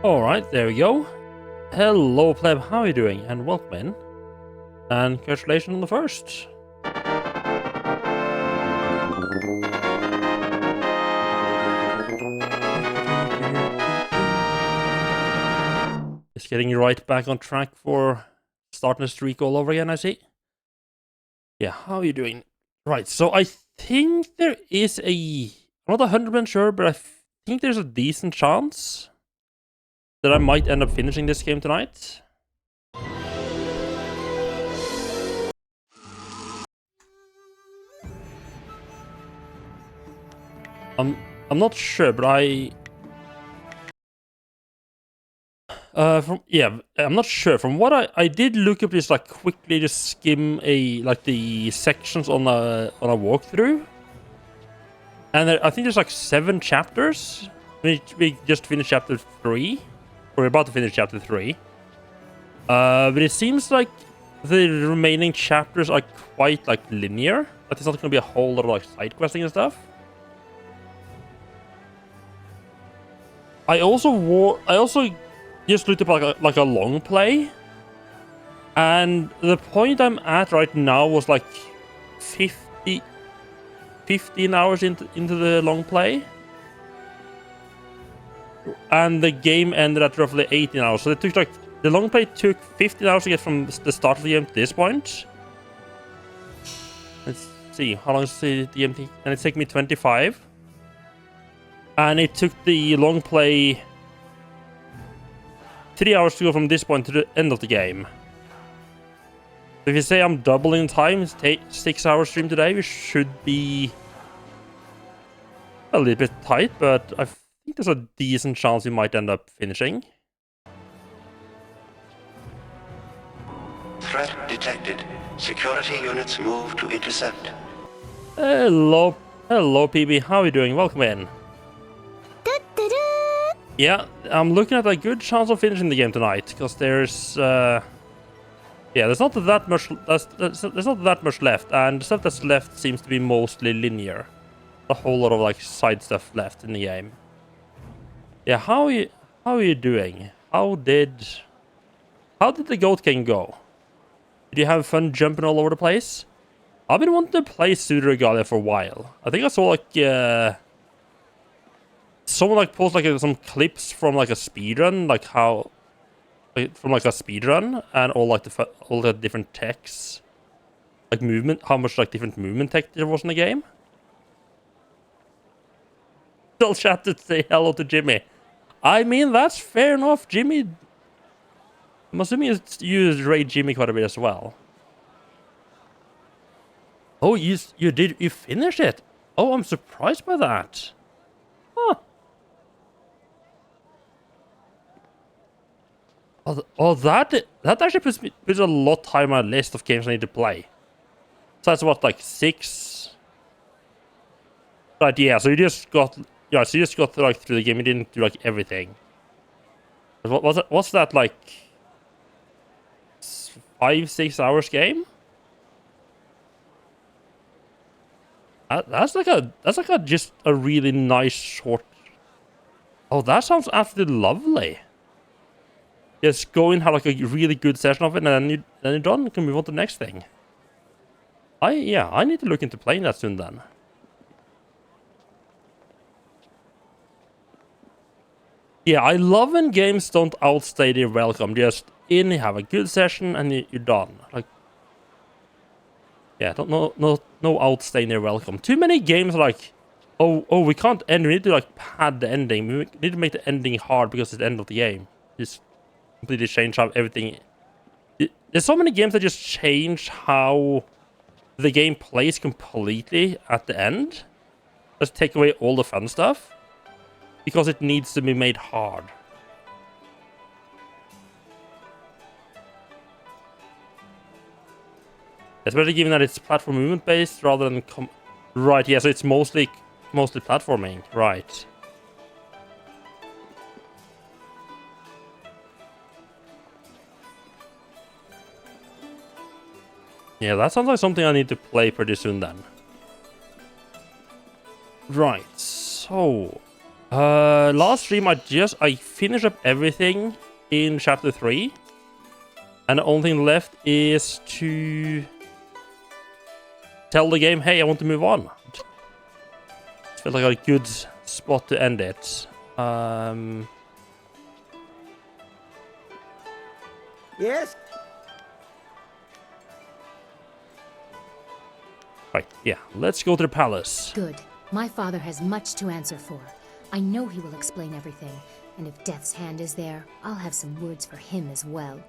Alright, there we go. Hello, pleb, how are you doing? And welcome in. And congratulations on the first. Just getting right back on track for starting a streak all over again, I see. Yeah, how are you doing? Right, so I think there is I'm not 100% sure, but I think there's a decent chance that I might end up finishing this game tonight. I'm not sure, but I'm not sure. From what I did look up, just like quickly just skim the sections on a walkthrough, and I think there's like 7 chapters. We just finished chapter 3, or we're about to finish chapter 3. But it seems like the remaining chapters are quite like linear. But there's not going to be a whole lot of like side questing and stuff. I also just looked up like a long play, and the point I'm at right now was like 15 hours into the long play, and the game ended at roughly 18 hours. So it took the long play took 15 hours to get from the start of the game to this point. Let's see, how long is the game take? And it took me 25. And it took the long play 3 hours to go from this point to the end of the game. So if you say I'm doubling time, it's 6 hour stream today, we should be a little bit tight, but I think there's a decent chance we might end up finishing. Threat detected. Security units move to intercept. Hello, PB. How are you doing? Welcome in. Yeah, I'm looking at a good chance of finishing the game tonight, because there's there's not that much. There's not that much left, and the stuff that's left seems to be mostly linear. A whole lot of like side stuff left in the game. Yeah, how are you doing? How did the Goat King go? Did you have fun jumping all over the place? I've been wanting to play Pseudo Regalia for a while. I think I saw like someone like post like some clips from like a speedrun, and all the different techs, like movement, how much like different movement tech there was in the game. Still chat to say hello to Jimmy. I mean, that's fair enough, Jimmy. I'm assuming you raid Jimmy quite a bit as well. Oh, you finished it? Oh, I'm surprised by that. Huh. Oh, that actually puts a lot higher on my list of games I need to play. So that's what, like 6? Right, yeah. So you just got like through the game. You didn't do like everything. What's that like? 5-6 hours game? That's like just a really nice short. Oh, that sounds absolutely lovely. Just go and have like a really good session of it, and then you're done. You can move on to the next thing. I need to look into playing that soon then. Yeah, I love when games don't outstay their welcome. Just in, you have a good session, and you're done. Like, yeah, no outstaying their welcome. Too many games are like, oh, we can't end. We need to like pad the ending. We need to make the ending hard because it's the end of the game. Just completely change how everything. There's so many games that just change how the game plays completely at the end. Just take away all the fun stuff because it needs to be made hard. Especially given that it's platform movement based rather than right. Yeah, so it's mostly platforming, right? Yeah, that sounds like something I need to play pretty soon then. Right, so Last stream I finished up everything in chapter 3. And the only thing left is to tell the game, hey, I want to move on. It feels like a good spot to end it. Yes? Right, yeah, let's go to the palace. Good. My father has much to answer for. I know he will explain everything, and if Death's Hand is there, I'll have some words for him as well.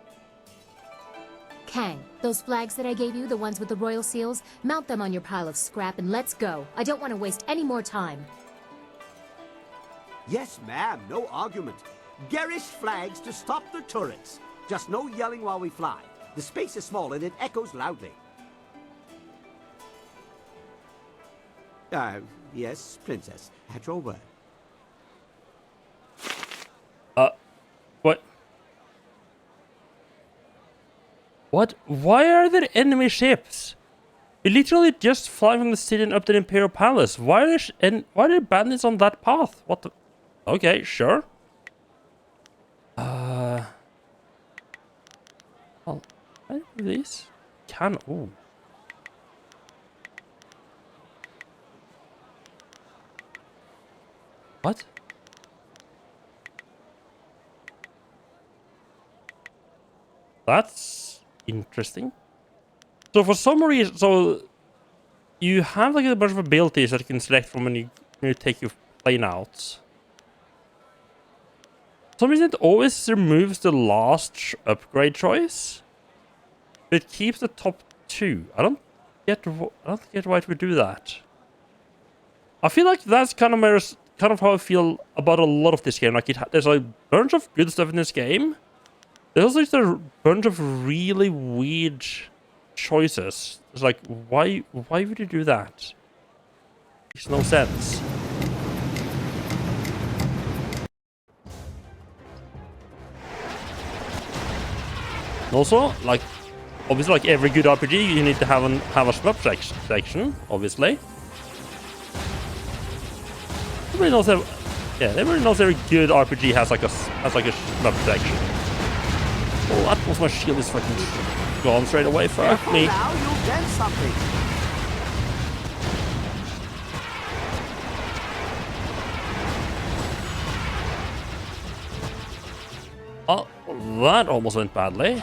Kang, those flags that I gave you, the ones with the royal seals, mount them on your pile of scrap and let's go. I don't want to waste any more time. Yes, ma'am, no argument. Garish flags to stop the turrets. Just no yelling while we fly. The space is small and it echoes loudly. Yes, Princess, at your word. What? What? Why are there enemy ships? We literally just fly from the city and up to the Imperial Palace. Why are there bandits on that path? What the? Okay, sure. Well, I do this. Can What? That's interesting. So for some reason, so you have like a bunch of abilities that you can select from when you take your plane out. For some reason it always removes the last upgrade choice. It keeps the top 2. I don't get why it would do that. I feel like that's kind of how I feel about a lot of this game. Like there's a bunch of good stuff in this game. There's also just a bunch of really weird choices. It's like, why would you do that? Makes no sense. And also, like, obviously, like every good RPG, you need to have a shmup section, obviously. Everybody knows that. Yeah, everybody knows every good RPG has like a shmup section. Oh, that was my shield is fucking gone straight away. Fuck me. Now you'll get something. Oh, that almost went badly.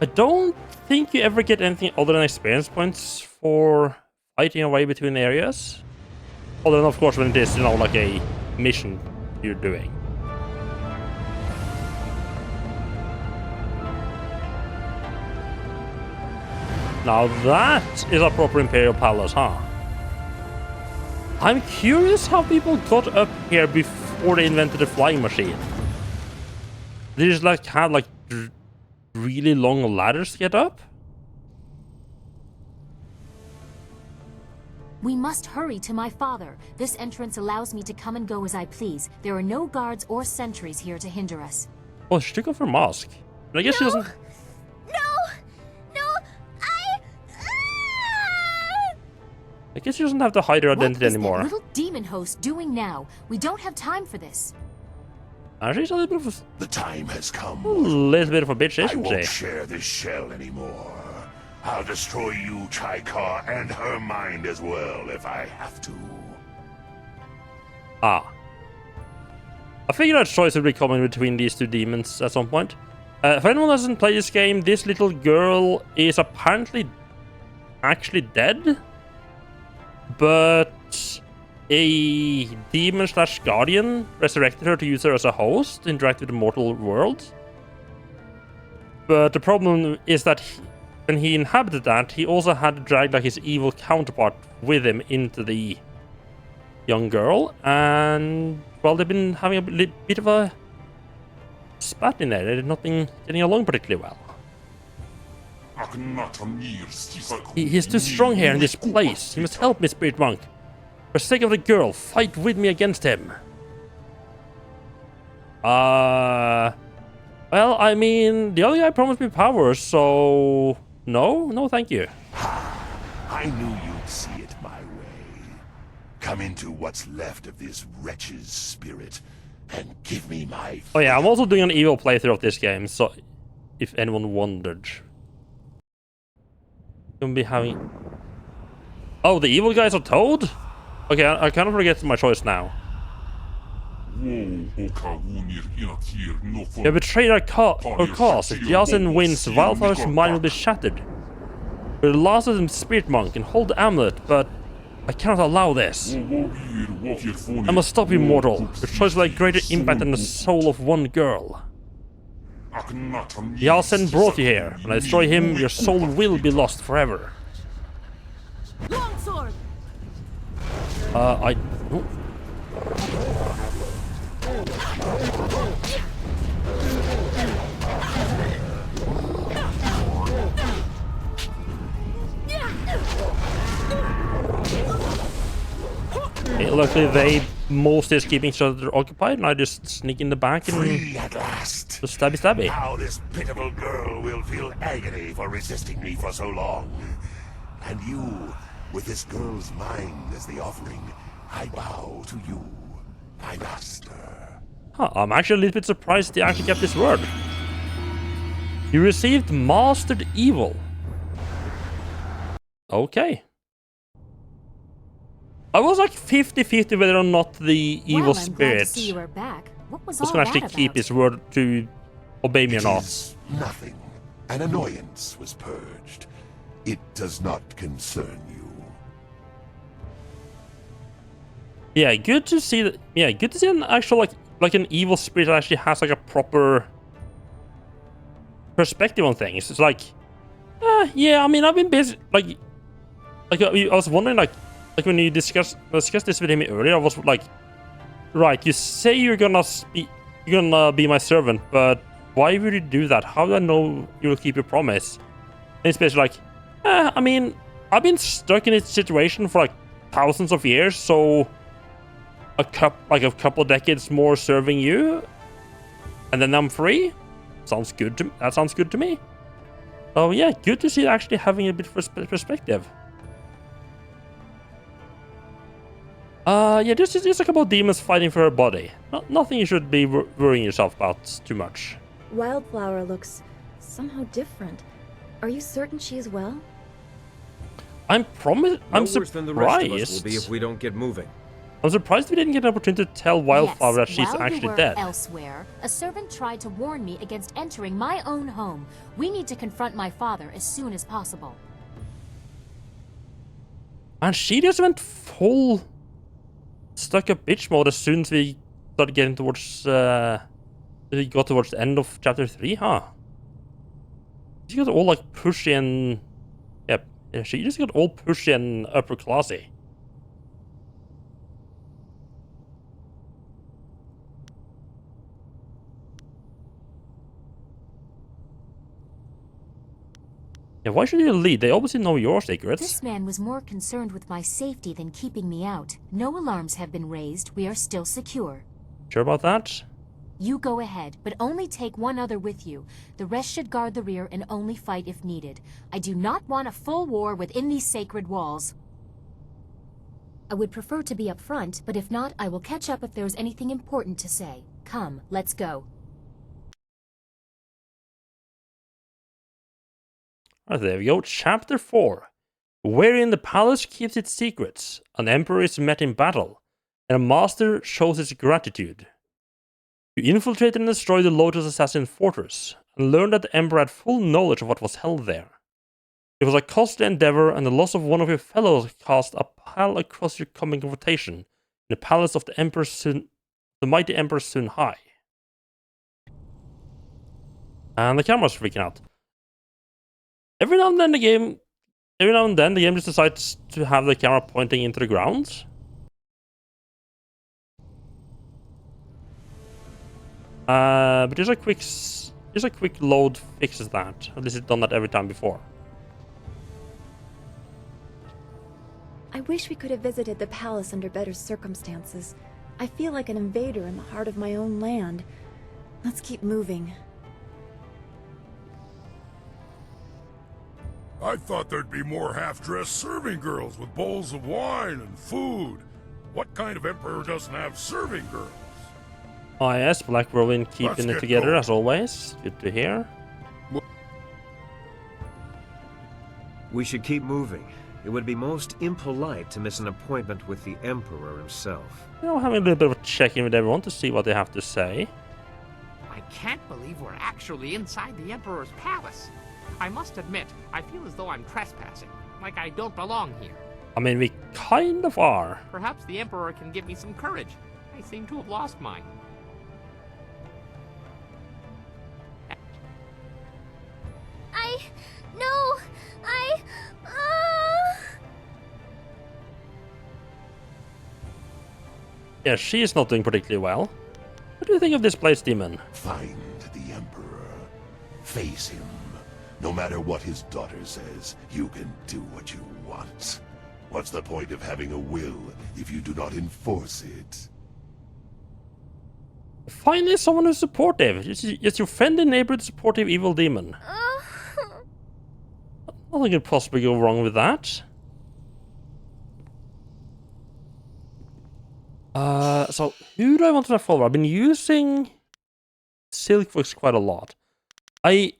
I don't think you ever get anything other than experience points for fighting away between areas. Other than, of course, when it is, you know, like a mission you're doing. Now that is a proper Imperial Palace, huh? I'm curious how people got up here before they invented the flying machine. They just like had like really long ladders to get up? We must hurry to my father. This entrance allows me to come and go as I please. There are no guards or sentries here to hinder us. Well, she took off her mask. But I guess she doesn't... I guess she doesn't have to hide her identity anymore. What is that little demon host doing now? We don't have time for this. She's a little bit of The time has come. a little bit of a bitch, I isn't won't she? share this shell anymore. I'll destroy you, Chaikar, and her mind as well if I have to. Ah. I figured that choice would be coming between these two demons at some point. For anyone who hasn't played this game, this little girl is apparently actually dead. But a demon/guardian resurrected her to use her as a host to interact with the mortal world. But the problem is that when he inhabited that, he also had to drag like his evil counterpart with him into the young girl, and well, they've been having a bit of a spat in there. They've not been getting along particularly well. He's too strong here in this place. He must help me, Spirit Monk. For the sake of the girl, fight with me against him. Well, I mean, the other guy promised me powers, so no, thank you. I knew you'd see it my way. Come into what's left of this wretch's spirit and give me my... Oh yeah, I'm also doing an evil playthrough of this game, so if anyone wondered. Gonna be having... Oh, the evil guys are Toad? Okay, I kind of forget my choice now. You betrayed our cause. If Yasin wins, Wildflower's mind will be shattered. We're the last of them, Spirit Monk, and hold the amulet, but I cannot allow this. I must stop you, mortal. Your choice will have greater impact than the soul of one girl. Yasin brought you here. When I destroy him, your soul will be lost forever. Longsword. Oh. Okay, luckily they mostly is keeping each other occupied, and I just sneak in the back and Free at last. just stabby. Now this pitiful girl will feel agony for resisting me for so long. And you, with this girl's mind as the offering, I bow to you, my master. Huh, I'm actually a little bit surprised they actually kept this word. You received Mastered Evil. Okay. I was like 50-50 whether or not the evil I'm glad to spirit see you are back. What was was all going to that actually keep about? his word to obey me or It not. is nothing. An annoyance was purged. It does not concern you. Yeah, good to see that. Yeah, good to see an actual like an evil spirit that actually has like a proper perspective on things. It's like, yeah. I mean, I've been busy. Like I was wondering, like when you discussed this with him earlier, I was like, right, you say you're gonna be my servant, but why would you do that? How do I know you will keep your promise? And it's basically like, I mean, I've been stuck in this situation for like thousands of years, so a couple decades more serving you, and then I'm free. That sounds good to me. Oh yeah, good to see actually having a bit of perspective. Yeah, just a couple of demons fighting for her body. Nothing you should be worrying yourself about too much. Wildflower looks somehow different. Are you certain she is well? I'm Worse than the rest of us will surprised. be if we don't get moving. I'm surprised we didn't get an opportunity to tell Wildflower that she's while we actually were dead. elsewhere, a servant tried to warn me against entering my own home. We need to confront my father as soon as possible. And she just went full stuck-up bitch mode as soon as we started getting towards we got towards the end of chapter 3, huh? She got all like pushy and yeah, she just got all pushy and upper classy. Yeah, why should you lead? They obviously know your secrets. This man was more concerned with my safety than keeping me out. No alarms have been raised. We are still secure. Sure about that? You go ahead, but only take one other with you. The rest should guard the rear and only fight if needed. I do not want a full war within these sacred walls. I would prefer to be up front, but if not, I will catch up if there is anything important to say. Come, let's go. Alright, there we go. Chapter 4. Wherein the palace keeps its secrets, an emperor is met in battle, and a master shows his gratitude. You infiltrated and destroyed the Lotus Assassin fortress, and learned that the emperor had full knowledge of what was held there. It was a costly endeavor, and the loss of one of your fellows cast a pall across your coming confrontation in the palace of the mighty Emperor Sun Hai. And the camera's freaking out. Every now and then the game just decides to have the camera pointing into the ground. But just a quick load fixes that. At least it's done that every time before. I wish we could have visited the palace under better circumstances. I feel like an invader in the heart of my own land. Let's keep moving. I thought there'd be more half-dressed serving girls with bowls of wine and food. What kind of emperor doesn't have serving girls? Oh yes, Black Robin keeping Let's it get together going. as always. Good to hear. We should keep moving. It would be most impolite to miss an appointment with the Emperor himself. You know, having a little bit of a check-in with everyone to see what they have to say. I can't believe we're actually inside the Emperor's palace. I must admit, I feel as though I'm trespassing, like I don't belong here. I mean, we kind of are. Perhaps the Emperor can give me some courage. I seem to have lost mine. Yeah, she is not doing particularly well. What do you think of this place, Demon? Find the Emperor. Face him. No matter what his daughter says, you can do what you want. What's the point of having a will if you do not enforce it? Finally, someone who's supportive. It's your friendly neighborhood supportive evil demon. Nothing could possibly go wrong with that. So who do I want to follow? I've been using Silkfox quite a lot. My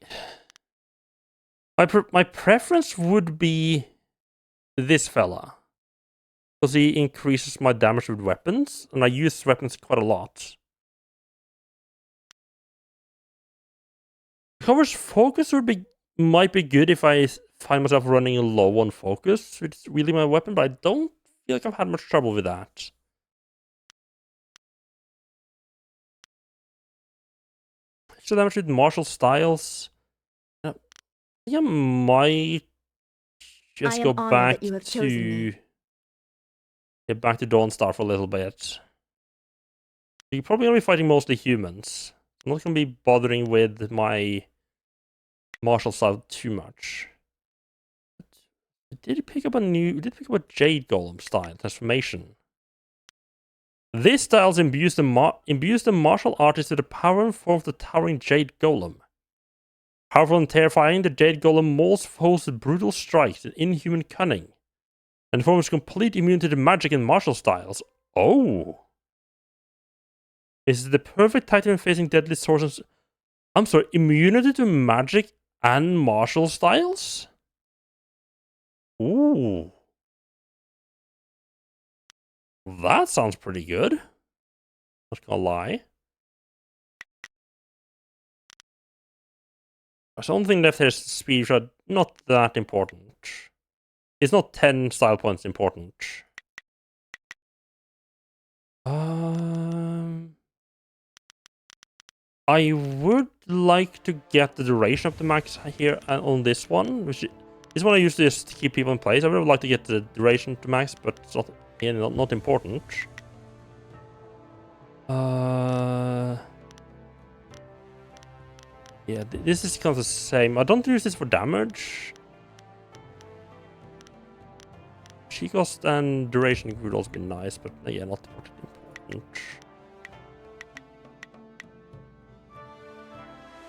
preference would be this fella, because he increases my damage with weapons, and I use weapons quite a lot. Cover's focus might be good if I find myself running low on focus with wielding my weapon, but I don't feel like I've had much trouble with that. Extra damage with martial styles. I think I might just go back to back to Dawnstar for a little bit. You're probably gonna be fighting mostly humans. I'm not gonna be bothering with my martial style too much. Did pick up a Jade Golem style transformation. This style imbues the martial artist with the power and form of the towering Jade Golem. Powerful and terrifying, the Jade Golem mauls foes with brutal strikes and inhuman cunning, and forms complete immunity to magic and martial styles. Oh! This is the perfect titan facing deadly swords and... I'm sorry, immunity to magic and martial styles? Ooh. That sounds pretty good. Not gonna lie. There's only thing left here is speed, which not that important. It's not 10 style points important. I would like to get the duration of the max here on this one, which this one I use just to keep people in place. I would like to get the duration to max, but it's not. Yeah, not important. Yeah, this is kind of the same. I don't use this for damage. Chi cost and duration would also be nice, but yeah, not important.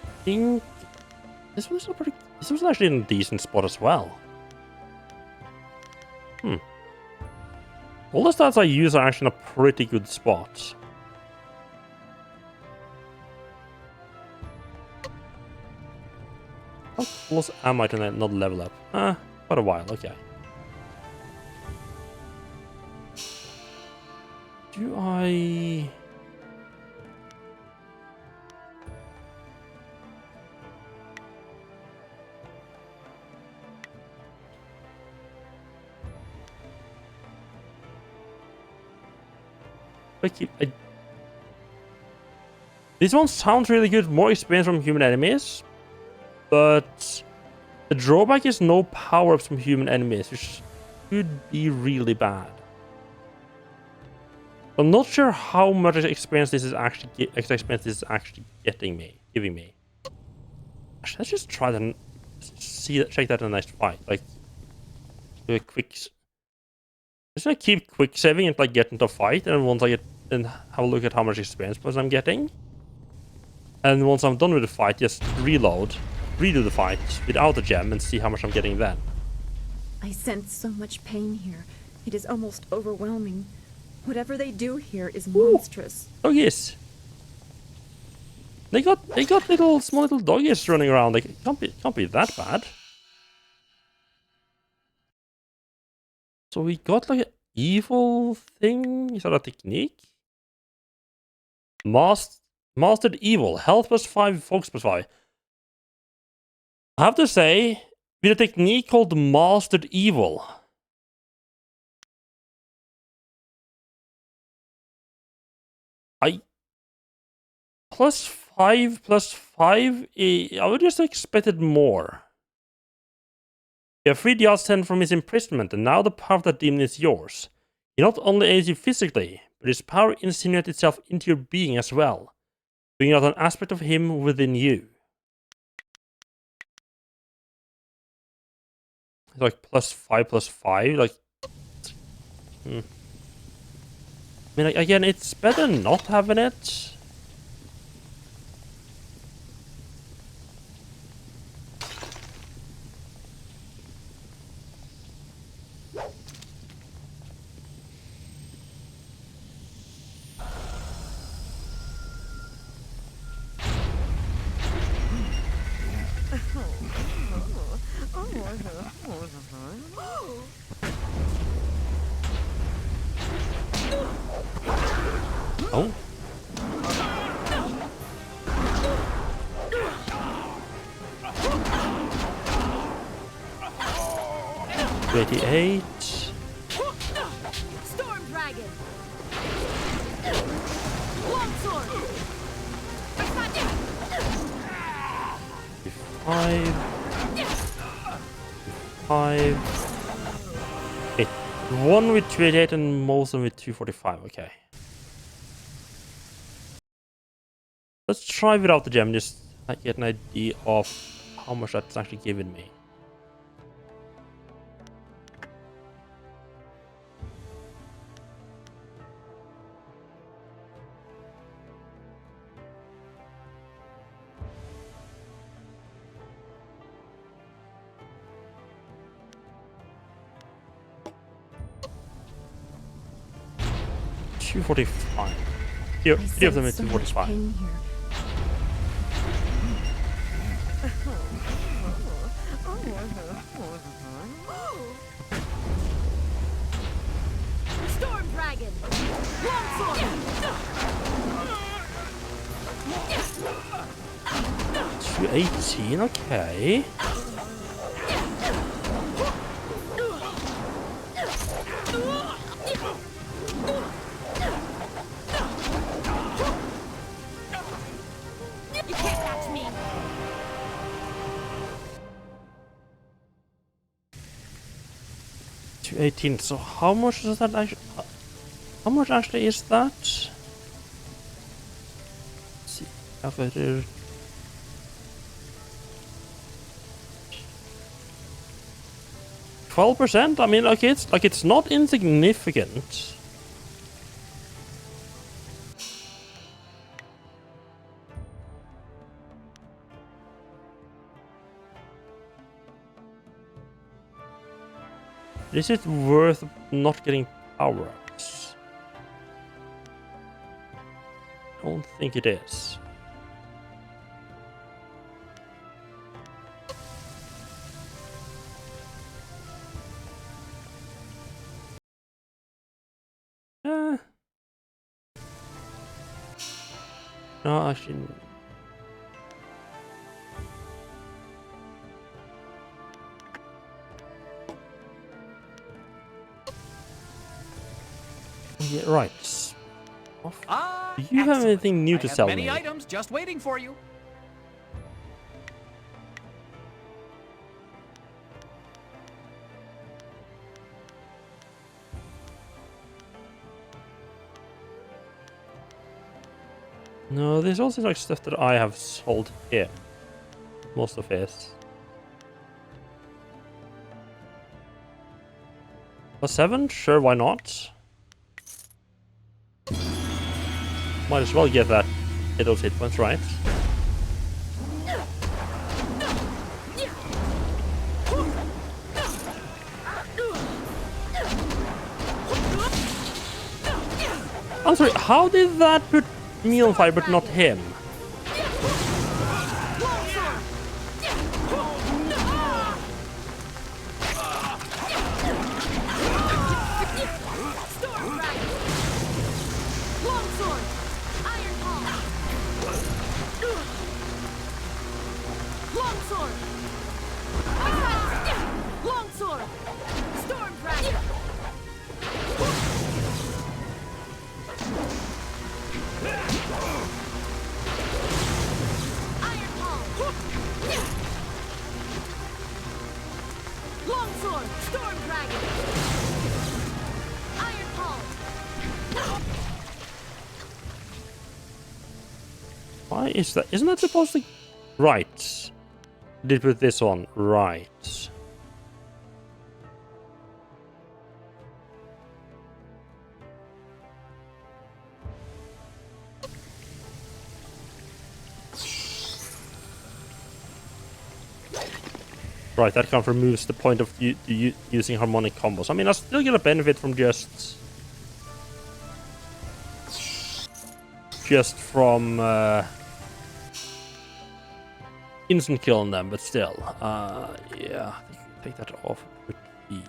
I think this was actually in a decent spot as well. All the stats I use are actually in a pretty good spot. How close am I to not level up? Quite a while, okay. Do I... This one sounds really good. More experience from human enemies. But The drawback is no power-ups from human enemies, which could be really bad. I'm not sure how much experience this is actually giving me. Actually, let's just try that. Check that in the next fight. Like, do a quick. Just gonna keep quick saving and like get into a fight, and once I get and have a look at how much experience points I'm getting. And once I'm done with the fight, just reload, redo the fight without the gem, and see how much I'm getting then. I sense so much pain here. It is almost overwhelming. Whatever they do here is monstrous. Doggies. They got small little doggies running around. Like, it can't be that bad. So we got like an evil thing. Is that a technique? Mastered evil. Health +5, focus +5. I have to say, with a technique called Mastered Evil, +5, I would just expected more. You have freed Yasten from his imprisonment, and now the power of that demon is yours. He not only aids you physically, but his power insinuates itself into your being as well, bringing out an aspect of him within you. It's like +5, like... I mean, again, it's better not having it. Oh. 88. Storm Dragon. Longsword. 5. Okay. One with 288 and most of them with 245. Okay. Let's try without the gem, just get an idea of how much that's actually given me. $245. Three of them at 245. Storm Dragon. Longsword. 218, okay. You can't catch me. $218. So how much is that actually? How much actually is that? Let's see. Calculator. 12%? I mean, okay, it's not insignificant. Is it worth not getting power-ups? I don't think it is. No, actually... Yeah, right. Do you have anything new to sell me? Many items just waiting for you. No, there's also like stuff that I have sold here. Most of it. +7? Sure, why not? Might as well get that. Get those hit points, right? I'm sorry, how did that put me on fire but not him? Why is that? Isn't that supposed to... Right. Did put this on. Right. Right, that kind of removes the point of using harmonic combos. I mean, I still get a benefit from just from instant killing them, but still, yeah, take that off. Put B.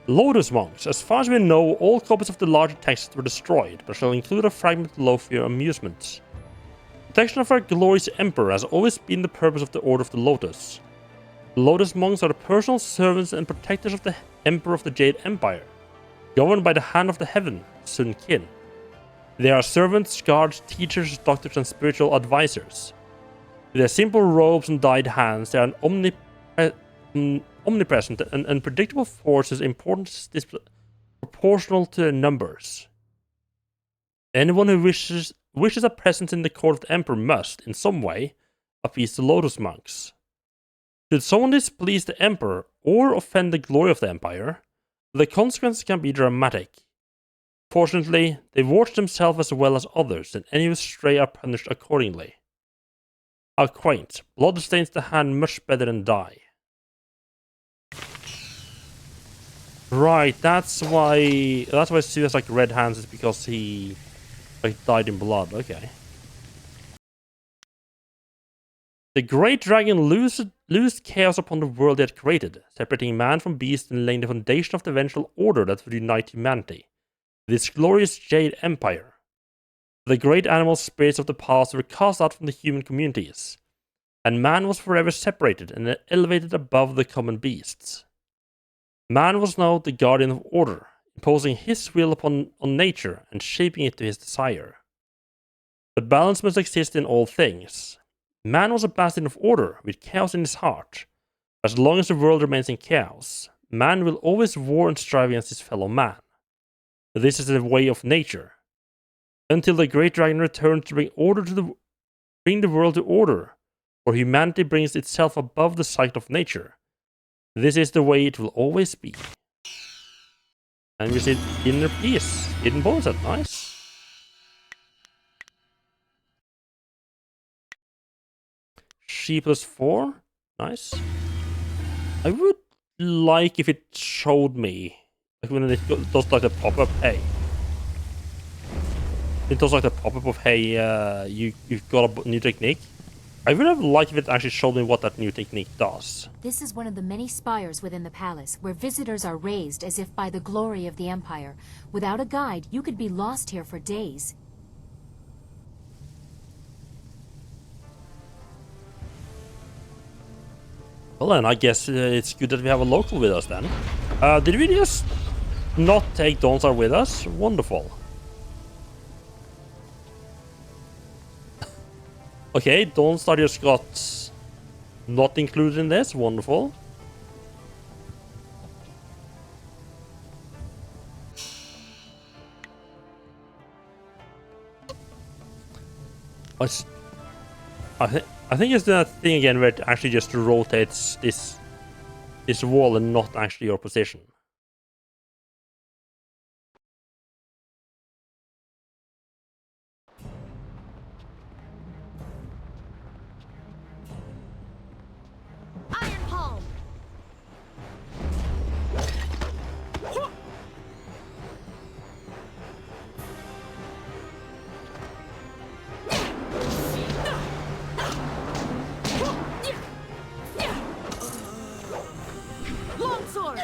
Lotus Monks. As far as we know, all copies of the larger texts were destroyed, but shall include a fragment below for your amusement. Protection of our glorious Emperor has always been the purpose of the Order of the Lotus. The Lotus Monks are the personal servants and protectors of the Emperor of the Jade Empire, governed by the Hand of the Heaven, Sun Qin. They are servants, guards, teachers, doctors, and spiritual advisors. With their simple robes and dyed hands, they are an omnipresent and unpredictable forces, importance proportional to their numbers. Anyone who wishes a presence in the court of the Emperor must, in some way, appease the Lotus Monks. Should someone displease the Emperor or offend the glory of the Empire, the consequences can be dramatic. Fortunately, they watch themselves as well as others, and any who stray are punished accordingly. How quaint. Blood stains the hand much better than dye. Right, that's why Sue has like red hands, is because he like died in blood. Okay. The great dragon loosed chaos upon the world he had created, separating man from beast and laying the foundation of the eventual order that would unite humanity. This glorious Jade Empire. The great animal spirits of the past were cast out from the human communities, and man was forever separated and elevated above the common beasts. Man was now the guardian of order, imposing his will on nature and shaping it to his desire. But balance must exist in all things. Man was a bastion of order, with chaos in his heart. As long as the world remains in chaos, man will always war and strive against his fellow man. This is the way of nature. Until the great dragon returns to bring the world to order, or humanity brings itself above the cycle of nature. This is the way it will always be. And we see inner peace. Hidden bonus, that's nice. She +4, nice. I would like if it showed me, like when it does like the pop-up, hey. It does like the pop-up of, hey, you've got a new technique. I would have liked if it actually showed me what that new technique does. This is one of the many spires within the palace, where visitors are raised as if by the glory of the Empire. Without a guide, you could be lost here for days. Well then, I guess it's good that we have a local with us then. Did we just not take Dawnstar with us? Wonderful. Okay, Dawnstar just got not included in this. Wonderful. I think it's that thing again where it actually just rotates this wall and not actually your position. Iron Palm. Longsword.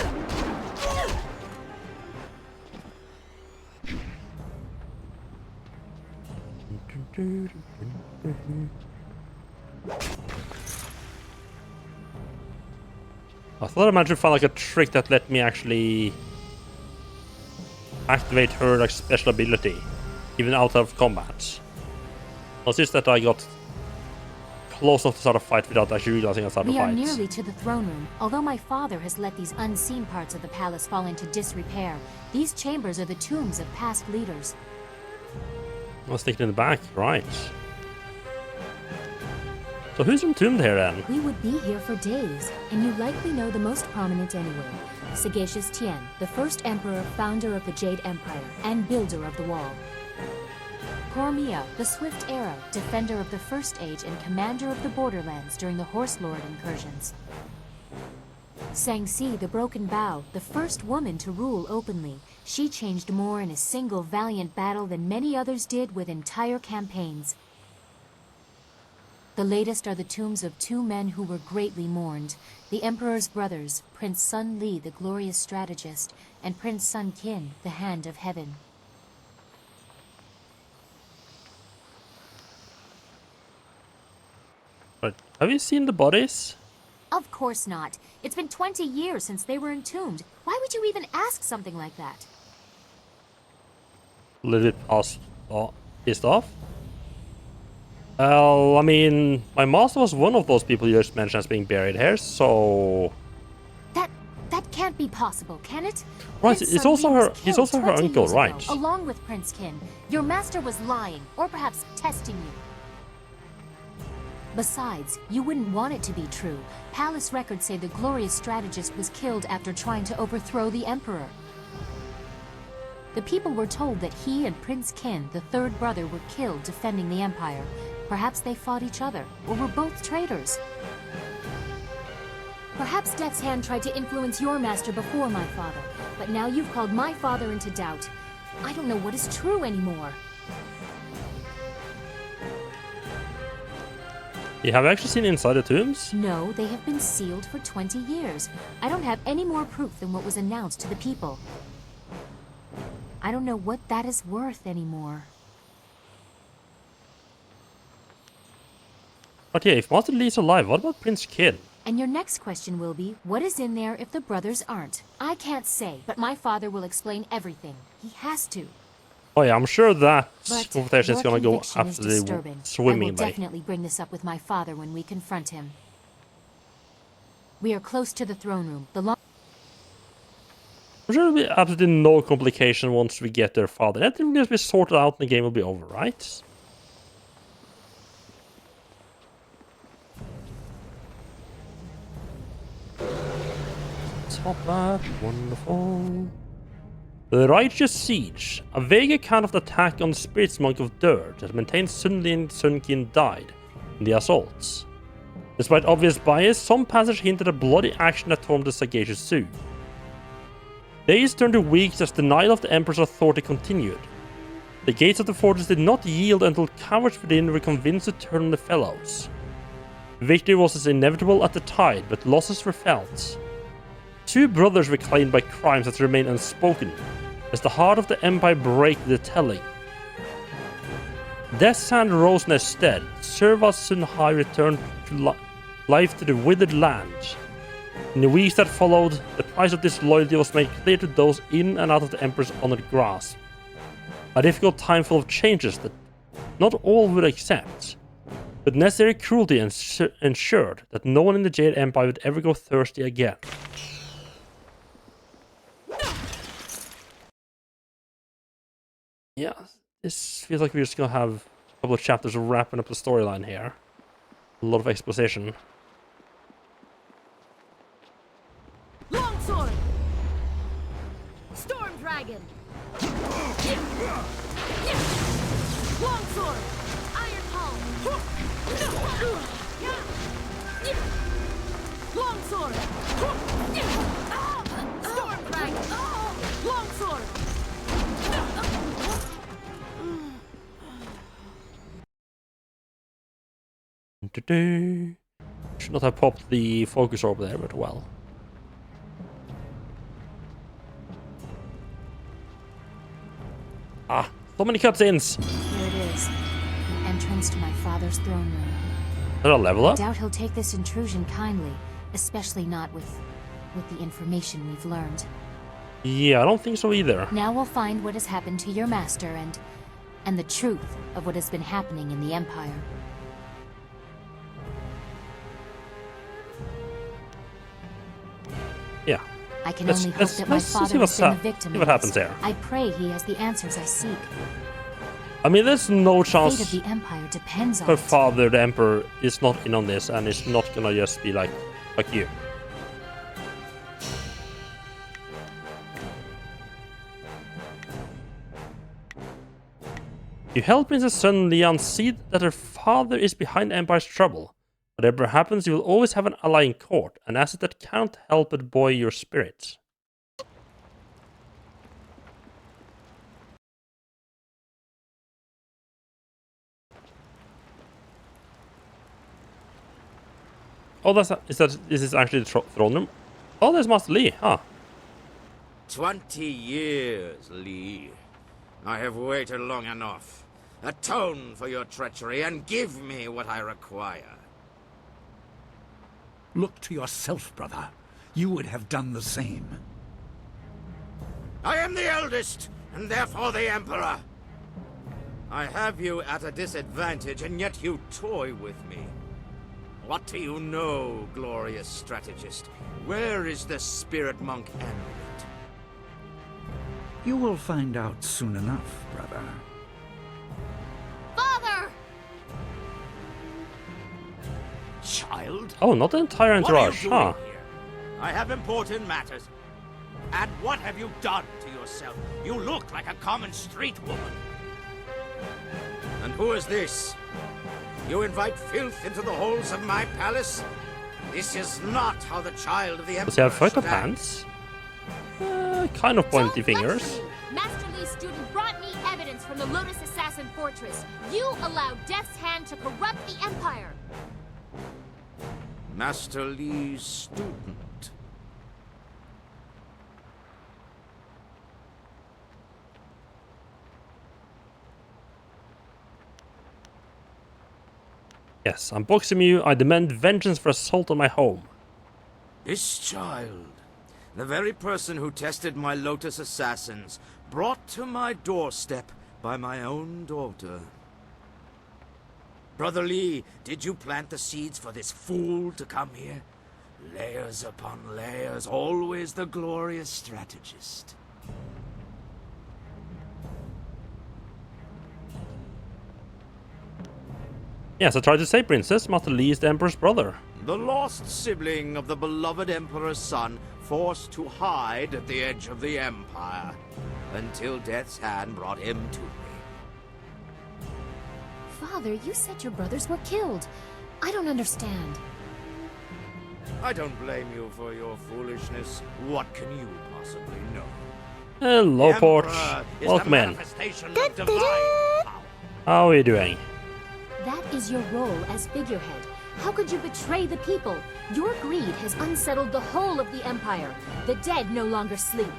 I thought I managed to find like a trick that let me actually activate her like special ability, even out of combat. It's just that I got close enough to start a fight without actually realizing I started a We fight. are nearly to the throne room. Although my father has let these unseen parts of the palace fall into disrepair, these chambers are the tombs of past leaders. Let's stick it in the back, right. So who's entombed here then? We would be here for days, and you likely know the most prominent anyway. Sagacious Tien, the first emperor, founder of the Jade Empire, and builder of the wall. Cormia, the Swift Arrow, defender of the First Age and commander of the Borderlands during the Horse Lord incursions. Sangsi, the Broken Bow, the first woman to rule openly. She changed more in a single valiant battle than many others did with entire campaigns. The latest are the tombs of two men who were greatly mourned, the Emperor's brothers, Prince Sun Li, the glorious strategist, and Prince Sun Qin, the Hand of Heaven. But have you seen the bodies? Of course not. It's been 20 years since they were entombed. Why would you even ask something like that? A little bit pissed off? Well, I mean, my master was one of those people you just mentioned as being buried here, so... That can't be possible, can it? Right, Prince it's Sun also Li her- was he's killed also her 20 uncle, years ago, right? Along with Prince Qin. Your master was lying, or perhaps testing you. Besides, you wouldn't want it to be true. Palace records say the glorious strategist was killed after trying to overthrow the Emperor. The people were told that he and Prince Qin, the third brother, were killed defending the Empire. Perhaps they fought each other, or were both traitors. Perhaps Death's Hand tried to influence your master before my father, but now you've called my father into doubt. I don't know what is true anymore. You have actually seen inside the tombs? No, they have been sealed for 20 years. I don't have any more proof than what was announced to the people. I don't know what that is worth anymore. But yeah, if Master Li's alive, what about Prince Qin? And your next question will be, what is in there if the brothers aren't? I can't say, but my father will explain everything. He has to. Oh yeah, I'm sure that But conversation is your gonna go conviction is absolutely disturbing. I will swimmingly. definitely bring this up with my father when we confront him. We are close to the throne room. I'm sure there'll be absolutely no complication once we get their father. That will just be sorted out and the game will be over, right? Top that, wonderful. The Righteous Siege, a vague account of the attack on the Spirits Monk of Dirt that maintains Sun Li and Sun Qin died in the assaults. Despite obvious bias, some passage hinted at bloody action that tormented the Sagacious Zoo. Days turned to weeks as denial of the Emperor's authority continued. The gates of the fortress did not yield until cowards within were convinced to turn on the fellows. Victory was as inevitable at the tide, but losses were felt. Two brothers were claimed by crimes that remain unspoken, as the heart of the Empire break the telling. Death's Hand rose in their stead. Serva Sun Hai returned to life to the withered land. In the weeks that followed, the price of disloyalty was made clear to those in and out of the Emperor's honored grasp. A difficult time full of changes that not all would accept, but necessary cruelty ensured that no one in the Jade Empire would ever go thirsty again. Yeah, this feels like we're just gonna have a couple of chapters wrapping up the storyline here. A lot of exposition. Longsword! Storm Dragon! Longsword! Iron Palm! Longsword! Storm Dragon! Longsword! Should not have popped the focus orb there, but well. Ah, so many cutscenes! Here it is. The entrance to my father's throne room. Did I level I up? doubt he'll take this intrusion kindly, especially not with the information we've learned. Yeah, I don't think so either. Now we'll find what has happened to your master and the truth of what has been happening in the Empire. Yeah. I can only hope that my father see has been the victim see of what happens this. there. I pray he has the answers I seek. I mean, there's no The chance fate of the Empire depends on her it. father, the Emperor, is not in on this and is not gonna just be like, fuck you. You help Princess Sun Lian see that her father is behind the Empire's trouble. Whatever happens, you will always have an ally in court, an asset that can't help but buoy your spirits. Oh, this is actually the throne room. Oh, there's Master Li, huh? 20 years, Li. I have waited long enough. Atone for your treachery and give me what I require. Look to yourself, brother. You would have done the same. I am the eldest, and therefore the Emperor. I have you at a disadvantage, and yet you toy with me. What do you know, glorious strategist? Where is the spirit monk amulet? You will find out soon enough, brother. Father! Child? Oh, not the entire entourage, What are you huh? doing here? I have important matters. And what have you done to yourself? You look like a common street woman. And who is this? You invite filth into the halls of my palace? This is not how the child of the Emperor Does he have photo should act. pants? Kind of pointy Don't fingers. lecture me. Master Li's student brought me evidence from the Lotus Assassin Fortress. You allowed Death's Hand to corrupt the Empire. Master Li's student. Yes, unboxing you, I demand vengeance for assault on my home. This child, the very person who tested my Lotus Assassins, brought to my doorstep by my own daughter. Brother Li, did you plant the seeds for this fool to come here? Layers upon layers, always the glorious strategist. Yes, I tried to say Princess, Master Li is the Emperor's brother. The lost sibling of the beloved Emperor's son, forced to hide at the edge of the Empire, until Death's Hand brought him to me. Father, you said your brothers were killed. I don't understand. I don't blame you for your foolishness. What can you possibly know? Hello, The Porch. Emperor is Welcome the in. manifestation of divine power. How are you doing? That is your role as figurehead. How could you betray the people? Your greed has unsettled the whole of the Empire. The dead no longer sleep.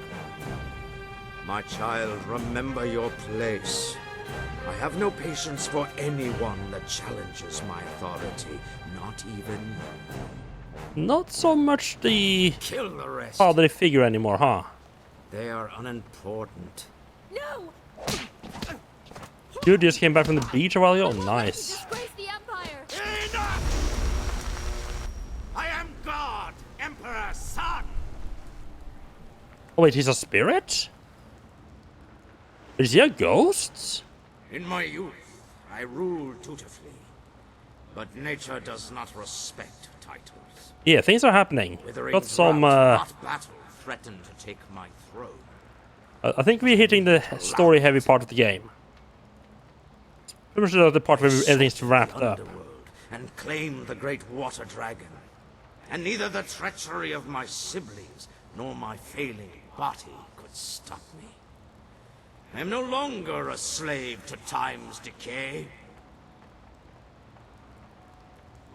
My child, remember your place. I have no patience for anyone that challenges my authority, not even you. Not so much the Kill the rest. fatherly figure anymore, huh? They are unimportant. No! Dude just came back from the beach a while ago. Nice. Disgrace the Empire! Enough! I am God, Emperor's son! Oh wait, he's a spirit? Is he a ghost? In my youth, I ruled dutifully. But nature does not respect titles. Yeah, things are happening. Withering Got some, drought, not battle, threaten to take my throne. I think we're hitting the story-heavy part of the game. Pretty much the part where everything's wrapped up. Underworld and claim the great water dragon. And neither the treachery of my siblings nor my failing body could stop me. I am no longer a slave to time's decay.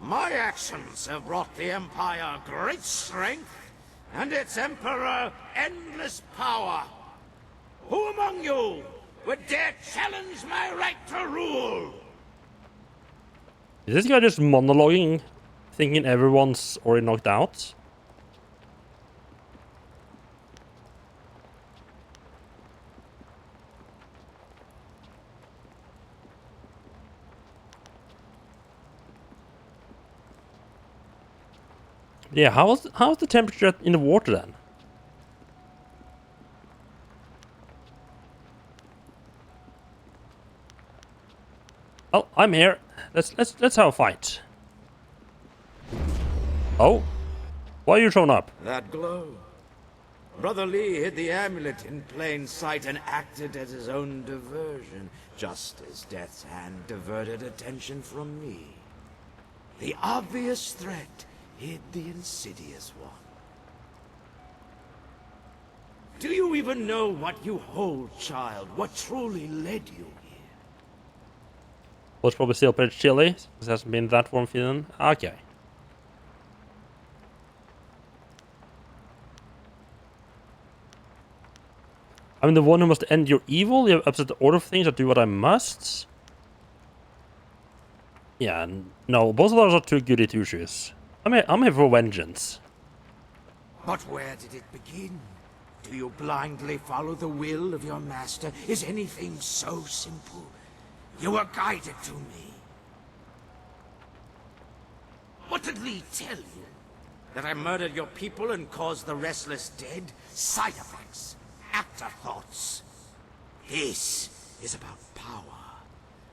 My actions have brought the Empire great strength, and its Emperor endless power. Who among you would dare challenge my right to rule? Is this guy just monologuing, thinking everyone's already knocked out? Yeah, how's the temperature in the water then? Oh, I'm here. Let's have a fight. Oh, why are you showing up? That glow. Brother Lee hid the amulet in plain sight and acted as his own diversion, just as Death's hand diverted attention from me. The obvious threat hid the insidious one. Do you even know what you hold, child? What truly led you here? Was probably still pretty chilly. It hasn't been that warm feeling. Okay. I'm the one who must end your evil. You have upset the order of things. I do what I must. Yeah, no, both of those are too goody two shoes. I'm here for vengeance. But where did it begin? Do you blindly follow the will of your master? Is anything so simple? You were guided to me. What did Lee tell you? That I murdered your people and caused the restless dead? Side effects. Afterthoughts. This is about power,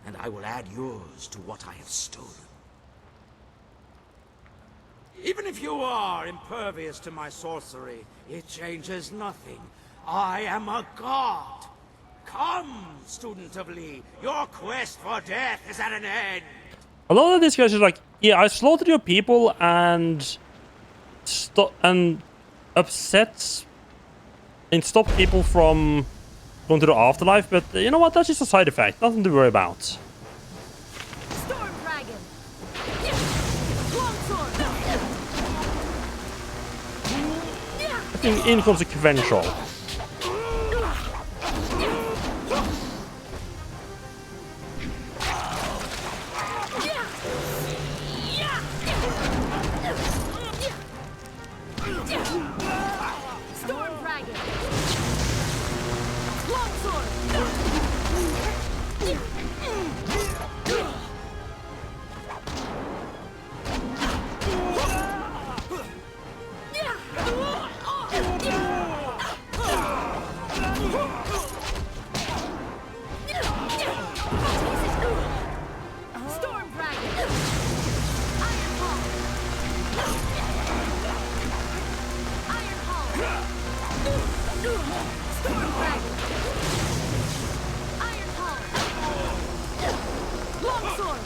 and I will add yours to what I have stolen. Even if you are impervious to my sorcery, it changes nothing. I am a god. Come, student of Lee, your quest for death is at an end. A lot of these guys are like, yeah, I slaughtered your people and upset and stop people from going to the afterlife, but you know what? That's just a side effect. Nothing to worry about. Storm Dragon! Longsword! Fucking inconsequential. Storm Dragon! Longsword! Storm Dragon! Iron Ball! Iron Ball! Storm Dragon! Iron Ball! Longsword!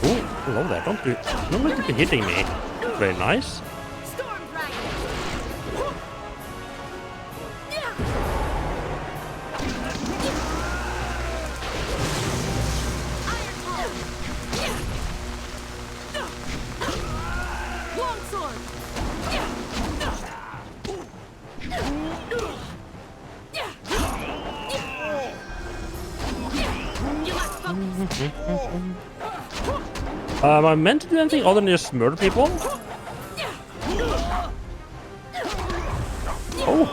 Oh, hello there. Don't let you be hitting me. Very nice. Storm Dragon! Iron Ball! Longsword! Am I meant to do anything other than just murder people? Oh.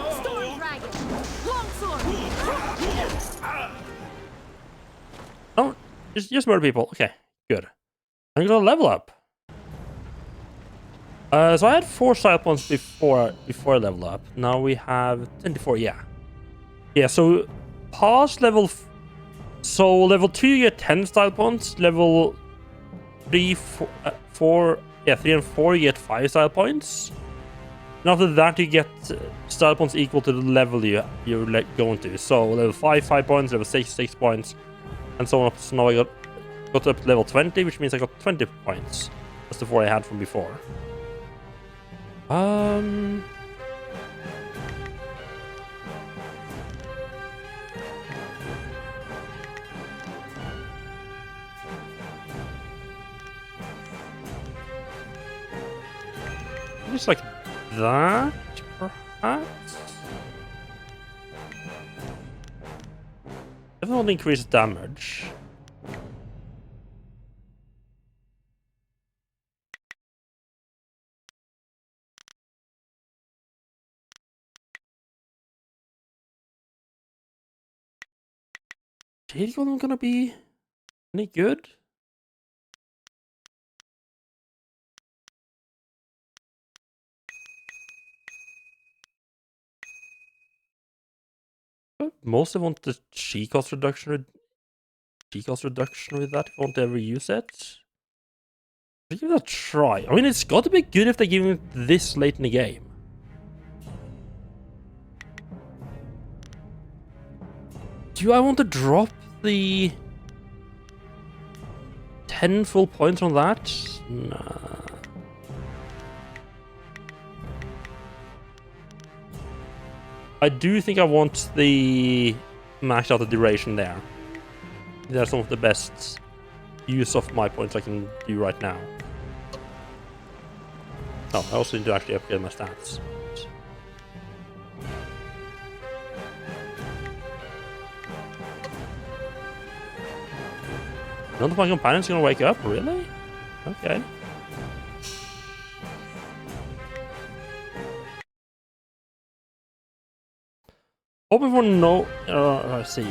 Oh, just murder people. Okay, good. I'm gonna level up. So I had 4 style points before I level up. Now we have 24. Yeah. So past level. So level 2 you get 10 style points. Level 3, 4, 3 and 4 you get 5 style points. And after that you get style points equal to the level you're going to. So level 5 points, level 6 points, and so on. So now I got up to level 20, which means I got 20 points. That's the 4 I had from before. Just like that, perhaps? Definitely increase damage. Jade Golem gonna be any good? Mostly want the Chi cost reduction with that if I want to ever use it. I'll give it a try. I mean, it's got to be good if they're giving it this late in the game. Do I want to drop the 10 full points on that? Nah. I do think I want the max out the duration there. That's some of the best use of my points I can do right now. Oh, I also need to actually upgrade my stats. None of my companions gonna wake up? Really? Okay. Hoping for no... let's see.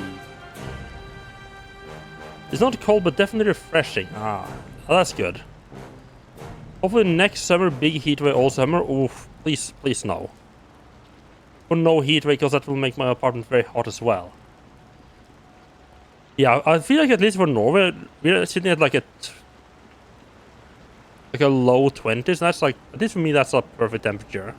It's not cold, but definitely refreshing. Ah, oh, that's good. Hopefully next summer, big heatwave all summer. Oof, please no. Or no heatwave, because that will make my apartment very hot as well. Yeah, I feel like at least for Norway, we're sitting at like a low 20s. That's like, at least for me, that's a perfect temperature.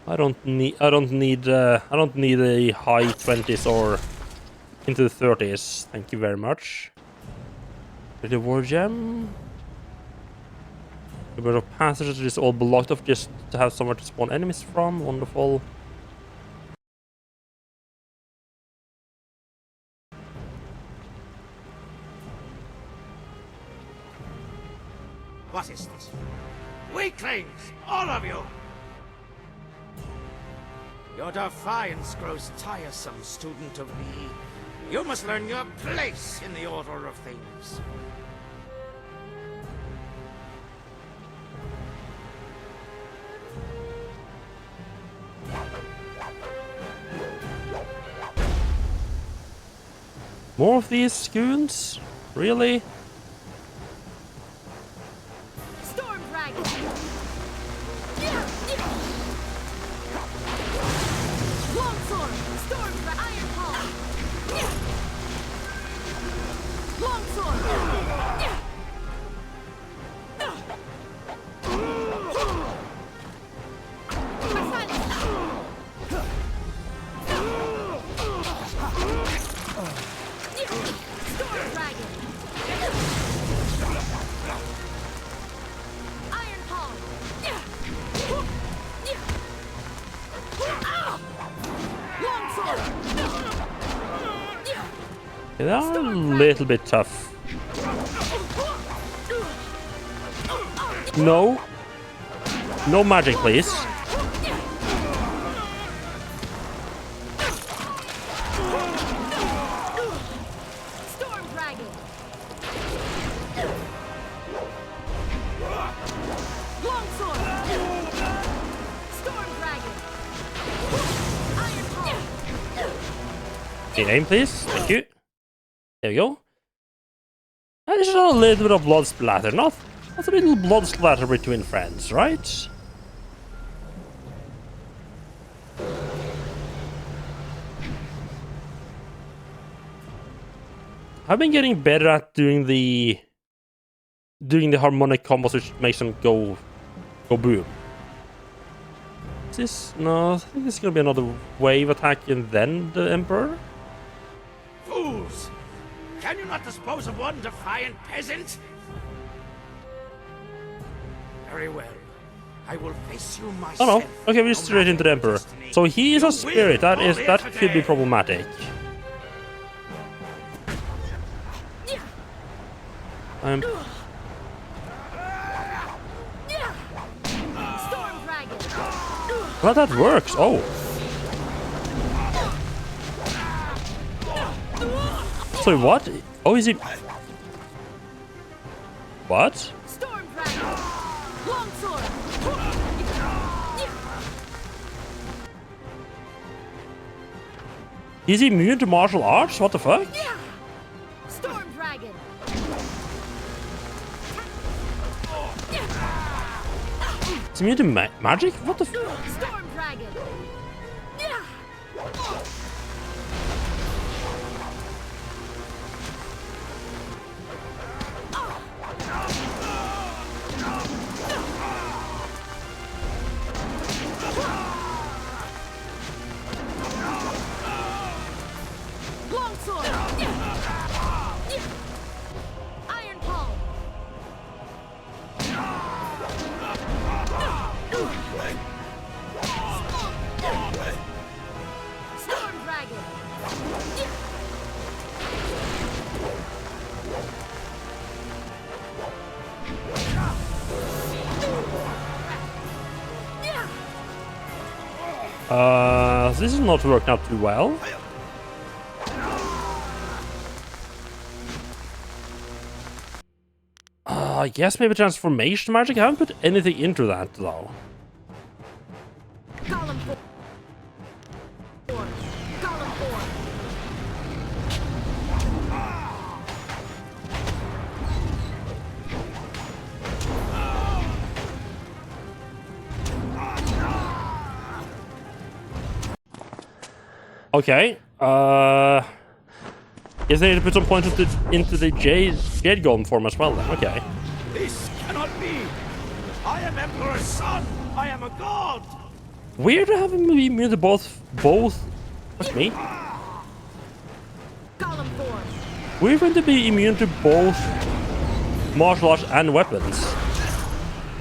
I don't need a high 20s or into the 30s. Thank you very much. The war gem. A bit of passages is all blocked off just to have somewhere to spawn enemies from. Wonderful. What is this? Weaklings! All of you! Your defiance grows tiresome, student of me. You must learn your place in the order of things. More of these goons? Really? Storm Dragon! Longsword! Storm Dragon! Iron Palm! Longsword! Storm Dragon! They are a little bit tough. No. No magic, please. Storm Dragon. Longsword. Storm Dragon. Iron Palm. Aim, please. Thank you. There we go. And there's a little bit of blood splatter. Not a little blood splatter between friends, right? I've been getting better at doing the harmonic combos which makes them go boom. Is this no? I think this is gonna be another wave attack and then the Emperor. Fools! Can you not dispose of one defiant peasant? Very well. I will face you myself. Oh no. Okay, we're straight into the Emperor. So he is a spirit. That could be problematic. Storm Dragon. Well, that works. Oh. Sorry, what? Oh, is he? What? Storm Dragon. Longsword. Is he immune to martial arts? What the fuck? Storm Dragon. Is he immune to magic? What the f? Storm Dragon. Longsword. Iron Palm. Storm Dragon. This is not working out too well. I guess maybe transformation magic. I haven't put anything into that though. Golem form. Golem form. Okay. Guess they need to put some points into the Jade Golem form as well then. Okay. This cannot be! I am Emperor's son! I am a god! Weird to have him be immune to both. Fuck me. Golem form. We're going to be immune to both martial arts and weapons.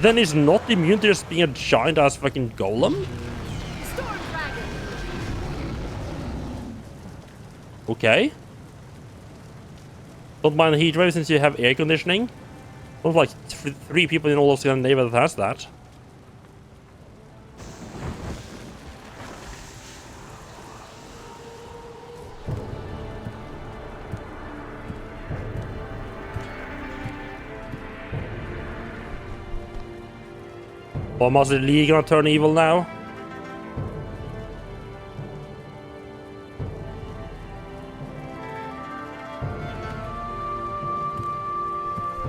Then he's not immune to just being a giant ass fucking golem? Storm Dragon. Okay. Don't mind the heat wave since you have air conditioning. Not like three people in all of Scandinavia that has that. Or was the League gonna turn evil now?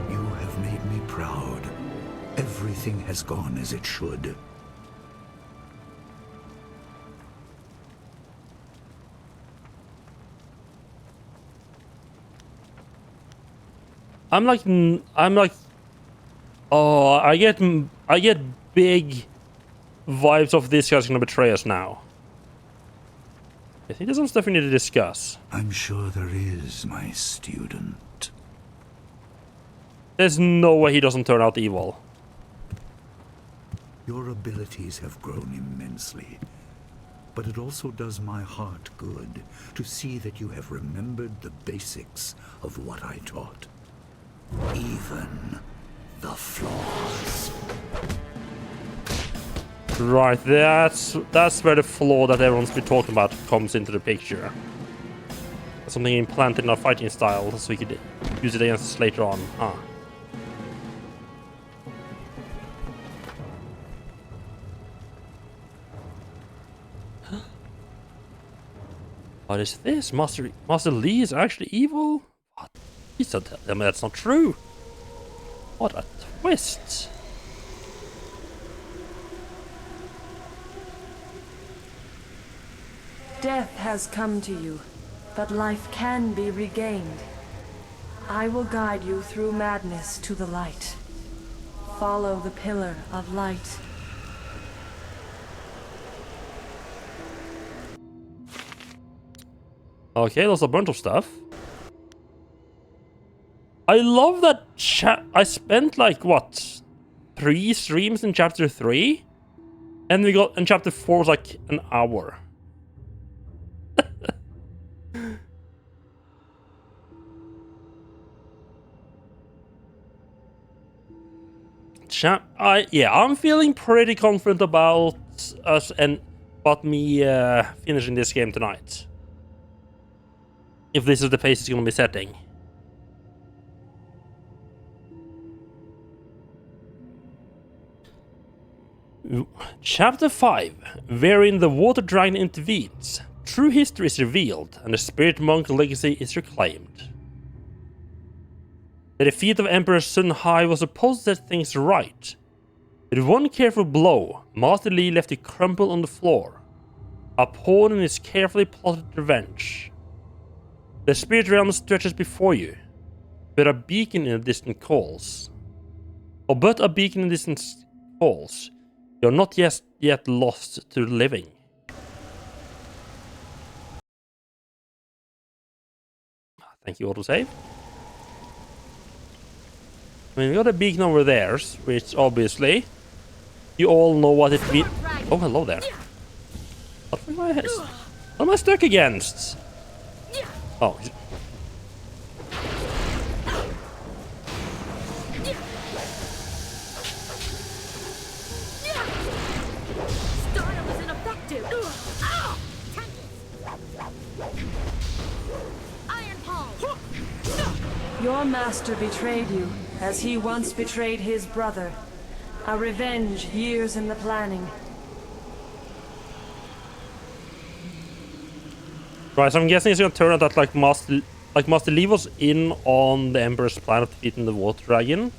You have made me proud. Everything has gone as it should. I'm like, oh, I get big vibes of this guy's gonna betray us now. I think there's some stuff we need to discuss. I'm sure there is, my student. There's no way he doesn't turn out evil. Your abilities have grown immensely, but it also does my heart good to see that you have remembered the basics of what I taught. Even the flaws. Right, that's where the flaw that everyone's been talking about comes into the picture. Something implanted in our fighting style, so we could use it against us later on. Ah. What is this? Master Lee is actually evil? What? Please don't tell me that's not true. What a twist. Death has come to you, but life can be regained. I will guide you through madness to the light. Follow the pillar of light. Okay, there's a bunch of stuff. I love that I spent like, what, 3 streams in chapter 3? And we got, in chapter 4 was like an hour. I'm feeling pretty confident about us and about me finishing this game tonight. If this is the pace it's going to be setting. Chapter 5, wherein the water dragon intervenes. True history is revealed, and the spirit monk legacy is reclaimed. The defeat of Emperor Sun Hai was supposed to set things right. With one careful blow, Master Li left it crumpled on the floor, a pawn in his carefully plotted revenge. The spirit realm stretches before you, but a beacon in the distant calls. But a beacon in the distant calls. You're not yet lost to the living. Thank you, autosave. I mean, we got a beacon over there, which obviously you all know what it means. Oh, hello there. What am I stuck against? Oh. Starter was ineffective. Iron Palm. Your master betrayed you, as he once betrayed his brother. A revenge years in the planning. Right, so I'm guessing it's gonna turn out that like Master Li was in on the Emperor's plan of defeating the water dragon,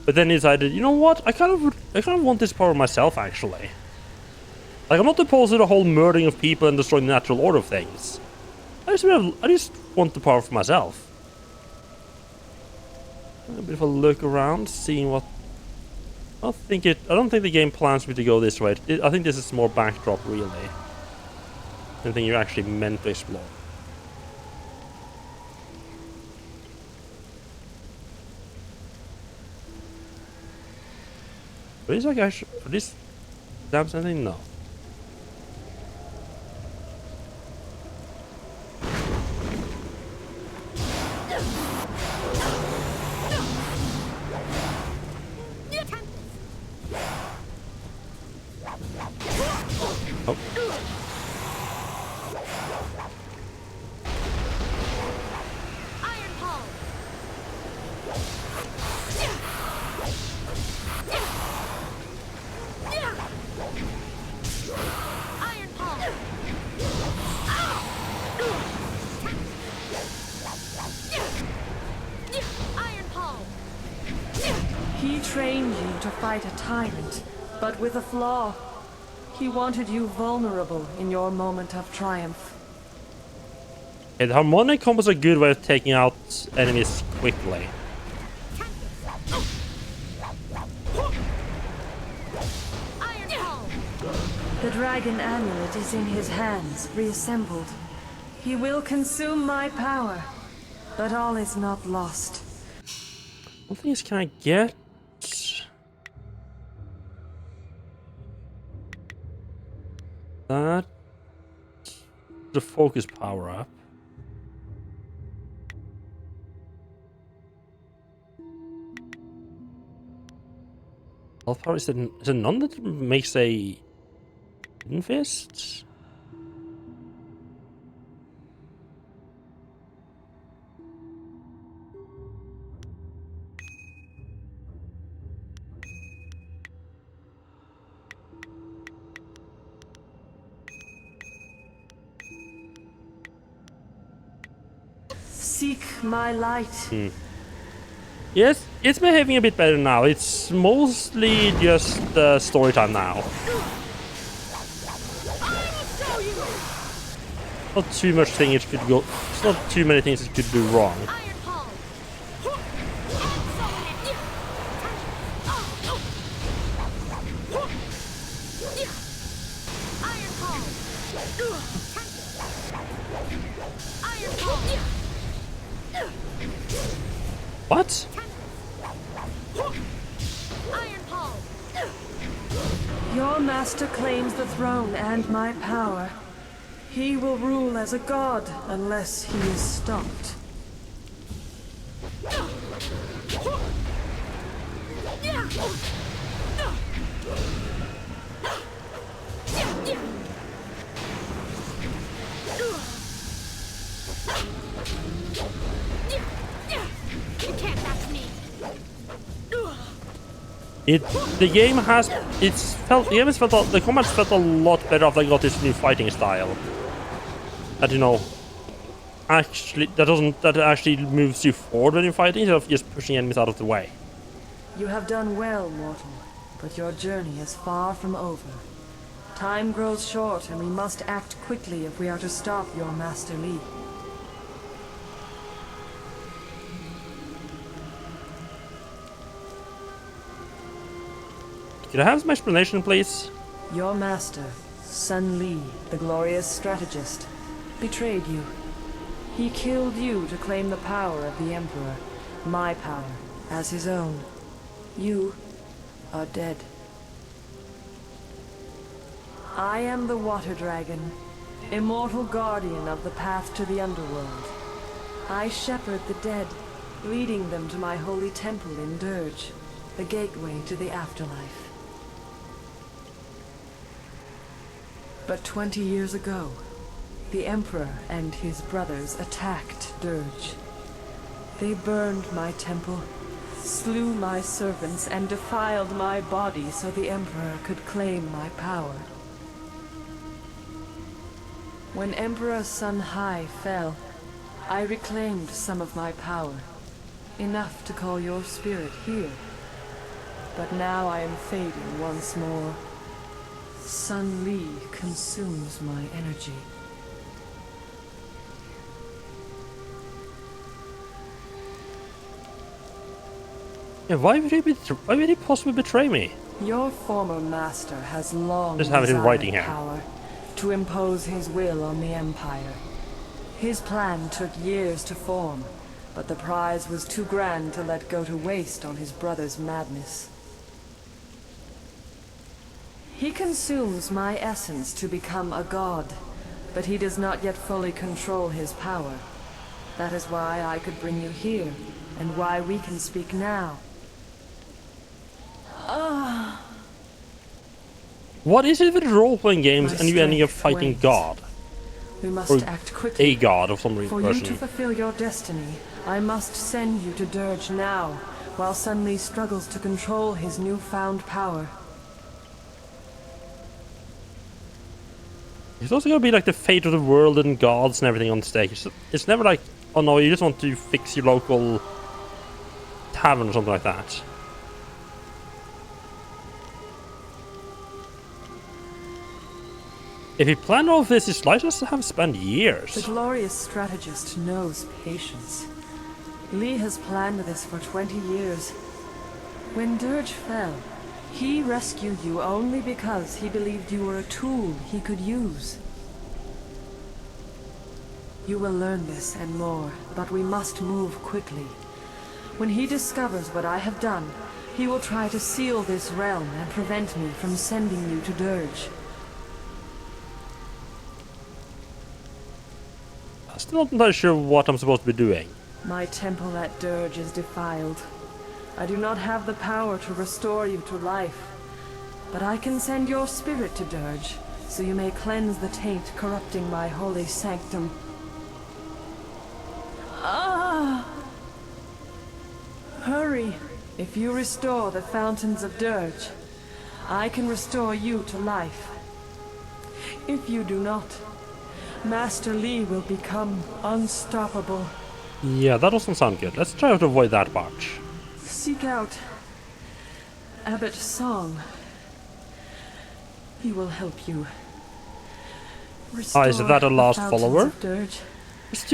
but then he decided, you know what? I kind of want this power myself, actually. Like, I'm not opposed to the whole murdering of people and destroying the natural order of things. I just want the power for myself. A bit of a look around, seeing what. I don't think the game plans me to go this way. I think this is more backdrop, really. Anything you're actually meant to explore. But is like are these damn anything? No. Oh. Iron Palm. Iron Palm. Iron Palm. He trained you to fight a tyrant, but with a flaw. He wanted you vulnerable in your moment of triumph. Yeah, the harmonic combo is a good way of taking out enemies quickly. The dragon amulet is in his hands, reassembled. He will consume my power, but all is not lost. What things can I get? That The focus power up. Health power is it none that makes a hidden fist? Seek my light. Yes, it's behaving a bit better now. It's mostly just story time now. Not too much thing it could go. It's not too many things it could do wrong. What? Your master claims the throne and my power. He will rule as a god unless he is stopped. The game has the combat's felt a lot better after I got this new fighting style. That that actually moves you forward when you're fighting instead of just pushing enemies out of the way. You have done well, mortal, but your journey is far from over. Time grows short and we must act quickly if we are to stop your Master Li. Could I have some explanation, please? Your master, Sun Li, the glorious strategist, betrayed you. He killed you to claim the power of the Emperor, my power, as his own. You are dead. I am the Water Dragon, immortal guardian of the path to the underworld. I shepherd the dead, leading them to my holy temple in Dirge, the gateway to the afterlife. But 20 years ago, the Emperor and his brothers attacked Dirge. They burned my temple, slew my servants, and defiled my body so the Emperor could claim my power. When Emperor Sun Hai fell, I reclaimed some of my power, enough to call your spirit here. But now I am fading once more. Sun Li consumes my energy. Yeah, why would he possibly betray me? Your former master has long Just have it in writing here. power to impose his will on the Empire. His plan took years to form, but the prize was too grand to let go to waste on his brother's madness. He consumes my essence to become a god, but he does not yet fully control his power. That is why I could bring you here, and why we can speak now. What is it with role-playing games and you ending up fighting wanes. God? We must Or act quickly. a god of some For you to person. fulfill your destiny, I must send you to Dirge now, while Sun Li struggles to control his newfound power. It's also gonna be like the fate of the world and gods and everything on stake. It's never like, oh no, you just want to fix your local tavern or something like that. If he planned all of this, his life must have spent years. The glorious strategist knows patience. Li has planned this for 20 years. When Dirge fell, he rescued you only because he believed you were a tool he could use. You will learn this and more, but we must move quickly. When he discovers what I have done, he will try to seal this realm and prevent me from sending you to Dirge. still not entirely sure what I'm supposed to be doing. My temple at Dirge is defiled. I do not have the power to restore you to life, but I can send your spirit to Dirge, so you may cleanse the taint corrupting my holy sanctum. Ah! Hurry! If you restore the fountains of Dirge, I can restore you to life. If you do not, Master Li will become unstoppable. Yeah, that doesn't sound good. Let's try to avoid that part. Seek out Abbot Song. He will help you. Ah, is that a last the follower? fountains of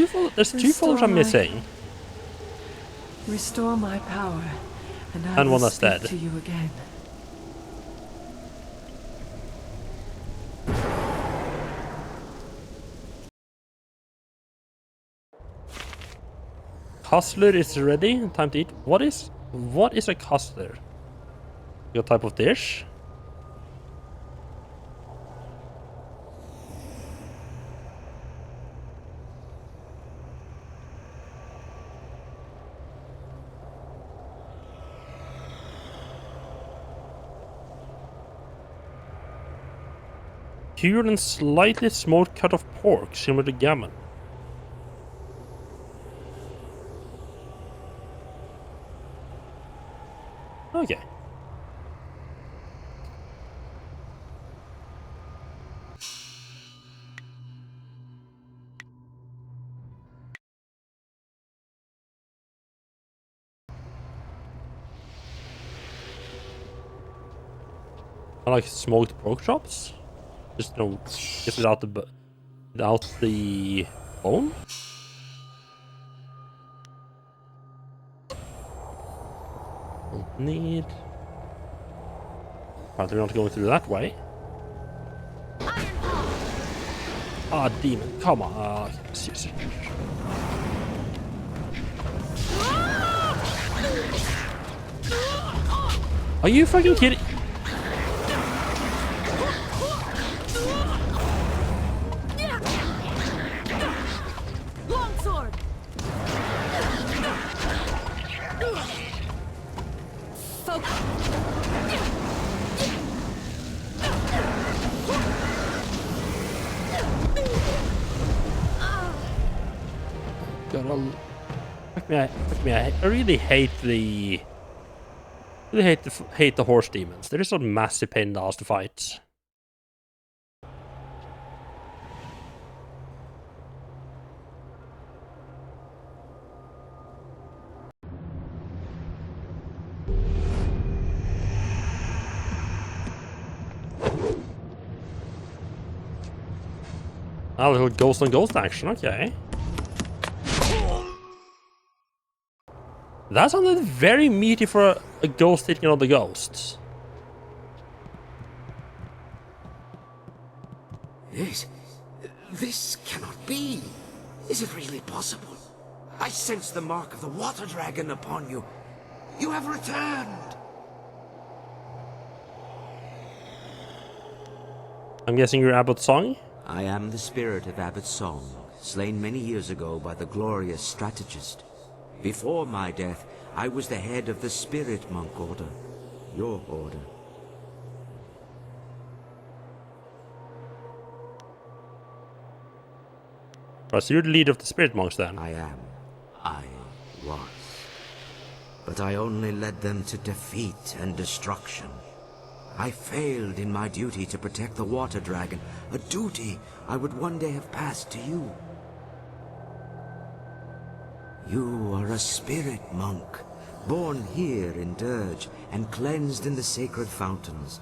Dirge. There's two followers I'm missing. Restore my power, and I And will one that's speak dead. to you again. Custler is ready. Time to eat. What is a custler? Your type of dish? Cured and slightly smoked cut of pork, similar to gammon. Okay. I like smoked pork chops. Just just without the bone. Don't need. Apparently, we're not going through that way. Ah, demon! Come on! Seriously. Are you fucking kidding? Longsword. God, I really hate the. Hate the horse demons. They're just a massive pain in the ass to fight. A little ghost on ghost action, okay. That sounded very meaty for a ghost hitting another ghost. This cannot be. Is it really possible? I sense the mark of the water dragon upon you. You have returned. I'm guessing you're Abbot Song? I am the spirit of Abbot Song, slain many years ago by the glorious strategist. Before my death, I was the head of the Spirit Monk Order. Your order. Right, so you're the leader of the Spirit Monks then? I am. I was. But I only led them to defeat and destruction. I failed in my duty to protect the water dragon, a duty I would one day have passed to you. You are a spirit monk, born here in Dirge and cleansed in the sacred fountains.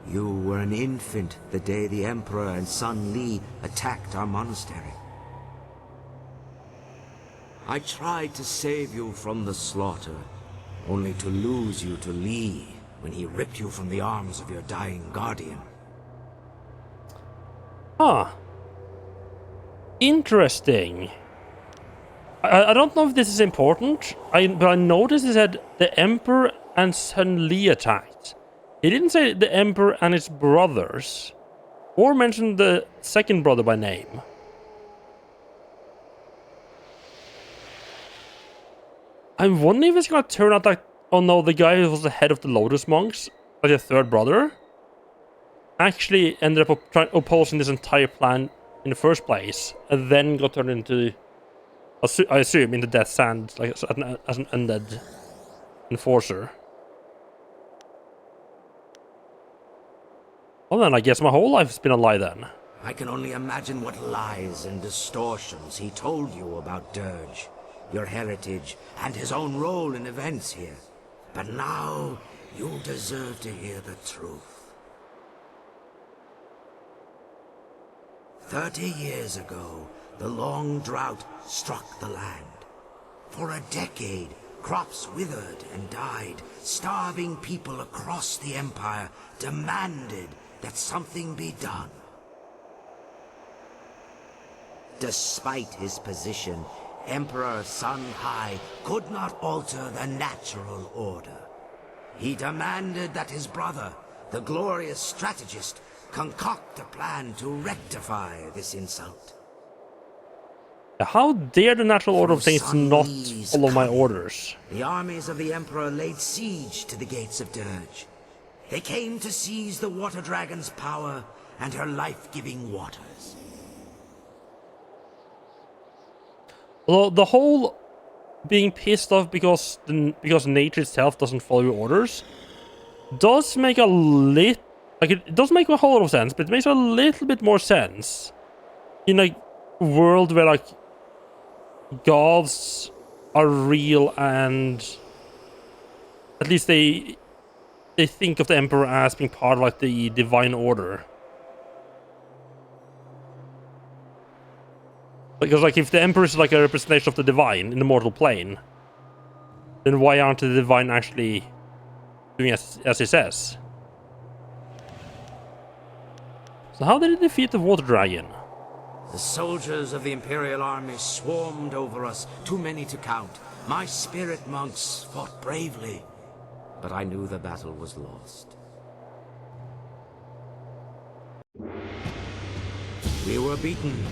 You were an infant the day the Emperor and son Li attacked our monastery. I tried to save you from the slaughter, only to lose you to Li when he ripped you from the arms of your dying guardian. Huh. Interesting. I don't know if this is important, but I noticed it said the Emperor and son Li attacked. He didn't say the Emperor and his brothers, or mention the second brother by name. I'm wondering if it's gonna turn out like, oh no, the guy who was the head of the Lotus Monks, like the third brother, actually ended up opposing this entire plan in the first place, and then got turned into, I assume, into Death's Hand, like as an undead enforcer. Well then, I guess my whole life has been a lie then. I can only imagine what lies and distortions he told you about Dirge, your heritage, and his own role in events here. But now, you deserve to hear the truth. 30 years ago, the long drought struck the land. For a decade, crops withered and died. Starving people across the Empire demanded that something be done. Despite his position, Emperor Sun Hai could not alter the natural order. He demanded that his brother, the glorious strategist, concoct a plan to rectify this insult. How dare the natural order of things Sun not Li's follow my coming, orders? The armies of the Emperor laid siege to the gates of Dirge. They came to seize the Water Dragon's power and her life-giving waters. Although the whole being pissed off because nature itself doesn't follow your orders does make a lit, like it does make a whole lot of sense, but it makes a little bit more sense in a world where like gods are real and at least they think of the Emperor as being part of like the divine order. Because like if the Emperor is like a representation of the divine in the mortal plane, then why aren't the divine actually doing as he says? So how did he defeat the Water Dragon? The soldiers of the Imperial Army swarmed over us, too many to count. My spirit monks fought bravely, but I knew the battle was lost. We were beaten.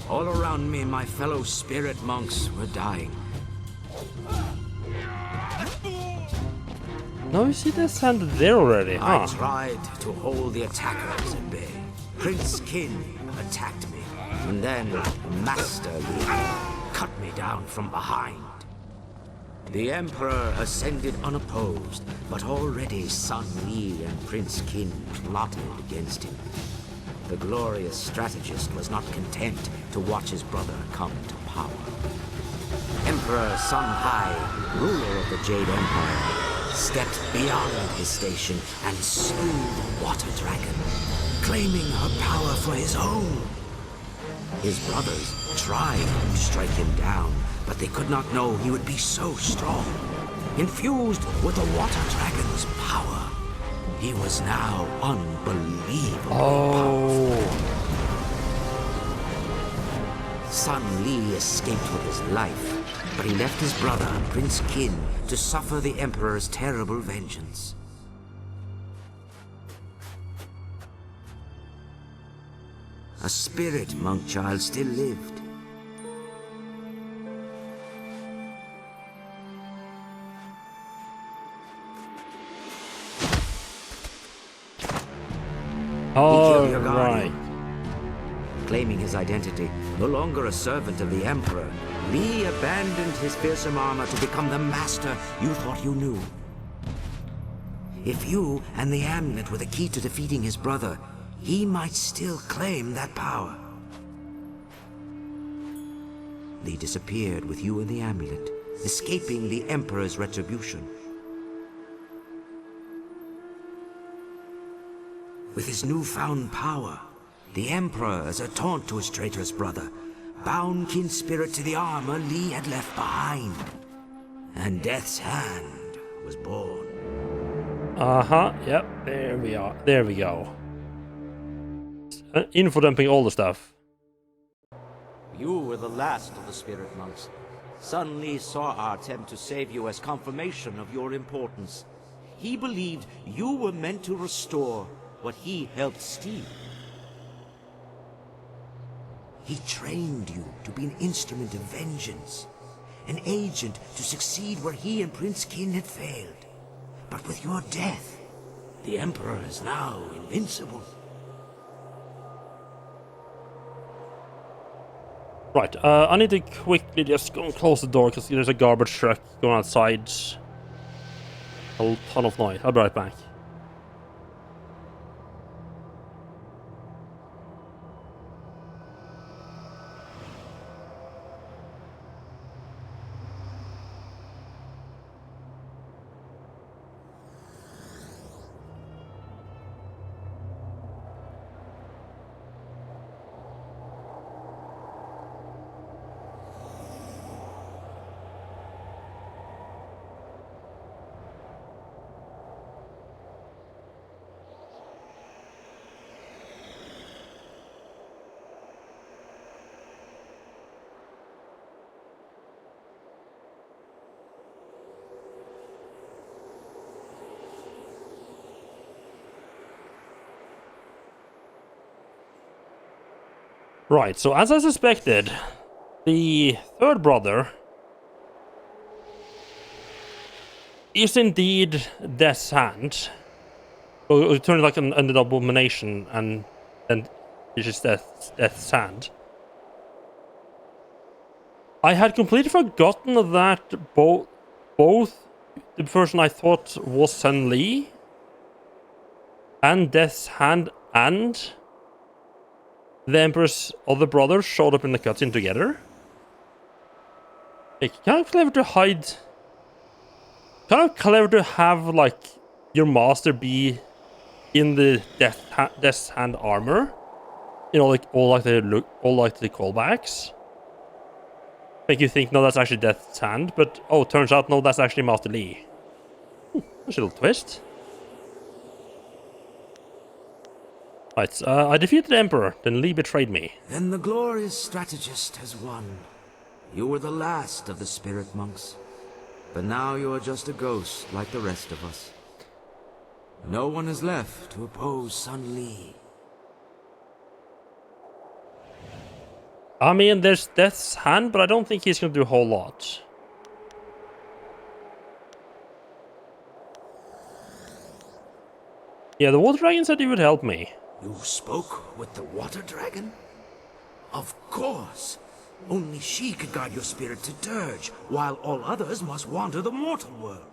All around me, my fellow spirit monks were dying. No, you see this hand there already, huh? I tried to hold the attackers at bay. Prince Qin attacked me, and then Master Li cut me down from behind. The Emperor ascended unopposed, but already Sun Li and Prince Qin plotted against him. The glorious strategist was not content to watch his brother come to power. Emperor Sun Hai, ruler of the Jade Empire, stepped beyond his station and slew the Water Dragon, claiming her power for his own. His brothers tried to strike him down, but they could not know he would be so strong. Infused with the Water Dragon's power, he was now unbelievably powerful. Sun Li escaped with his life, but he left his brother, Prince Qin, to suffer the Emperor's terrible vengeance. A spirit monk child still lived. Oh, right. Claiming his identity, no longer a servant of the Emperor, Li abandoned his fearsome armor to become the master you thought you knew. If you and the amulet were the key to defeating his brother, he might still claim that power. Li disappeared with you and the amulet, escaping the Emperor's retribution. With his newfound power, the Emperor, as a taunt to his traitorous brother, bound Qin's spirit to the armor Li had left behind. And Death's Hand was born. Uh-huh, yep, there we are. There we go. Info dumping all the stuff. You were the last of the spirit monks. Sun Li saw our attempt to save you as confirmation of your importance. He believed you were meant to restore what he helped steal. He trained you to be an instrument of vengeance. an agent to succeed where he and Prince Kin had failed. But with your death, the Emperor is now invincible. Right, I need to quickly just go and close the door because there's a garbage truck going outside. A ton of noise. I'll be right back. Right, so as I suspected, the third brother is indeed Death's Hand. Or it turned like an abomination, and then it's just Death's Hand. I had completely forgotten that both the person I thought was Sun Li and Death's Hand and the Emperor's other brother showed up in the cutscene together. Like, kind of clever to hide. Kind of clever to have, like, your master be in the Death's Hand armor. You know, like all the callbacks. Make you think, no, that's actually Death's Hand, but oh, turns out, no, that's actually Master Li. That's a little twist. Right, I defeated the Emperor, then Li betrayed me. Then the glorious strategist has won. You were the last of the spirit monks. But now you are just a ghost like the rest of us. No one is left to oppose Sun Li. I mean, there's Death's Hand, but I don't think he's gonna do a whole lot. Yeah, the Water Dragon said he would help me. You spoke with the Water Dragon? Of course. Only she could guide your spirit to Dirge, while all others must wander the mortal world.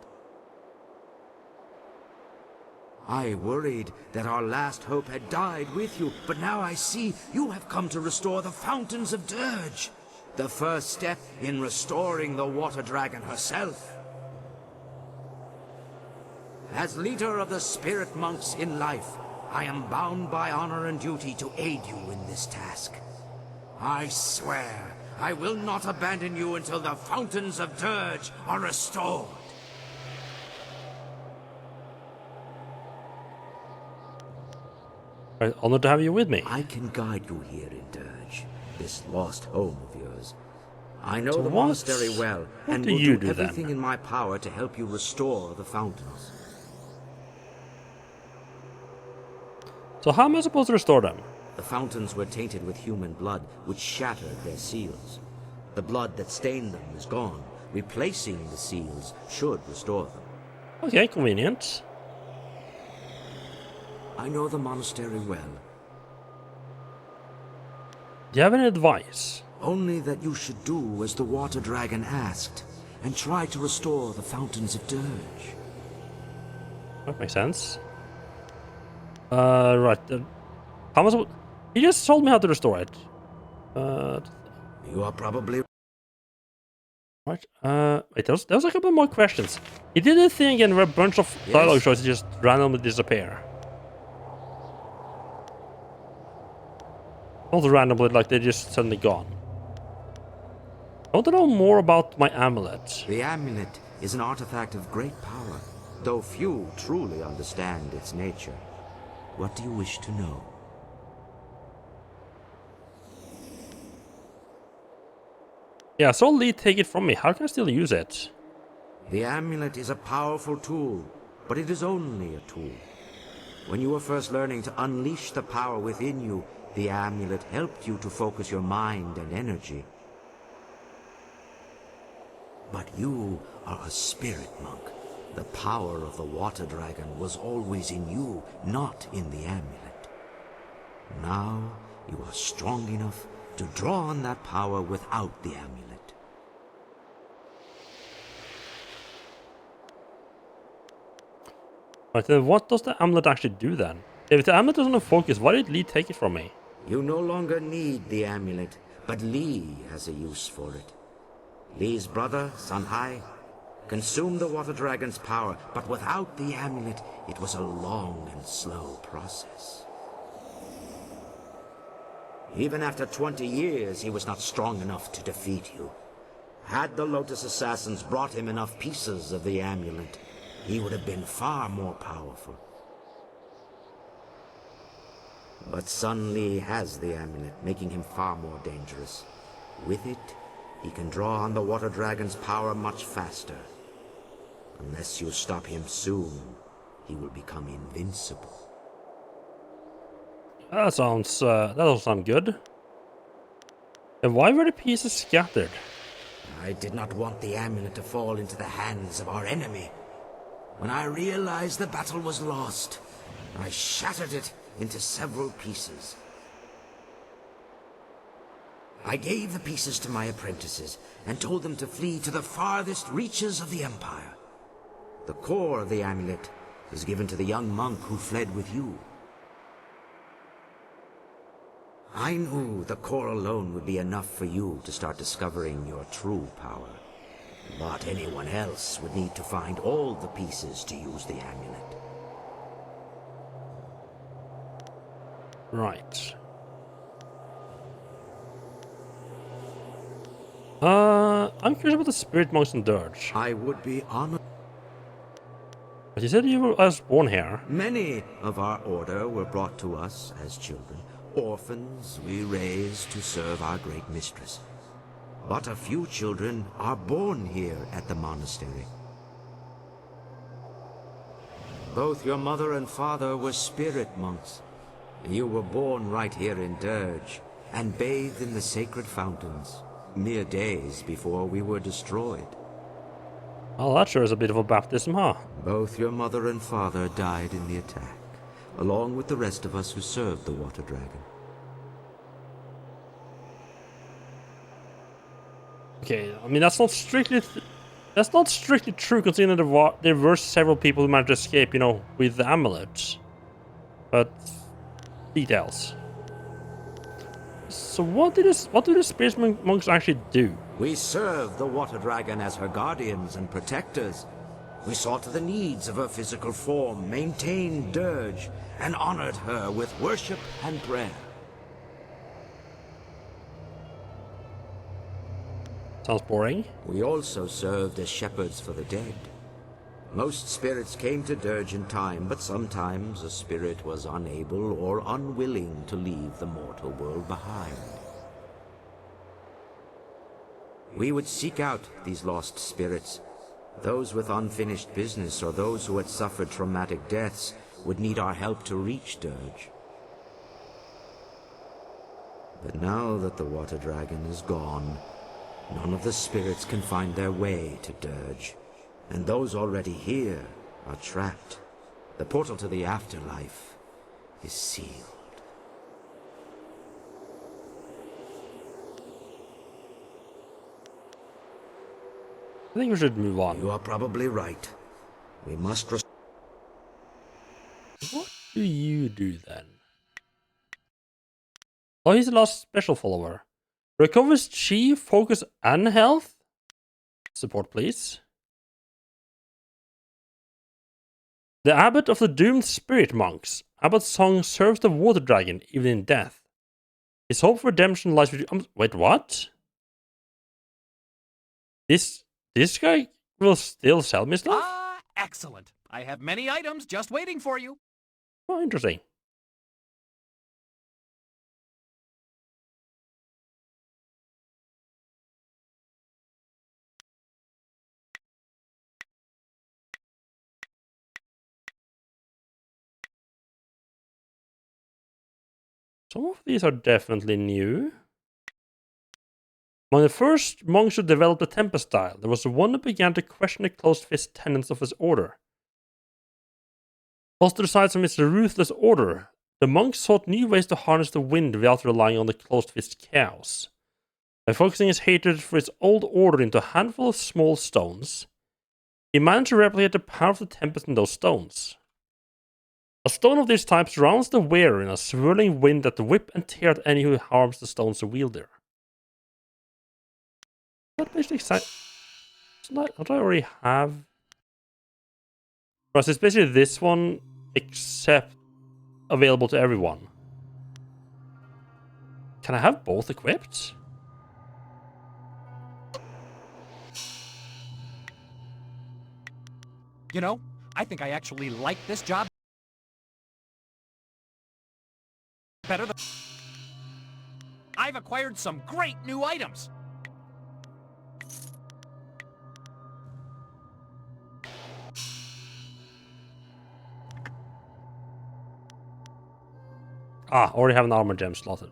I worried that our last hope had died with you, but now I see you have come to restore the fountains of Dirge. The first step in restoring the Water Dragon herself. As leader of the spirit monks in life, I am bound by honor and duty to aid you in this task. I swear, I will not abandon you until the fountains of Dirge are restored. I'm honored to have you with me. I can guide you here in Dirge, this lost home of yours. I know So the monastery well, and do will you do do then? everything in my power to help you restore the fountains. So how am I supposed to restore them? The fountains were tainted with human blood, which shattered their seals. The blood that stained them is gone. Replacing the seals should restore them. Okay, convenient. I know the monastery well. Do you have any advice? Only that you should do as the Water Dragon asked, and try to restore the fountains of Dirge. That makes sense. Right. How much? He just told me how to restore it. You are probably right. Wait, there was a couple more questions. He did a thing again where a bunch of dialogue choices just randomly disappear. Not randomly, like they're just suddenly gone. I want to know more about my amulet. The amulet is an artifact of great power, though few truly understand its nature. What do you wish to know? Yeah, so Lee take it from me. How can I still use it? The amulet is a powerful tool, but it is only a tool. When you were first learning to unleash the power within you, the amulet helped you to focus your mind and energy. But you are a spirit monk. The power of the water dragon was always in you, not in the amulet. Now you are strong enough to draw on that power without the amulet. Right, then what does the amulet actually do then? If the amulet doesn't focus, why did Lee take it from me? You no longer need the amulet, but Lee has a use for it. Lee's brother, Sunhai, consumed the water dragon's power, but without the amulet, it was a long and slow process. Even after 20 years, he was not strong enough to defeat you. Had the Lotus Assassins brought him enough pieces of the amulet, he would have been far more powerful. But Sun Li has the amulet, making him far more dangerous. With it, he can draw on the water dragon's power much faster. Unless you stop him soon, he will become invincible. That doesn't sound good. And why were the pieces scattered? I did not want the amulet to fall into the hands of our enemy. When I realized the battle was lost, I shattered it into several pieces. I gave the pieces to my apprentices and told them to flee to the farthest reaches of the Empire. The core of the amulet was given to the young monk who fled with you. I knew the core alone would be enough for you to start discovering your true power. But anyone else would need to find all the pieces to use the amulet. Right. I'm curious about the spirit monks in Dirge. I would be honored. But you said you were born here. Many of our order were brought to us as children. Orphans we raised to serve our great mistress. But a few children are born here at the monastery. Both your mother and father were spirit monks. You were born right here in Dirge, and bathed in the sacred fountains, mere days before we were destroyed. Well, that sure is a bit of a baptism, huh? Both your mother and father died in the attack, along with the rest of us who served the water dragon. Okay, I mean that's not strictly true, considering there were several people who managed to escape, you know, with the amulet. But details. So what do the spirit monks actually do? We served the water dragon as her guardians and protectors. We saw to the needs of her physical form, maintained Dirge, and honored her with worship and prayer. Sounds boring. We also served as shepherds for the dead. Most spirits came to Dirge in time, but sometimes a spirit was unable or unwilling to leave the mortal world behind. We would seek out these lost spirits. Those with unfinished business or those who had suffered traumatic deaths would need our help to reach Dirge. But now that the water dragon is gone, none of the spirits can find their way to Dirge. And those already here are trapped. The portal to the afterlife is sealed. I think we should move on. You are probably right. We must... What do you do then? Oh, he's the last special follower. Recovers chi, focus, and health? Support, please. The Abbot of the Doomed Spirit Monks. Abbot's song serves the water dragon even in death. His hope for redemption lies with you. Wait, what? This guy will still sell me stuff? Ah, excellent. I have many items just waiting for you. Oh, interesting. Some of these are definitely new. Among the first monks who developed the Tempest style, there was one who began to question the closed-fist tenets of his order. Ostracized from his ruthless order, the monks sought new ways to harness the wind without relying on the closed-fist chaos. By focusing his hatred for his old order into a handful of small stones, he managed to replicate the power of the Tempest in those stones. A stone of this type surrounds the wearer in a swirling wind that whip and tear at any who harms the stone's wielder. That basically exactly. Don't I already have? Because it's basically this one, except available to everyone. Can I have both equipped? You know, I think I actually like this job better than... I've acquired some great new items. Already have an armor gem slotted.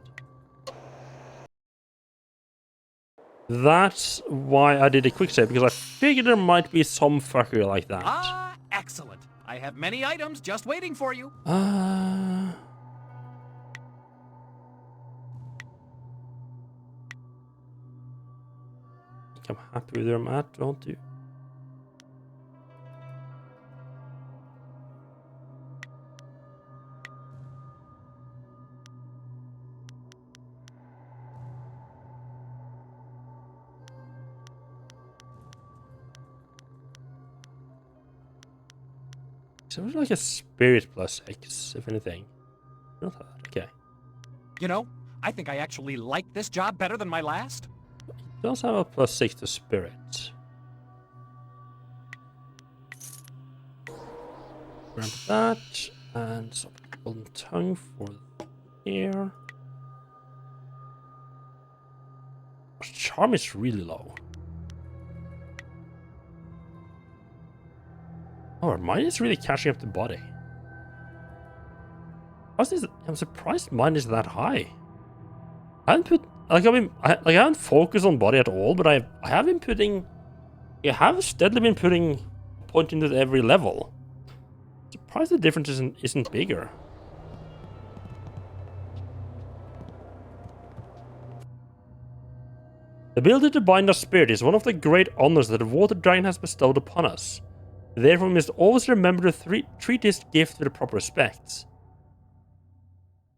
That's why I did a quick save, because I figured there might be some fucker like that. Excellent. I have many items just waiting for you. I think I'm happy with where I'm at, don't you? So it's like a spirit plus X, if anything. Not that, okay. You know, I think I actually like this job better than my last. It does have a plus 6 to spirit. Grab that, and some golden tongue for here. Charm is really low. Oh, mine is really catching up to body. I'm surprised mine is that high. I haven't put I haven't focused on body at all, but I have been putting. I have steadily been putting a point into every level. Surprised the difference isn't bigger. The ability to bind our spirit is one of the great honors that the Water Dragon has bestowed upon us. Therefore, we must always remember to treat this gift with the proper respect.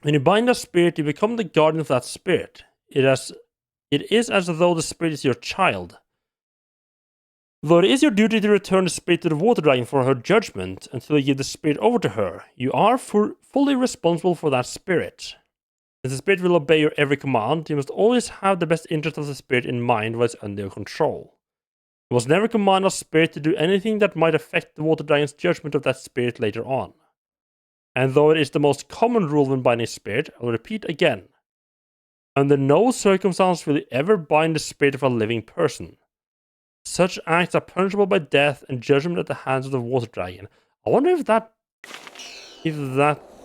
When you bind a spirit, you become the guardian of that spirit. It is as though the spirit is your child. Though it is your duty to return the spirit to the Water Dragon for her judgment until you give the spirit over to her, you are fully responsible for that spirit. Since the spirit will obey your every command, you must always have the best interest of the spirit in mind while it's under your control. You must never command a spirit to do anything that might affect the Water Dragon's judgment of that spirit later on. And though it is the most common rule when binding spirit, I will repeat again. Under no circumstance will you ever bind the spirit of a living person. Such acts are punishable by death and judgment at the hands of the Water Dragon. I wonder if that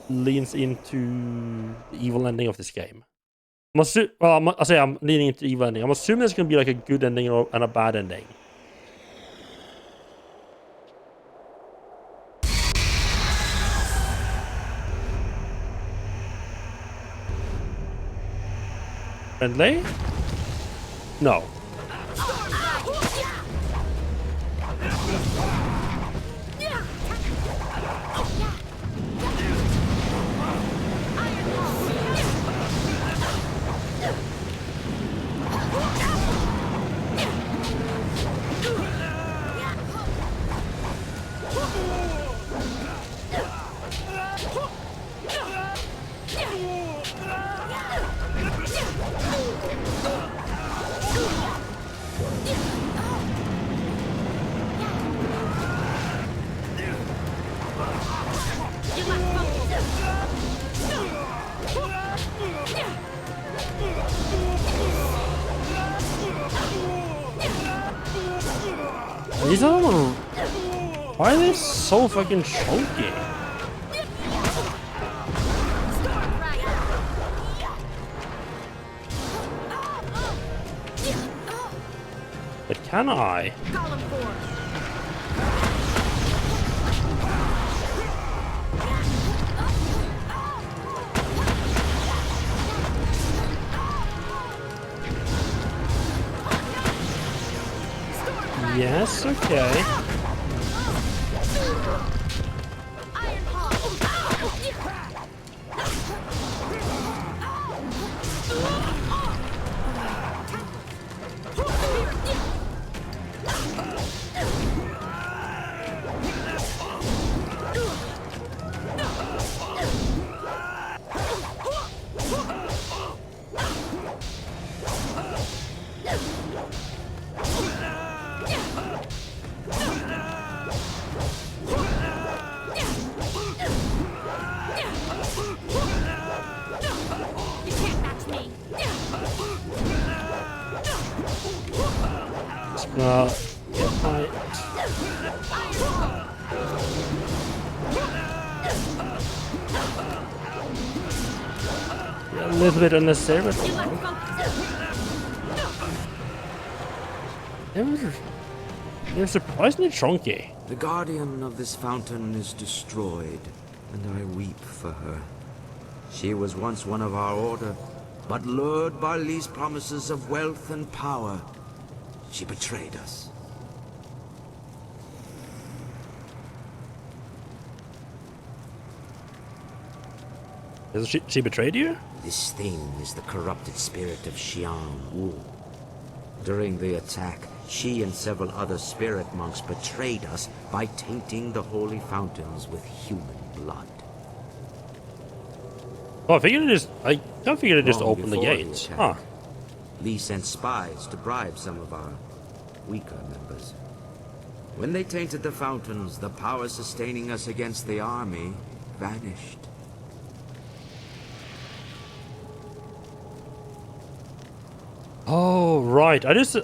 leans into the evil ending of this game. I'm leaning into the evil ending. I'm assuming there's going to be like a good ending and a bad ending. Friendly? No. These are... Why are they so fucking chunky? But can I? Golem form. Yes, okay. A little bit unnecessary, but they're surprisingly chunky. The guardian of this fountain is destroyed, and I weep for her. She was once one of our order, but lured by Lee's promises of wealth and power, she betrayed us. She betrayed you? This thing is the corrupted spirit of Xiang Wu. During the attack, she and several other spirit monks betrayed us by tainting the holy fountains with human blood. Oh, I figured I figured it just opened the gates. Huh. Lee sent spies to bribe some of our weaker members. When they tainted the fountains, the power sustaining us against the army vanished. Oh, right. I just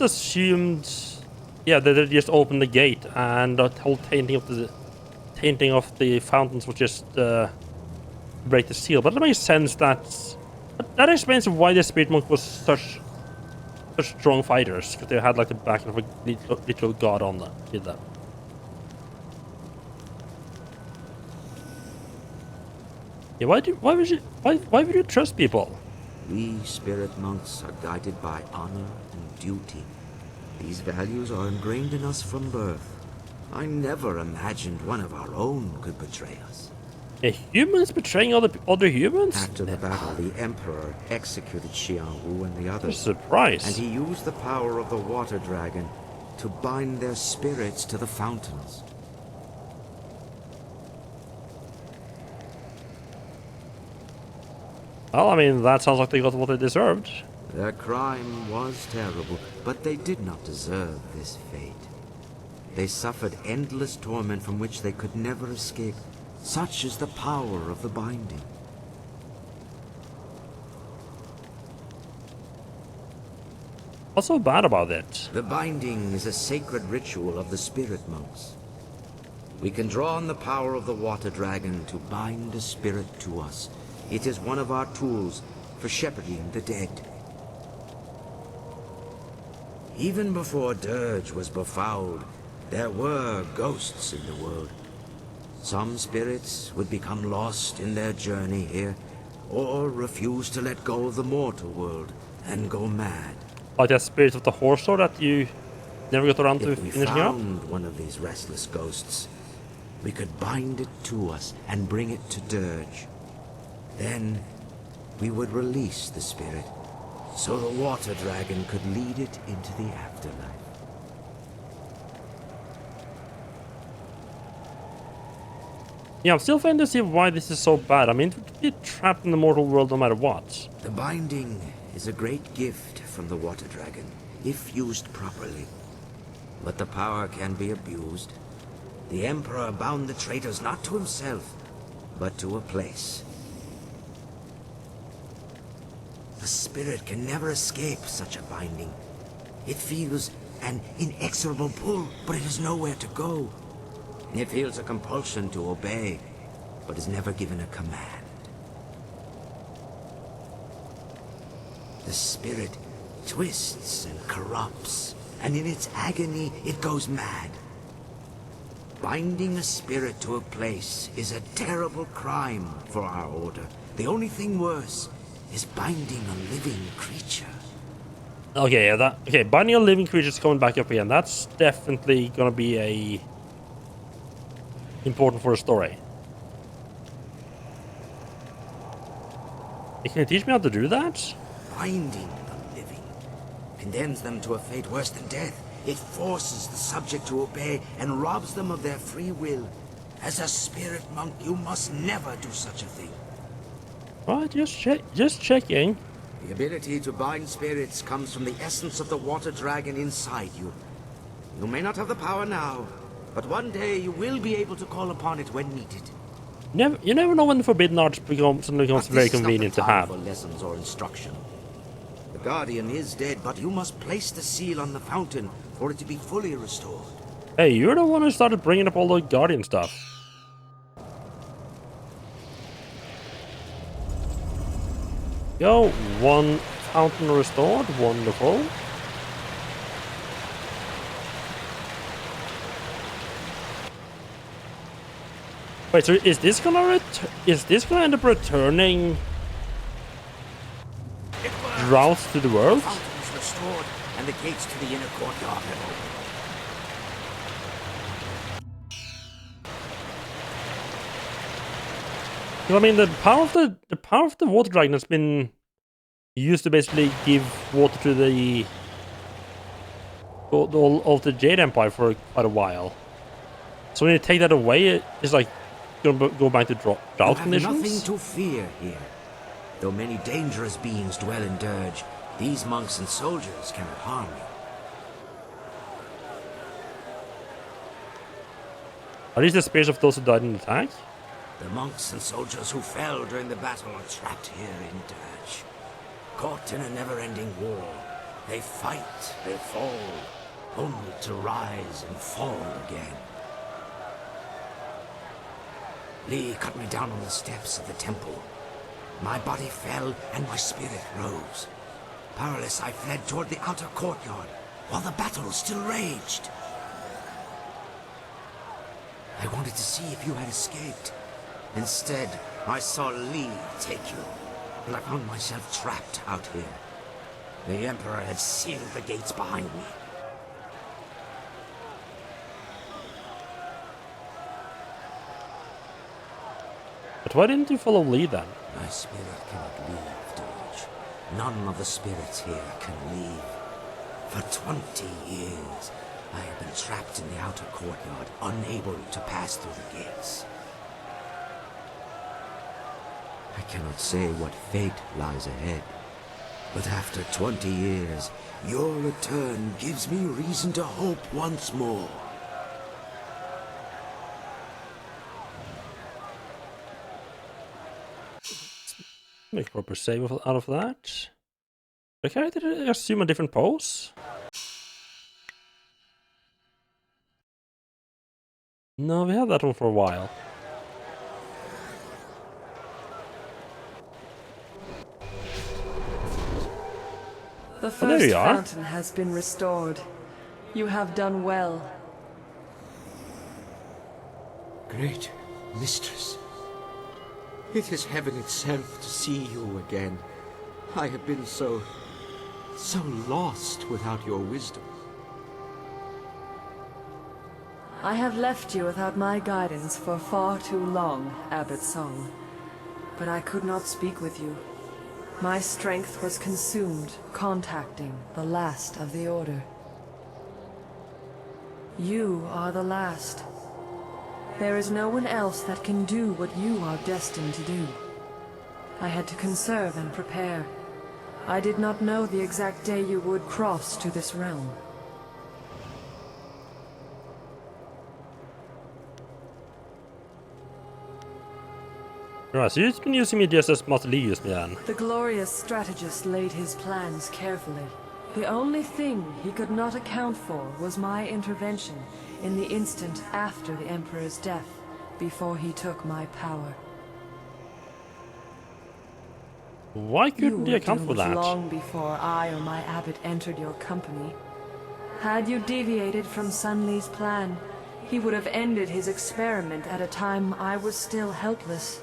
assumed, yeah, that they just opened the gate and the whole tainting of the fountains was just break the seal. But that makes sense. That explains why the spirit monk was such strong fighters, because they had like the back of a literal god on them. Did that? Yeah. Why would you trust people? We spirit monks are guided by honor and duty. These values are ingrained in us from birth. I never imagined one of our own could betray us. Humans betraying other humans? After the battle, the Emperor executed Xiang Wu and the others. Surprise! And he used the power of the water dragon to bind their spirits to the fountains. Well, I mean, that sounds like they got what they deserved. Their crime was terrible, but they did not deserve this fate. They suffered endless torment from which they could never escape. Such is the power of the binding. What's so bad about it? The binding is a sacred ritual of the spirit monks. We can draw on the power of the water dragon to bind a spirit to us. It is one of our tools for shepherding the dead. Even before Dirge was befouled, there were ghosts in the world. Some spirits would become lost in their journey here, or refuse to let go of the mortal world and go mad. Like that spirit of the horse sword that you never got around to finishing up? If we found one of these restless ghosts, we could bind it to us and bring it to Dirge. Then we would release the spirit, so the water dragon could lead it into the afterlife. Yeah, I'm still trying to see why this is so bad. I mean, to be trapped in the mortal world no matter what. The binding is a great gift from the water dragon, if used properly. But the power can be abused. The Emperor bound the traitors not to himself, but to a place. The spirit can never escape such a binding. It feels an inexorable pull, but it has nowhere to go. It feels a compulsion to obey, but is never given a command. The spirit twists and corrupts, and in its agony it goes mad. Binding a spirit to a place is a terrible crime for our order. The only thing worse is binding a living creature. Okay, yeah, okay, binding a living creature is coming back up again. That's definitely gonna be important for the story. Can you teach me how to do that? Binding the living condemns them to a fate worse than death. It forces the subject to obey and robs them of their free will. As a spirit monk, you must never do such a thing. Right, just checking. The ability to bind spirits comes from the essence of the water dragon inside you. You may not have the power now, but one day you will be able to call upon it when needed. You never know when the forbidden art suddenly becomes very convenient to have. For lessons or instruction. The Guardian is dead, but you must place the seal on the fountain for it to be fully restored. Hey, you're the one who started bringing up all the Guardian stuff. Yo, one fountain restored, wonderful. Wait, so is this gonna end up returning droughts to the world? The fountain is restored, and the gates to the inner courtyard have opened. I mean, the power of the water dragon has been used to basically give water to the Jade Empire for quite a while. So when you take that away, it's like gonna go back to drought conditions. Nothing to fear here. Though many dangerous beings dwell in Dirge, these monks and soldiers cannot harm you. Are these the spirits of those who died in the attack? The monks and soldiers who fell during the battle are trapped here in Dirge. Caught in a never-ending war, they fight, they fall, only to rise and fall again. Lee cut me down on the steps of the temple. My body fell and my spirit rose. Powerless, I fled toward the outer courtyard while the battle still raged. I wanted to see if you had escaped. Instead, I saw Lee take you, and I found myself trapped out here. The Emperor had sealed the gates behind me. But why didn't you follow Lee then? My spirit cannot leave, Dirge. None of the spirits here can leave. For 20 years, I have been trapped in the outer courtyard, unable to pass through the gates. I cannot say what fate lies ahead, but after 20 years, your return gives me reason to hope once more. Make a proper save out of that. Okay, did I assume a different pose? No, we had that one for a while. The first fountain has been restored. You have done well. Great mistress. It is heaven itself to see you again. I have been so lost without your wisdom. I have left you without my guidance for far too long, Abbot Song. But I could not speak with you. My strength was consumed contacting the last of the Order. You are the last. There is no one else that can do what you are destined to do. I had to conserve and prepare. I did not know the exact day you would cross to this realm. Right, so you've been using me just as much as Lee used me then. The glorious strategist laid his plans carefully. The only thing he could not account for was my intervention in the instant after the Emperor's death, before he took my power. Why couldn't he account for that? Long before I or my abbot entered your company. Had you deviated from Sun Li's plan, he would have ended his experiment at a time I was still helpless.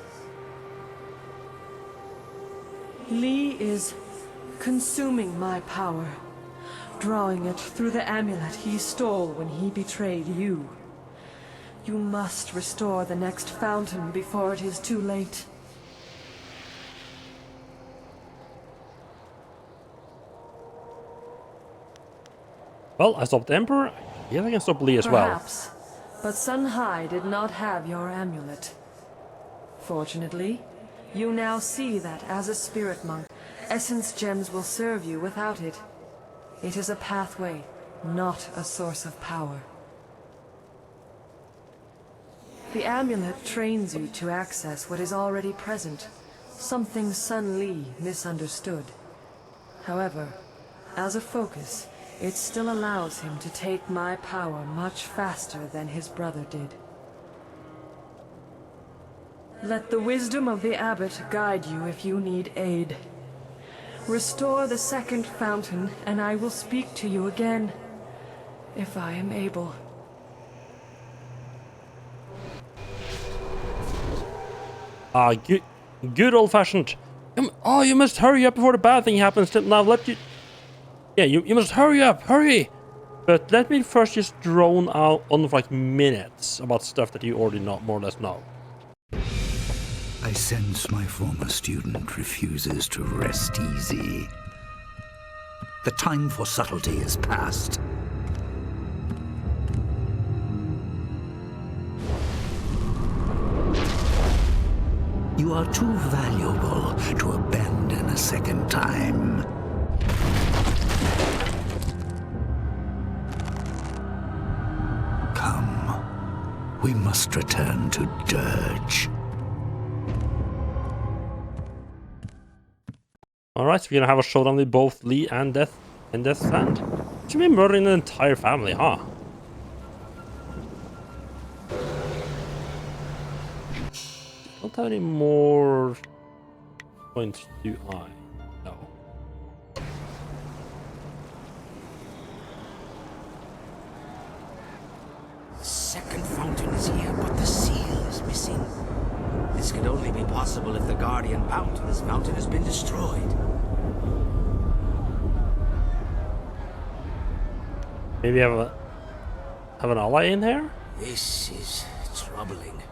Li is consuming my power, drawing it through the amulet he stole when he betrayed you. You must restore the next fountain before it is too late. Well, I stopped the Emperor. Yeah, I can stop Li as well. Perhaps, but Sun Hai did not have your amulet. Fortunately, you now see that as a spirit monk, essence gems will serve you without it. It is a pathway, not a source of power. The amulet trains you to access what is already present, something Sun Li misunderstood. However, as a focus, it still allows him to take my power much faster than his brother did. Let the wisdom of the abbot guide you if you need aid. Restore the second fountain, and I will speak to you again, if I am able. Good old-fashioned. Oh, you must hurry up before the bad thing happens. Now let you... Yeah, you must hurry up, hurry! But let me first just drone out on for like minutes about stuff that you already know, more or less know. I sense my former student refuses to rest easy. The time for subtlety is past. You are too valuable to abandon a second time. Come, we must return to Dirge. Alright, so we're gonna have a showdown with both Li and Death's Hand. Should be murdering an entire family, huh? Don't have any more points, do I? No. The second fountain is here, but the seal is missing. This can only be possible if the guardian bound to this fountain has been destroyed. Maybe have an ally in here? This is troubling.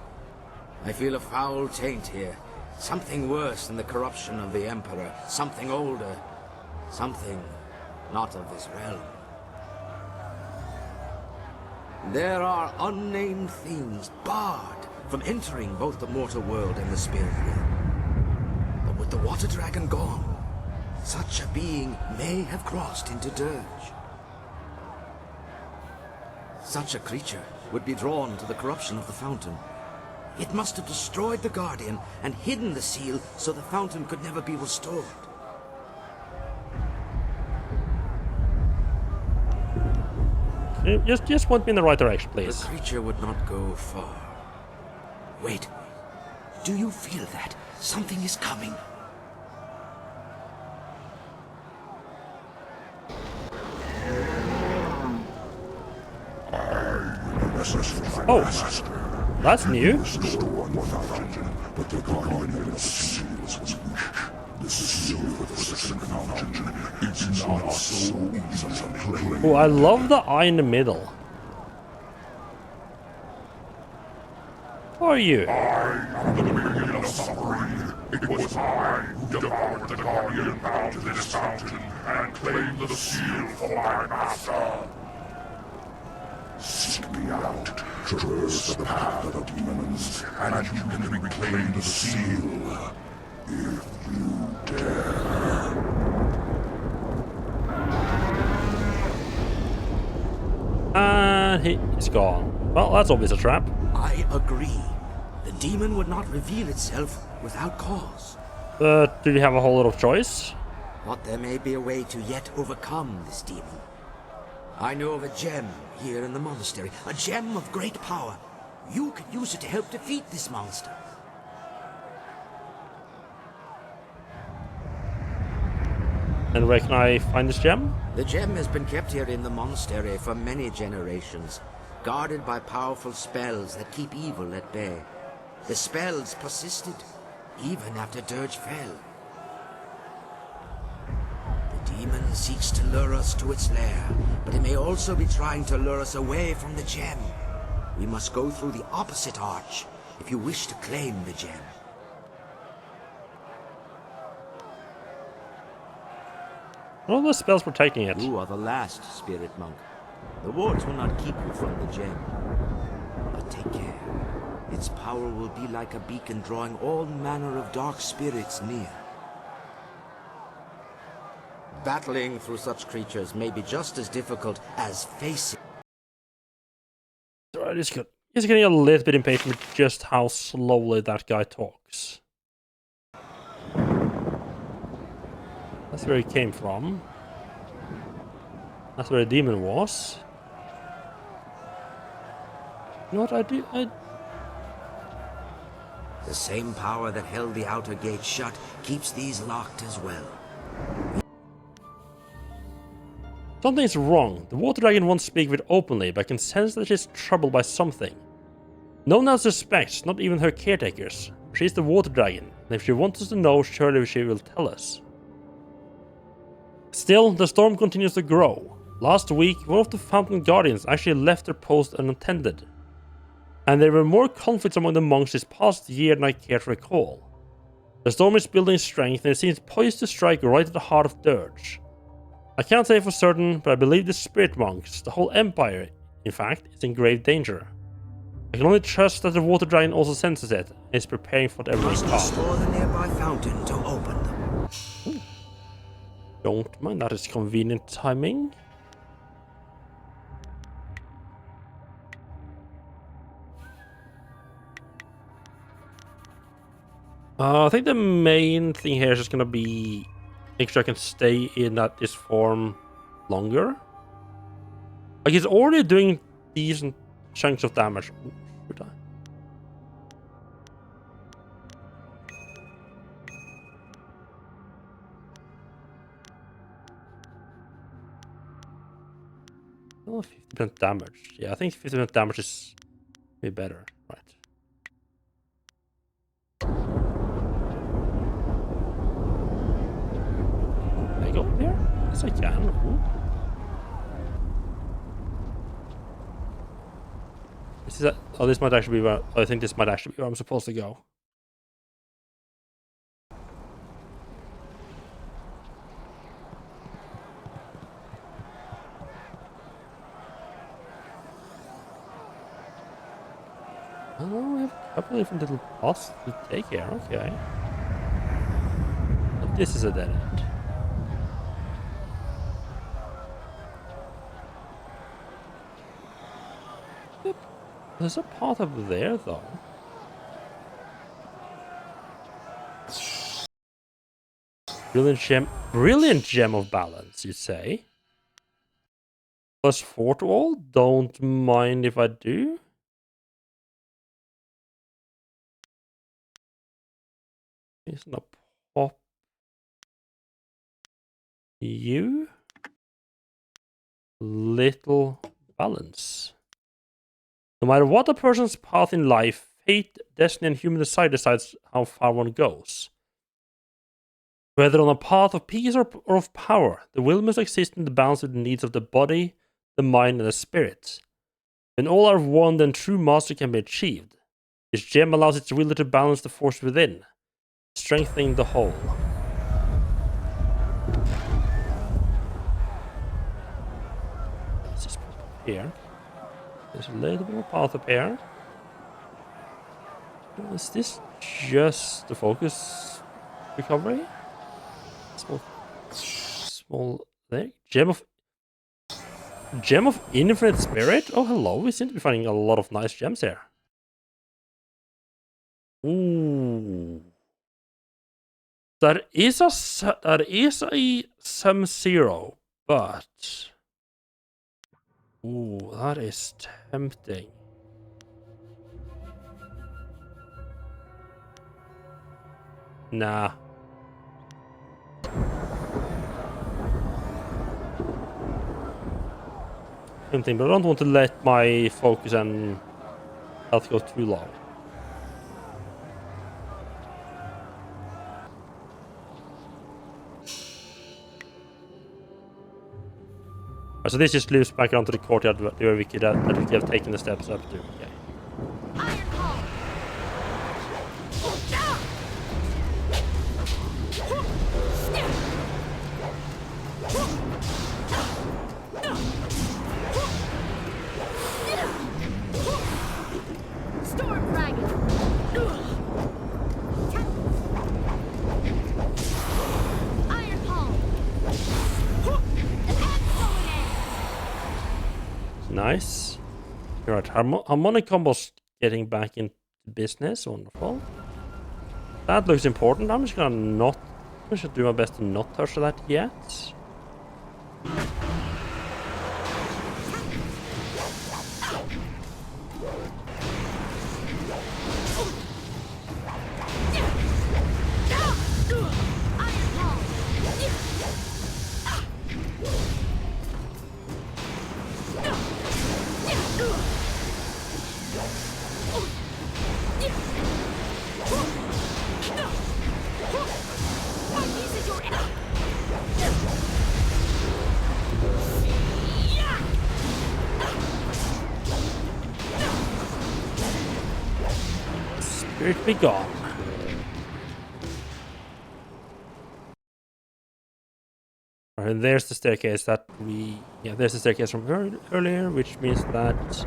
I feel a foul taint here. Something worse than the corruption of the Emperor. Something older. Something not of this realm. There are unnamed things barred from entering both the mortal world and the spirit realm. But with the water dragon gone, such a being may have crossed into Dirge. Such a creature would be drawn to the corruption of the fountain. It must have destroyed the Guardian and hidden the seal so the fountain could never be restored. Just point me in the right direction, please. The creature would not go far. Wait. Do you feel that? Something is coming. Oh, that's new. But the guardian seals his wish. The seal for the second fountain. It's not so easy to play. Oh, I love the eye in the middle. Who are you? I, from the beginning of suffering, it was I who devoured the guardian bound to this fountain and claimed the seal for my master. Seek me out, traverse the path of the demons, and you can reclaim the seal, if you dare. And he's gone. Well, that's always a trap. I agree. The demon would not reveal itself without cause. But do we have a whole lot of choice? But there may be a way to yet overcome this demon. I know of a gem here in the monastery, a gem of great power. You can use it to help defeat this monster. And where can I find this gem? The gem has been kept here in the monastery for many generations, guarded by powerful spells that keep evil at bay. The spells persisted, even after Dirge fell. The demon seeks to lure us to its lair, but it may also be trying to lure us away from the gem. We must go through the opposite arch if you wish to claim the gem. All the spells protecting it. You are the last, spirit monk. The wards will not keep you from the gem. But take care. Its power will be like a beacon drawing all manner of dark spirits near. Battling through such creatures may be just as difficult as facing. Alright, it's good. He's getting a little bit impatient with just how slowly that guy talks. That's where he came from. That's where the demon was. You know what I do? The same power that held the outer gate shut keeps these locked as well. Something's wrong. The water dragon won't speak of it openly, but I can sense that she's troubled by something. No one else suspects, not even her caretakers. She's the water dragon, and if she wants us to know, surely she will tell us. Still, the storm continues to grow. Last week, one of the Fountain Guardians actually left their post unattended. And there were more conflicts among the monks this past year than I care to recall. The storm is building strength and it seems poised to strike right at the heart of Dirge. I can't say for certain, but I believe the spirit monks, the whole empire, in fact, is in grave danger. I can only trust that the water dragon also senses it and is preparing for whatever is Must restore the nearby fountain to open them. Don't mind, that is convenient timing. I think the main thing here is just gonna be make sure I can stay in this form longer. Like, he's already doing decent chunks of damage. Ooh, should I? Oh, 50% damage. Yeah, I think 50% damage is way better. Right. Can I go up here? Yes, I can. Ooh. This is oh, this might actually be where I think this might actually be where I'm supposed to go. Oh, we have a couple different little paths to take here. Okay. But this is a dead end. Yep. There's a path over there, though. Brilliant gem of balance, you'd say. +4 to all. Don't mind if I do. It's gonna pop you. Little balance. No matter what a person's path in life, fate, destiny, and human desire decides how far one goes. Whether on a path of peace or of power, the will must exist in the balance with the needs of the body, the mind, and the spirit. When all are one, then true mastery can be achieved. This gem allows its ruler to balance the force within, strengthening the whole. Let's just put it here. There's a little bit of a path up here. Is this just the focus recovery? Small there. Gem of infinite spirit? Oh, hello. We seem to be finding a lot of nice gems here. Ooh. That is a Sub-Zero, but ooh, that is tempting. Same thing, but I don't want to let my focus and health go too low. So this just loops back onto the courtyard where we could have taken the steps up to. Okay. Storm Dragon. Iron Palm. Nice. All right, harmonic combos getting back into business. Wonderful. That looks important. I'm just gonna not. I should do my best to not touch that yet. Spirit be gone. Alright, and there's the staircase that there's the staircase from earlier, which means that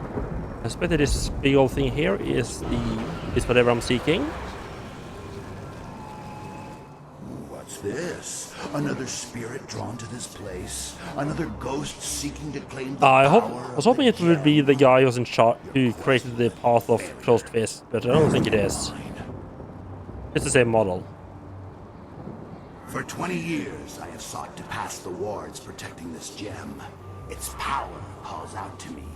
I expect that this big old thing here is whatever I'm seeking. What's this? Another spirit drawn to this place? Another ghost seeking to claim the I power was hoping it would be the guy who was in charge, who created the path of closed fist, but I don't think it is. It's the same model. For 20 years, I have sought to pass the wards protecting this gem. Its power calls out to me,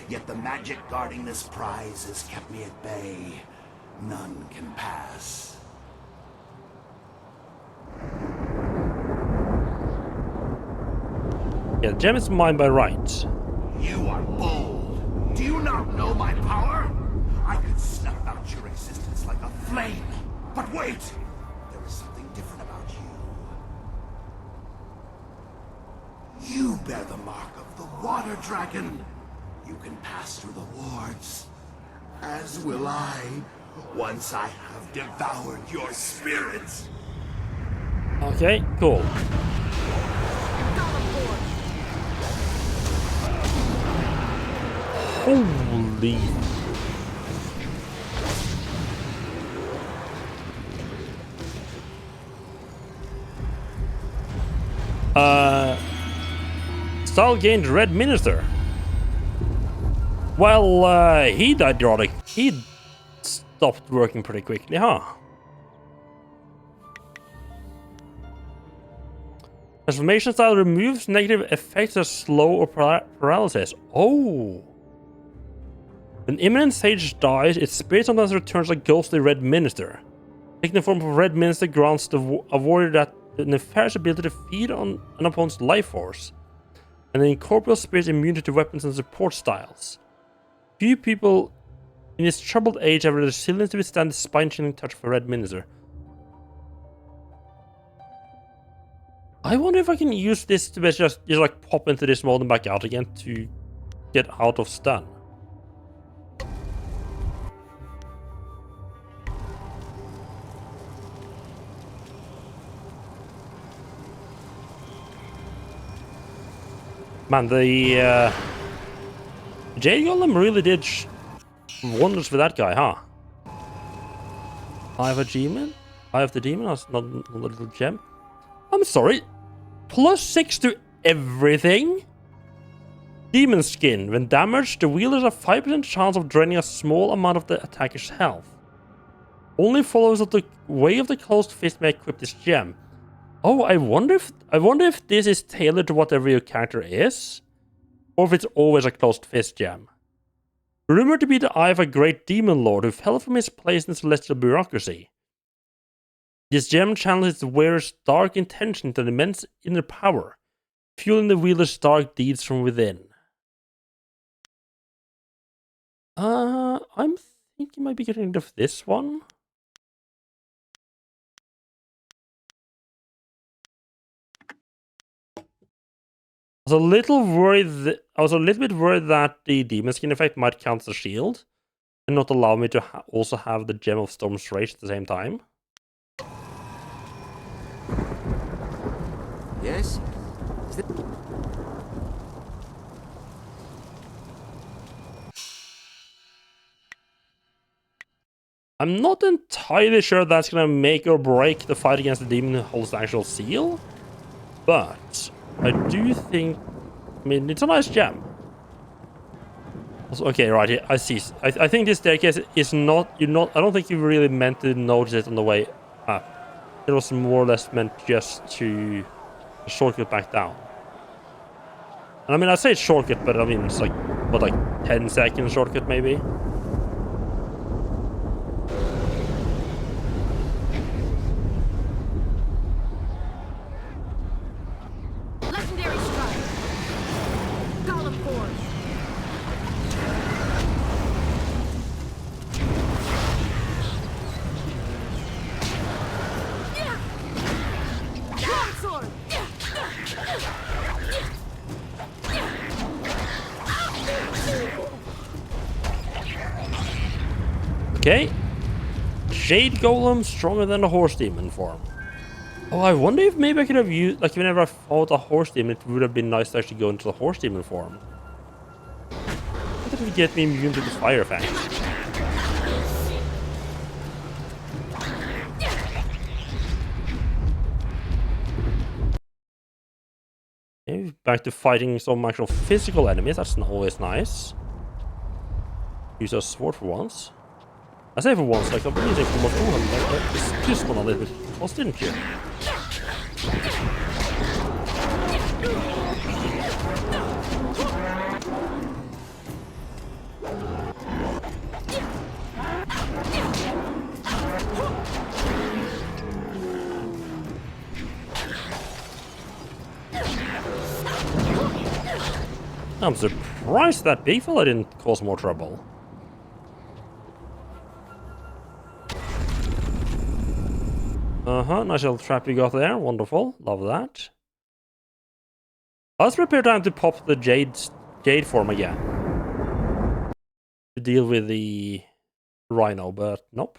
yet the magic guarding this prize has kept me at bay. None can pass. Yeah, the gem is mine by right. You are bold. Do you not know my power? I could snuff out your existence like a flame. But wait! There is something different about you. You bear the mark of the water dragon. You can pass through the wards. As will I, once I have devoured your spirits. Okay, cool. Holy. Style gained Red Minister. Well, he died rather. He stopped working pretty quickly, huh? Transformation style removes negative effects of slow or paralysis. Oh. When imminent sage dies, its spirit sometimes returns a ghostly Red Minister. Taking the form of Red Minister grants a warrior that the nefarious ability to feed on an opponent's life force, and the incorporeal spirit immunity to weapons and support styles. Few people in this troubled age have the resilience to withstand the spine-chilling touch of a Red Minister. I wonder if I can use this to just like pop into this mode and back out again to get out of stun. Man, the Jade Golem really did wonders for that guy, huh? Eye of a Demon? Eye of the Demon? That's not a little gem. I'm sorry. +6 to everything? Demon Skin. When damaged, the wielder has a 5% chance of draining a small amount of the attacker's health. Only followers of the way of the closed fist may equip this gem. Oh, I wonder if this is tailored to whatever your character is, or if it's always a closed fist gem. Rumored to be the eye of a great demon lord who fell from his place in celestial bureaucracy. This gem channels its wearer's dark intention to an immense inner power, fueling the wielder's dark deeds from within. I'm thinking maybe getting rid of this one. I was a little worried. I was a little bit worried that the demon skin effect might count as a shield and not allow me to also have the Gem of Storm's Rage at the same time. Yes? I'm not entirely sure that's gonna make or break the fight against the demon who holds the actual seal, but I do think, I mean, it's a nice gem. Also, okay, right here, I see. I think this staircase is not, I don't think you really meant to notice it on the way up. It was more or less meant just to shortcut back down. And I mean, I say it's shortcut, but I mean, it's like, what, like 10-second shortcut maybe? Legendary strike. Golem form. Longsword. Okay. Jade Golem stronger than the Horse Demon form. Oh, I wonder if maybe I could have used, like, whenever I fought a Horse Demon, it would have been nice to actually go into the Horse Demon form. That would get me immune to the fire effect. Okay, back to fighting some actual physical enemies. That's always nice. Use a sword for once. I say for once, like I've been using for most of them, like this one a little bit. Else, didn't you? I'm surprised that big fella didn't cause more trouble. Nice little trap you got there. Wonderful. Love that. Let's prepare time to pop the Jade form again. To deal with the Rhino, but nope.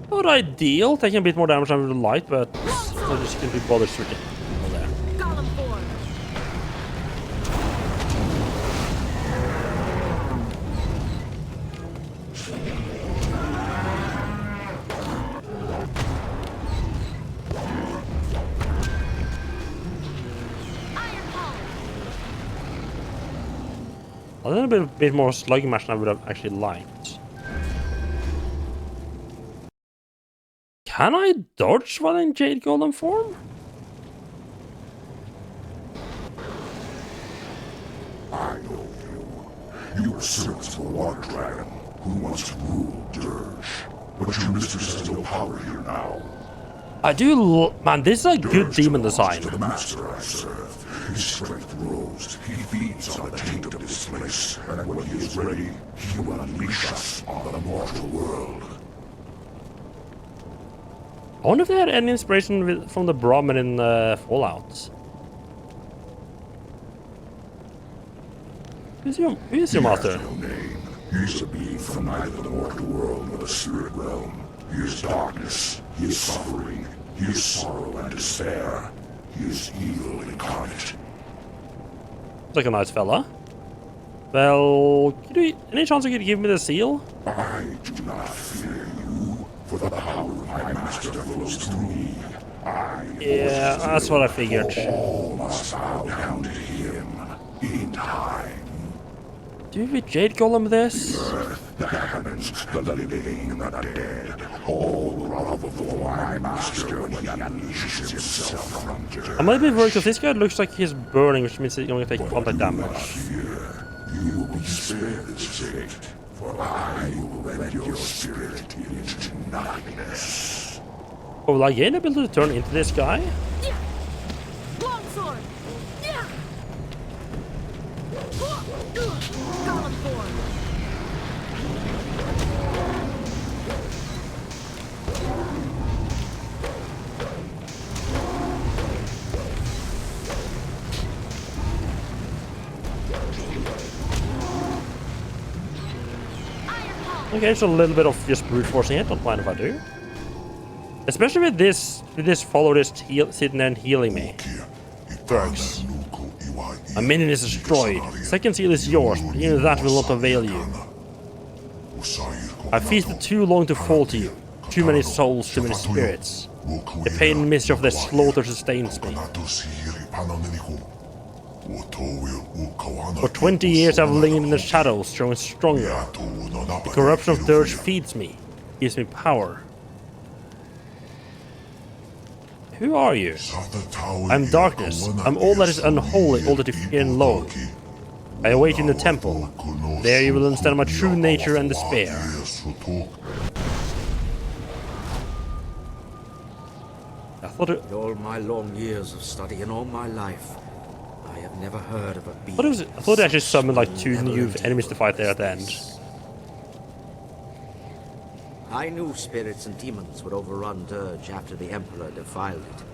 Not ideal, taking a bit more damage than with the light, but I just couldn't be bothered switching. There. Golem form. A little bit more slugging match than I would have actually liked. Can I dodge while in Jade Golem form? I know you. You were servants of the Water Dragon, who once ruled Dirge. But your mistress has no power here now. I do, man, this is a good demon design. The master I serve. His strength grows. He feeds on the taint of this place. And when he is ready, he will unleash us on the mortal world. I wonder if they had any inspiration from the Brahmin in Fallout. Who's your master? No name. He is a being from neither the mortal world nor the spirit realm. He is darkness. He is suffering. He is sorrow and despair. He is evil incarnate. Looks like a nice fella. Well, any chance you could give me the seal? I do not fear you, for the power of my master flows through me. Yeah, that's what I figured. All must bow down to him in time. Do we Jade Golem this? The earth, the heavens, the living and the dead, all love before my master when he unleashes himself from Dirge. I'm a little bit worried because this guy looks like he's burning, which means he's going to take contact damage. You will be spared this fate, for I will let your spirit into nothingness. Oh, will I gain the ability to turn into this guy? Longsword! Golem form! Okay, it's a little bit of just brute forcing it. Don't mind if I do. Especially with this followerist sitting there and healing me. Thanks. A minion is destroyed. Second seal is yours, but even that will not avail you. I feasted too long to fall to you. Too many souls, too many spirits. The pain and misery of their slaughter sustains me. For 20 years I've lingered in the shadows, growing stronger. The corruption of Dirge feeds me, gives me power. Who are you? I'm darkness. I'm all that is unholy, all that you fear and loathe. I await you in the temple. There you will understand my true nature and despair. I thought it... In all my long years of study and all my life, I have never heard of a being. I thought they actually summoned like 2 new enemies to fight there at the end. I knew spirits and demons would overrun Dirge after the Emperor defiled it.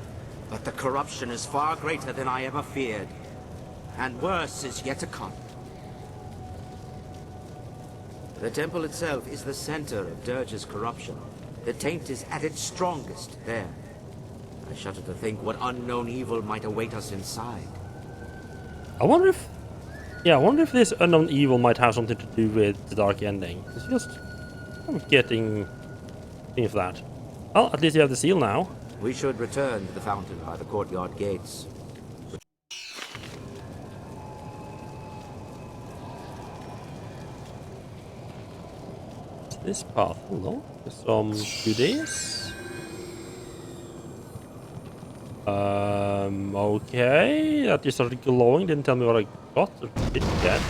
But the corruption is far greater than I ever feared. And worse is yet to come. The temple itself is the center of Dirge's corruption. The taint is at its strongest there. I shudder to think what unknown evil might await us inside. I wonder if... Yeah, I wonder if this unknown evil might have something to do with the dark ending. It's just... I'm getting... thinking of that. Well, at least you have the seal now. We should return to the fountain by the courtyard gates. This path, hello? Some goodies. Okay. That just started glowing, didn't tell me what I got or didn't get.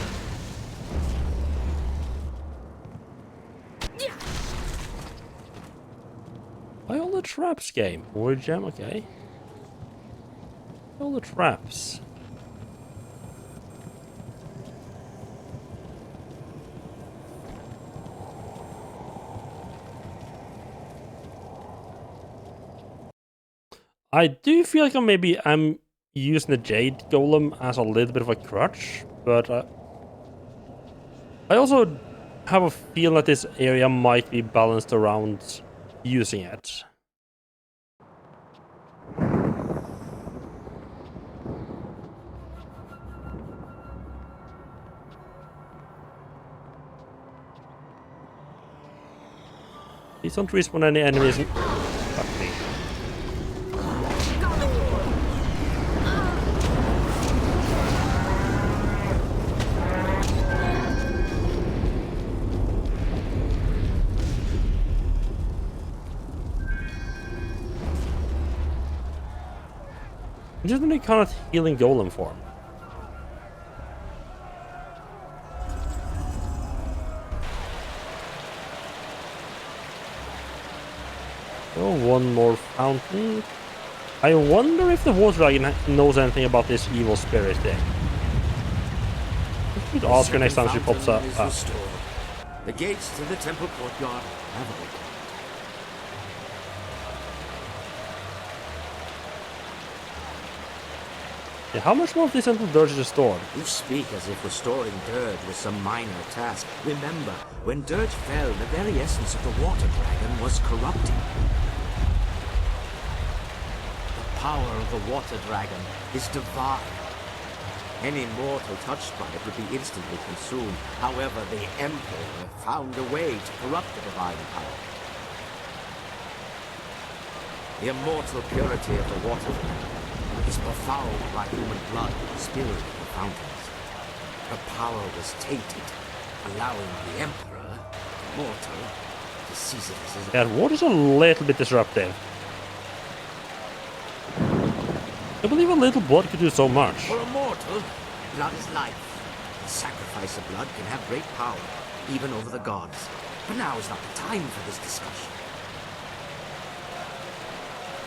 Why all the traps, game? More gem, okay. All the traps. I do feel like I'm using the Jade Golem as a little bit of a crutch, but I also have a feeling that this area might be balanced around using it. Please don't respawn any enemies. Fuck me. Just in a kind of healing golem form. Oh, one more fountain. I wonder if the water dragon knows anything about this evil spirit thing. I should ask her next time she pops up. The gates to the temple courtyard have opened. Yeah, how much more of this until Dirge is restored? You speak as if restoring Dirge was some minor task. Remember, when Dirge fell, the very essence of the water dragon was corrupting. The power of the water dragon is divine. Any mortal touched by it would be instantly consumed. However, the Emperor found a way to corrupt the divine power. The immortal purity of the water dragon is befouled by human blood spilled in the fountains. Her power was tainted, allowing the Emperor, mortal, to seize it as his own. Yeah, water's a little bit disruptive. I believe a little blood could do so much. For a mortal, blood is life. Sacrifice sacrifice of blood can have great power, even over the gods. But now is not the time for this discussion.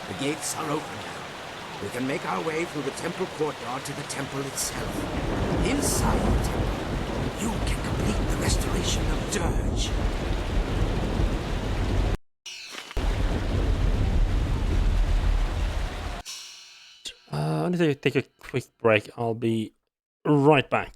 The gates are open now. We can make our way through the temple courtyard to the temple itself. Inside the temple, you can complete the restoration of Dirge. I need to take a quick break. I'll be right back.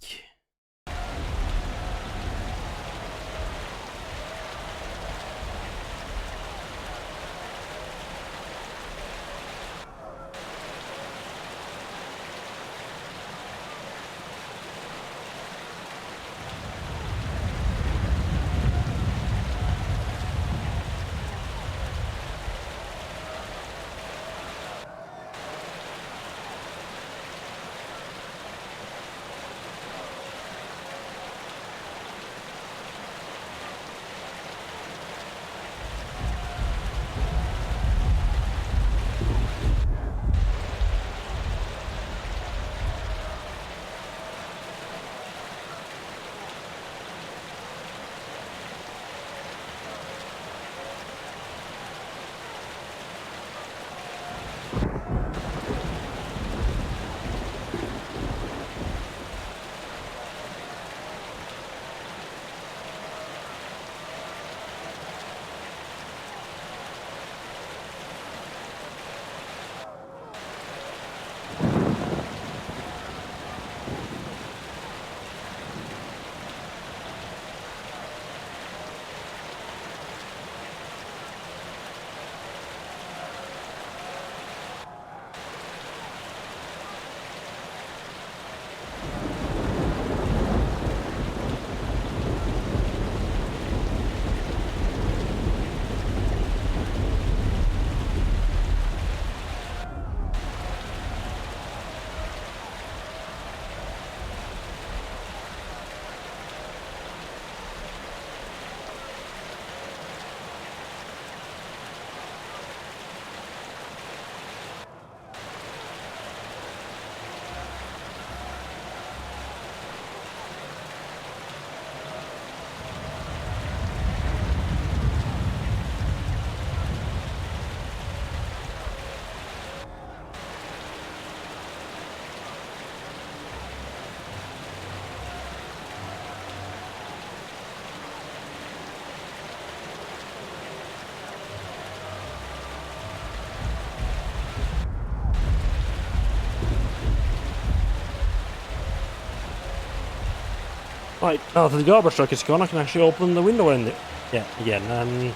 Right, now that the garbage truck is gone, I can actually open the window and again, and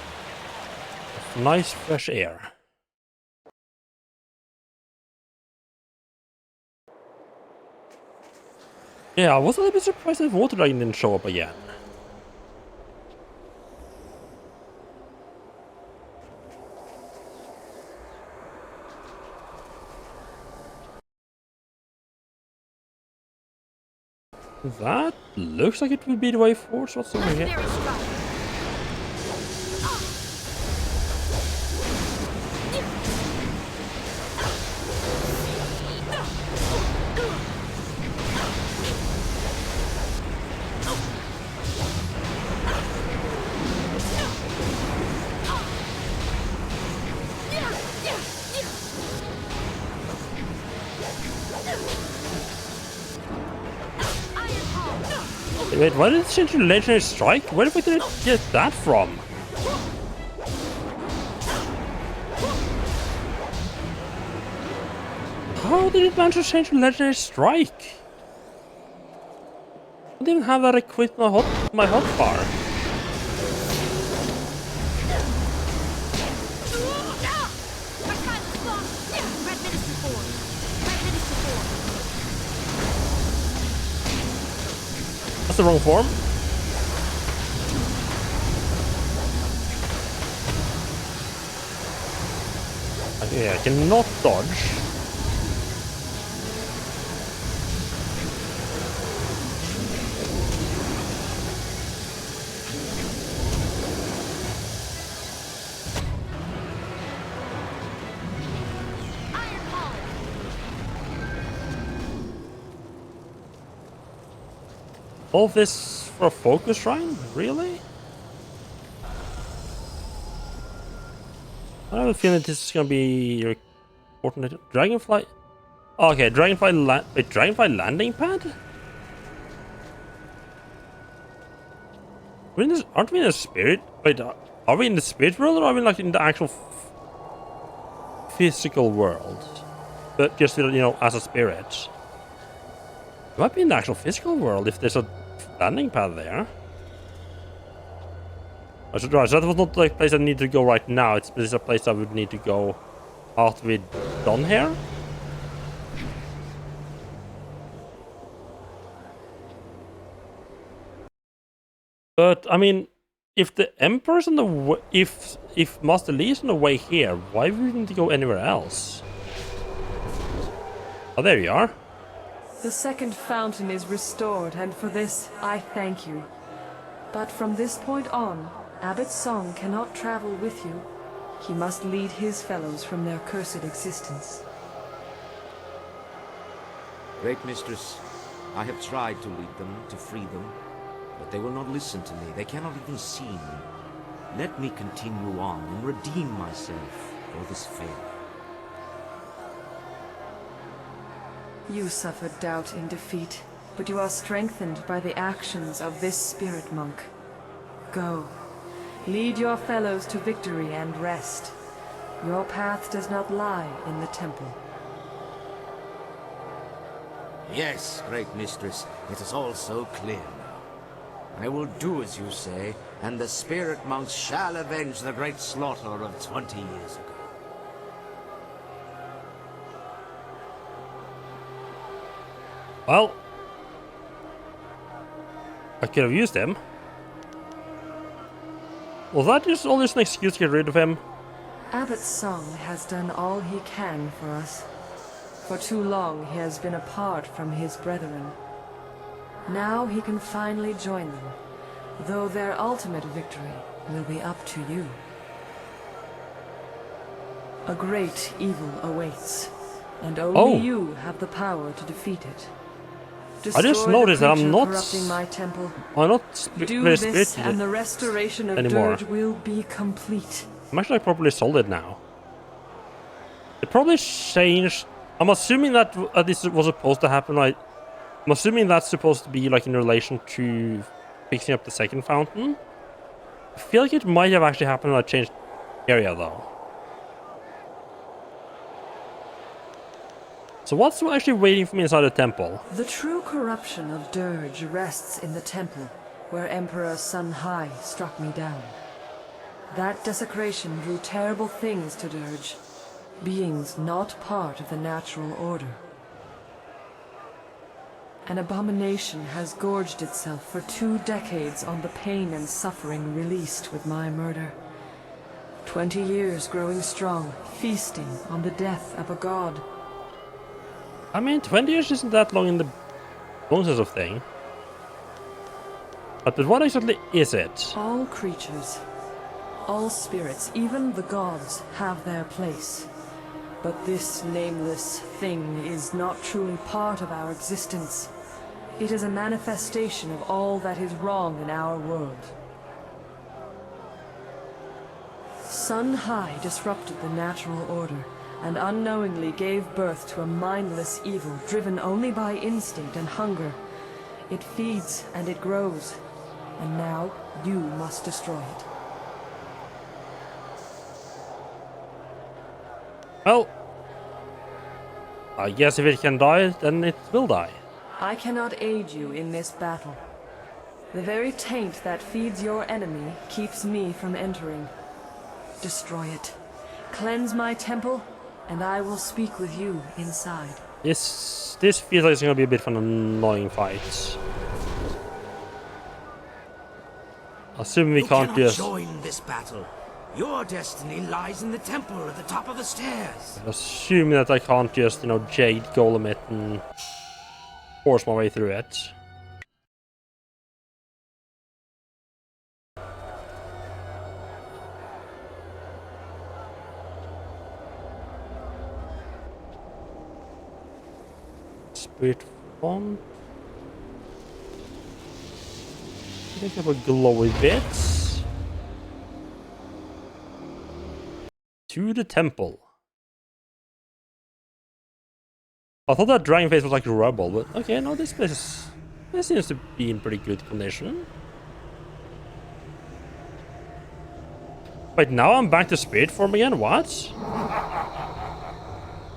nice fresh air. Yeah, I was a little bit surprised that water dragon didn't show up again. That looks like it would be the way forward, so what's over here? Wait, why did it change to Legendary Strike? Where did it get that from? How did it manage to change to Legendary Strike? I didn't have that equipped on my hotbar. That's the wrong form. Okay, I cannot dodge. All this for a focus shrine? Really? I have a feeling this is gonna be important. Dragonfly. Okay, Wait, Dragonfly landing pad? Aren't we in the spirit? Wait, are we in the spirit world or are we like in the actual physical world? But just, you know, as a spirit. We might be in the actual physical world if there's a landing pad there. Right, so that was not the place I need to go right now. This is a place I would need to go after we're done here. But I mean, if the Emperor's on the way, if Master Lee's on the way here, why would we need to go anywhere else? Oh, there you are. The second fountain is restored, and for this I thank you. But from this point on, Abbot Song cannot travel with you. He must lead his fellows from their cursed existence. Great Mistress, I have tried to lead them, to free them, but they will not listen to me. They cannot even see me. Let me continue on and redeem myself for this failure. You suffered doubt in defeat, but you are strengthened by the actions of this spirit monk. Go. Lead your fellows to victory and rest. Your path does not lie in the temple. Yes, Great Mistress, it is all so clear now. I will do as you say, and the spirit monks shall avenge the great slaughter of 20 years ago. Well, I could have used him. Was that just all just an excuse to get rid of him? Abbot Song has done all he can for us. For too long he has been apart from his brethren. Now he can finally join them, though their ultimate victory will be up to you. A great evil awaits, and only you have the power to defeat it. I just noticed that I'm not corrupting my temple. I'm not Do very this, spirited and the restoration of anymore. Dirge will be complete. I'm actually properly solid now. It probably changed. I'm assuming that this was supposed to happen. I'm assuming that's supposed to be like in relation to fixing up the second fountain. I feel like it might have actually happened when I changed area though. So what's actually waiting for me inside the temple? The true corruption of Dirge rests in the temple, where Emperor Sun Hai struck me down. That desecration drew terrible things to Dirge, beings not part of the natural order. An abomination has gorged itself for 2 decades on the pain and suffering released with my murder. 20 years growing strong, feasting on the death of a god. I mean, 20 years isn't that long in the process of thing. But what exactly is it? All creatures, all spirits, even the gods, have their place. But this nameless thing is not truly part of our existence. It is a manifestation of all that is wrong in our world. Sun Hai disrupted the natural order, and unknowingly gave birth to a mindless evil driven only by instinct and hunger. It feeds and it grows, and now you must destroy it. Well, I guess if it can die, then it will die. I cannot aid you in this battle. The very taint that feeds your enemy keeps me from entering. Destroy it. Cleanse my temple, and I will speak with you inside. This feels like it's gonna be a bit of an annoying fight. Assuming we can't just join this battle. Your destiny lies in the temple at the top of the stairs. assuming that I can't just, you know, Jade Golem it and force my way through it. Spirit font. A couple glowy bits. To the temple. I thought that dragon face was like rubble, but okay, no, this seems to be in pretty good condition. Wait, now I'm back to spirit form again? What?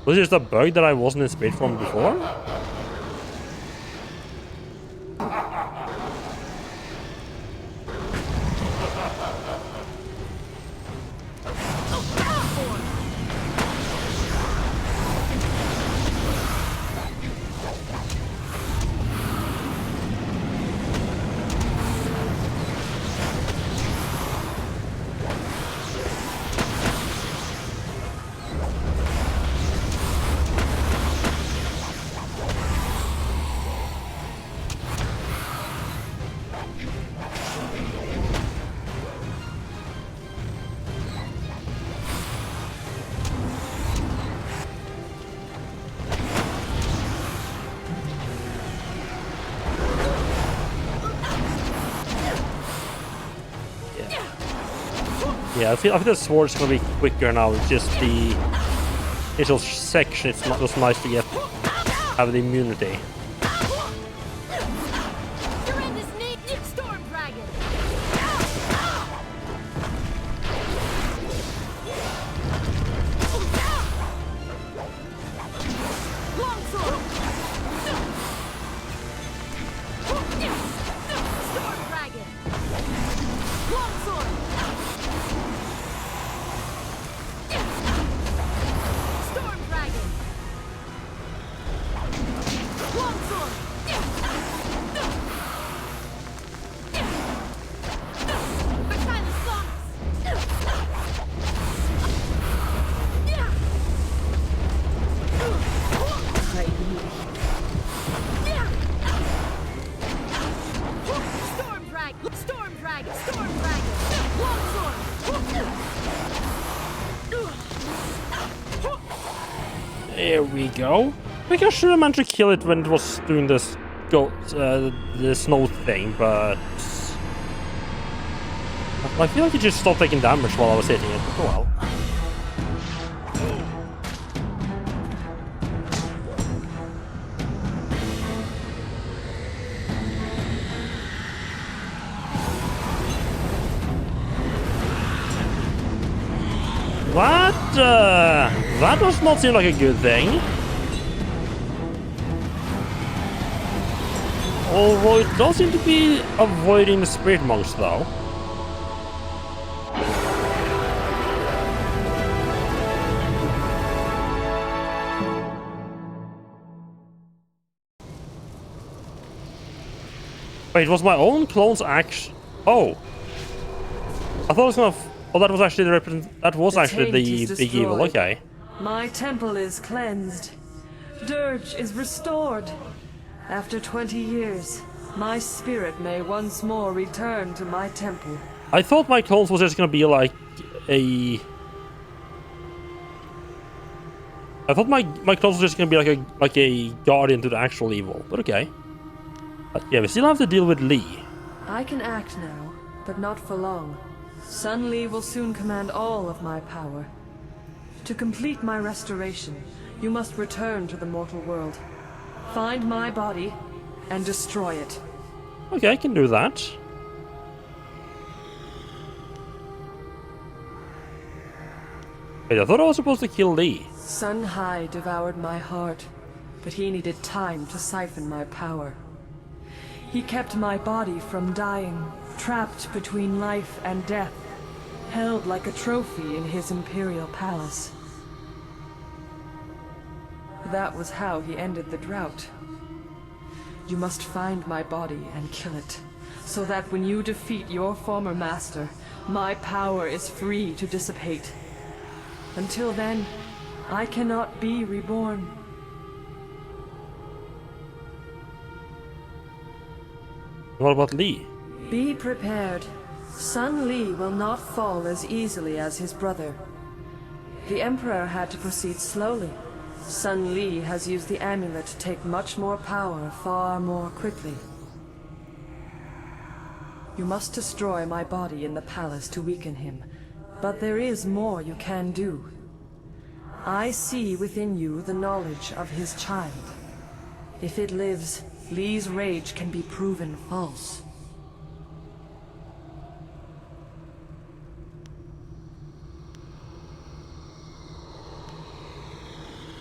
Was it just a bug that I wasn't in spirit form before? Yeah, I feel the sword's gonna be quicker now. It's just the initial section. It's not just nice to have the immunity. There we go. I think I should have managed to kill it when it was doing this the snow thing, but I feel like it just stopped taking damage while I was hitting it. Oh well. That does not seem like a good thing. Although it does seem to be avoiding the spirit monks, though. Wait, was my own clone's action? Oh, I thought it was gonna. Oh, that was actually the big evil. Okay. My temple is cleansed. Dirge is restored. After 20 years, my spirit may once more return to my temple. I thought my clones was just gonna be like a. I thought my clones was just gonna be like a guardian to the actual evil, but okay. But yeah, we still have to deal with Lee. I can act now, but not for long. Sun Li will soon command all of my power. To complete my restoration, you must return to the mortal world. Find my body and destroy it. Okay, I can do that. Wait, I thought I was supposed to kill Lee. Sun Hai devoured my heart, but he needed time to siphon my power. He kept my body from dying, trapped between life and death, held like a trophy in his imperial palace. That was how he ended the drought. You must find my body and kill it, so that when you defeat your former master, my power is free to dissipate. Until then, I cannot be reborn. What about Lee? Be prepared. Sun Li will not fall as easily as his brother. The Emperor had to proceed slowly. Sun Li has used the amulet to take much more power far more quickly. You must destroy my body in the palace to weaken him. But there is more you can do. I see within you the knowledge of his child. If it lives, Lee's rage can be proven false.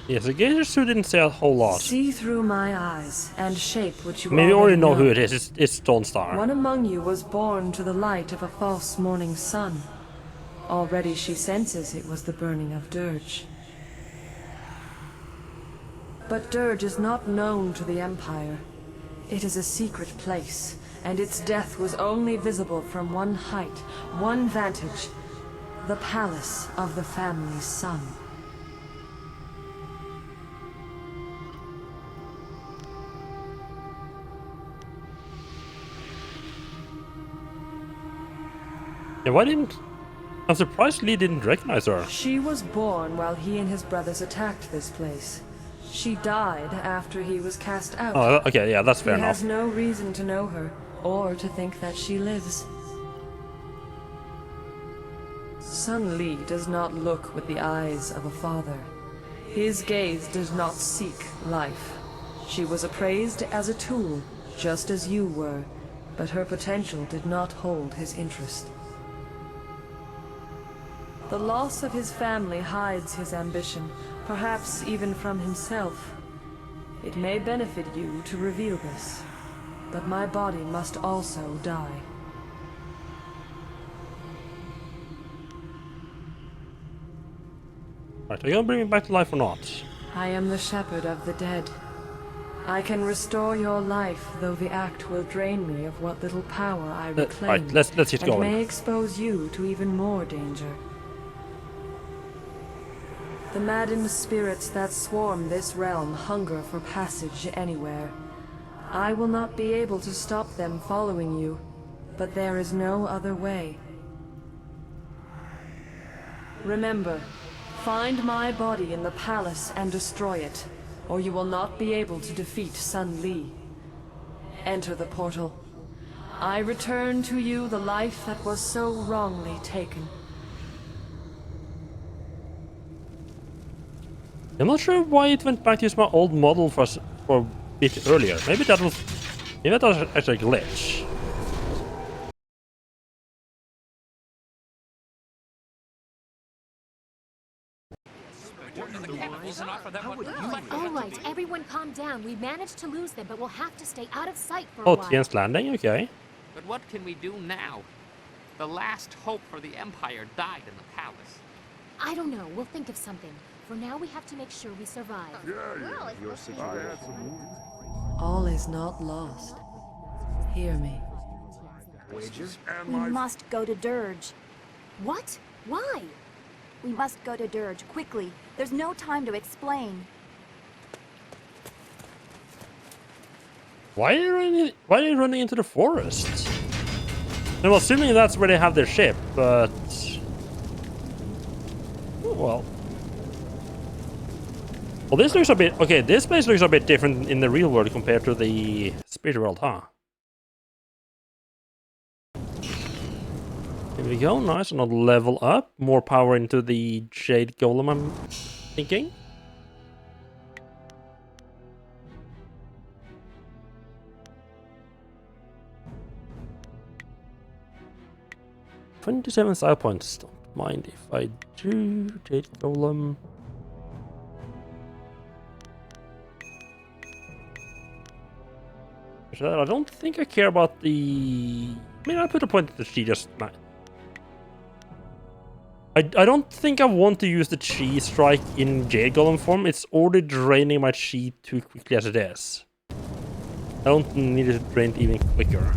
Yes, the Gator didn't say a whole lot. See through my eyes and shape what you Maybe you already know who it is. It's Stone Star. One among you was born to the light of a false morning sun. Already she senses it was the burning of Dirge. But Dirge is not known to the Empire. It is a secret place, and its death was only visible from one height, one vantage, the palace of the family's son. Yeah, why didn't... I'm surprised Lee didn't recognize her. She was born while he and his brothers attacked this place. She died after he was cast out. Oh, okay, yeah, that's fair He enough. has no reason to know her, or to think that she lives. Sun Li does not look with the eyes of a father. His gaze does not seek life. She was appraised as a tool, just as you were, but her potential did not hold his interest. The loss of his family hides his ambition, perhaps even from himself. It may benefit you to reveal this, but my body must also die. Right, are you gonna bring me back to life or not? I am the shepherd of the dead. I can restore your life, though the act will drain me of what little power I reclaim. Right, let's get and going. may expose you to even more danger. The maddened spirits that swarm this realm hunger for passage anywhere. I will not be able to stop them following you, but there is no other way. Remember, find my body in the palace and destroy it, or you will not be able to defeat Sun Li. Enter the portal. I return to you the life that was so wrongly taken. I'm not sure why it went back to use my old model for a bit earlier. Maybe that was actually a glitch. Alright, everyone calm down. We managed to lose them, but we'll have to stay out of sight for a Oh, while. Tien's Landing, okay. But what can we do now? The last hope for the Empire died in the palace. I don't know. We'll think of something. For now, we have to make sure we survive. Your situation. All is not lost. Hear me. Wages? We must go to Dirge. What? Why? We must go to Dirge, quickly. There's no time to explain. Why are they running into the forest? I'm assuming that's where they have their ship, but... Oh, well. Well, this looks a bit... Okay, this place looks a bit different in the real world compared to the spirit world, huh? Here we go, nice, another level up. More power into the Jade Golem, I'm thinking. $27 side points. Don't mind if I do. Jade Golem. I don't think I care about the... I mean, I put a point that she just... I don't think I want to use the chi strike in Jade Golem form. It's already draining my chi too quickly as it is. I don't need it drained even quicker.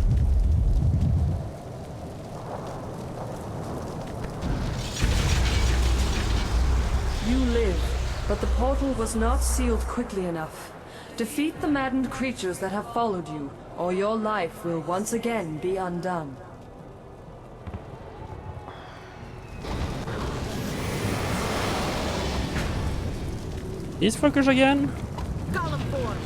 You live, but the portal was not sealed quickly enough. Defeat the maddened creatures that have followed you, or your life will once again be undone. These fuckers again? Golem form.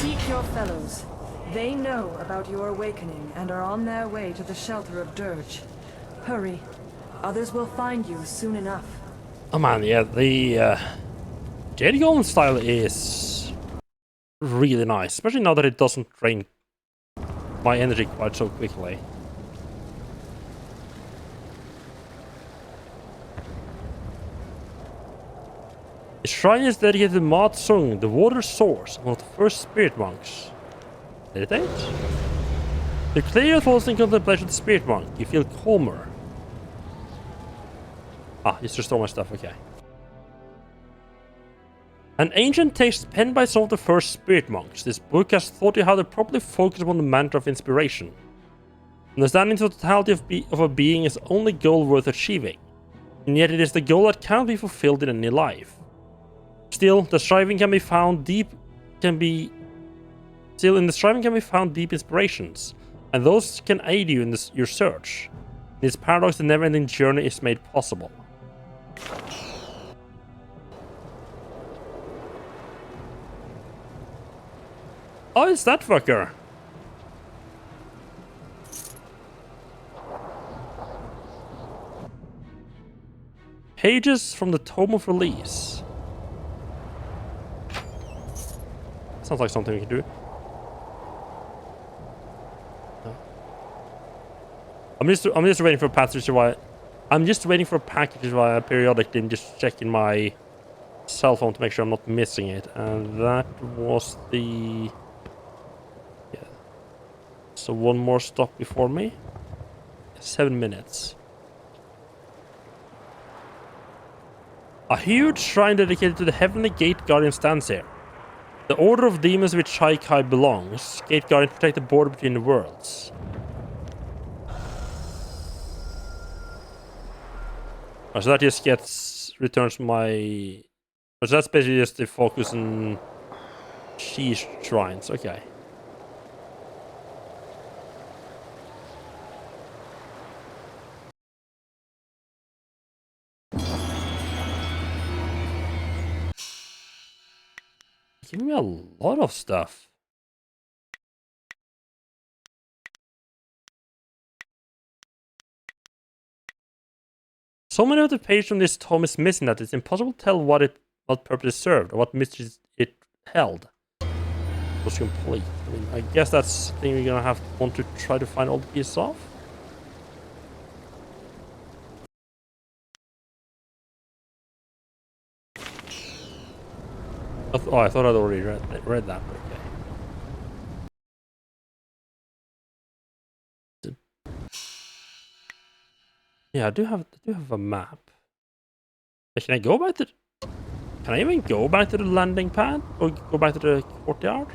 Seek your fellows. They know about your awakening and are on their way to the shelter of Dirge. Hurry. Others will find you soon enough. Oh man, yeah, the Jade Golem style is really nice, especially now that it doesn't drain my energy quite so quickly. The shrine is dedicated to Ma Tsung, the water source, one of the first spirit monks. Meditate? To clear your thoughts in contemplation of the spirit monk, you feel calmer. Ah, just restore my stuff, okay. An ancient text penned by some of the first spirit monks, this book has taught you how to properly focus upon the mantra of inspiration. Understanding the totality of a being is the only goal worth achieving, and yet it is the goal that cannot be fulfilled in any life. Still, the striving can be found deep inspirations, and those can aid you in your search. In this paradox, the never-ending journey is made possible. Oh, it's that fucker! Pages from the Tome of Release. Sounds like something we can do. I'm just waiting for a package while I periodically am just checking my cell phone to make sure I'm not missing it. And that was the... Yeah. So one more stop before me. 7 minutes. A huge shrine dedicated to the Heavenly Gate Guardian stands here. The Order of Demons which Shai Kai belongs. Gate Guardian protect the border between the worlds. Oh, so that just returns my... So that's basically just the focus on Shi's shrines, okay. Give me a lot of stuff. So many of the pages from this tome is missing that it's impossible to tell what purpose it served or what mysteries it held. It was complete. I mean, I guess that's something we're gonna want to try to find all the pieces of. Oh, I thought I'd already read that. Okay. Yeah, I do have a map. Can I go back to? Can I even go back to the landing pad or go back to the courtyard?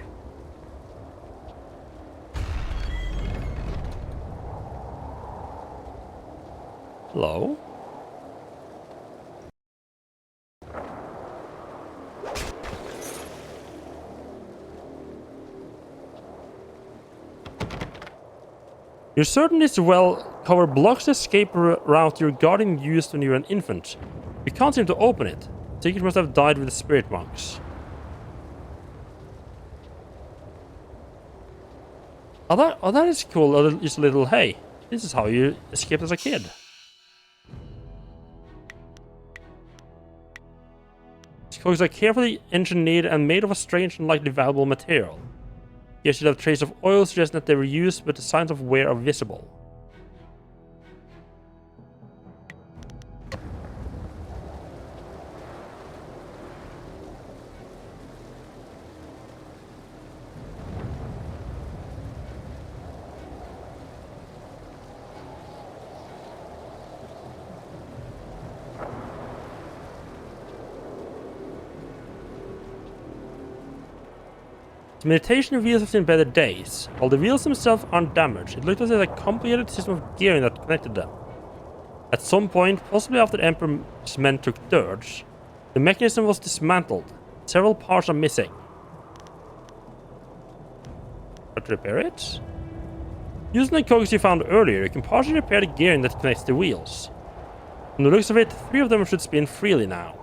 Hello? You're certain this well-covered blocks the escape route your guardian used when you were an infant. You can't seem to open it. Ticket must have died with the spirit monks. Oh, that is cool. Just a little, hey, this is how you escaped as a kid. These cogs are carefully engineered and made of a strange and likely valuable material. You should have traces of oil suggesting that they were used, but the signs of wear are visible. The meditation wheels have seen better days. While the wheels themselves aren't damaged, it looked as if there was a complicated system of gearing that connected them. At some point, possibly after the Emperor's men took Dirge, the mechanism was dismantled. Several parts are missing. How to repair it? Using the cogs you found earlier, you can partially repair the gearing that connects the wheels. From the looks of it, 3 of them should spin freely now.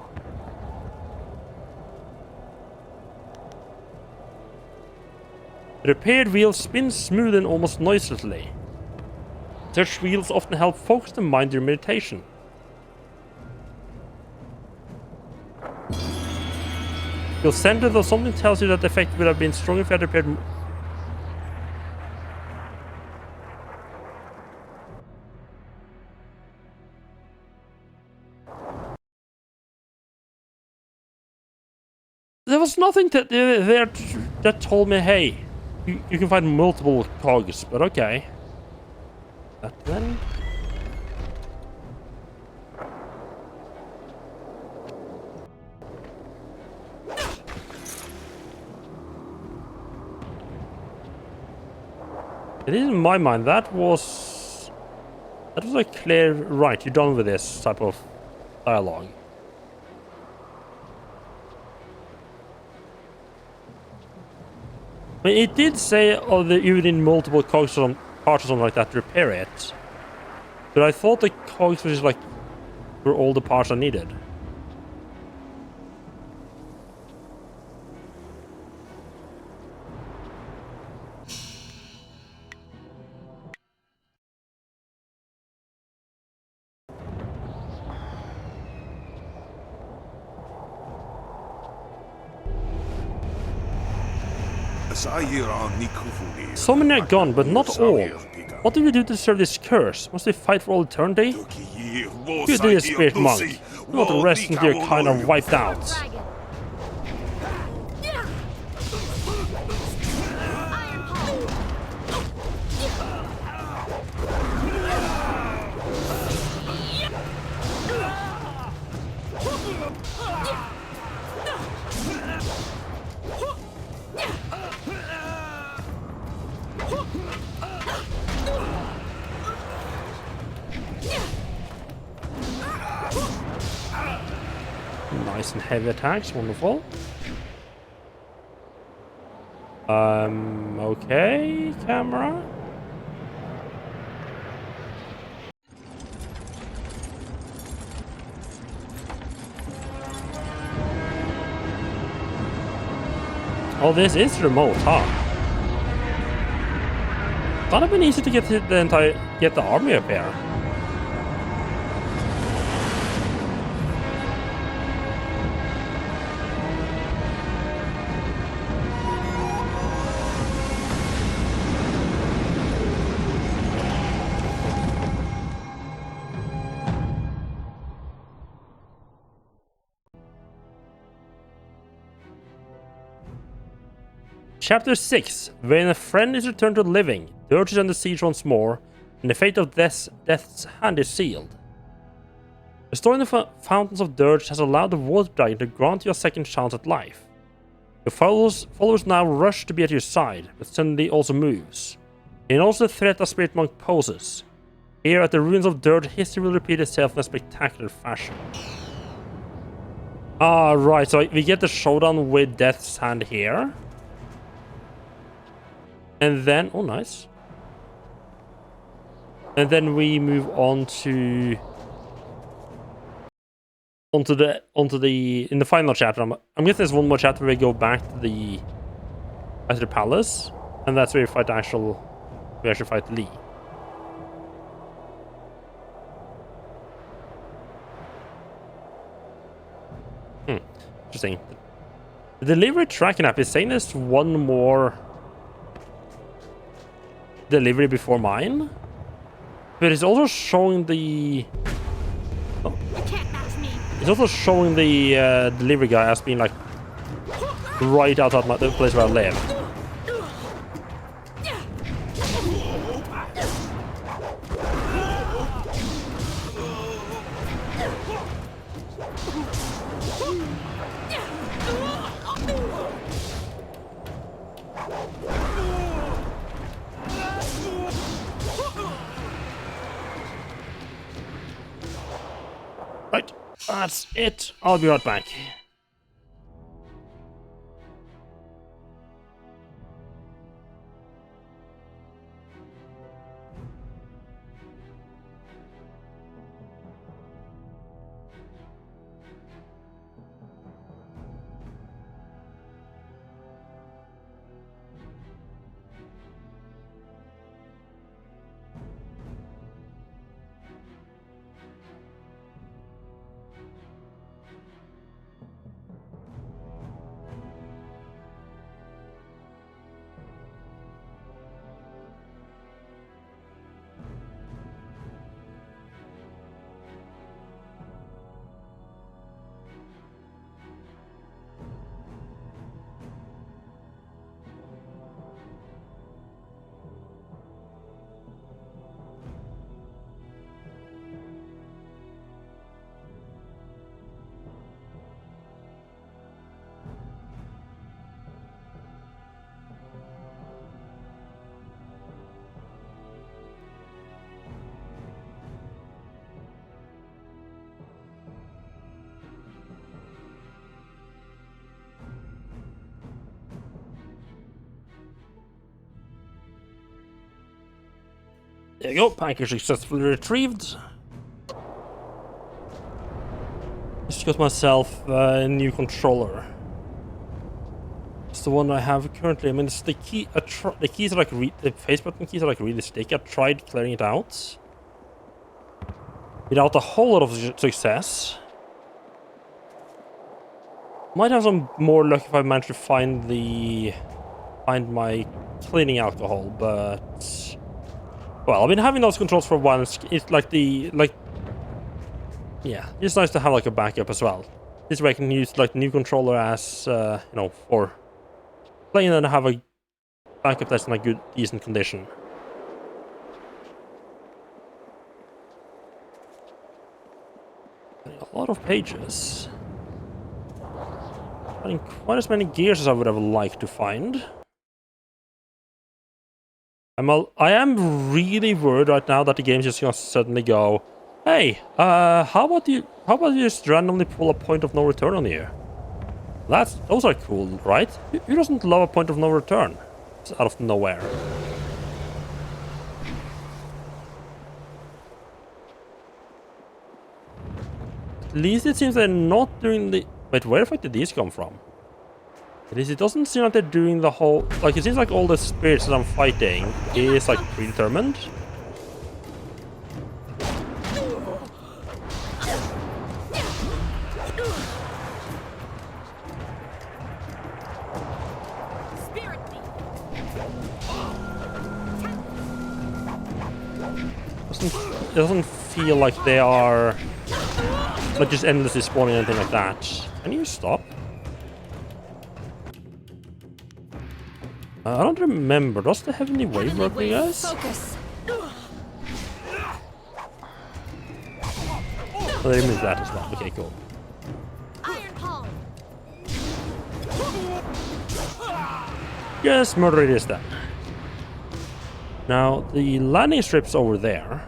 The repaired wheels spin smooth and almost noiselessly. Such wheels often help focus the mind during meditation. You'll center though something tells you that the effect would have been stronger if you had repaired. There was nothing there that told me, hey, you can find multiple cogs, but okay. That then. It is in my mind that was a clear right. You're done with this type of dialogue. I mean, it did say that you would need multiple cogs or parts or something like that to repair it, but I thought the cogs was just like were all the parts I needed. So many are gone, but not all. What do we do to deserve this curse? Must we fight for all eternity? You did, spirit monk. Not the rest until you're kind of wiped out. Nice and heavy attacks, wonderful. Okay, camera. Oh, this is remote, huh? Thought it'd been easy to get the army up here. Chapter 6. When a friend is returned to living, Dirge is under siege once more, and the fate of Death's hand is sealed. Restoring the fountains of Dirge has allowed the water dragon to grant you a second chance at life. Your followers now rush to be at your side, but suddenly also moves. He knows the threat a spirit monk poses. Here at the ruins of Dirge, history will repeat itself in a spectacular fashion. Ah, right, so we get the showdown with Death's hand here. And then, oh nice. And then we move on to onto the in the final chapter. I'm guessing there's one more chapter where we go back to the palace, and that's where we fight we actually fight Lee. Interesting. The delivery tracking app is saying there's one more delivery before mine, but it's also showing the it's also showing the delivery guy as being like right outside the place where I live. Right, that's it. I'll be right back. There you go, package successfully retrieved. Just got myself a new controller. It's the one I have currently. I mean, it's the key. The keys are like the face button keys are like really sticky. I tried clearing it out without a whole lot of success. Might have some more luck if I manage to find my cleaning alcohol, but well, I've been having those controls for a while. It's like yeah, it's nice to have like a backup as well. This way I can use like the new controller as you know, for playing and have a backup that's in a good, decent condition. A lot of pages. Finding quite as many gears as I would have liked to find. I am really worried right now that the game's just gonna suddenly go, hey, how about you just randomly pull a point of no return on you? Those are cool, right? Who doesn't love a point of no return? It's out of nowhere. At least it seems they're not doing the... Wait, where the fuck did these come from? At least it doesn't seem like they're doing the whole... Like, it seems like all the spirits that I'm fighting is, like, predetermined. It doesn't feel like they are like just endlessly spawning or anything like that. Can you stop? I don't remember. Does the heavenly wave work, you guys? Oh, they removed that as well. Okay, cool. Yes, murder it is then. Now, the landing strip's over there.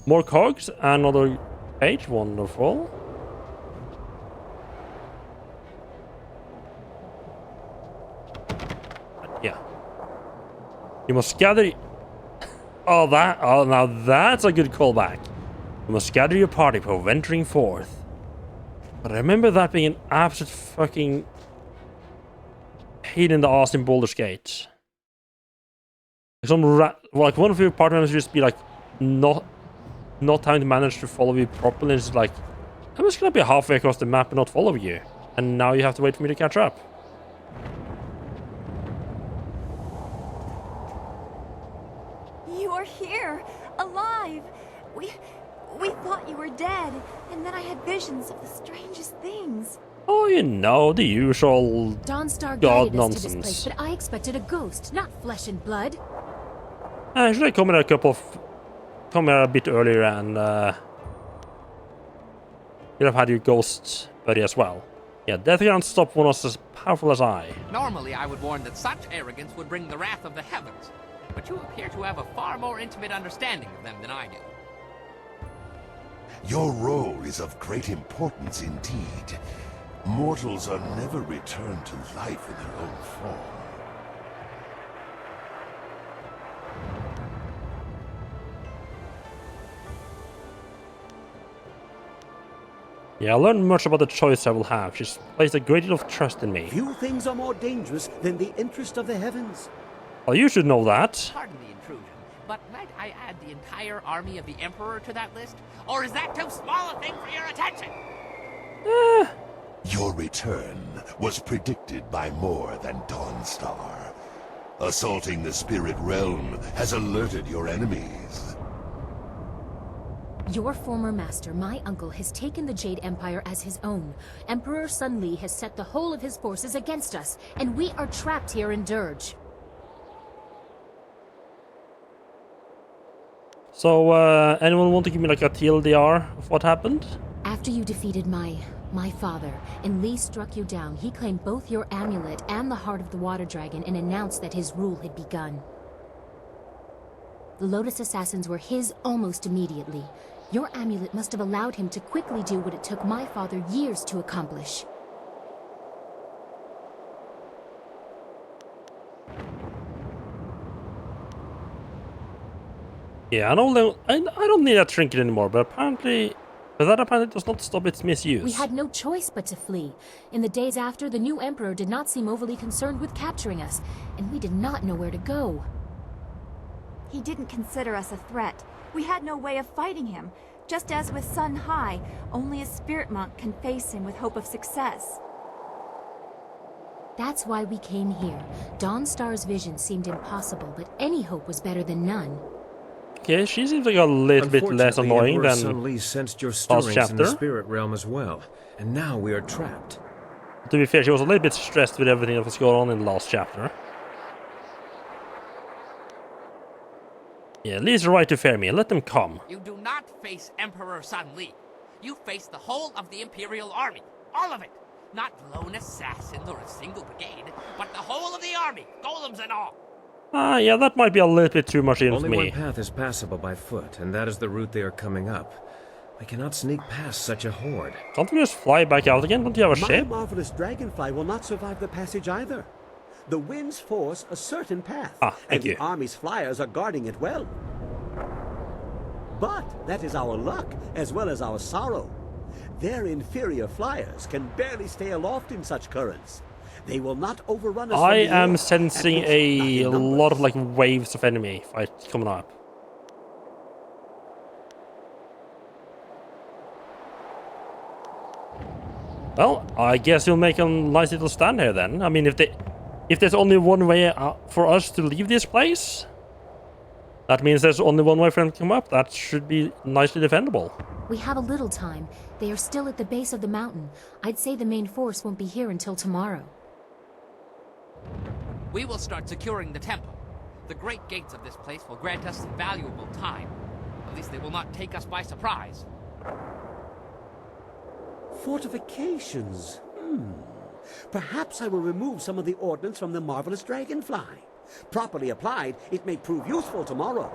More cogs, another page, wonderful. Yeah. You must gather... Oh, now that's a good callback. You must gather your party for venturing forth. But I remember that being an absolute fucking... pain in the ass in Baldur's Gate. Like one of your party members just be like not having to manage to follow you properly, and it's like, I'm just gonna be halfway across the map and not follow you, and now you have to wait for me to catch up. You are here, alive. We thought you were dead, and then I had visions of the strangest things. Oh, you know, the usual Dawnstar god guided us to this nonsense. place, but I expected a ghost, not flesh and blood. Should I come here a bit earlier and you'd have had your ghost buddy as well. Yeah, death can't stop one as powerful as I. Normally, I would warn that such arrogance would bring the wrath of the heavens, but you appear to have a far more intimate understanding of them than I do. Your role is of great importance indeed. Mortals are never returned to life in their own form. Yeah, I learned much about the choice I will have. She's placed a great deal of trust in me. Few things are more dangerous than the interest of the heavens. Well, you should know that. Pardon the intrusion, but might I add the entire army of the Emperor to that list? Or is that too small a thing for your attention? Your return was predicted by more than Dawnstar. Assaulting the spirit realm has alerted your enemies. Your former master, my uncle, has taken the Jade Empire as his own. Emperor Sun Li has set the whole of his forces against us, and we are trapped here in Dirge. So, anyone want to give me like a TLDR of what happened? After you defeated my father, and Li struck you down, he claimed both your amulet and the heart of the water dragon and announced that his rule had begun. The Lotus Assassins were his almost immediately. Your amulet must have allowed him to quickly do what it took my father years to accomplish. Yeah, I don't need that trinket anymore, but apparently that apparently does not stop its misuse. We had no choice but to flee. In the days after, the new Emperor did not seem overly concerned with capturing us, and we did not know where to go. He didn't consider us a threat. We had no way of fighting him. Just as with Sun High, only a spirit monk can face him with hope of success. That's why we came here. Dawnstar's vision seemed impossible, but any hope was better than none. Okay, she seems like a little bit less annoying Emperor than Sun Li sensed your last stirrings in the chapter. spirit realm as well, and now we are trapped. To be fair, she was a little bit stressed with everything that was going on in the last chapter. Yeah, Li's right to fear me. Let them come. You do not face Emperor Sun Li. You face the whole of the Imperial Army. All of it. Not lone assassins or a single brigade, but the whole of the army, golems and all. Yeah, that might be a little bit too much in for Only me. one path is passable by foot, and that is the route they are coming up. We cannot sneak past such a horde. Can't we just fly back out again? Don't you have a My ship? marvelous dragonfly will not survive the passage either. The winds force a certain path, thank you. the army's flyers are guarding it well. But that is our luck, as well as our sorrow. Their inferior flyers can barely stay aloft in such currents. They will not overrun us. I from the am air, sensing at least a not in lot of like waves of enemy fight coming up. Well, I guess you'll make a nice little stand here then. I mean, if there's only one way for us to leave this place, that means there's only one way for them to come up. That should be nicely defendable. We have a little time. They are still at the base of the mountain. I'd say the main force won't be here until tomorrow. We will start securing the temple. The great gates of this place will grant us valuable time. At least they will not take us by surprise. Fortifications. Perhaps I will remove some of the ordnance from the marvelous dragonfly. Properly applied, it may prove useful tomorrow.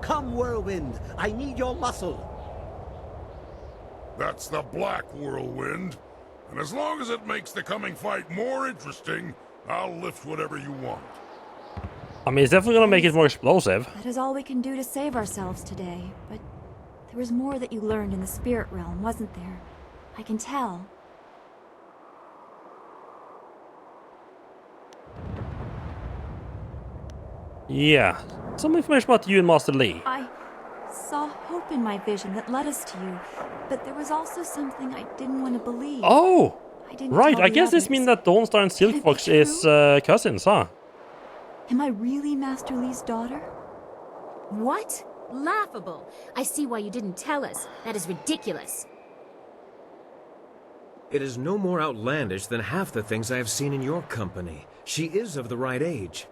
Come, whirlwind, I need your muscle. That's the Black Whirlwind. And as long as it makes the coming fight more interesting, I'll lift whatever you want. I mean, it's definitely gonna make it more explosive. That is all we can do to save ourselves today, but there was more that you learned in the spirit realm, wasn't there? I can tell. Yeah, some information about you and Master Li. I saw hope in my vision that led us to you, but there was also something I didn't want to believe. Oh, I didn't right. tell I the guess this others. means that Dawnstar and Silk Fox is cousins, huh? Am I really Master Li's daughter? What? Laughable. I see why you didn't tell us. That is ridiculous. It is no more outlandish than half the things I have seen in your company. She is of the right age.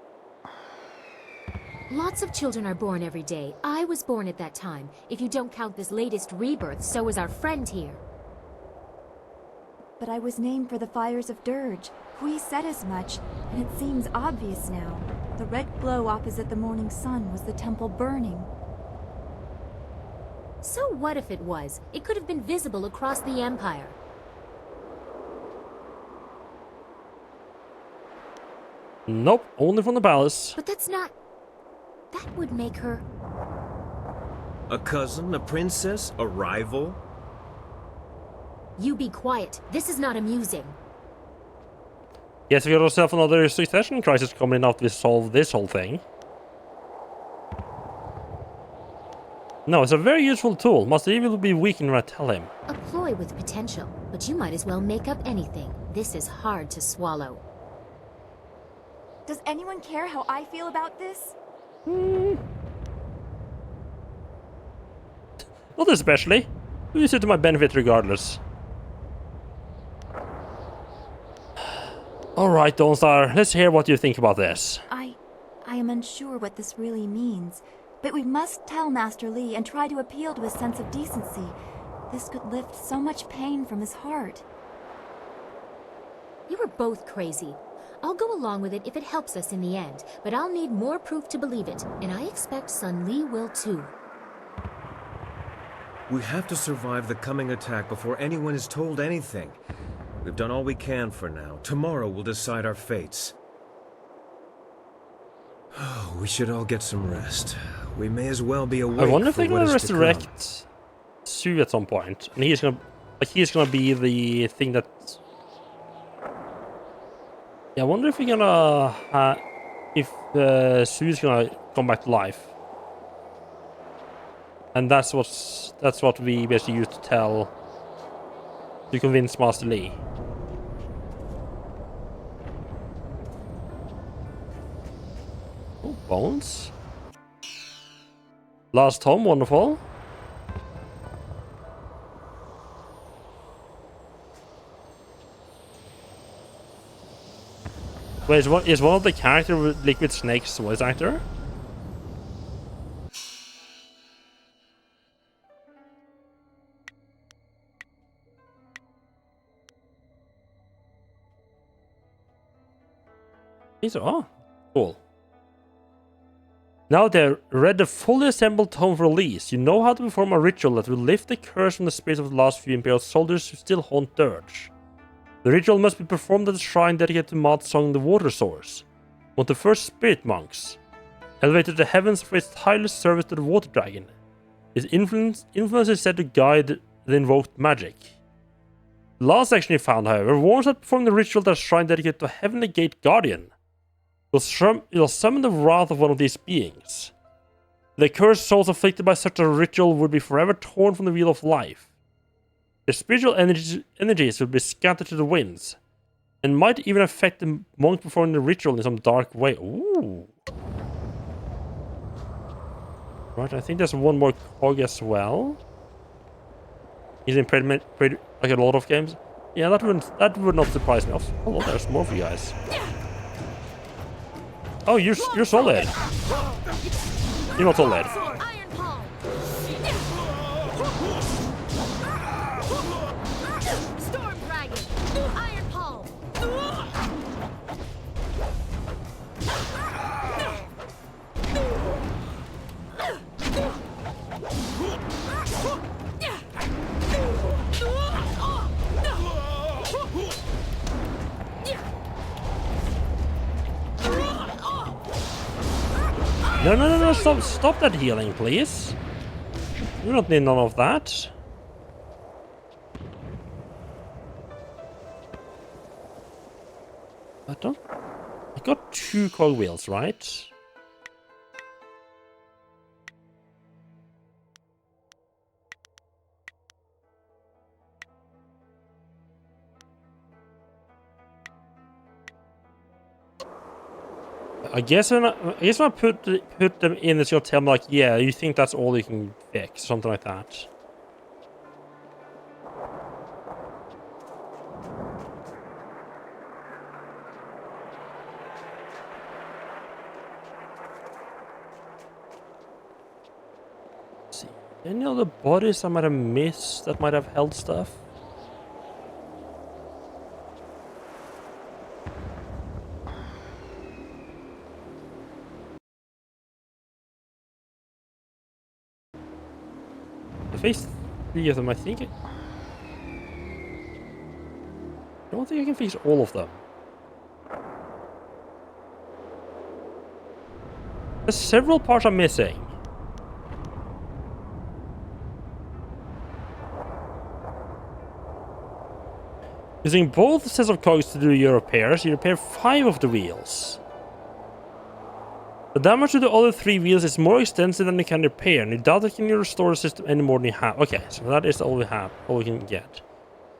Lots of children are born every day. I was born at that time. If you don't count this latest rebirth, so is our friend here. But I was named for the fires of Dirge. Hui said as much, and it seems obvious now. The red glow opposite the morning sun was the temple burning. So what if it was? It could have been visible across the Empire. Nope, only from the palace. But that's not... That would make her... A cousin, a princess, a rival? You be quiet. This is not amusing. Guess we got ourselves another succession crisis coming in after we solve this whole thing. No, it's a very useful tool. Master Evil will be weak when I tell him. A ploy with potential, but you might as well make up anything. This is hard to swallow. Does anyone care how I feel about this? Not especially. We use it to my benefit regardless. Alright, Dawnstar, let's hear what you think about this. I am unsure what this really means, but we must tell Master Li and try to appeal to his sense of decency. This could lift so much pain from his heart. You were both crazy. I'll go along with it if it helps us in the end, but I'll need more proof to believe it, and I expect Sun Li will too. We have to survive the coming attack before anyone is told anything. We've done all we can for now. Tomorrow will decide our fates. We should all get some rest. We may as well be awake. I wonder if for they're what gonna is to come. resurrect Sue at some point, and he's gonna be the thing that. Yeah, I wonder if we're gonna if Sue's gonna come back to life, and that's what we basically used to convince Master Lee. Oh, bones. Last Tom, wonderful. Wait, is one of the character with Liquid Snake's voice actor? Oh, cool. Now they're read the fully assembled tome for release. You know how to perform a ritual that will lift the curse from the spirits of the last few Imperial soldiers who still haunt Dirge. The ritual must be performed at a shrine dedicated to Matsong, the water source, one of the first spirit monks, elevated to the heavens for its tireless service to the water dragon. His influence is said to guide the invoked magic. The last section you found, however, warns that performing the ritual at a shrine dedicated to a heavenly gate guardian will summon the wrath of one of these beings. The cursed souls afflicted by such a ritual would be forever torn from the wheel of life. Their spiritual energies would be scattered to the winds, and might even affect the monk performing the ritual in some dark way. Ooh. Right, I think there's one more cog as well. He's in pretty like a lot of games. Yeah, that would not surprise me. Oh, there's more for you guys. Oh, you're solid. You're not solid. Storm Dragon, Iron Palm. No, stop that healing, please. We don't need none of that. I got 2 cogwheels, right? I guess when I put them in, it's gonna tell me like, yeah, you think that's all you can fix, something like that. Let's see, any other bodies I might have missed that might have held stuff? Face 3 of them, I think. I don't think I can fix all of them. There's several parts I'm missing. Using both sets of cogs to do your repairs, you repair 5 of the wheels. The damage to the other 3 wheels is more extensive than you can repair, and you doubt that you can restore the system any more than you have. Okay, so that is all we have, all we can get.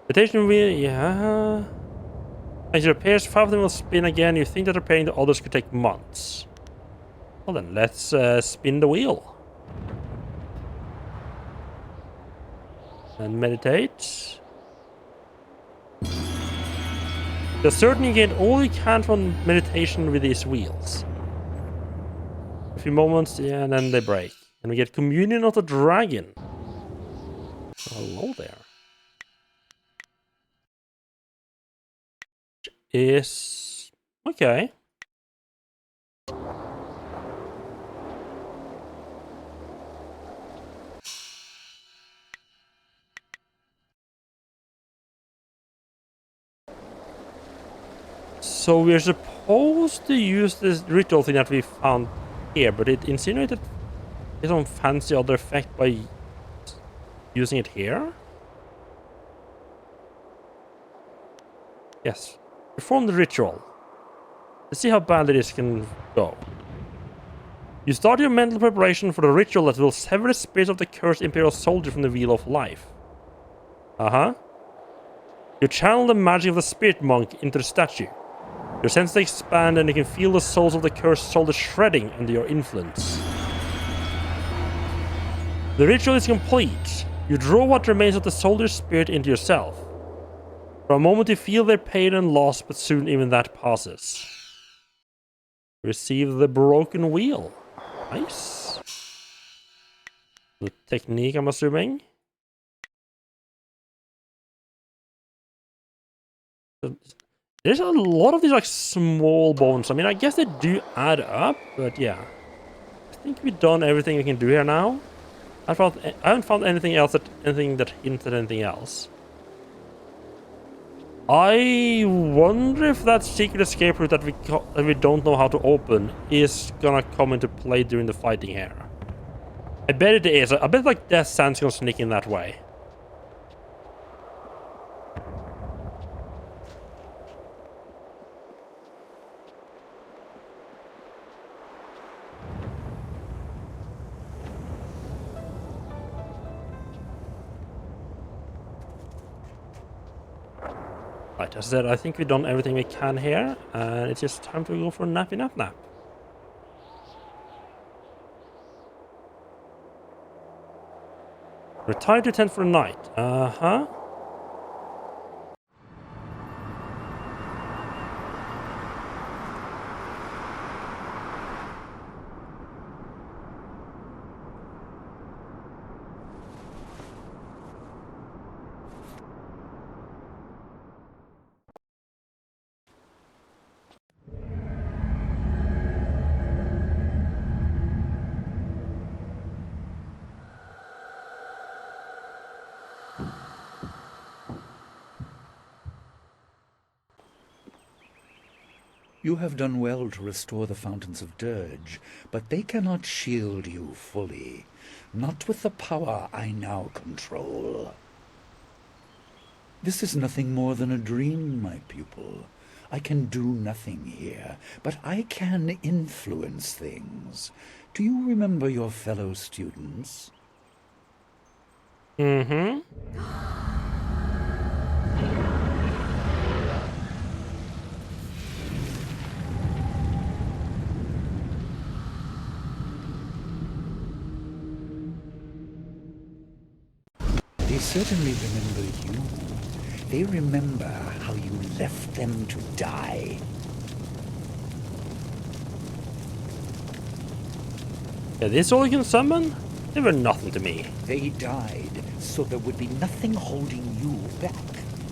Rotation wheel, yeah. As you repairs, 5 of them will spin again. You think that repairing the others could take months. Well then, let's spin the wheel. And meditate. You're certain you gain all you can from meditation with these wheels. A few moments, yeah, and then they break. And we get Communion of the Dragon. Hello there. Is... okay. So we're supposed to use this ritual thing that we found here, but it insinuated some fancy other effect by using it here. Yes. Perform the ritual. Let's see how bad this can go. You start your mental preparation for the ritual that will sever the spirit of the cursed Imperial soldier from the Wheel of Life. You channel the magic of the spirit monk into the statue. Your senses expand and you can feel the souls of the cursed soldier shredding under your influence. The ritual is complete. You draw what remains of the soldier's spirit into yourself. For a moment you feel their pain and loss, but soon even that passes. Receive the broken wheel. Nice. The technique, I'm assuming. There's a lot of these like small bones. I mean, I guess they do add up, but yeah. I think we've done everything we can do here now. I haven't found anything else that hinted at anything else. I wonder if that secret escape route that we don't know how to open is gonna come into play during the fighting here. I bet it is. I bet like Death Sand's gonna sneak in that way. Right, as I said, I think we've done everything we can here, and it's just time to go for a nappy nap. Retire to tent for the night. You have done well to restore the Fountains of Dirge, but they cannot shield you fully. Not with the power I now control. This is nothing more than a dream, my pupil. I can do nothing here, but I can influence things. Do you remember your fellow students? Mm-hmm. They certainly remember you. They remember how you left them to die. Yeah, this all you can summon? They were nothing to me. They died, so there would be nothing holding you back.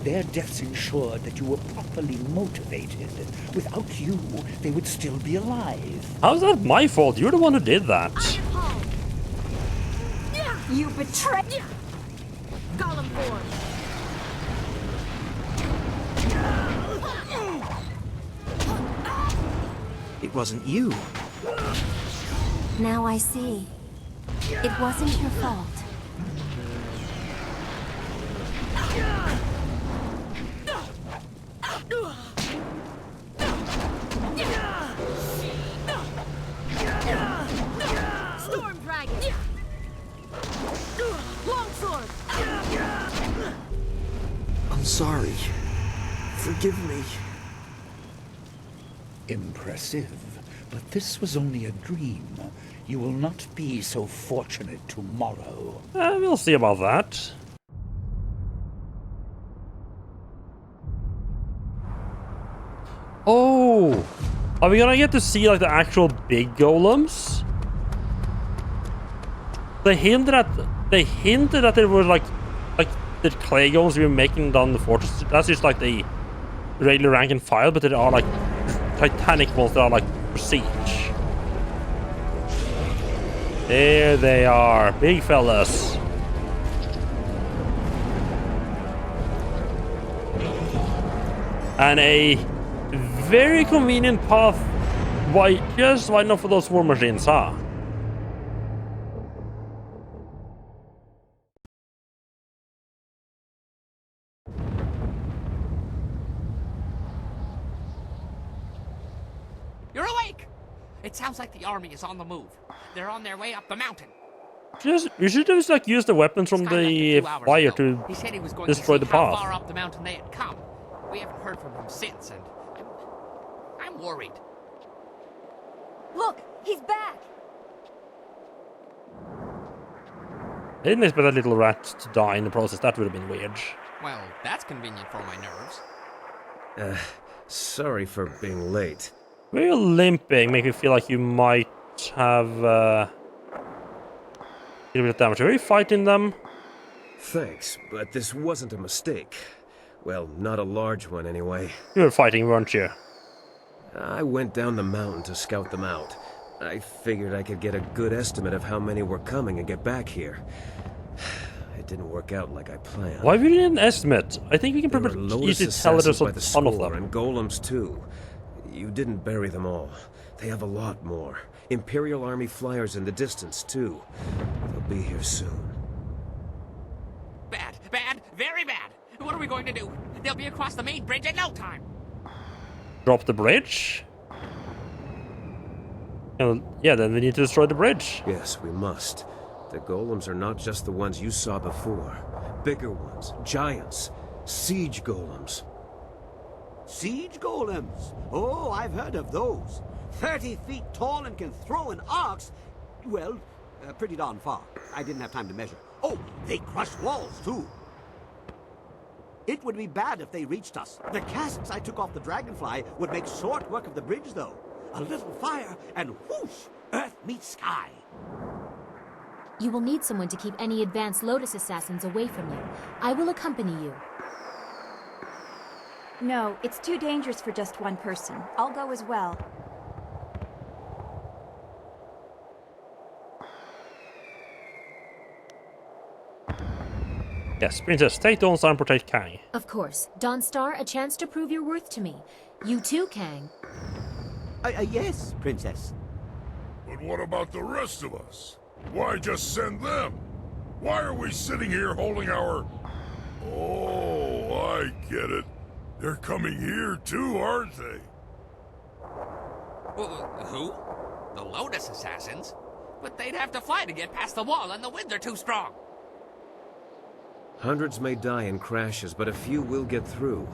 Their deaths ensured that you were properly motivated. Without you, they would still be alive. How's that my fault? You're the one who did that. You betrayed. Golem form. It wasn't you. Now I see. It wasn't your fault. Storm dragon. Longsword. I'm sorry. Forgive me. Impressive. But this was only a dream. You will not be so fortunate tomorrow. We'll see about that. Oh! Are we gonna get to see like the actual big golems? They hinted that there were like the clay golems we were making down the fortress. That's just like the regular rank and file, but there are like titanic ones that are like for siege. There they are, big fellas. And a Very convenient path. Why not for those war machines, huh? You're awake! It sounds like the army is on the move. They're on their way up the mountain. You should just like use the weapons from the fire to He said he was going destroy to see the how path. far up the mountain they had come. We haven't heard from him since, and I'm worried. Look, he's back! I didn't expect that little rat to die in the process. That would have been weird. Well, that's convenient for my nerves. Sorry for being late. Very limping, make me feel like you might have a little bit of damage. Are you fighting them? Thanks, but this wasn't a mistake. Well, not a large one anyway. You were fighting, weren't you? I went down the mountain to scout them out. I figured I could get a good estimate of how many were coming and get back here. It didn't work out like I planned. Why would you need an estimate? I think we can pretty much easily tell there's a ton of them. And golems too. You didn't bury them all. They have a lot more. Imperial Army flyers in the distance too. They'll be here soon. Bad, bad, very bad. What are we going to do? They'll be across the main bridge in no time. Drop the bridge? Yeah, then we need to destroy the bridge. Yes, we must. The golems are not just the ones you saw before. Bigger ones, giants, siege golems. Siege golems? Oh, I've heard of those. 30 feet tall and can throw an ox. Well, pretty darn far. I didn't have time to measure. Oh, they crush walls, too. It would be bad if they reached us. The casks I took off the Dragonfly would make short work of the bridge, though. A little fire, and whoosh! Earth meets sky. You will need someone to keep any advanced Lotus assassins away from you. I will accompany you. No, it's too dangerous for just one person. I'll go as well. Yes, Princess, take Dawnstar and protect Kang. Of course. Dawnstar, a chance to prove your worth to me. You too, Kang. Yes, Princess. But what about the rest of us? Why just send them? Why are we sitting here holding our... Oh, I get it. They're coming here too, aren't they? Who? The Lotus assassins? But they'd have to fly to get past the wall, and the winds are too strong. Hundreds may die in crashes, but a few will get through.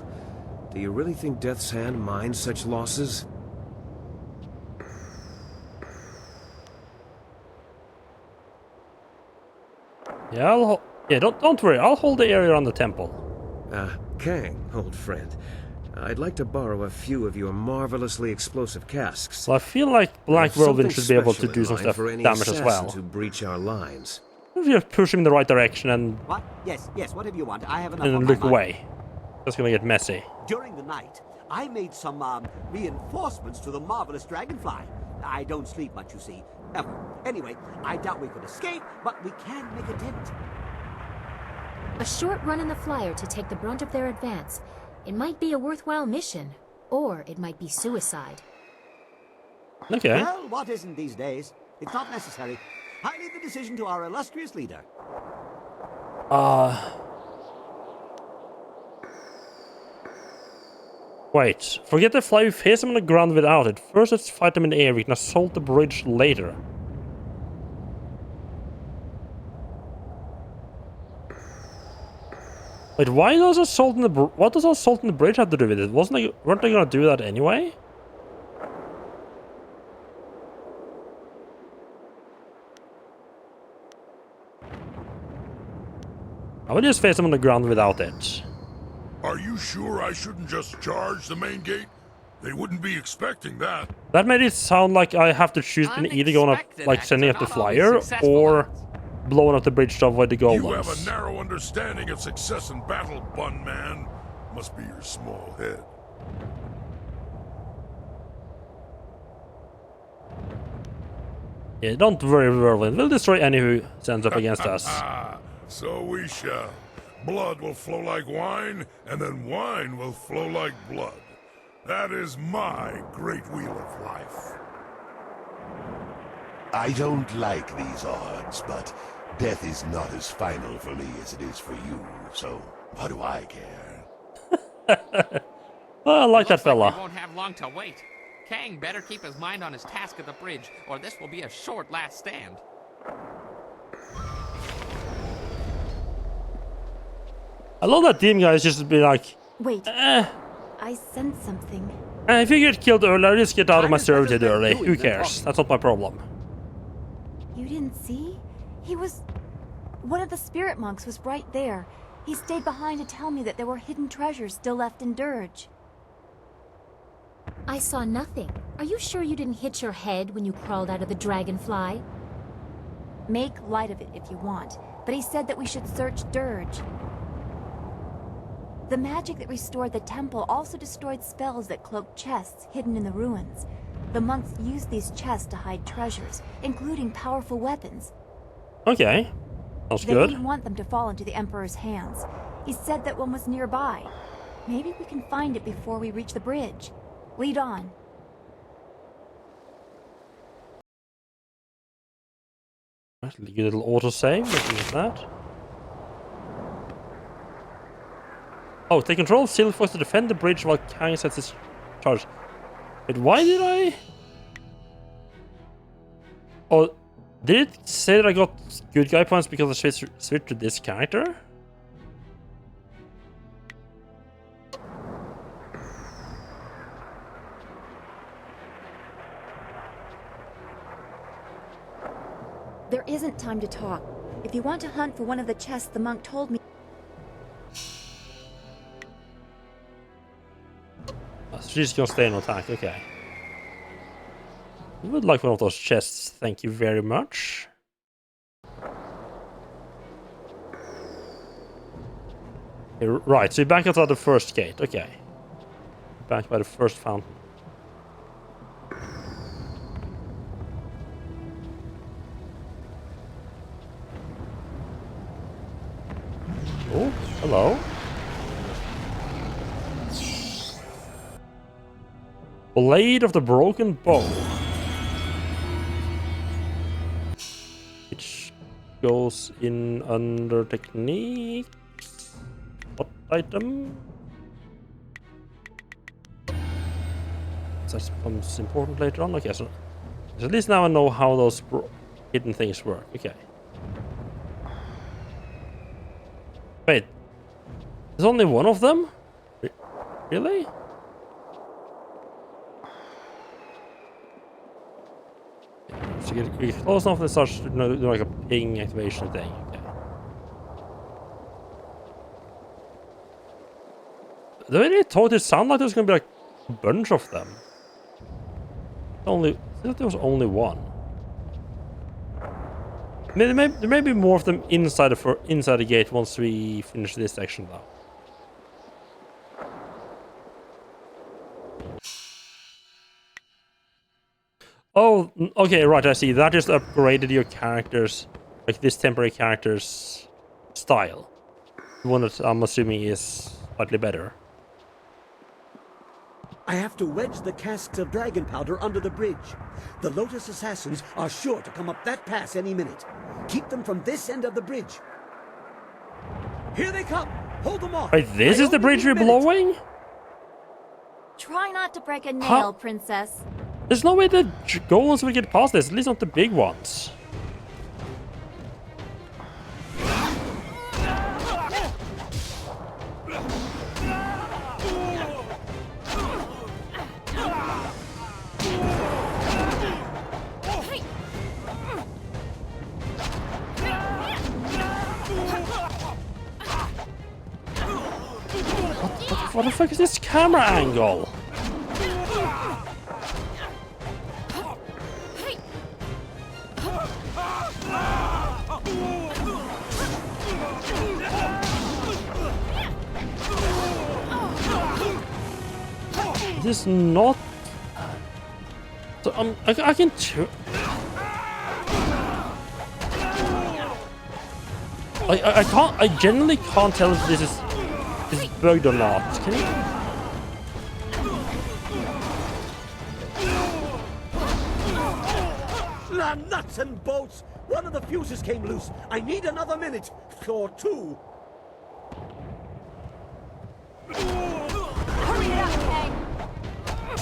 Do you really think Death's Hand minds such losses? Yeah, don't worry. I'll hold the area around the temple. Kang, old friend. I'd like to borrow a few of your marvelously explosive casks. Well, I feel like Black Whirlwind should be able to do some stuff stuff damage as well. To breach our lines. If you push him in the right direction and... What? Yes, whatever you want. I have enough and on then my look mind. away. That's gonna get messy. During the night, I made some reinforcements to the marvelous Dragonfly. I don't sleep much, you see. Ever. Anyway, I doubt we could escape, but we can make a dent. A short run in the flyer to take the brunt of their advance. It might be a worthwhile mission, or it might be suicide. Okay. Well, what isn't these days? It's not necessary. I leave the decision to our illustrious leader. Wait. Forget the fly. We face them on the ground without it. First, let's fight them in the air. We can assault the bridge later. Wait, why does assault in the what does assault in the bridge have to do with it? Weren't they gonna do that anyway? I would just face them on the ground without it. Are you sure I shouldn't just charge the main gate? They wouldn't be expecting that. That made it sound like I have to choose between either going up, like sending up the flyer, or blowing up the bridge to avoid the golems. You have a narrow understanding of success in battle, bun man. Must be your small head. Yeah, don't worry, Whirlwind. We'll destroy any who stands up against us. So we shall. Blood will flow like wine, and then wine will flow like blood. That is my great wheel of life. I don't like these odds, but death is not as final for me as it is for you, so what do I care? I like that Looks like fella. we won't have long to wait. Kang better keep his mind on his task at the bridge, or this will be a short last stand. I love that Demon guy is just be like, Wait. eh. I sense something. If you get killed early, I'll just get out of my servitude early. Who cares? That's not my problem. You didn't see? He was... One of the spirit monks was right there. He stayed behind to tell me that there were hidden treasures still left in Dirge. I saw nothing. Are you sure you didn't hit your head when you crawled out of the dragonfly? Make light of it if you want, but he said that we should search Dirge. The magic that restored the temple also destroyed spells that cloaked chests hidden in the ruins. The monks used these chests to hide treasures, including powerful weapons. Okay. Sounds They good. didn't want them to fall into the Emperor's hands. He said that one was nearby. Maybe we can find it before we reach the bridge. Lead on. Right, good little autosave. Looking at that. Oh, take control of Silverfox to defend the bridge while Kang sets his charge. Wait, why did I? Oh, did it say that I got good guy points because I switched to this character? There isn't time to talk. If you want to hunt for one of the chests the monk told me... She's gonna stay in attack, okay. I would like one of those chests, thank you very much. Right, so you're back outside the first gate, okay. Back by the first fountain. Oh, hello. Blade of the Broken Bow. Which goes in under technique. What item? That becomes important later on. Okay, so at least now I know how those hidden things work. Okay. Wait. There's only one of them? Really? So you get close enough, it starts to do like a ping activation thing. Okay. The way they told it sounded like there's gonna be like a bunch of them. I thought there was only one. There may be more of them inside the gate once we finish this section though. Oh, okay, right, I see. That just upgraded your character's, like this temporary character's style. The one that I'm assuming is slightly better. I have to wedge the casks of dragon powder under the bridge. The Lotus assassins are sure to come up that pass any minute. Keep them from this end of the bridge. Here they come! Hold them off! Wait, this is the bridge we're blowing? Try not to break a nail, How? princess. There's no way the golems will get past this, at least not the big ones. What the fuck is this camera angle? This is not. So I can. I can't. I genuinely can't tell if this is bugged or not. Can you? Nuts and bolts! One of the fuses came loose. I need another minute. Or two. Hurry it up, Kang!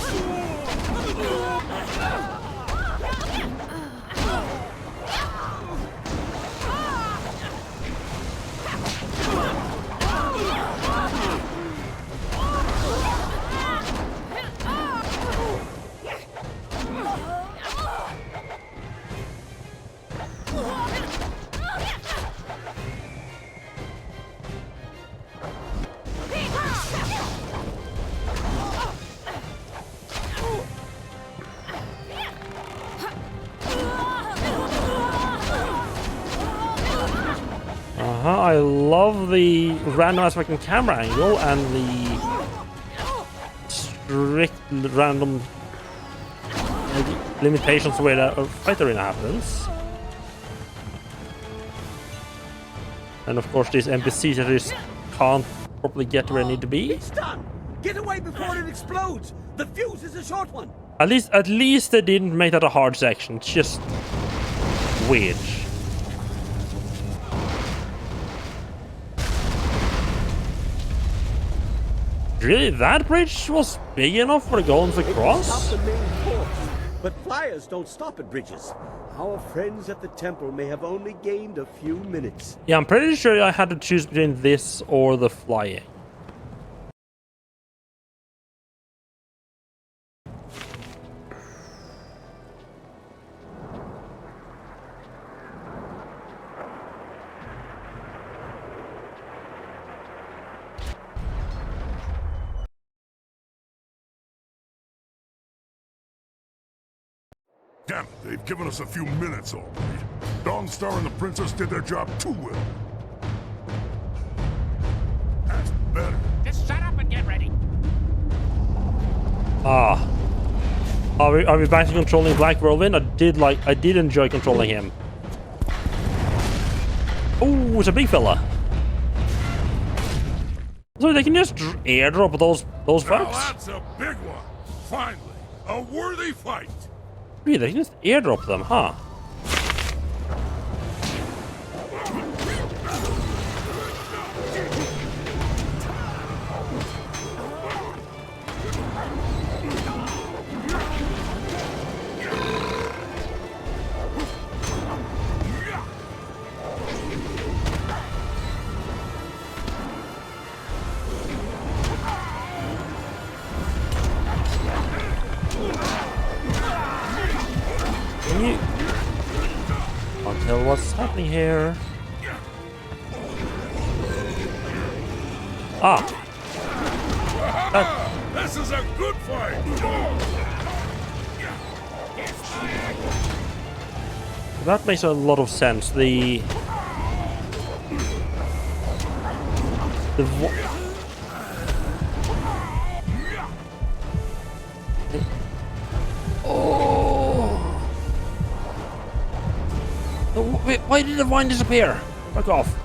I love the randomized fucking camera angle and the strict random limitations where the fight arena happens. And of course these NPCs that just can't properly get where they need to be. It's done! Get away before it explodes! The fuse is a short one! At least they didn't make that a hard section. It's just weird. Really, that bridge was big enough for the golems to cross? Stop the main course, but flyers don't stop at bridges. Our friends at the temple may have only gained a few minutes. Yeah, I'm pretty sure I had to choose between this or the flying. Damn it, they've given us a few minutes already. Dawnstar and the Princess did their job too well. That's better. Just shut up and get ready. Ah. Are we back to controlling Black Whirlwind? I did enjoy controlling him. Oh, it's a big fella. So they can just airdrop those Now fucks? that's a big one. Finally, a worthy fight. Really, they can just airdrop them, huh? Can't tell what's happening here. Ah. This is a good fight. That makes a lot of sense. Oh, wait, why did the vine disappear? Fuck off.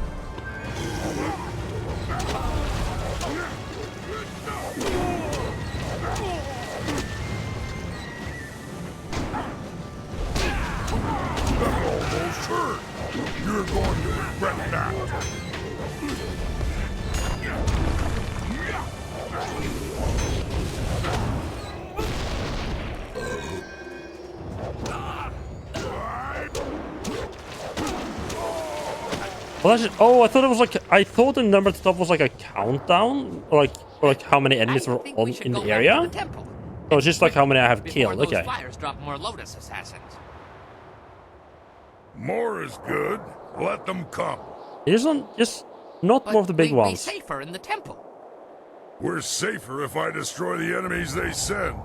That almost hurt. You're going to regret that. Well, that's just, oh, I thought it was like I thought the numbered stuff was like a countdown, or like how many enemies were on in the area. So it's just like how many I have killed. Those Okay. flyers drop more Lotus assassins. More is good. Let them come. It isn't just not more of the big We'd be ones. safer in the temple. We're safer if I destroy the enemies they send.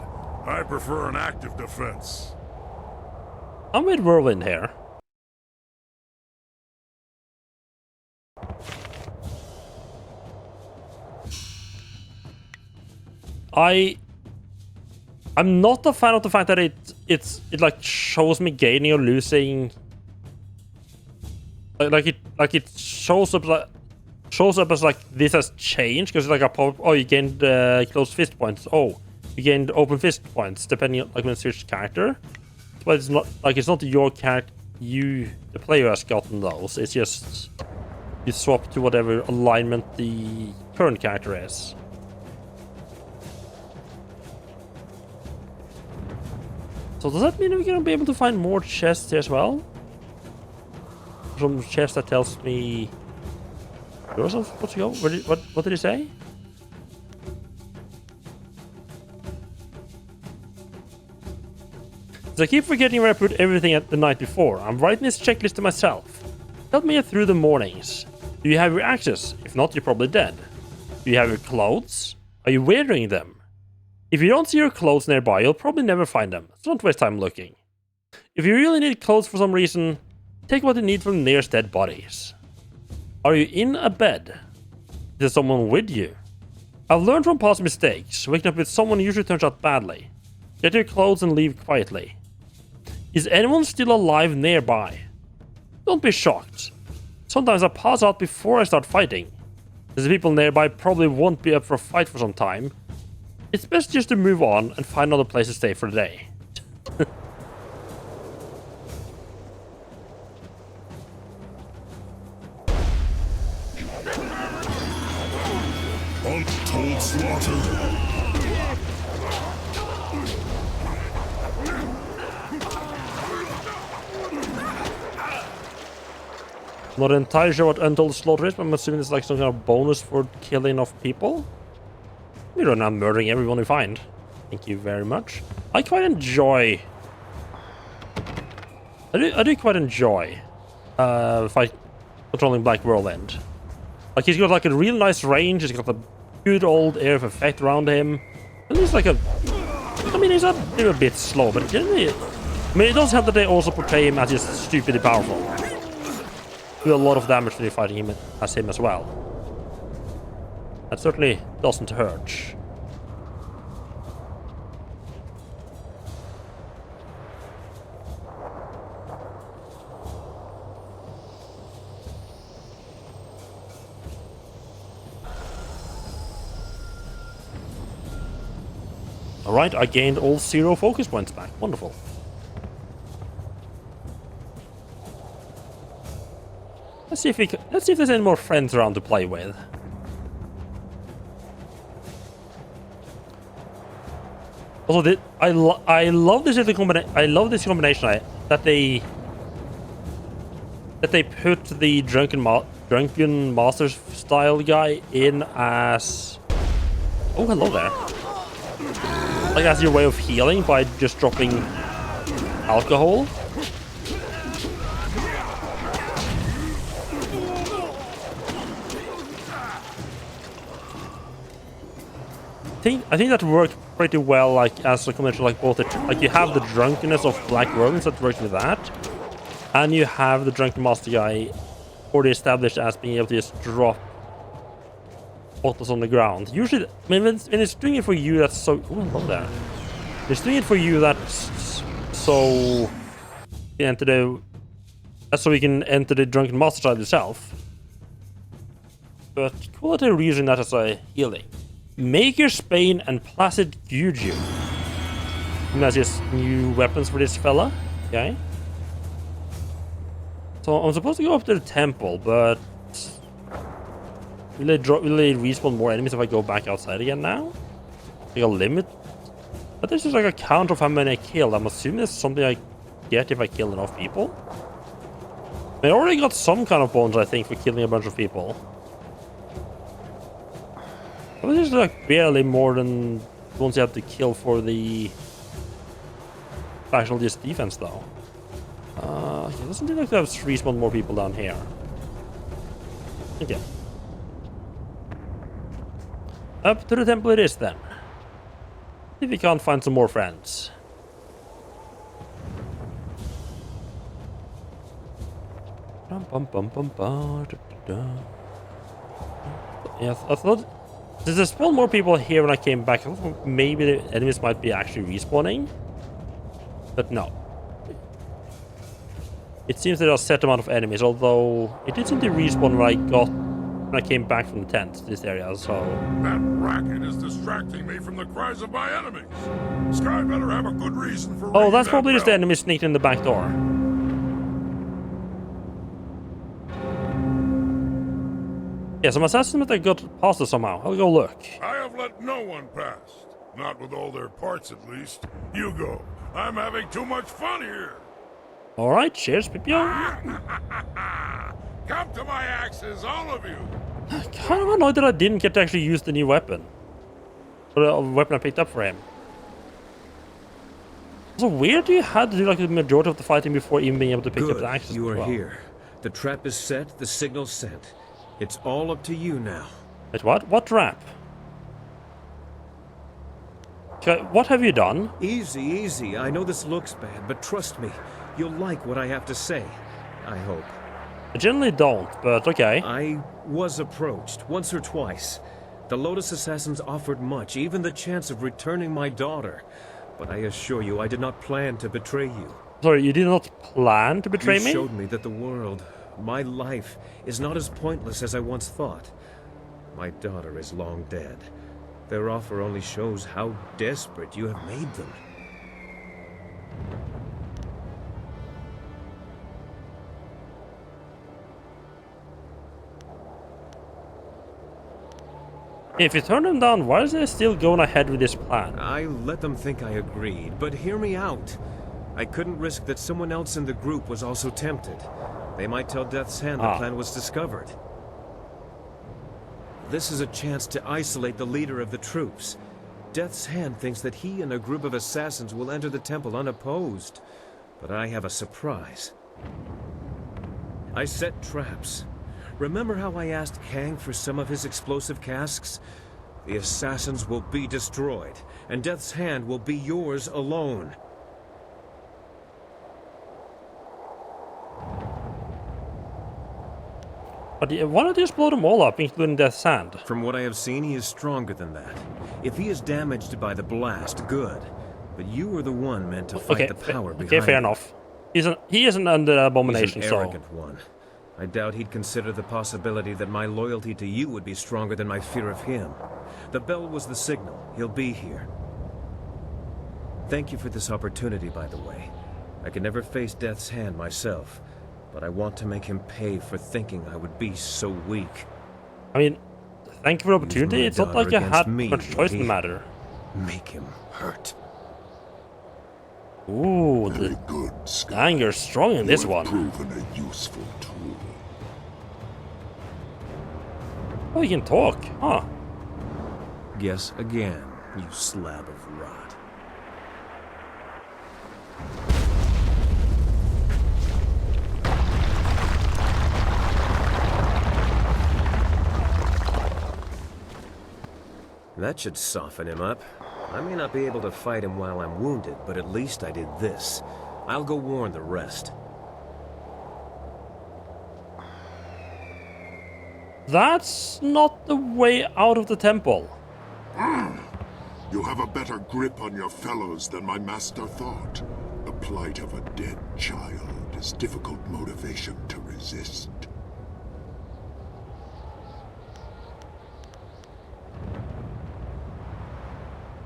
I prefer an active defense. I'm with Whirlwind here. I'm not a fan of the fact that it like shows me gaining or losing. It shows up as like this has changed because like a pop. Oh, you gained closed fist points. Oh, you gained open fist points depending on like when you switch character. but it's not like it's not your character. The player has gotten those. It's just you swap to whatever alignment the current character is. So does that mean we're gonna be able to find more chests here as well? Some chest that tells me yours of what to go. What did he say? So I keep forgetting where I put everything at the night before. I'm writing this checklist to myself. Help me get through the mornings. Do you have your axes? If not, you're probably dead. Do you have your clothes? Are you wearing them? If you don't see your clothes nearby, you'll probably never find them, so don't waste time looking. If you really need clothes for some reason, take what you need from the nearest dead bodies. Are you in a bed? Is there someone with you? I've learned from past mistakes. Waking up with someone usually turns out badly. Get your clothes and leave quietly. Is anyone still alive nearby? Don't be shocked. Sometimes I pass out before I start fighting. As the people nearby probably won't be up for a fight for some time. It's best just to move on and find another place to stay for the day. Untold slaughter. Not entirely sure what Untold Slaughter is, but I'm assuming it's like some kind of bonus for killing off people. We don't know, murdering everyone we find. Thank you very much. I quite enjoy... I do quite enjoy controlling Black Whirlwind. Like, he's got like a real nice range, he's got a good old air of effect around him. And he's like a... I mean, he's a bit slow, but generally... I mean, it does help that they also portray him as just stupidly powerful. Do a lot of damage when you're fighting him as well. That certainly doesn't hurt. Alright, I gained all 0 focus points back. Wonderful. Let's see if there's any more friends around to play with. Also, I love this little combination. I love this combination that they put the drunken master style guy in as. Oh, hello there. Like as your way of healing by just dropping alcohol. I think that worked pretty well, like as a combination, like both like you have the drunkenness of Black Whirlwinds that works with that, and you have the drunken master guy already established as being able to just drop bottles on the ground. Usually, I mean, when it's doing it for you, that's so. Oh, I love that. It's doing it for you, that's so. That's so you can enter the drunken master side yourself. But cool that they're using that as a healing. Maker Spain and Placid Juju. And that's just new weapons for this fella. Okay. So I'm supposed to go up to the temple, but will they respawn more enemies if I go back outside again now? Like a limit? But this is like a count of how many I killed. I'm assuming it's something I get if I kill enough people. I already got some kind of bonus, I think, for killing a bunch of people. But this is like barely more than the ones you have to kill for the actual just defense, though. It doesn't seem like they have respawn more people down here. Okay. Up to the temple it is then. See if we can't find some more friends. Yeah, I thought there spawned more people here when I came back. I thought maybe the enemies might be actually respawning, but no. It seems there are a set amount of enemies, although it did seem to respawn when I got when I came back from the tent to this area, so... That racket is distracting me from the cries of my enemies. Sky better have a good reason for Oh, that's that probably just the bell. enemy sneaked in the back door. Yeah, some assassins that got past us somehow. I'll go look. I have let no one past. Not with all their parts, at least. You go. I'm having too much fun here. Alright, cheers, Pipio. Come to my axes, all of you. Kind of annoyed that I didn't get to actually use the new weapon. Or the weapon I picked up for him. So weird you had to do like the majority of the fighting before even being able to pick up Good, the axes. you as are well. here. The trap is set, the signal's sent. It's all up to you now. Wait, what? What trap? Okay, what have you done? Easy, easy. I know this looks bad, but trust me, you'll like what I have to say. I hope. I generally don't, but okay. I was approached once or twice. The Lotus Assassins offered much, even the chance of returning my daughter. But I assure you, I did not plan to betray you. Sorry, you did not plan to betray me? You showed me that the world, my life, is not as pointless as I once thought. My daughter is long dead. Their offer only shows how desperate you have made them. If you turn them down, why is they still going ahead with this plan? I let them think I agreed, but hear me out. I couldn't risk that someone else in the group was also tempted. They might tell Death's Hand the plan was discovered. This is a chance to isolate the leader of the troops. Death's Hand thinks that he and a group of assassins will enter the temple unopposed. But I have a surprise. I set traps. Remember how I asked Kang for some of his explosive casks? The assassins will be destroyed, and Death's Hand will be yours alone. But why don't you just blow them all up, including Death's Hand? From what I have seen, he is stronger than that. If he is damaged by the blast, good. But you are the one meant to fight the power behind Okay, fair it. enough. He isn't under abomination, He's an arrogant so... one. I doubt he'd consider the possibility that my loyalty to you would be stronger than my fear of him. The bell was the signal. He'll be here. Thank you for this opportunity, by the way. I can never face Death's Hand myself, but I want to make him pay for thinking I would be so weak. I mean, thank you for the opportunity. It's not like you had much choice in the matter. Make him hurt. Ooh, the anger's strong in this one. Proven a useful tool. Oh, you can talk, huh? Guess again, you slab of rot. That should soften him up. I may not be able to fight him while I'm wounded, but at least I did this. I'll go warn the rest. That's not the way out of the temple. You have a better grip on your fellows than my master thought. The plight of a dead child is difficult motivation to resist.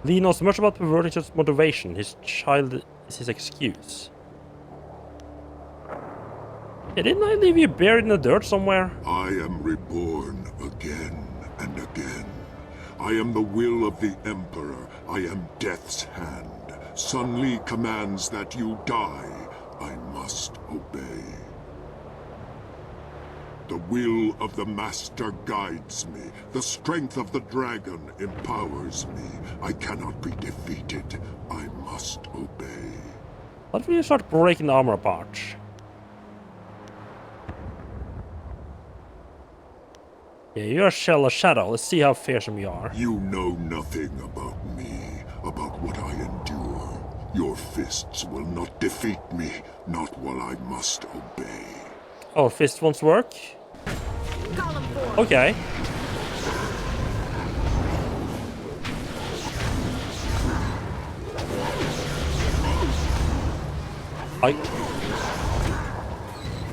Lee knows much about perverting his motivation. His child is his excuse. Yeah, didn't I leave you buried in the dirt somewhere? I am reborn again and again. I am the will of the Emperor. I am Death's Hand. Sun Li commands that you die. I must obey. The will of the Master guides me. The strength of the dragon empowers me. I cannot be defeated. I must obey. What if you start breaking the armor apart? Yeah, you're a shell of shadow. Let's see how fearsome you are. You know nothing about me, about what I endure. Your fists will not defeat me, not while I must obey. Oh, fist won't work? Okay.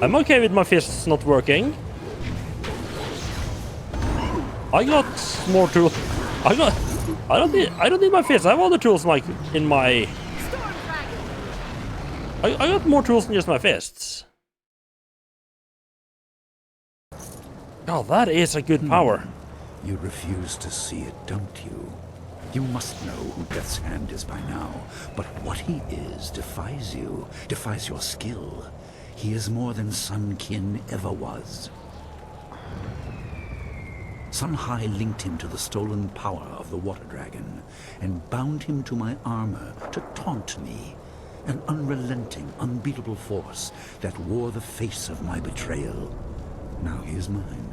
I'm okay with my fists not working. I got more tools. I don't need my fists. I have other tools like in my. I got more tools than just my fists. Oh, that is a good power. You refuse to see it, don't you? You must know who Death's Hand is by now, but what he is defies you, defies your skill. He is more than Sun Qin ever was. Sun Hai linked him to the stolen power of the Water Dragon, and bound him to my armor to taunt me. An unrelenting, unbeatable force that wore the face of my betrayal. Now he is mine.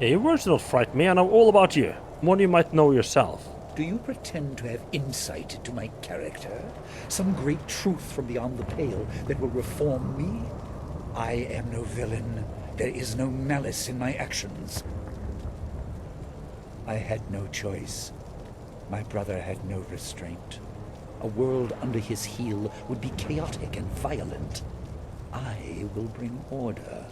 Yeah, your words don't frighten me. I know all about you. More than you might know yourself. Do you pretend to have insight into my character? Some great truth from beyond the pale that will reform me? I am no villain. There is no malice in my actions. I had no choice. My brother had no restraint. A world under his heel would be chaotic and violent. I will bring order.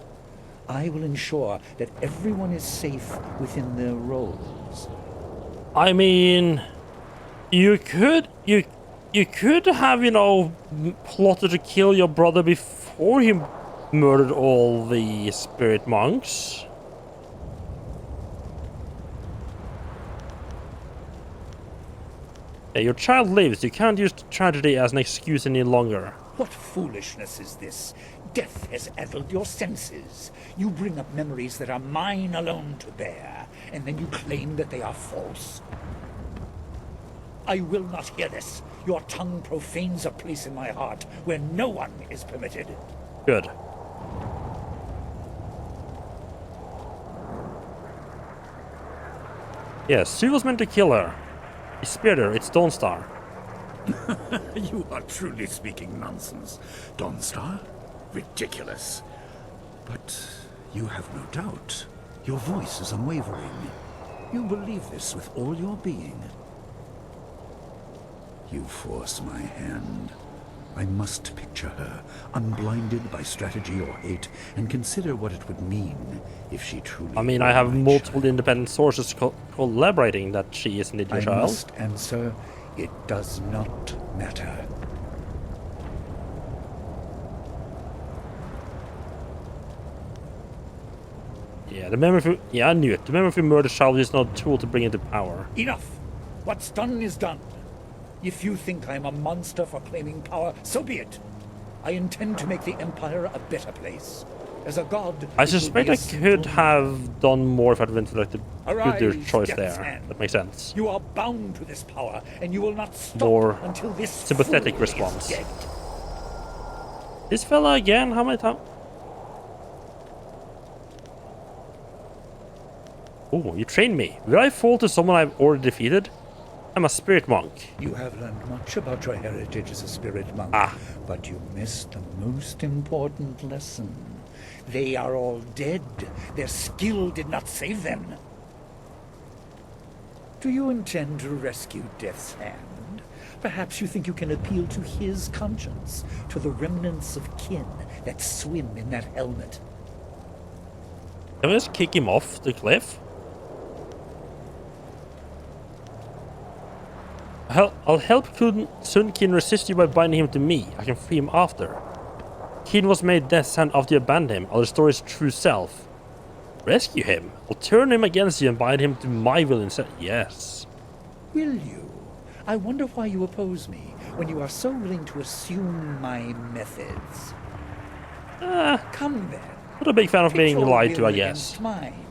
I will ensure that everyone is safe within their roles. I mean, you could have, you know, plotted to kill your brother before he murdered all the spirit monks. Yeah, your child lives. You can't use tragedy as an excuse any longer. What foolishness is this? Death has addled your senses. You bring up memories that are mine alone to bear, and then you claim that they are false. I will not hear this. Your tongue profanes a place in my heart where no one is permitted. Good. Yes, Sue was meant to kill her. He speared her. It's Dawnstar. You are truly speaking nonsense. Dawnstar? Ridiculous. But you have no doubt. Your voice is unwavering. You believe this with all your being. You force my hand. I must picture her, unblinded by strategy or hate, and consider what it would mean if she truly... I mean, I have multiple independent sources collaborating that she is indeed your child. I must answer, it does not matter. Yeah, I knew it. The memory of your murdered child is not a tool to bring into power. Enough! What's done is done. If you think I'm a monster for claiming power, so be it. I intend to make the Empire a better place. As a god... I suspect I could have done more if I'd been selected. Good choice there. Hand. That makes sense. You are bound to this power, and you will not stop more until this sympathetic fool response. is dead. This fella again? How many times? Oh, you trained me. Will I fall to someone I've already defeated? I'm a spirit monk. You have learned much about your heritage as a spirit monk, but you missed the most important lesson. They are all dead. Their skill did not save them. Do you intend to rescue Death's Hand? Perhaps you think you can appeal to his conscience, to the remnants of kin that swim in that helmet. Can we just kick him off the cliff? I'll help Sun Qin resist you by binding him to me. I can free him after. Qin was made Death's Hand after you abandoned him. I'll restore his true self. Rescue him? I'll turn him against you and bind him to my will instead. Yes. Will you? I wonder why you oppose me when you are so willing to assume my methods. Come then. Not a big fan of being lied to, I guess. Against mine.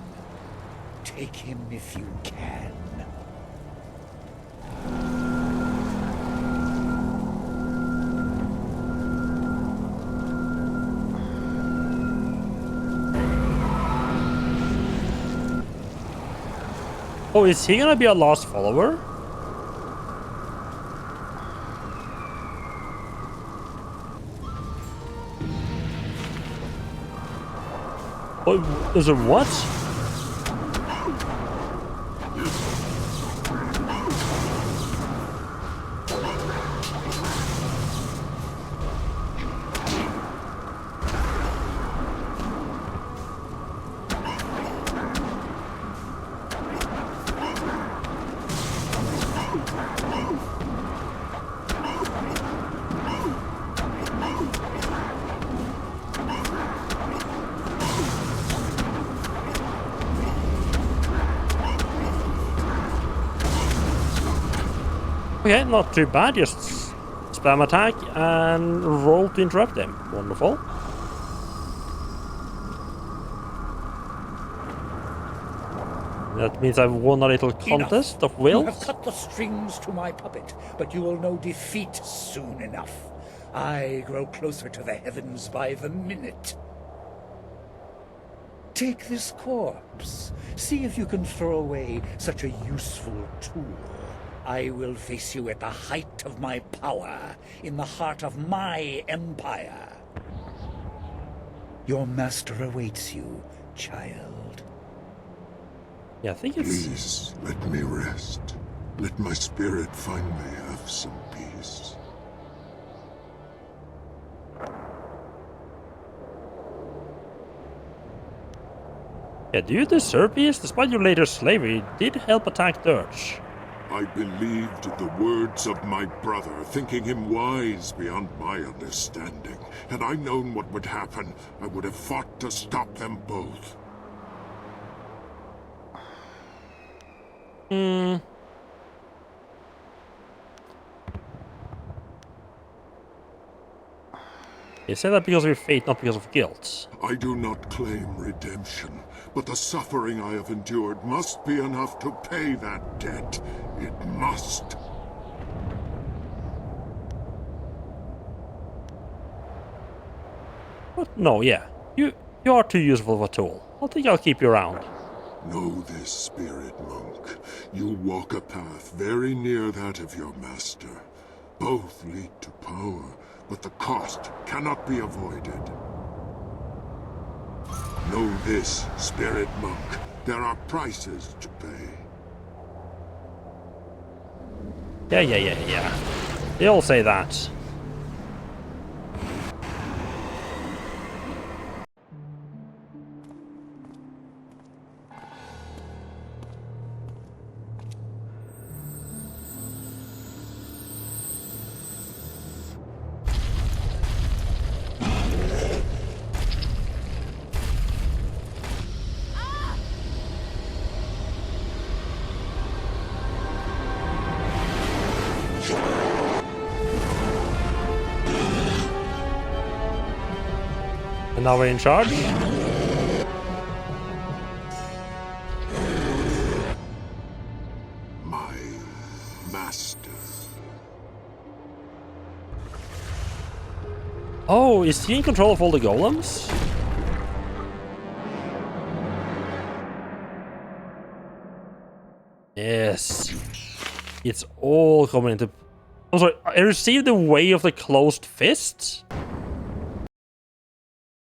Take him if you can. Oh, is he gonna be a lost follower? Oh, is it what? Okay, not too bad. Just spam attack and roll to interrupt him. Wonderful. That means I've won a little contest of wills. You have cut the strings to my puppet, but you will know defeat soon enough. I grow closer to the heavens by the minute. Take this corpse. See if you can throw away such a useful tool. I will face you at the height of my power, in the heart of my empire. Your master awaits you, child. Yeah, I think it's... Please, let me rest. Let my spirit finally have some peace. Yeah, do you deserve peace? Despite your later slavery, you did help attack Dirge. I believed the words of my brother, thinking him wise beyond my understanding. Had I known what would happen, I would have fought to stop them both. You say that because of your fate, not because of guilt. I do not claim redemption, but the suffering I have endured must be enough to pay that debt. It must. But no, yeah. You are too useful of a tool. I think I'll keep you around. Know this, spirit monk. You walk a path very near that of your master. Both lead to power, but the cost cannot be avoided. Know this, spirit monk. There are prices to pay. Yeah. They all say that. And now we're in charge. My master. Oh, is he in control of all the golems? Yes. It's all coming into... I'm sorry, I received the way of the closed fist?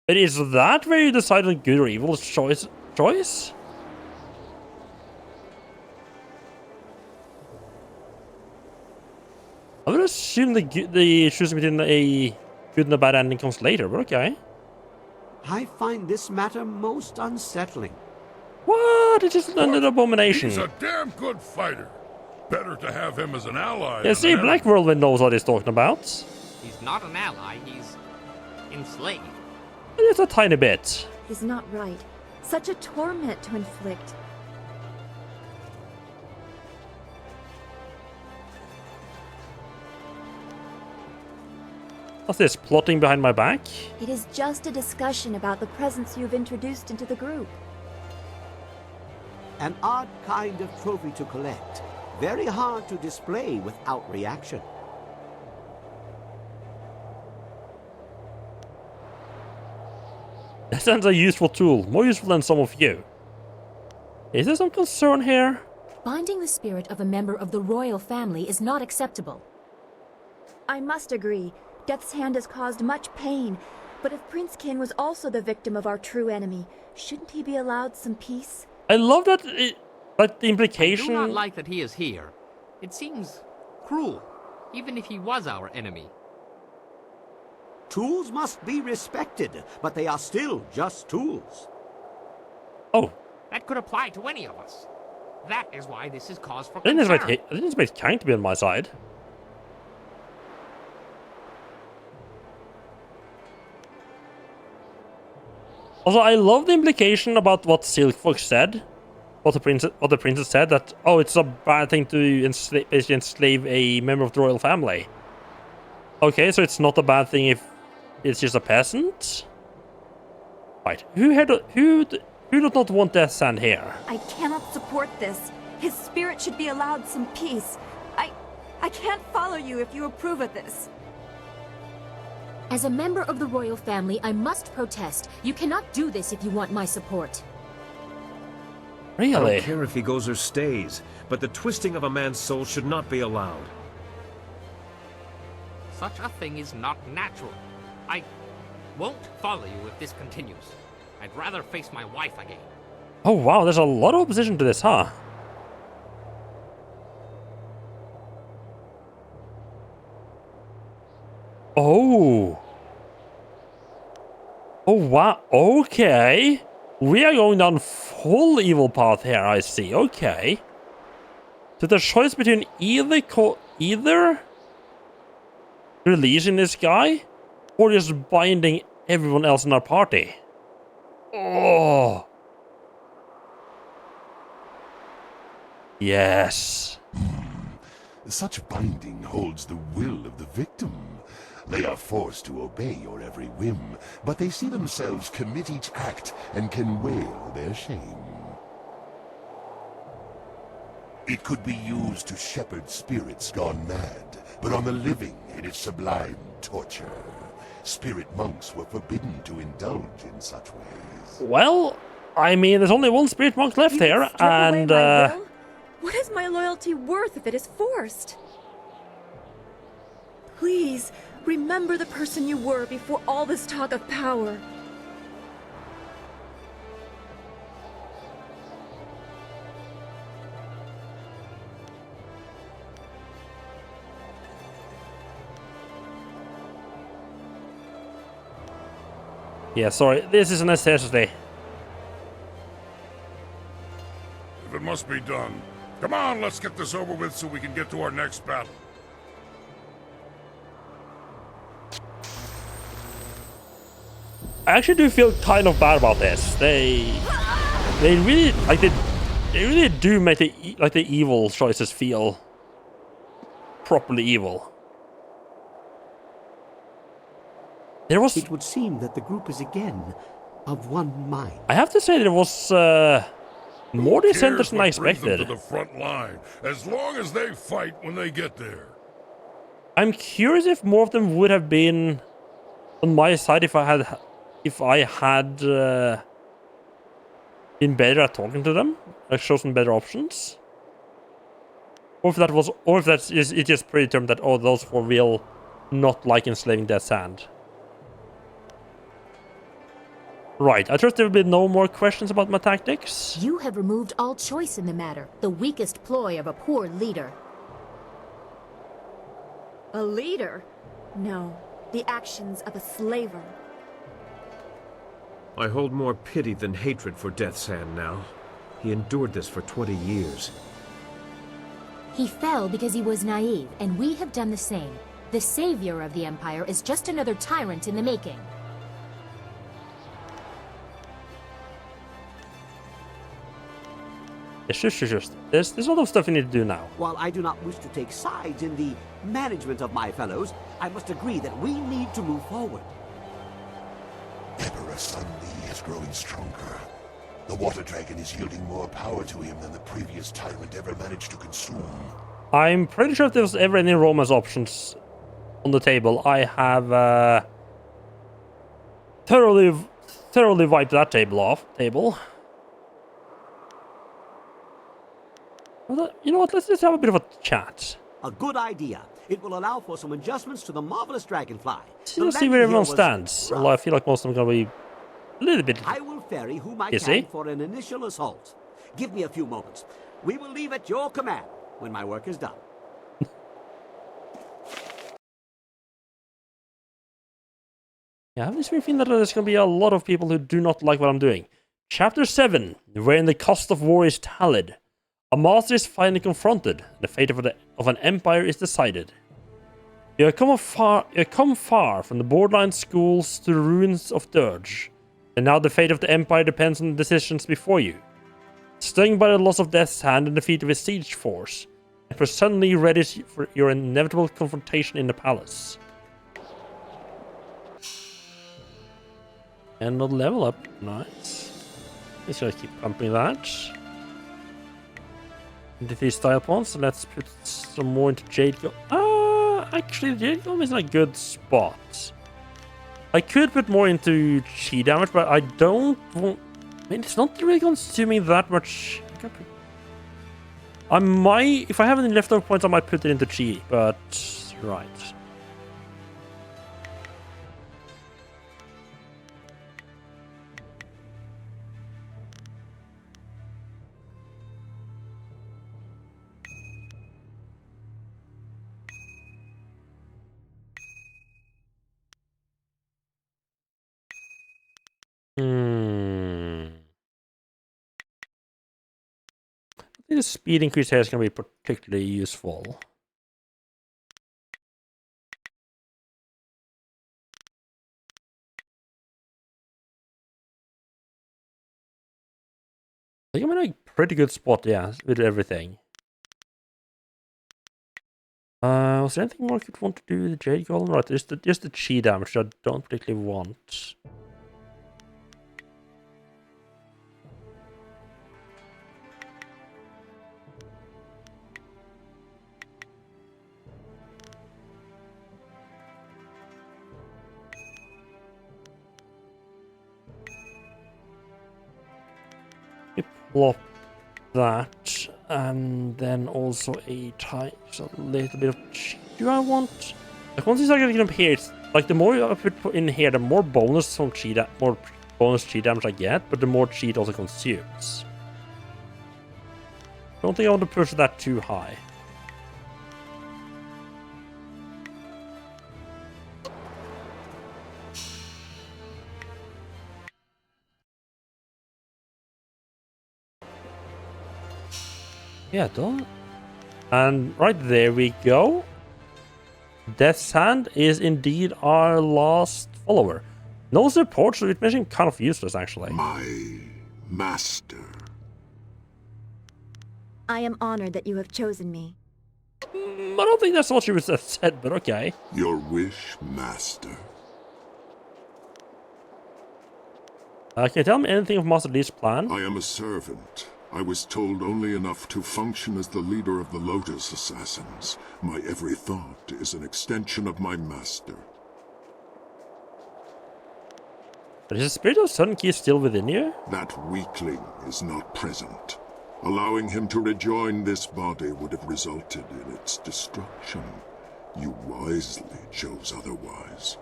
But is that where you decide on good or evil choice? I would assume the choosing between a good and a bad ending comes later, but okay. I find this matter most unsettling. What? It's just an abomination. He's a damn good fighter. Better to have him as an ally. Yeah, see, Black Whirlwind knows what he's talking about. He's not an ally, he's enslaved. Just a tiny bit. He's not right. Such a torment to inflict. What's this, plotting behind my back? It is just a discussion about the presence you've introduced into the group. An odd kind of trophy to collect. Very hard to display without reaction. That sounds a useful tool, more useful than some of you. Is there some concern here? Binding the spirit of a member of the royal family is not acceptable. I must agree. Death's Hand has caused much pain. But if Prince Kin was also the victim of our true enemy, shouldn't he be allowed some peace? I love that, like the implication... I do not like that he is here. It seems cruel, even if he was our enemy. Tools must be respected, but they are still just tools. Oh. That could apply to any of us. That is why this is cause for I concern. didn't expect Kang to be on my side. Also, I love the implication about what Silk Fox said. what the princess said, that, oh, it's a bad thing to basically enslave a member of the royal family. Okay, so it's not a bad thing if it's just a peasant? Right. Who does not want Death's Hand here? I cannot support this. His spirit should be allowed some peace. I can't follow you if you approve of this. As a member of the royal family, I must protest. You cannot do this if you want my support. I Really? don't care if he goes or stays, but the twisting of a man's soul should not be allowed. Such a thing is not natural. I won't follow you if this continues. I'd rather face my wife again. Oh wow, there's a lot of opposition to this, huh? Oh. Oh wow, okay. We are going down full evil path here, I see. Okay. So the choice between either releasing this guy or just binding everyone else in our party. Oh. Yes. Such binding holds the will of the victim. They are forced to obey your every whim, but they see themselves commit each act and can wail their shame. It could be used to shepherd spirits gone mad, but on the living it is sublime torture. Spirit monks were forbidden to indulge in such ways. Well, I mean, there's only one spirit monk left here, and What is my loyalty worth if it is forced? Please, remember the person you were before all this talk of power. yeah, sorry, this is a necessity. If it must be done, come on, let's get this over with so we can get to our next battle. I actually do feel kind of bad about this. They really like they really do make the evil choices feel properly evil. It would seem that the group is again of one mind. I have to say there was more dissenters than I Brings them expected. to the front line, as long as they fight when they get there. I'm curious if more of them would have been on my side if I had been better at talking to them, like chosen better options, or if that's it's just predetermined that, oh, those four will not like enslaving Death's Hand. Right, I trust there will be no more questions about my tactics. You have removed all choice in the matter, the weakest ploy of a poor leader. A leader? No, the actions of a slaver. I hold more pity than hatred for Death's Hand now. He endured this for 20 years. He fell because he was naive, and we have done the same. The savior of the Empire is just another tyrant in the making. It's just. There's a lot of stuff you need to do now. While I do not wish to take sides in the management of my fellows, I must agree that we need to move forward. Emperor Sun Li is growing stronger. The water dragon is yielding more power to him than the previous tyrant ever managed to consume. I'm pretty sure if there was ever any romance options on the table, I have thoroughly wiped that table. Well, you know what? Let's just have a bit of a chat. A good idea. It will allow for some adjustments to the marvelous dragonfly. Let's see where everyone stands. Although I feel like most of them are going to be a little bit. I will ferry whom I You can see? for an initial assault. Give me a few moments. We will leave at your command when my work is done. Yeah, I have this weird feeling that there's going to be a lot of people who do not like what I'm doing. Chapter 7, wherein the cost of war is tallied. A master is finally confronted. The fate of an empire is decided. You have come far from the borderline schools to the ruins of Dirge, and now the fate of the empire depends on the decisions before you. Stung by the loss of Death's Hand and defeat of his siege force, Emperor suddenly readies for your inevitable confrontation in the palace. And another level up. Nice. Let's just keep pumping that. Into 3 style points, so let's put some more into Jade Golem. Actually, Jade Golem is in a good spot. I could put more into chi damage, but I don't want... I mean, it's not really consuming that much. I might... If I have any leftover points, I might put it into chi, but... Right. I think the speed increase here is going to be particularly useful. I think I'm in a pretty good spot, yeah, with everything. Was there anything more I could want to do with the Jade Golem? Right, just the chi damage I don't particularly want. Plop that, and then also a little bit of chi. Do I want? Like once it's getting up here, it's like the more I put in here, the more bonus from chi, more bonus chi damage I get, but the more chi it also consumes. I don't think I want to push that too high. Yeah, don't. And right there we go. Death's Hand is indeed our last follower. No support, so it makes him kind of useless, actually. My master. I am honored that you have chosen me. I don't think that's what she was said, but okay. Your wish, master. Can you tell me anything of Master Lee's plan? I am a servant. I was told only enough to function as the leader of the Lotus Assassins. My every thought is an extension of my master. But is the spirit of Sun Key still within you? That weakling is not present. Allowing him to rejoin this body would have resulted in its destruction. You wisely chose otherwise.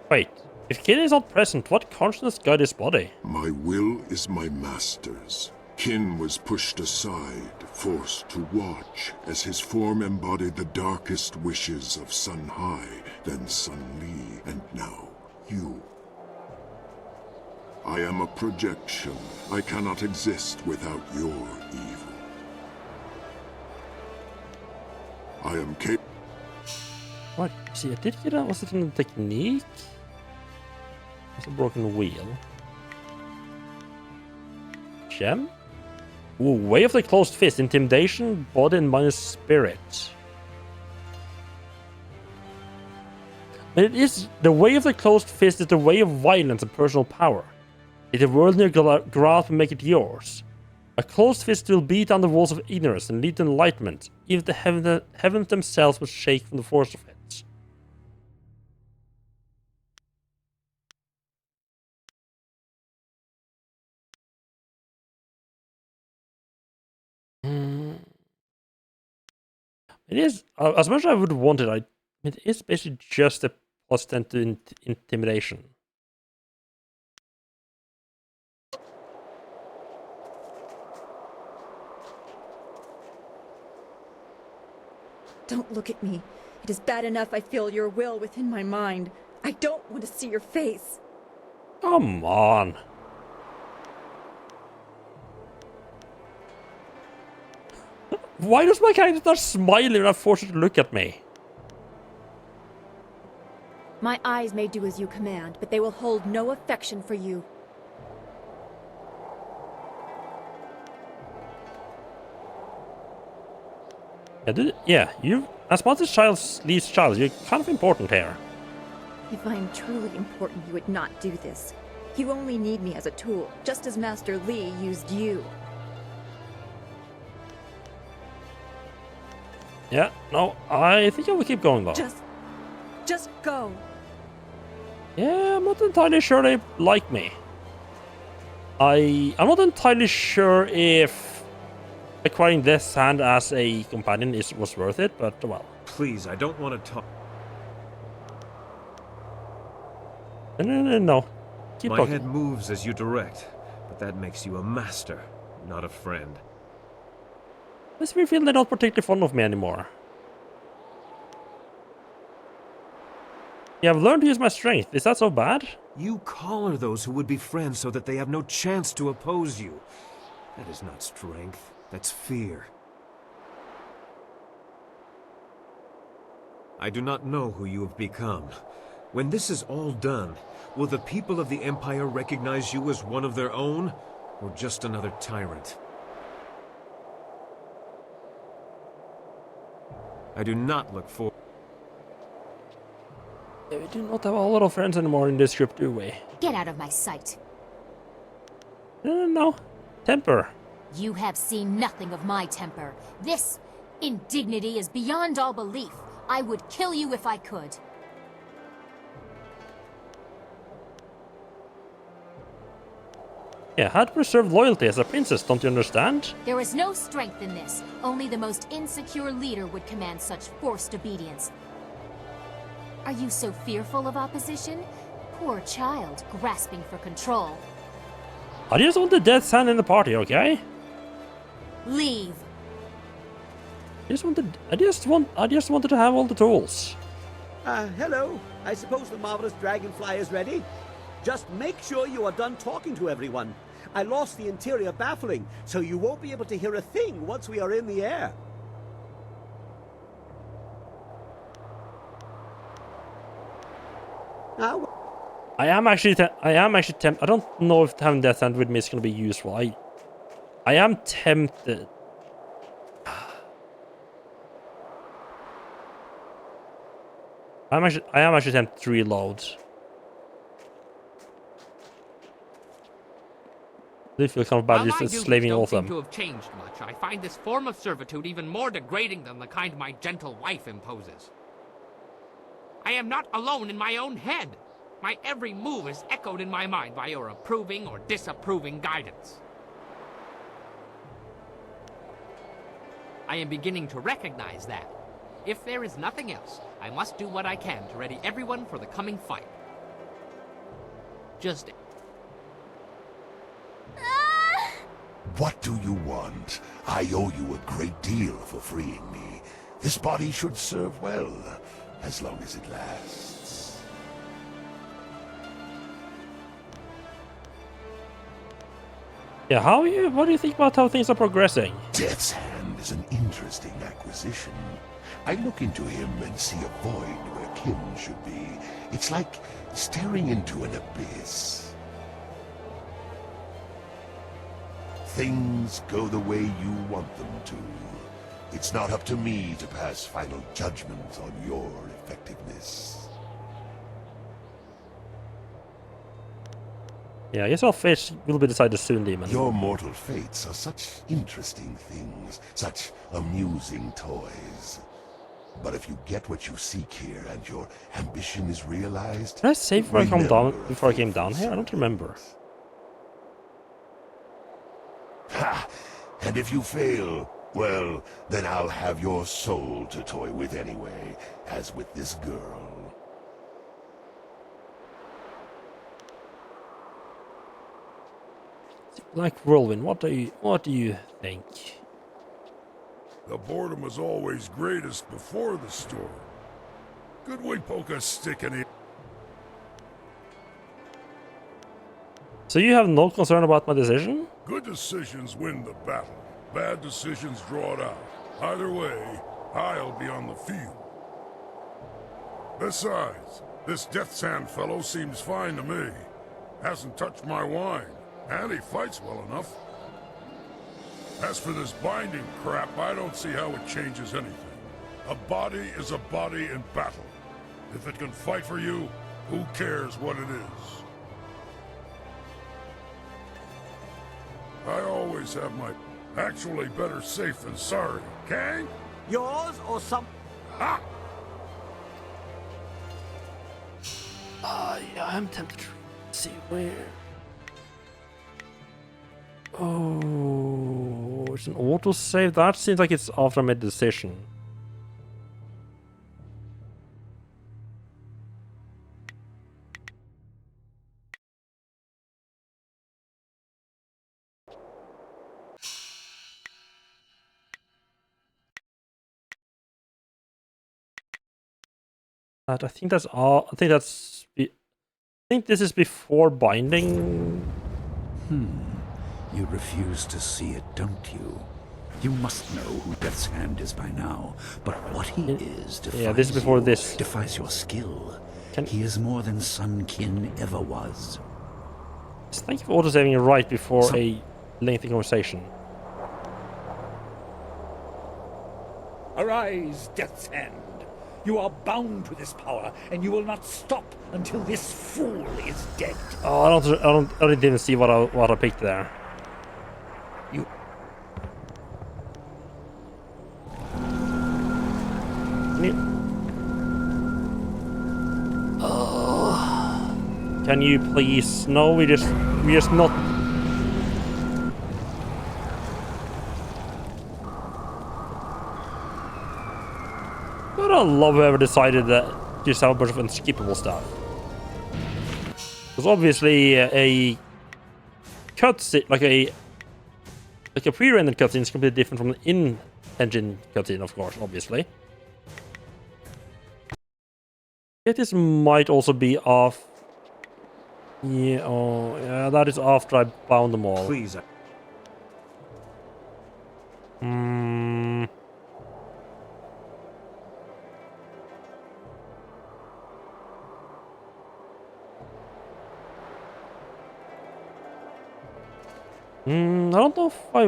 Wait. If Kin is not present, what consciousness guides his body? My will is my master's. Kin was pushed aside, forced to watch, as his form embodied the darkest wishes of Sun Hai, then Sun Li, and now you. I am a projection. I cannot exist without your evil. I am capable. What? See, I did get out. Was it in the technique? It's a broken wheel. Gem? Ooh, Way of the Closed Fist. Intimidation, body and minus spirit. But it is... The Way of the Closed Fist is the way of violence and personal power. If the world in your grasp and make it yours. A closed fist will beat down the walls of ignorance and lead to enlightenment, even if the heavens themselves will shake from the force of it. It is, as much as I would want it, it is basically just a plus 10 to intimidation. Don't look at me. It is bad enough I feel your will within my mind. I don't want to see your face. Come on. Why does my character start smiling when I force her to look at me? My eyes may do as you command, but they will hold no affection for you. You, as much as Lee's child, you're kind of important here. If I am truly important, you would not do this. You only need me as a tool, just as Master Li used you. Yeah, no, I think I will keep going though. Just go. Yeah, I'm not entirely sure they like me. I'm not entirely sure if acquiring Death's Hand as a companion was worth it, but well. Please, I don't want to talk. No. Keep My talking. head moves as you direct, but that makes you a master, not a friend. Makes me feel they're not particularly fond of me anymore. Yeah, I've learned to use my strength. Is that so bad? You collar those who would be friends so that they have no chance to oppose you. That is not strength, that's fear. I do not know who you have become. When this is all done, will the people of the Empire recognize you as one of their own, or just another tyrant? I do not look for... Yeah, we do not have a lot of friends anymore in this group, do we? Get out of my sight. No. Temper. You have seen nothing of my temper. This indignity is beyond all belief. I would kill you if I could. Yeah, had preserved loyalty as a princess, don't you understand? There is no strength in this. Only the most insecure leader would command such forced obedience. Are you so fearful of opposition? Poor child, grasping for control. I just want the Death's Hand in the party, okay? Leave. I just wanted to have all the tools. Hello. I suppose the marvelous dragonfly is ready. Just make sure you are done talking to everyone. I lost the interior baffling, so you won't be able to hear a thing once we are in the air. I am actually tempted. I don't know if having Death's Hand with me is going to be useful. I am tempted. I am actually tempted to reload. I feel kind of bad just slaving all of them. Seem to have changed much. I find this form of servitude even more degrading than the kind my gentle wife imposes. I am not alone in my own head. My every move is echoed in my mind by your approving or disapproving guidance. I am beginning to recognize that. If there is nothing else, I must do what I can to ready everyone for the coming fight. Just... What do you want? I owe you a great deal for freeing me. This body should serve well, as long as it lasts. Yeah, what do you think about how things are progressing? Death's Hand is an interesting acquisition. I look into him and see a void where Kim should be. It's like staring into an abyss. Things go the way you want them to. It's not up to me to pass final judgment on your effectiveness. Yeah, I guess our fate will be decided soon, Demon. Your mortal fates are such interesting things, such amusing toys. But if you get what you seek here and your ambition is realized... Did I save before I came down here? I don't remember. Ha! And if you fail, well, then I'll have your soul to toy with anyway, as with this girl. Black Whirlwind, what do you think? The boredom was always greatest before the storm. Could we poke a stick in it? So you have no concern about my decision? Good decisions win the battle. Bad decisions draw it out. Either way, I'll be on the field. Besides, This Death's Hand fellow seems fine to me. Hasn't touched my wine, and he fights well enough. As for this binding crap, I don't see how it changes anything. A body is a body in battle. If it can fight for you, who cares what it is? I always have my actually better safe than sorry. Kang? Yours or some... Ha! Yeah, I'm tempted to see where. Oh, it's an autosave. That seems like it's after I made the decision. I think that's all. I think that's. I think this is before binding. You refuse to see it, don't you? You must know who Death's Hand is by now, but what he is defies this is before you, this. defies your skill. He is more than Sun Kin ever was. Thank you for autosaving right before a lengthy conversation. Arise, Death's Hand. You are bound to this power, and you will not stop until this fool is dead. Oh, I didn't even see what I picked there. You. Can you please? No, we just not. But I love whoever decided that just have a bunch of unskippable stuff. Because obviously a cutscene, like a pre-rendered cutscene, is completely different from an in-engine cutscene, of course, obviously. Yet this might also be off. Yeah, oh, yeah, that is after I bound them all. Please. I don't know if I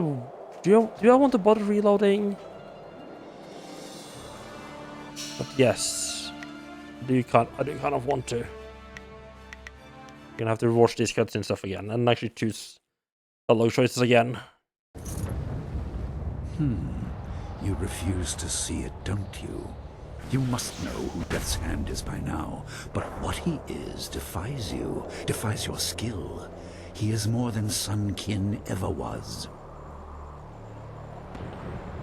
do I want to bother reloading? But yes, I do kind of want to. Gonna have to watch these cuts and stuff again, and actually choose dialogue choices again. You refuse to see it, don't you? You must know who Death's Hand is by now, but what he is defies you, defies your skill. He is more than Sun Kin ever was.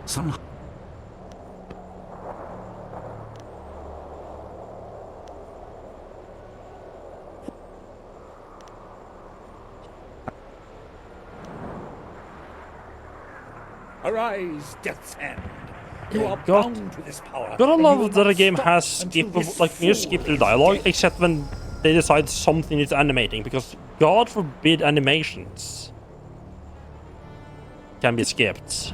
Somehow. Arise, Death's Hand. You are bound to this power. Gotta love that a game has skippable, like you skip the dialogue, except when they decide something is animating, because God forbid animations can be skipped.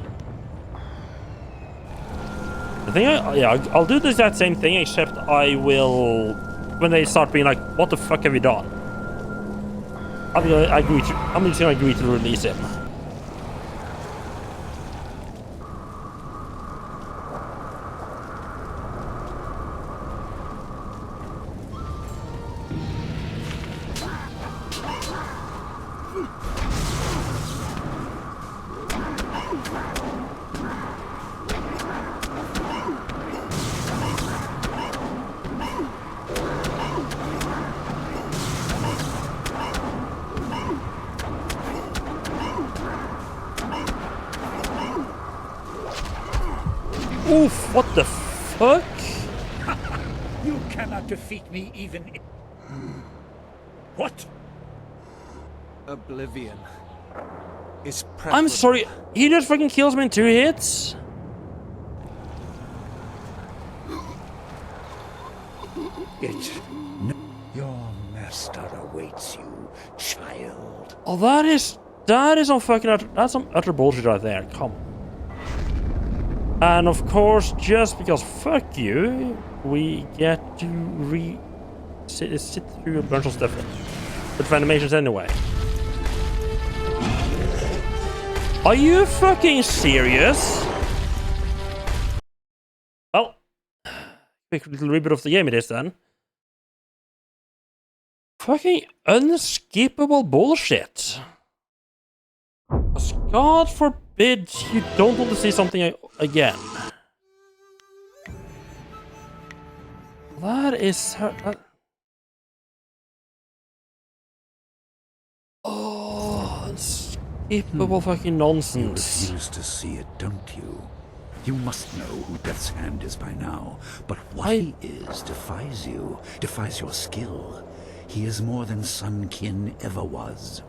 The thing, I'll do the exact same thing, except I will, when they start being like, "What the fuck have you done?" I'm just gonna agree to release him. Oof, what the fuck? You cannot defeat me even in... What? Oblivion is I'm sorry, he just fucking kills me in 2 hits? Your master awaits you, child. Oh, that is some fucking that's some utter bullshit right there. Come on. And of course, just because fuck you, we get to sit through a bunch of stuff with animations anyway. Are you fucking serious? Well, quick little reboot of the game it is then. Fucking unskippable bullshit. God forbid you don't want to see something again. That is her. Oh, unskippable fucking nonsense. You refuse to see it, don't you? You must know who Death's Hand is by now, but what he is defies you, defies your skill. He is more than Sunkin ever was.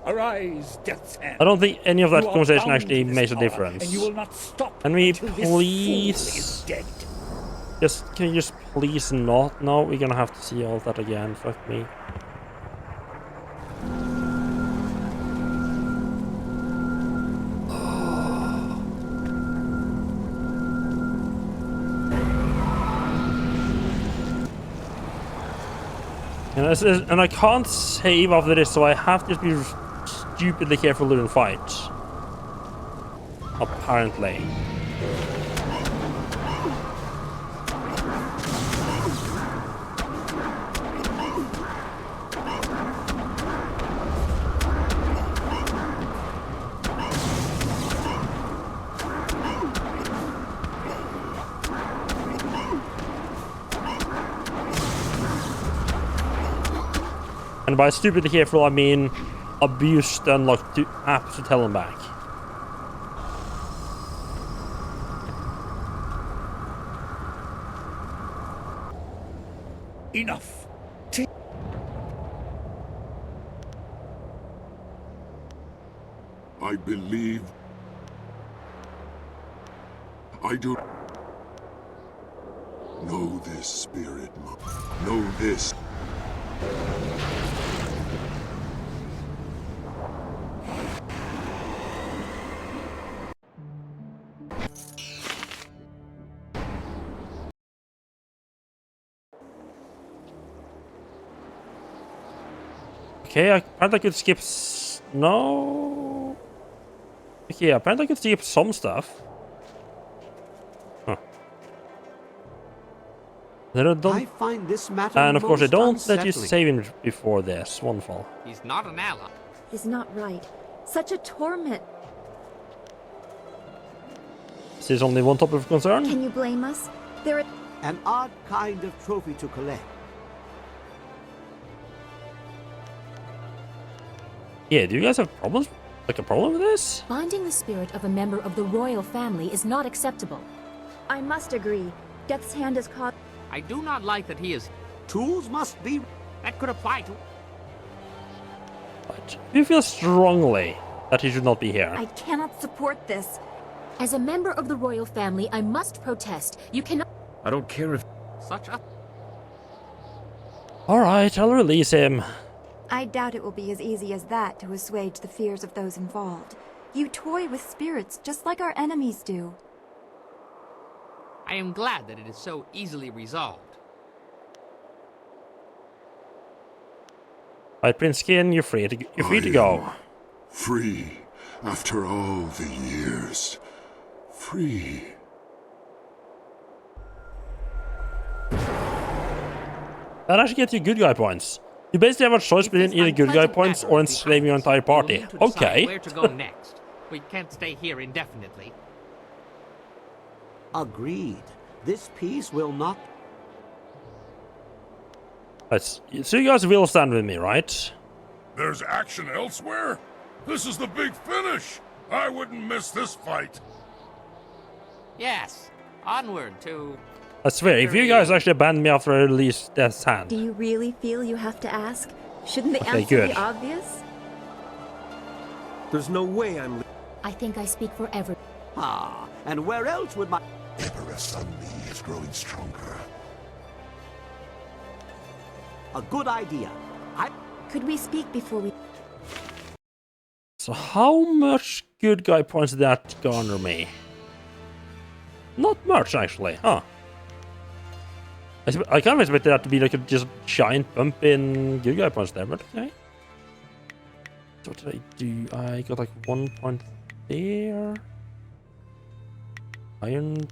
Arise, Death's Hand. I don't think any of that You are conversation bound actually to this makes a power, difference. and you will not stop Can we until this fool please is dead. can you just please not? No, we're gonna have to see all that again. Fuck me. And I can't save after this, so I have to just be stupidly careful during fights. Apparently. And by stupidly careful, I mean abused and like to absolute hell and back. Enough. I believe. I do. Know this, spirit. Know this. Okay, apparently I could skip no. Okay, apparently I could skip some stuff. Huh. I find this matter And of course, I most don't let you unsettling. save him before this one fall. He's not an ally. He's not right. Such a torment. Is this only one topic of concern? Can you blame us? There are... An odd kind of trophy to collect. Yeah, do you guys have problems? Like a problem with this? Binding the spirit of a member of the royal family is not acceptable. I must agree. Death's Hand has caused... I do not like that he is... Tools must be... That could apply to... But you feel strongly that he should not be here. I cannot support this. As a member of the royal family, I must protest. You cannot... I don't care if... Such a... Alright, I'll release him. I doubt it will be as easy as that to assuage the fears of those involved. You toy with spirits just like our enemies do. I am glad that it is so easily resolved. Alright, Prince Skin, you're free to go. Free after all the years. Free. That actually gets you good guy points. You basically have a choice between either good guy points or enslaving your entire party. Okay. Where to go next? We can't stay here indefinitely. Agreed. This piece will not... So you guys will stand with me, right? There's action elsewhere? This is the big finish! I wouldn't miss this fight! Yes, onward to... I swear, if you guys actually abandon me after I release Death's Hand. Do you really feel you have to ask? Shouldn't the Okay, answer good. be obvious? There's no way I'm... I think I speak for everyone. Ah, and where else would my... Emperor Sunli is growing stronger. A good idea. Could we speak before we... So how much good guy points did that garner me? Not much, actually, huh? I kind of expected that to be like a just giant bump in good guy points there, but okay. So what did I do? I got like 1 point there. Iron...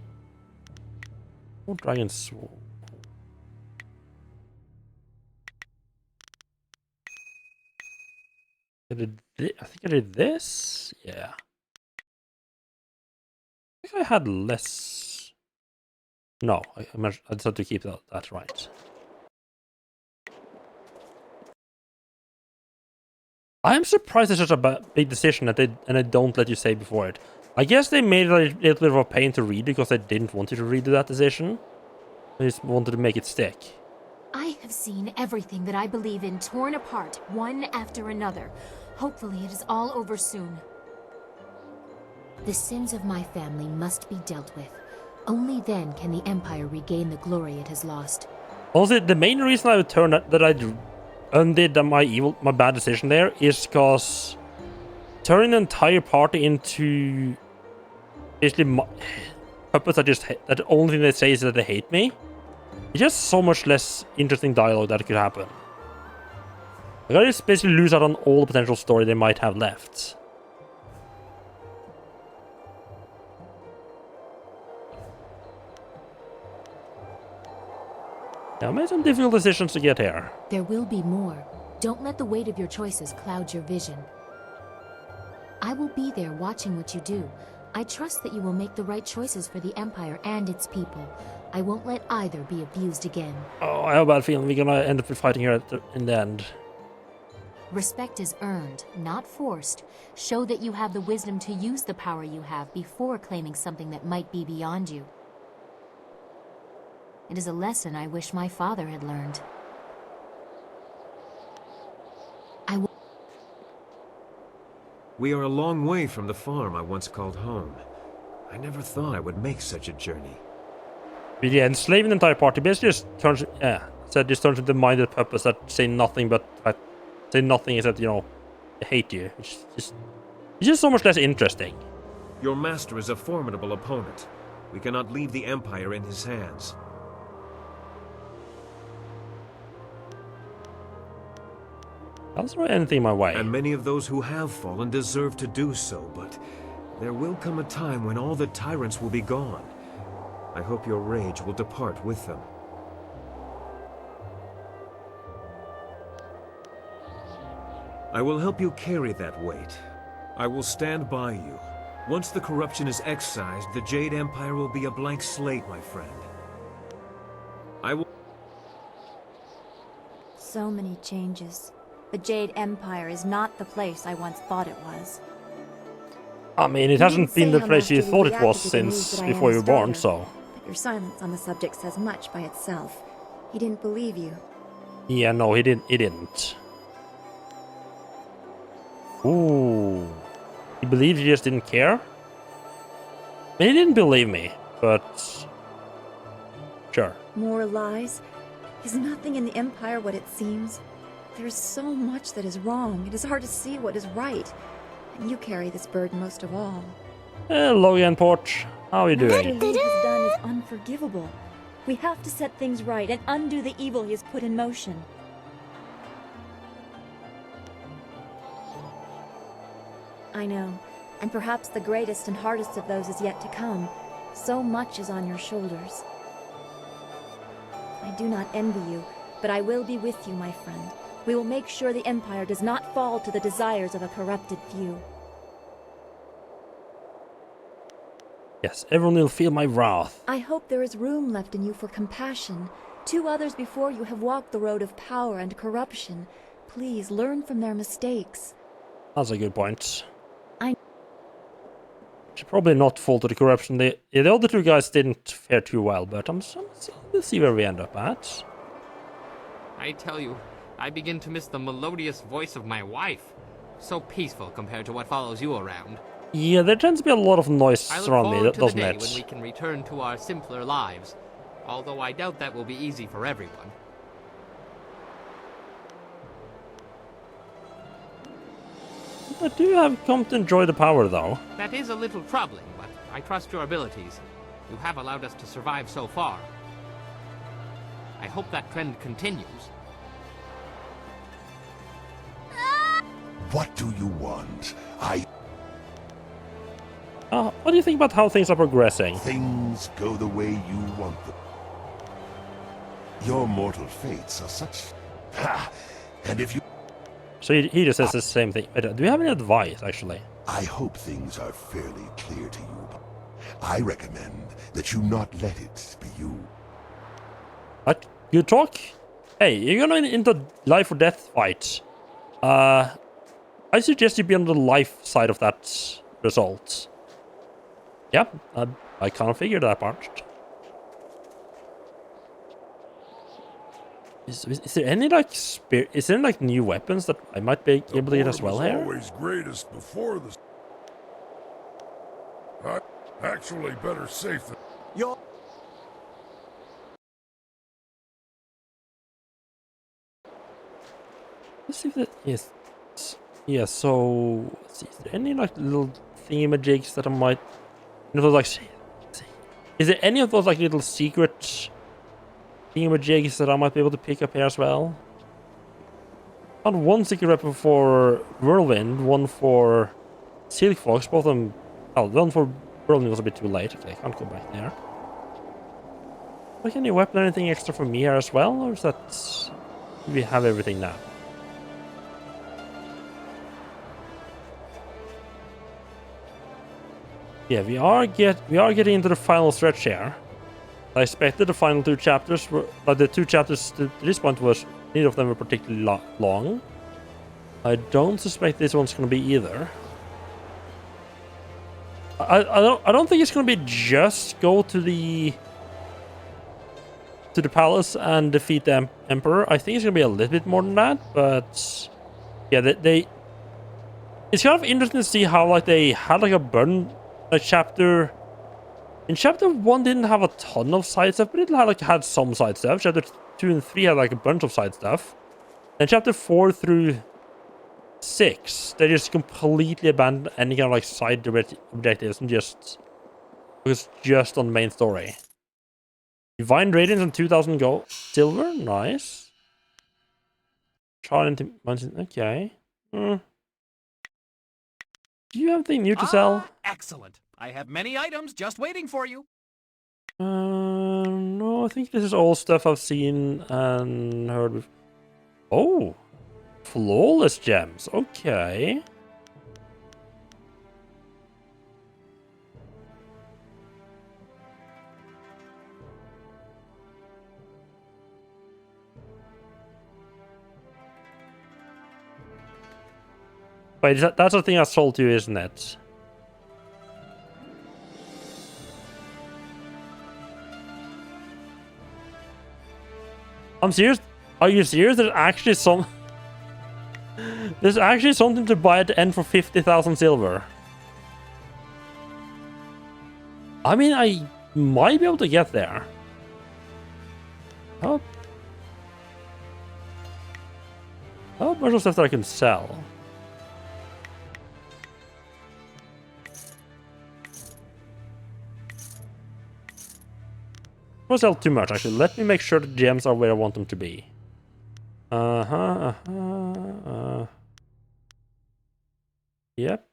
Oh, dragon sword. I think I did this? Yeah. I think I had less... No, I decided to keep that right. I am surprised it's such a big decision that they don't let you say before it. I guess they made it a little bit of a pain to read because they didn't want you to read that decision. They just wanted to make it stick. I have seen everything that I believe in torn apart, one after another. Hopefully it is all over soon. The sins of my family must be dealt with. Only then can the Empire regain the glory it has lost. Also, the main reason I would turn that I undid my bad decision there is because turning the entire party into basically puppets that the only thing they say is that they hate me. It's just so much less interesting dialogue that could happen. I gotta just basically lose out on all the potential story they might have left. Yeah, I made some difficult decisions to get here. There will be more. Don't let the weight of your choices cloud your vision. I will be there watching what you do. I trust that you will make the right choices for the Empire and its people. I won't let either be abused again. Oh, I have a bad feeling we're gonna end up fighting here in the end. Respect is earned, not forced. Show that you have the wisdom to use the power you have before claiming something that might be beyond you. It is a lesson I wish my father had learned. We are a long way from the farm I once called home. I never thought I would make such a journey. But yeah, enslaving the entire party basically just turns into minded puppets that say nothing except, you know, they hate you. It's just so much less interesting. Your master is a formidable opponent. We cannot leave the Empire in his hands. I'll throw anything my way. And many of those who have fallen deserve to do so, but there will come a time when all the tyrants will be gone. I hope your rage will depart with them. I will help you carry that weight. I will stand by you. Once the corruption is excised, the Jade Empire will be a blank slate, my friend. I will... So many changes. The Jade Empire is not the place I once thought it was. I mean, it hasn't been the place you thought it was since before you were born, so... But your silence on the subject says much by itself. He didn't believe you. Yeah, no, he didn't. Ooh. He believed he just didn't care? I mean, he didn't believe me, but... Sure. More lies? Is nothing in the Empire what it seems? There's so much that is wrong. It is hard to see what is right. And you carry this burden most of all. Hello again, Porch. How are you doing? What Lee has done is unforgivable. We have to set things right and undo the evil he has put in motion. I know. And perhaps the greatest and hardest of those is yet to come. So much is on your shoulders. I do not envy you, but I will be with you, my friend. We will make sure the Empire does not fall to the desires of a corrupted few. Yes, everyone will feel my wrath. I hope there is room left in you for compassion. 2 others before you have walked the road of power and corruption. Please learn from their mistakes. That's a good point. Should probably not fall to the corruption. The other 2 guys didn't fare too well, but we'll see where we end up at. I tell you, I begin to miss the melodious voice of my wife. So peaceful compared to what follows you around. Yeah, there tends to be a lot of noise around me, doesn't I it? look forward to the day when we can return to our simpler lives. Although I doubt that will be easy for everyone. I do have come to enjoy the power, though. That is a little troubling, but I trust your abilities. You have allowed us to survive so far. I hope that trend continues. What do you want? What do you think about how things are progressing? Things go the way you want them. Your mortal fates are such... Ha! And if you... So he just says the same thing. Do you have any advice, actually? I hope things are fairly clear to you. I recommend that you not let it be you. What? You talk? Hey, you're going into life or death fight. I suggest you be on the life side of that result. Yeah, I kind of figured that part. Is there any like is there like new weapons that I might be able to get as well here? Always greatest before the... Actually, better safe than... Let's see if that is... Yeah, so... Let's see, is there any like little thingamajigs that I might... You know, like... Is there any of those like little secret thingamajigs that I might be able to pick up here as well? Found one secret weapon for Whirlwind, one for Silk Fox, both of them... Oh, one for Whirlwind was a bit too late. Okay, I can't go back there. Like any weapon or anything extra for me here as well? Or is that... We have everything now? Yeah, we are getting into the final stretch here. I expected the final two chapters were, but the two chapters to this point was neither of them were particularly long. I don't suspect this one's going to be either. I don't think it's going to be just go to the palace and defeat the Emperor. I think it's going to be a little bit more than that, but yeah, it's kind of interesting to see how like they had like a burn. In chapter 1 didn't have a ton of side stuff, but it had some side stuff. Chapter 2 and 3 had like a bunch of side stuff. And chapter 4 through 6, they just completely abandoned any kind of like side objectives and just focused just on the main story. Divine Radiance and 2,000 gold silver, nice. Okay. Do you have anything new to sell? Excellent. I have many items just waiting for you. No, I think this is all stuff I've seen and heard of. Oh, flawless gems. Okay. Wait, that's the thing I sold you, isn't it? I'm serious. Are you serious? There's actually something to buy at the end for 50,000 silver. I mean, I might be able to get there. Oh, a bunch of stuff that I can sell. Don't sell too much, actually. Let me make sure the gems are where I want them to be. Yep.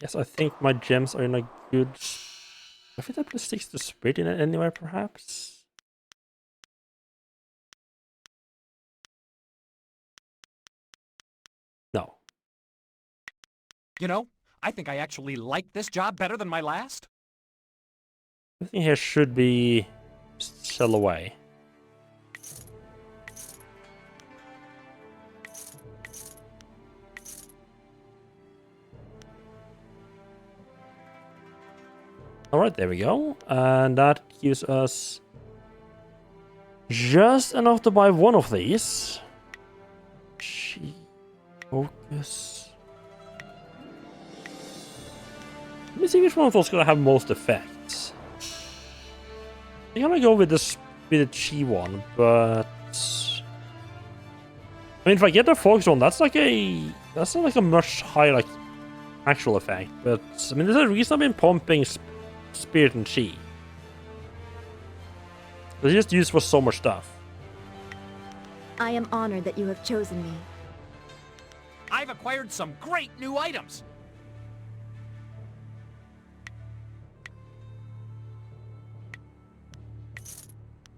Yes, I think my gems are in a good... I think that plus 6 to spirit in it anywhere, perhaps? No. You know, I think I actually like this job better than my last. Everything here should be sell away. Alright, there we go. And that gives us just enough to buy one of these. Focus. Let me see which one of those is going to have most effect. I'm gonna go with this with the chi one, but I mean, if I get the focus one, that's not like a much higher like actual effect. But I mean, there's a reason I've been pumping spirit and chi. It's just used for so much stuff. I am honored that you have chosen me. I've acquired some great new items.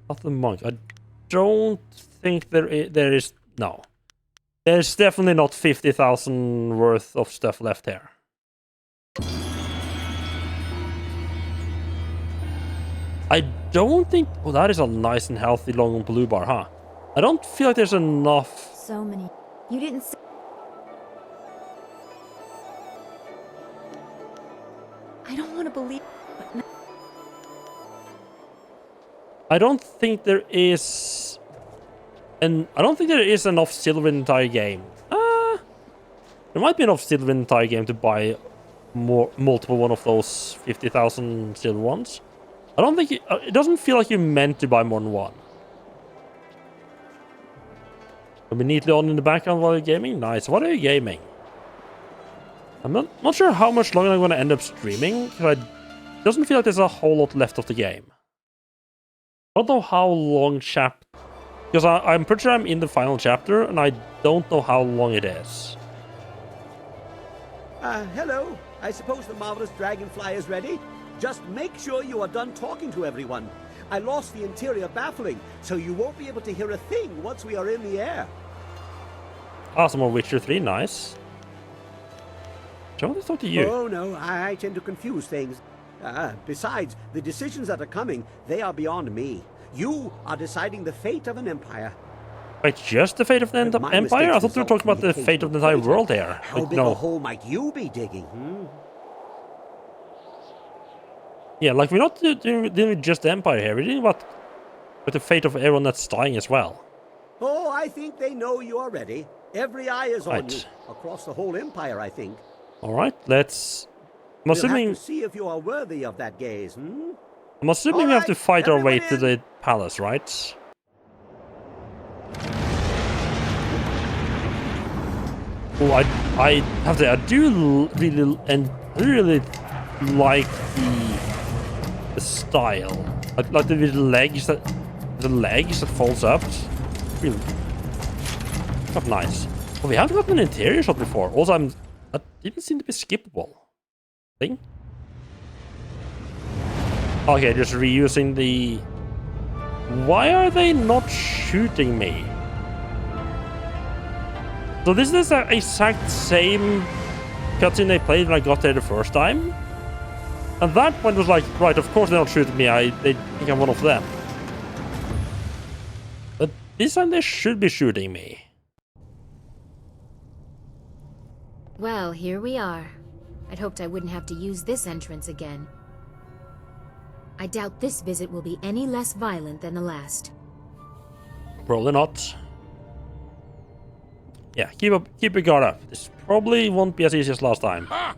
Not the monk. I don't think there is no. There's definitely not 50,000 worth of stuff left here. I don't think... Oh, that is a nice and healthy long blue bar, huh? I don't feel like there's enough... So many. You didn't say... I don't want to believe... I don't think there is... And I don't think there is enough silver in the entire game. There might be enough silver in the entire game to buy multiple one of those 50,000 silver ones. I don't think it doesn't feel like you meant to buy more than one. Are we neatly on in the background while you're gaming? Nice. What are you gaming? I'm not sure how much longer I'm going to end up streaming. It doesn't feel like there's a whole lot left of the game. I don't know how long because I'm pretty sure I'm in the final chapter, and I don't know how long it is. Hello. I suppose the marvelous dragonfly is ready. Just make sure you are done talking to everyone. I lost the interior baffling, so you won't be able to hear a thing once we are in the air. Awesome, more Witcher 3, nice. Do I want to talk to you? Oh, no, I tend to confuse things. Besides, the decisions that are coming, they are beyond me. You are deciding the fate of an empire. Wait, just the fate of the empire? I thought we were talking about the fate of the entire world here. How big a hole might you be digging? Yeah, like we're not doing just the empire here. We're doing about the fate of everyone that's dying as well. Oh, I think they know you are ready. Every eye is on you. Across the whole empire, I think. Alright, let's... We'll have to see if you are worthy of that gaze, I'm assuming we have to fight our way to the palace, right? Oh, I have to say, I do really like the style, like the legs that folds up. Really, not nice. Oh, we haven't gotten an interior shot before. Also, that didn't seem to be skippable. Thing. Okay, just reusing the... Why are they not shooting me? So this is the exact same cutscene they played when I got there the first time. And that point was like, right, of course they're not shooting me, they think I'm one of them. But this time they should be shooting me. Well, here we are. I'd hoped I wouldn't have to use this entrance again. I doubt this visit will be any less violent than the last. Probably not. Yeah, keep your guard up. This probably won't be as easy as last time. Ha!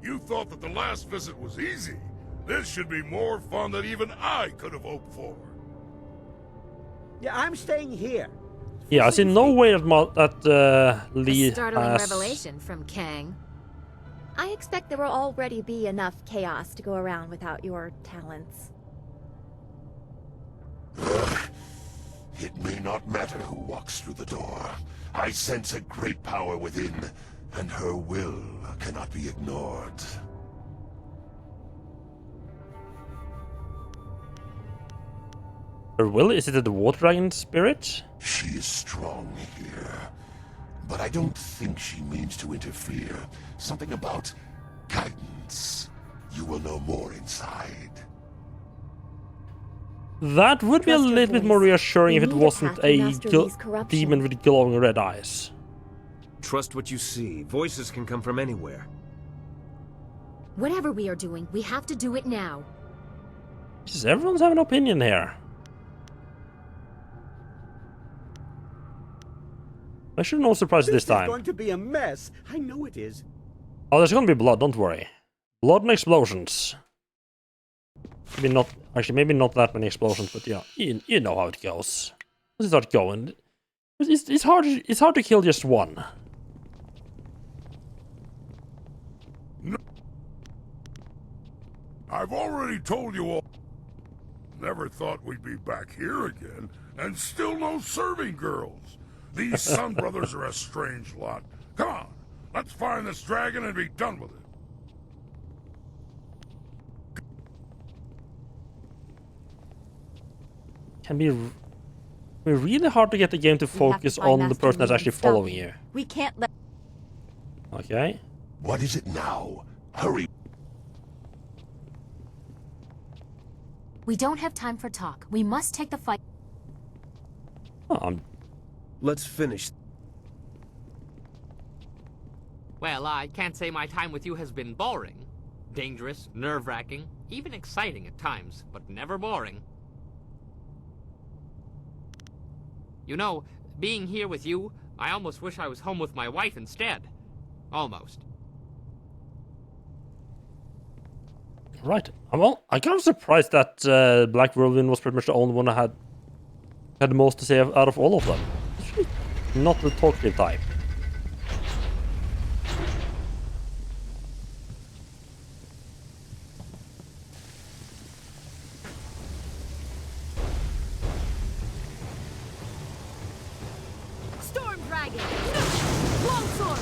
You thought that the last visit was easy. This should be more fun than even I could have hoped for. Yeah, I'm staying here. Yeah, I see no way that Lee A startling has... revelation from Kang. I expect there will already be enough chaos to go around without your talents. It may not matter who walks through the door. I sense a great power within, and her will cannot be ignored. Her will? Is it the water dragon spirit? She is strong here, but I don't think she means to interfere. Something about guidance. You will know more inside. That would be a little bit more reassuring if it wasn't a demon with glowing red eyes. Trust what you see. Voices can come from anywhere. Whatever we are doing, we have to do it now. Everyone's having an opinion here. I should no surprise this time. This is going to be a mess. I know it is. Oh, there's gonna be blood, don't worry. Blood and explosions. Maybe not. Actually, maybe not that many explosions, but yeah, you know how it goes. Let's start going. It's hard. It's hard to kill just one. No. I've already told you all. Never thought we'd be back here again, and still no serving girls. These Sun Brothers are a strange lot. Come on, let's find this dragon and be done with it. Can be really hard to get the game to focus on the person that's actually following you. We can't let... Okay. What is it now? Hurry. We don't have time for talk. We must take the fight. Let's finish. Well, I can't say my time with you has been boring. Dangerous, nerve-wracking, even exciting at times, but never boring. You know, being here with you, I almost wish I was home with my wife instead. Almost. Right. Well, I'm kind of surprised that Black Whirlwind was pretty much the only one that had the most to say out of all of them. It's really not the talkative type. Storm Dragon! Longsword!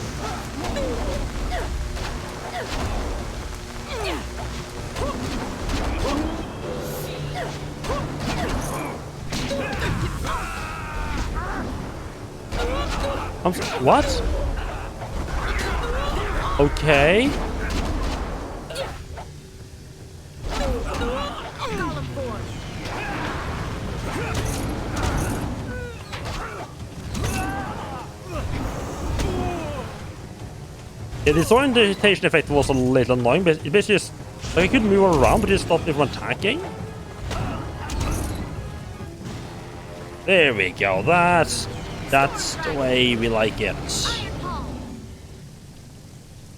What? Okay. Yeah, the orientation effect was a little annoying, but it basically just like I could move around, but it stopped me from attacking. There we go. That's the way we like it.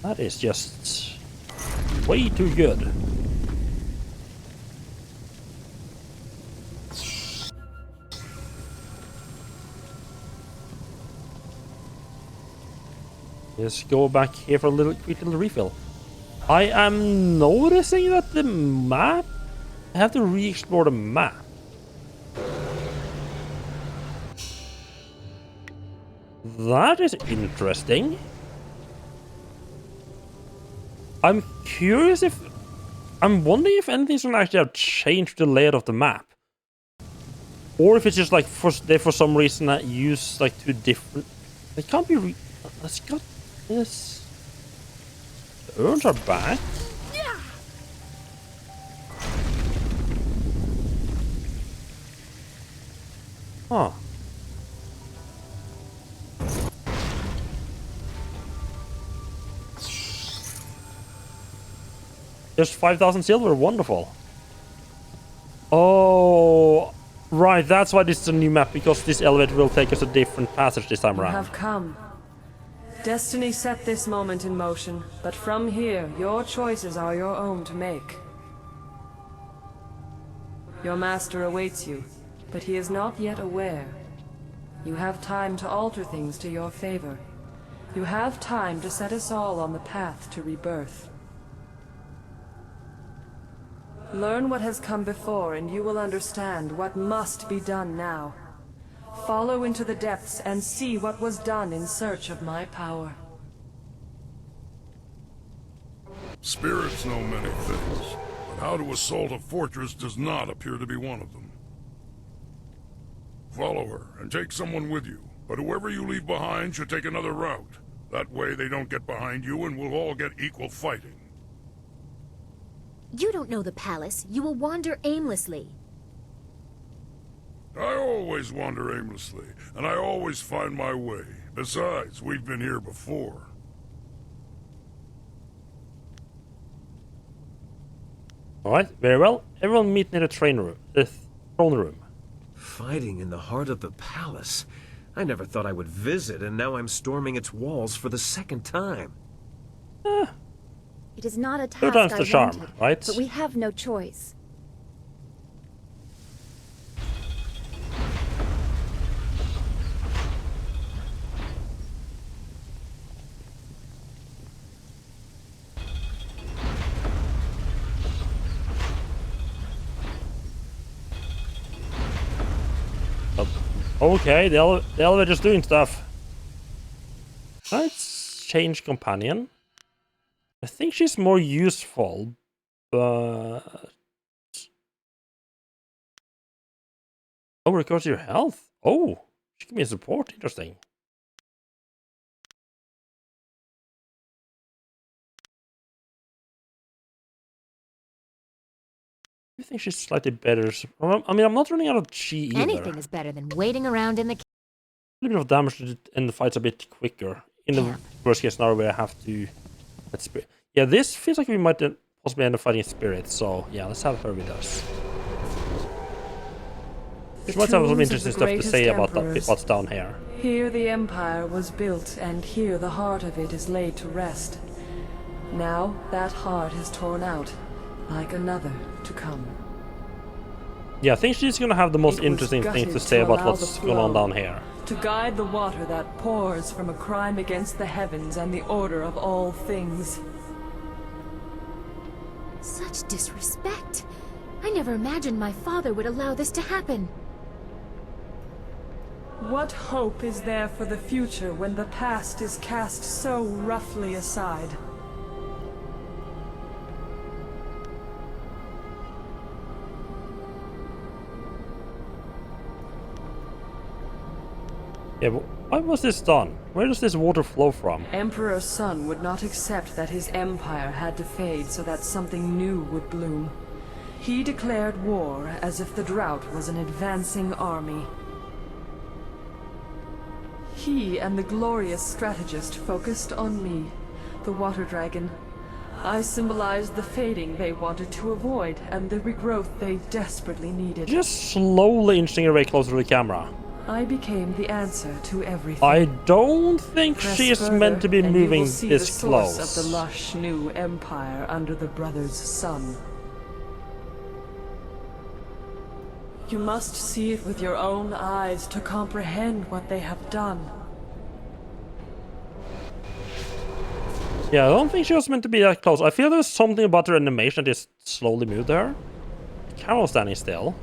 That is just way too good. Let's go back here for a quick little refill. I am noticing that the map... I have to re-explore the map. That is interesting. I'm curious if... I'm wondering if anything's gonna actually have changed the layout of the map. Or if it's just like they for some reason use like two different... It can't be... Let's got this... The urns are back. Huh. Just 5,000 silver, wonderful. Oh, right, that's why this is a new map, because this elevator will take us a different passage this time You around. have come. Destiny set this moment in motion, but from here, your choices are your own to make. Your master awaits you, but he is not yet aware. You have time to alter things to your favor. You have time to set us all on the path to rebirth. Learn what has come before, and you will understand what must be done now. Follow into the depths and see what was done in search of my power. Spirits know many things, but how to assault a fortress does not appear to be one of them. Follow her, and take someone with you, but whoever you leave behind should take another route. That way they don't get behind you and we'll all get equal fighting. You don't know the palace. You will wander aimlessly. I always wander aimlessly, and I always find my way. Besides, we've been here before. Alright, very well. Everyone meet near the throne room. Fighting in the heart of the palace. I never thought I would visit, and now I'm storming its walls for the second time. It is not a Two task times I the charm, wanted, right? but we have no choice. Okay, the elevator's doing stuff. Let's change companion. I think she's more useful, but... Oh, records your health. Oh, she can be a support. Interesting. I think she's slightly better. I mean, I'm not running out of chi either. Anything is better than waiting around in the... A little bit of damage and the fight's a bit quicker. In the worst case scenario where I have to... Yeah, this feels like we might possibly end up fighting spirits, so yeah, let's have her with us. She might have some interesting stuff to say about what's down here. Here the Empire was built, and here the heart of it is laid to rest. Now that heart is torn out, like another to come. Yeah, I think she's gonna have the most interesting things to say about what's going on down here. To guide the water that pours from a crime against the heavens and the order of all things. Such disrespect. I never imagined my father would allow this to happen. What hope is there for the future when the past is cast so roughly aside? Yeah, but why was this done? Where does this water flow from? Emperor Sun would not accept that his empire had to fade so that something new would bloom. He declared war as if the drought was an advancing army. He and the glorious strategist focused on me, the water dragon. I symbolized the fading they wanted to avoid and the regrowth they desperately needed. Just slowly inching her way closer to the camera. I became the answer to everything. I don't think she is meant to be moving this close. Of the lush new empire under the brother's sun. You must see it with your own eyes to comprehend what they have done. Yeah, I don't think she was meant to be that close. I feel there's something about her animation that just slowly moved her. The camera was standing still.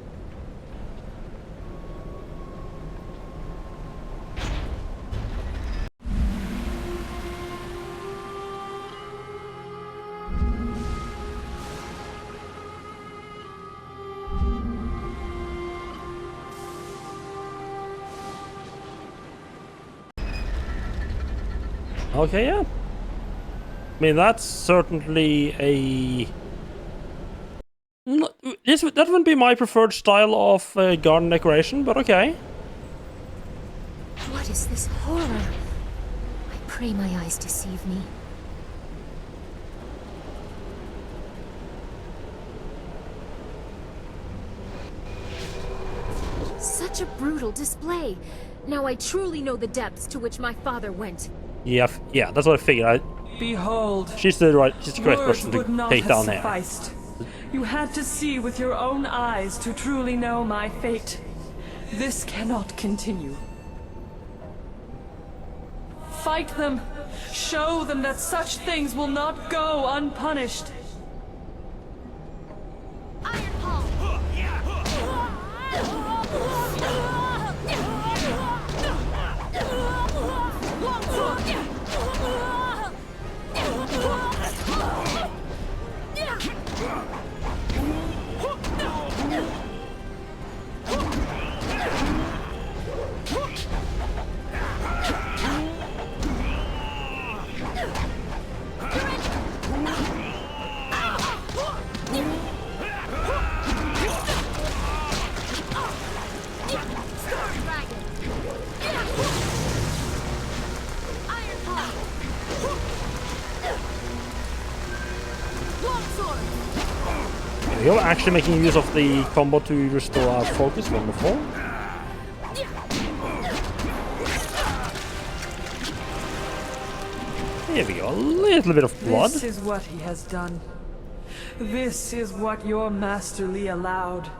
Okay, yeah. I mean, that's certainly a... That wouldn't be my preferred style of garden decoration, but okay. What is this horror? I pray my eyes deceive me. Such a brutal display. Now I truly know the depths to which my father went. Yeah, that's what I figured. Behold, she's the correct person to take down there. You had to see with your own eyes to truly know my fate. This cannot continue. Fight them. Show them that such things will not go unpunished. You're actually making use of the combo to restore our focus. Wonderful. Here we go. A little bit of blood. This is what he has done. This is what your masterly allowed.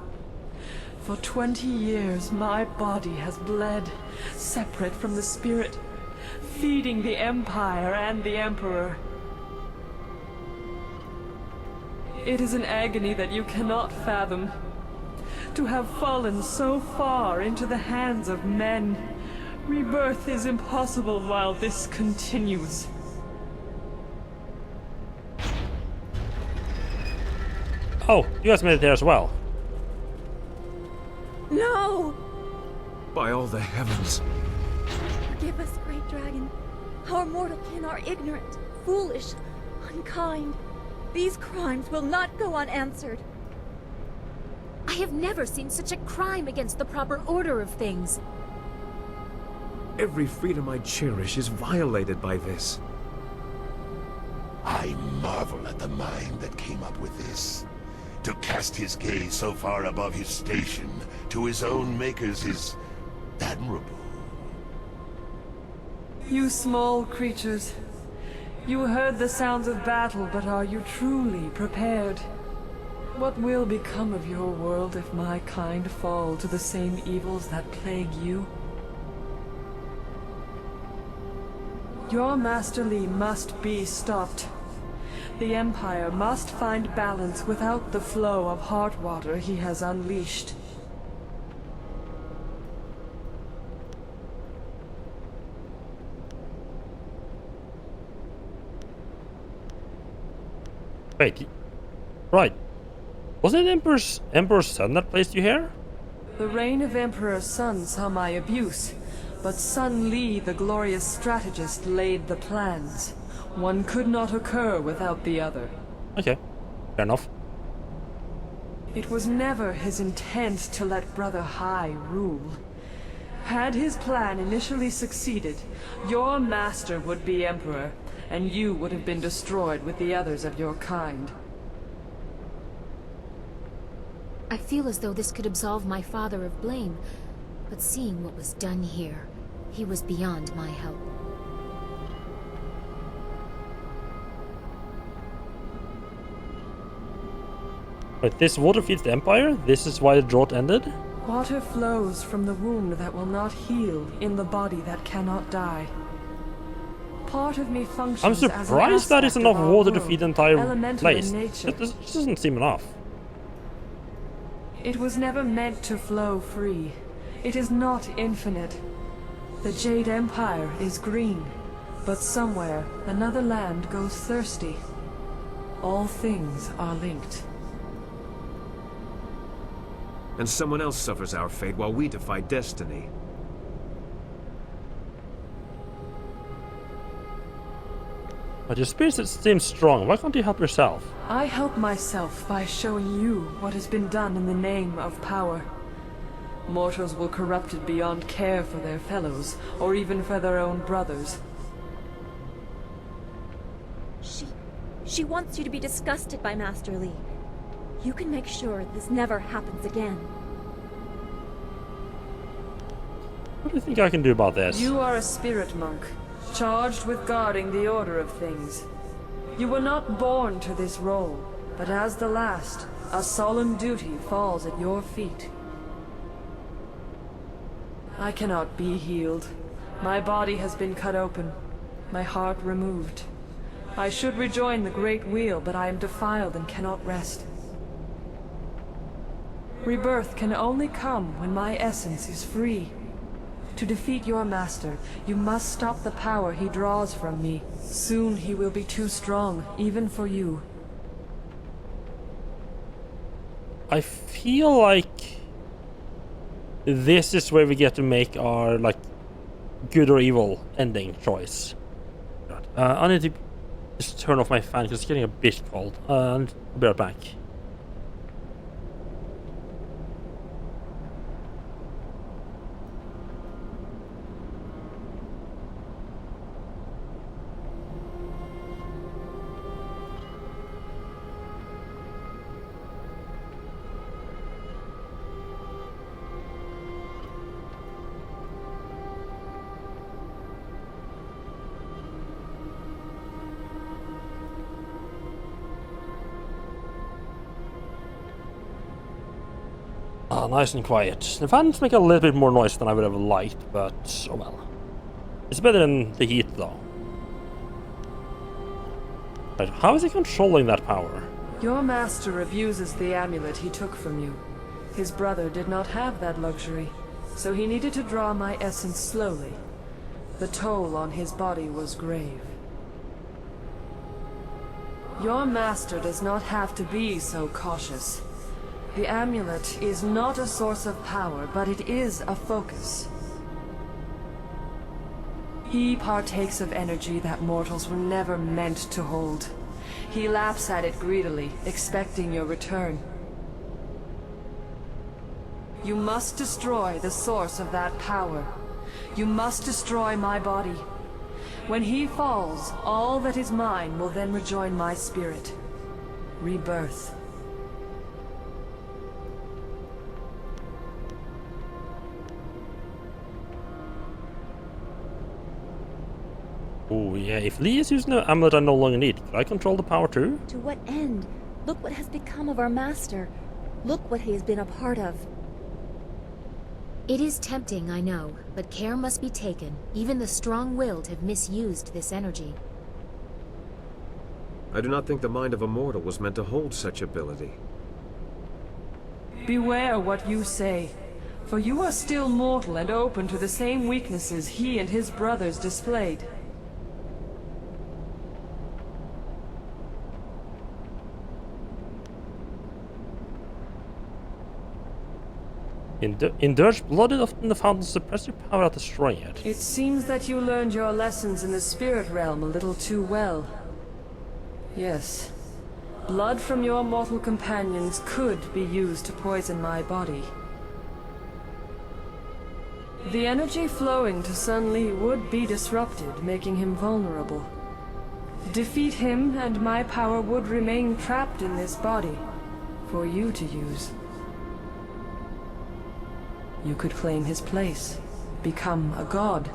For 20 years, my body has bled, separate from the spirit, feeding the Empire and the Emperor. It is an agony that you cannot fathom. to have fallen so far into the hands of men. Rebirth is impossible while this continues. Oh, you guys made it there as well. No! By all the heavens. Forgive us, great dragon. Our mortal kin are ignorant, foolish, unkind. These crimes will not go unanswered. I have never seen such a crime against the proper order of things. Every freedom I cherish is violated by this. I marvel at the mind that came up with this. To cast his gaze so far above his station to his own makers is admirable. You small creatures. You heard the sounds of battle, but are you truly prepared? What will become of your world if my kind fall to the same evils that plague you? Your Master Li must be stopped. The Empire must find balance without the flow of heart water he has unleashed. Wait, right. Wasn't it Emperor's son that placed you here? The reign of Emperor Sun saw my abuse, but Sun Li, the glorious strategist, laid the plans. One could not occur without the other. Okay, fair enough. It was never his intent to let Brother Hai rule. Had his plan initially succeeded, your master would be Emperor, and you would have been destroyed with the others of your kind. I feel as though this could absolve my father of blame, but seeing what was done here, he was beyond my help. Wait, this water feeds the Empire? This is why the drought ended? Water flows from the wound that will not heal in the body that cannot die. Part of me functions I'm as an surprised that is aspect enough of our water to world, feed the entire elemental place. in nature. This doesn't seem enough. It was never meant to flow free. It is not infinite. The Jade Empire is green, but somewhere another land goes thirsty. All things are linked. And someone else suffers our fate while we defy destiny. But your spirit seems strong. Why can't you help yourself? I help myself by showing you what has been done in the name of power. Mortals will corrupt it beyond care for their fellows, or even for their own brothers. She wants you to be disgusted by Master Li. You can make sure this never happens again. What do you think I can do about this? You are a spirit monk, charged with guarding the order of things. You were not born to this role, but as the last, a solemn duty falls at your feet. I cannot be healed. My body has been cut open, my heart removed. I should rejoin the Great Wheel, but I am defiled and cannot rest. Rebirth can only come when my essence is free. To defeat your master, you must stop the power he draws from me. Soon he will be too strong, even for you. I feel like this is where we get to make our, like, good or evil ending choice. I need to just turn off my fan because it's getting a bit cold. And I'll be right back. Ah, nice and quiet. The fans make a little bit more noise than I would have liked, but oh well. It's better than the heat, though. Right, how is he controlling that power? Your master abuses the amulet he took from you. His brother did not have that luxury, so he needed to draw my essence slowly. The toll on his body was grave. Your master does not have to be so cautious. The amulet is not a source of power, but it is a focus. He partakes of energy that mortals were never meant to hold. He laps at it greedily, expecting your return. You must destroy the source of that power. You must destroy my body. When he falls, all that is mine will then rejoin my spirit. Rebirth. Oh yeah, if Lee is using the amulet I no longer need, could I control the power too? To what end? Look what has become of our master. Look what he has been a part of. It is tempting, I know, but care must be taken. Even the strong-willed have misused this energy. I do not think the mind of a mortal was meant to hold such ability. Beware what you say, for you are still mortal and open to the same weaknesses he and his brothers displayed. Indulge blood often the fountain suppress your power without destroying it. It seems that you learned your lessons in the spirit realm a little too well. Yes. Blood from your mortal companions could be used to poison my body. The energy flowing to Sun Li would be disrupted, making him vulnerable. Defeat him, and my power would remain trapped in this body, for you to use. You could claim his place, become a god.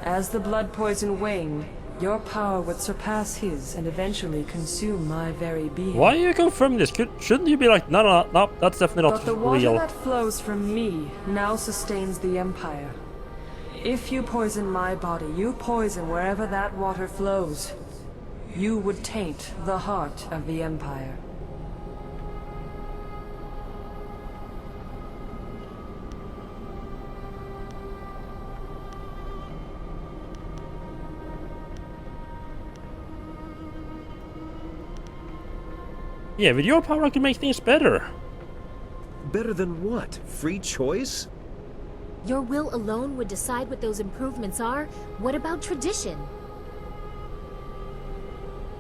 As the blood poison waned, your power would surpass his and eventually consume my very being. Why are you confirming this? Shouldn't you be like, no, that's definitely not But the water real. that flows from me now sustains the Empire. If you poison my body, you poison wherever that water flows. You would taint the heart of the Empire. Yeah, with your power I can make things better. Better than what? Free choice? Your will alone would decide what those improvements are? What about tradition?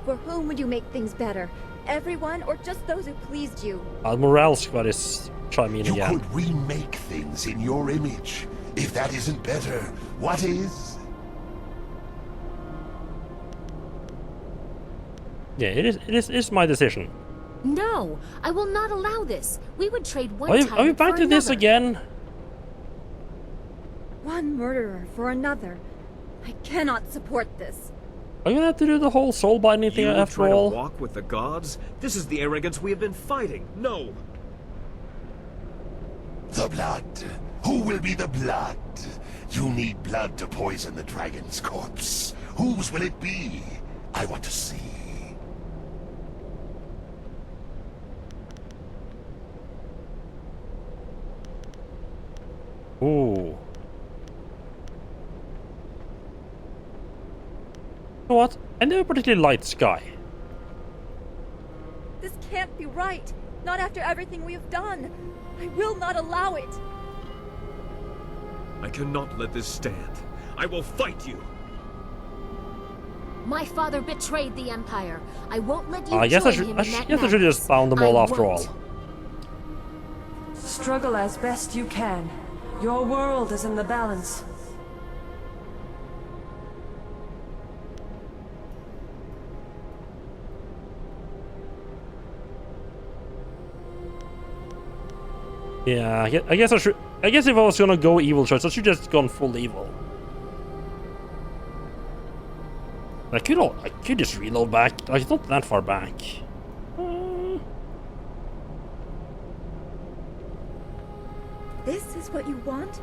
For whom would you make things better? Everyone, or just those who pleased you? Admiral Squad is chiming in You again. could remake things in your image. If that isn't better, what is? Yeah, it's my decision. No, I will not allow this. We would trade one Are you tyrant back for to this another. again? One murderer for another. I cannot support this. Are you gonna have to do the whole soul binding thing You after try all? to walk with the gods? This is the arrogance we have been fighting. No! The blood. Who will be the blood? You need blood to poison the dragon's corpse. Whose will it be? I want to see. Ooh. You know what? I never particularly liked Sky. This can't be right. Not after everything we have done. I will not allow it. I cannot let this stand. I will fight you. My father betrayed the Empire. I won't let you I guess I join should. him I in that guess I should just bound them all I after won't. all. Struggle as best you can. Your world is in the balance. Yeah, I guess I should. I guess if I was gonna go evil choice, I should just gone full evil. I could just reload back. Like, it's not that far back. This is what you want?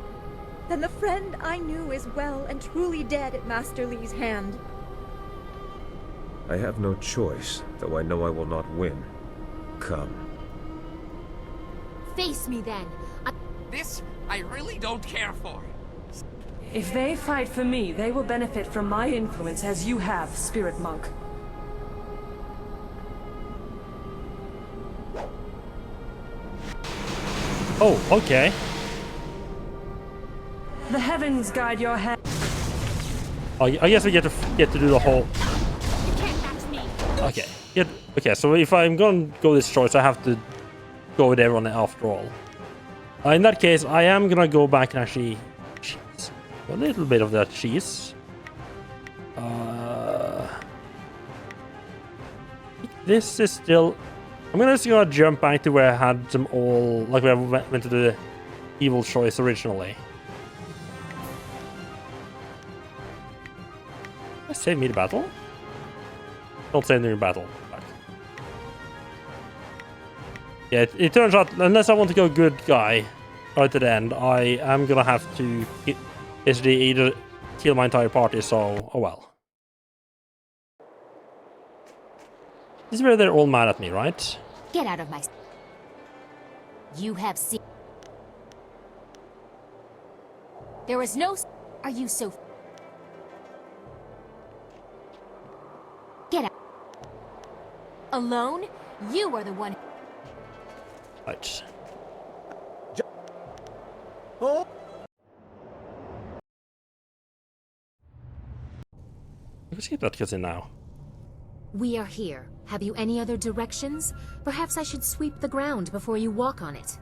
Then the friend I knew is well and truly dead at Master Li's hand. I have no choice, though I know I will not win. Come. face me then. This I really don't care for. If they fight for me, they will benefit from my influence as you have, Spirit Monk. Oh, okay. The heavens guide your hand. Oh, I guess we get to do the whole. You can't match me. Okay. Okay. So if I'm gonna go this choice, I have to go with everyone after all. In that case, I am gonna go back and actually cheese a little bit of that cheese. This is still. I'm just gonna jump back to where I had them all, like where I went to the evil choice originally. Save me the battle? Don't save me the battle. Yeah, it turns out, unless I want to go good guy right at the end, I am gonna have to basically either kill my entire party, so oh well. This is where they're all mad at me, right? Get out of my... You have seen... There is no... Are you so... Get out. Alone? You are the one... Right. Oh. Let's get that cutscene now. We are here. Have you any other directions? Perhaps I should sweep the ground before you walk on it.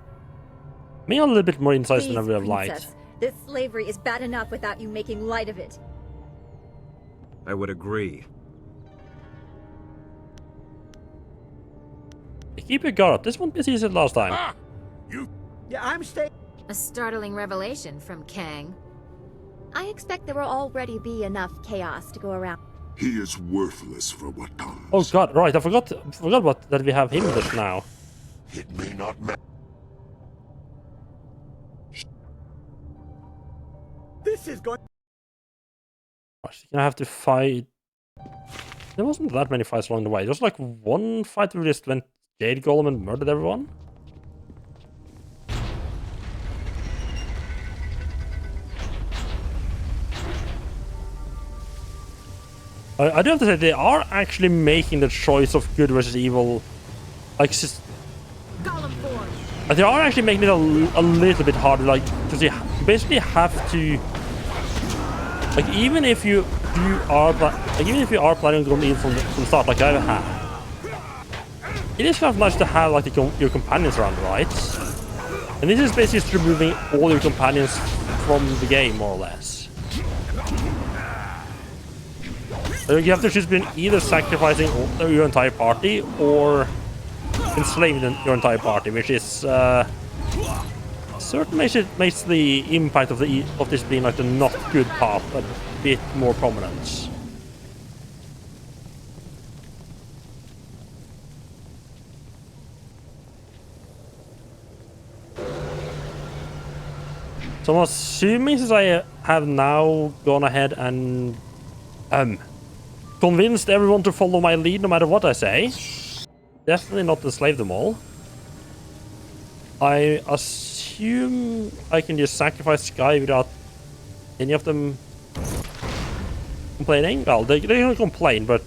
Me a little bit more insights than I Please, would have liked. Princess, this slavery is bad enough without you making light of it. I would agree. Keep your guard up. This won't be as easy as last time. Ah! You... Yeah, I'm staying. A startling revelation from Kang. I expect there will already be enough chaos to go around. He is worthless for what comes. Oh god, right, I forgot about that we have him just now. It may not matter. This is going... Gosh, you're gonna have to fight... There wasn't that many fights along the way. There was like one fight where we just went Jade Golem and murdered everyone. I do have to say, they are actually making the choice of good versus evil, like, they are actually making it a little bit harder, like, because you basically have to, like, even if you are planning on going evil from the start, like I have, it is kind of nice to have like your companions around, right? And this is basically just removing all your companions from the game, more or less. You have to choose between either sacrificing your entire party or enslaving your entire party, which is certainly makes the impact of this being like the not good path a bit more prominent. So I'm assuming, since I have now gone ahead and convinced everyone to follow my lead no matter what I say, definitely not enslave them all, I assume I can just sacrifice Sky without any of them complaining. Well, they're gonna complain, but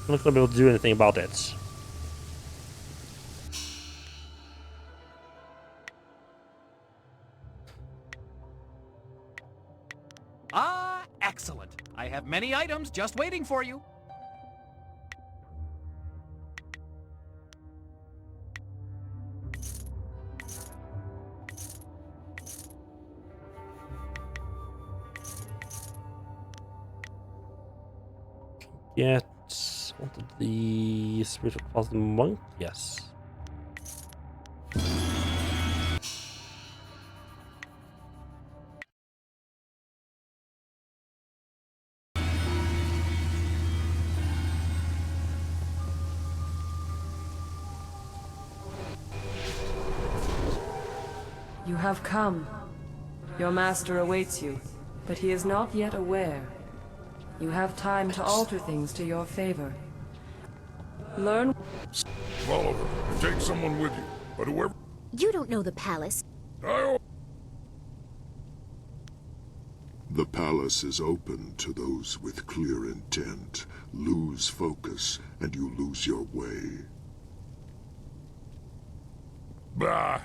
I'm not gonna be able to do anything about it. Ah, excellent. I have many items just waiting for you. Get wanted the spiritual class of the monk, yes. You have come. Your master awaits you, but he is not yet aware. You have time to alter things to your favor. Learn... Follow her and take someone with you, but whoever... You don't know the palace. The palace is open to those with clear intent. Lose focus, and you lose your way. Bah!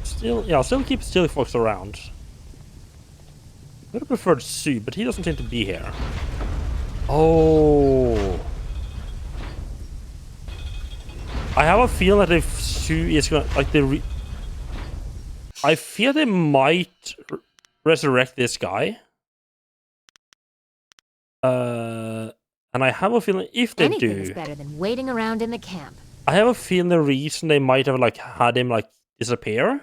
Still keep Steely Fox around. I would have preferred Sue, but he doesn't seem to be here. Oh. I have a feeling that if Sue is gonna, like, I feel they might resurrect this guy. And I have a feeling if they Anything do, is better than waiting around in the camp. I have a feeling the reason they might have like had him like disappear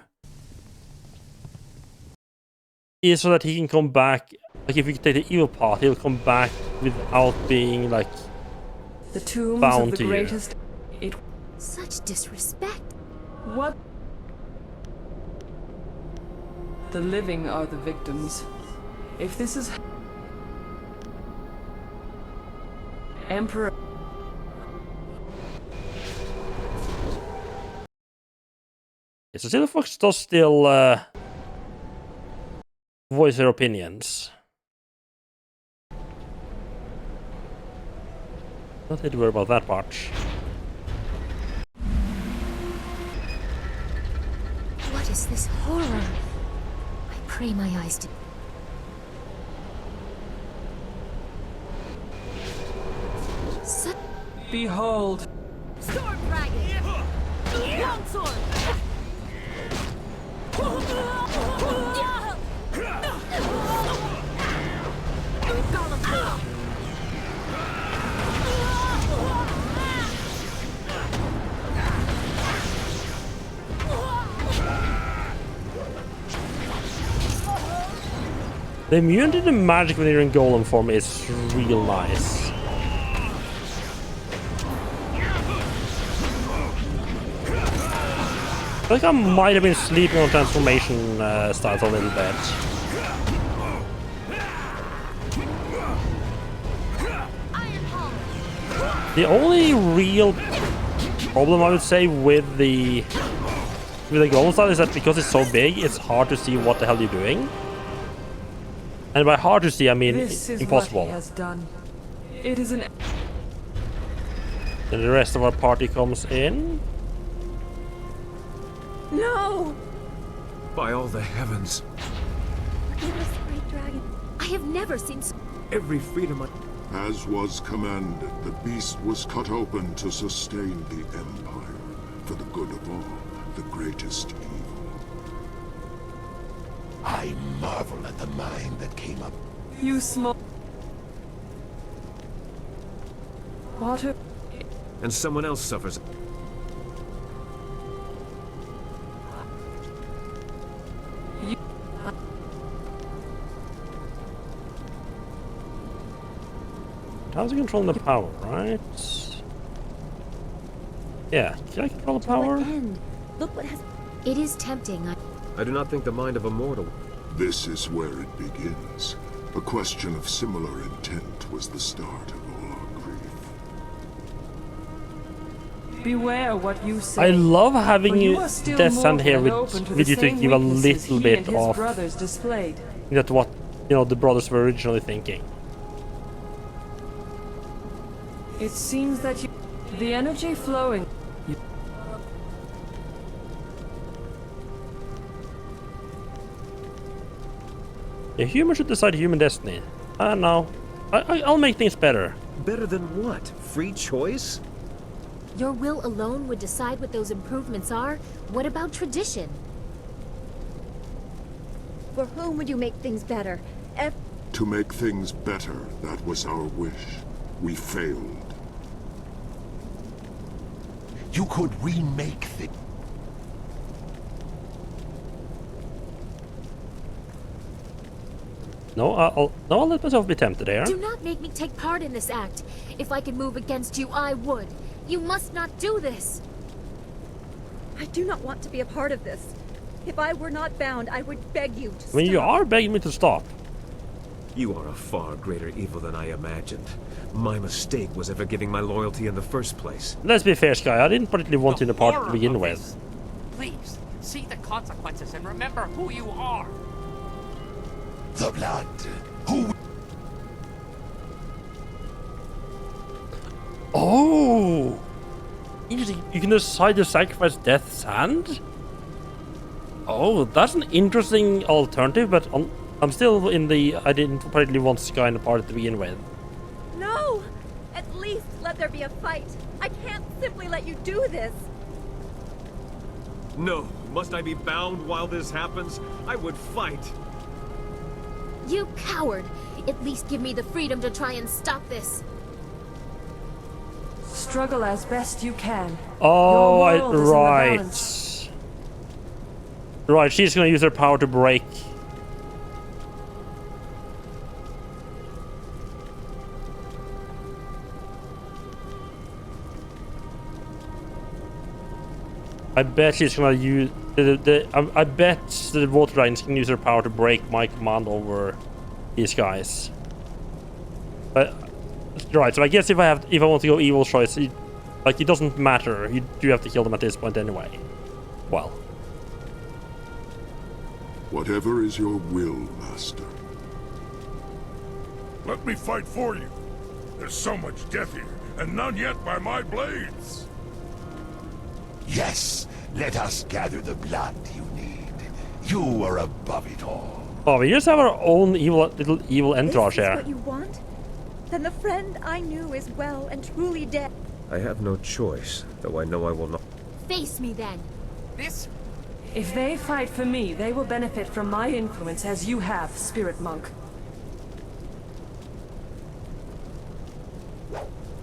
is so that he can come back. Like if you take the evil path, he'll come back without being like The tombs bound of to the you. greatest. It. Such disrespect. What? The living are the victims. If this is Emperor. So Silver Fox does still voice their opinions. Not need to worry about that part. What is this horror? I pray my eyes to... Behold. Storm Dragon! Longsword! The immunity to magic when you're in golem form is real nice. I feel like I might have been sleeping on transformation styles a little bit. The only real problem I would say with the golem style is that because it's so big, it's hard to see what the hell you're doing. And by hard to see, I mean This is impossible. what he has done. It is an. Then the rest of our party comes in. No! By all the heavens. Forgive us, Great Dragon. I have never seen so... Every freedom I... As was commanded, the beast was cut open to sustain the Empire, for the good of all, the greatest evil. I marvel at the mind that came up. You small. Water. And someone else suffers. How's he controlling the power, right? Yeah, can I control the power? Look what has... It is tempting. I do not think the mind of a mortal. This is where it begins. A question of similar intent was the start of all our grief. Beware what you say. I love having For you are still Death Hand here mortal and open to with you the to same give a weaknesses little he bit and his of brothers displayed. that what the brothers were originally thinking. It seems that you... The energy flowing... A human should decide human destiny. I don't know. I'll make things better. Better than what? Free choice? Your will alone would decide what those improvements are? What about tradition? For whom would you make things better? To make things better, that was our wish. We failed. You could remake things. No, I'll let myself be tempted here. Do not make me take part in this act. If I could move against you, I would. You must not do this. I do not want to be a part of this. If I were not bound, I would beg you to I mean, you stop. are begging me to stop. You are a far greater evil than I imagined. My mistake was ever giving my loyalty in the first place. Let's be fair, Sky. I didn't particularly want you in the party to Horror begin of with. this. Please, see the consequences and remember who you are. The blood. Who? Oh! Interesting. You can decide to sacrifice Death's Hand? Oh, that's an interesting alternative, but I'm still in the... I didn't particularly want Sky in the party to begin with. No! At least let there be a fight. I can't simply let you do this. No, must I be bound while this happens? I would fight. You coward! At least give me the freedom to try and stop this. Struggle as best you can. Oh, Your world is in the balance. Right, she's gonna use her power to break. I bet she's gonna use I bet the water dragons can use her power to break my command over these guys. But right, so I guess if I want to go evil choice, it doesn't matter. You do have to kill them at this point anyway. Well. Whatever is your will, Master. Let me fight for you. There's so much death here, and none yet by my blades. Yes, let us gather the blood you need. You are above it all. Oh, we just have our own little evil entourage This is here. what you want? Then the friend I knew is well and truly dead. I have no choice, though I know I will not. Face me then. This... If they fight for me, they will benefit from my influence as you have, Spirit Monk.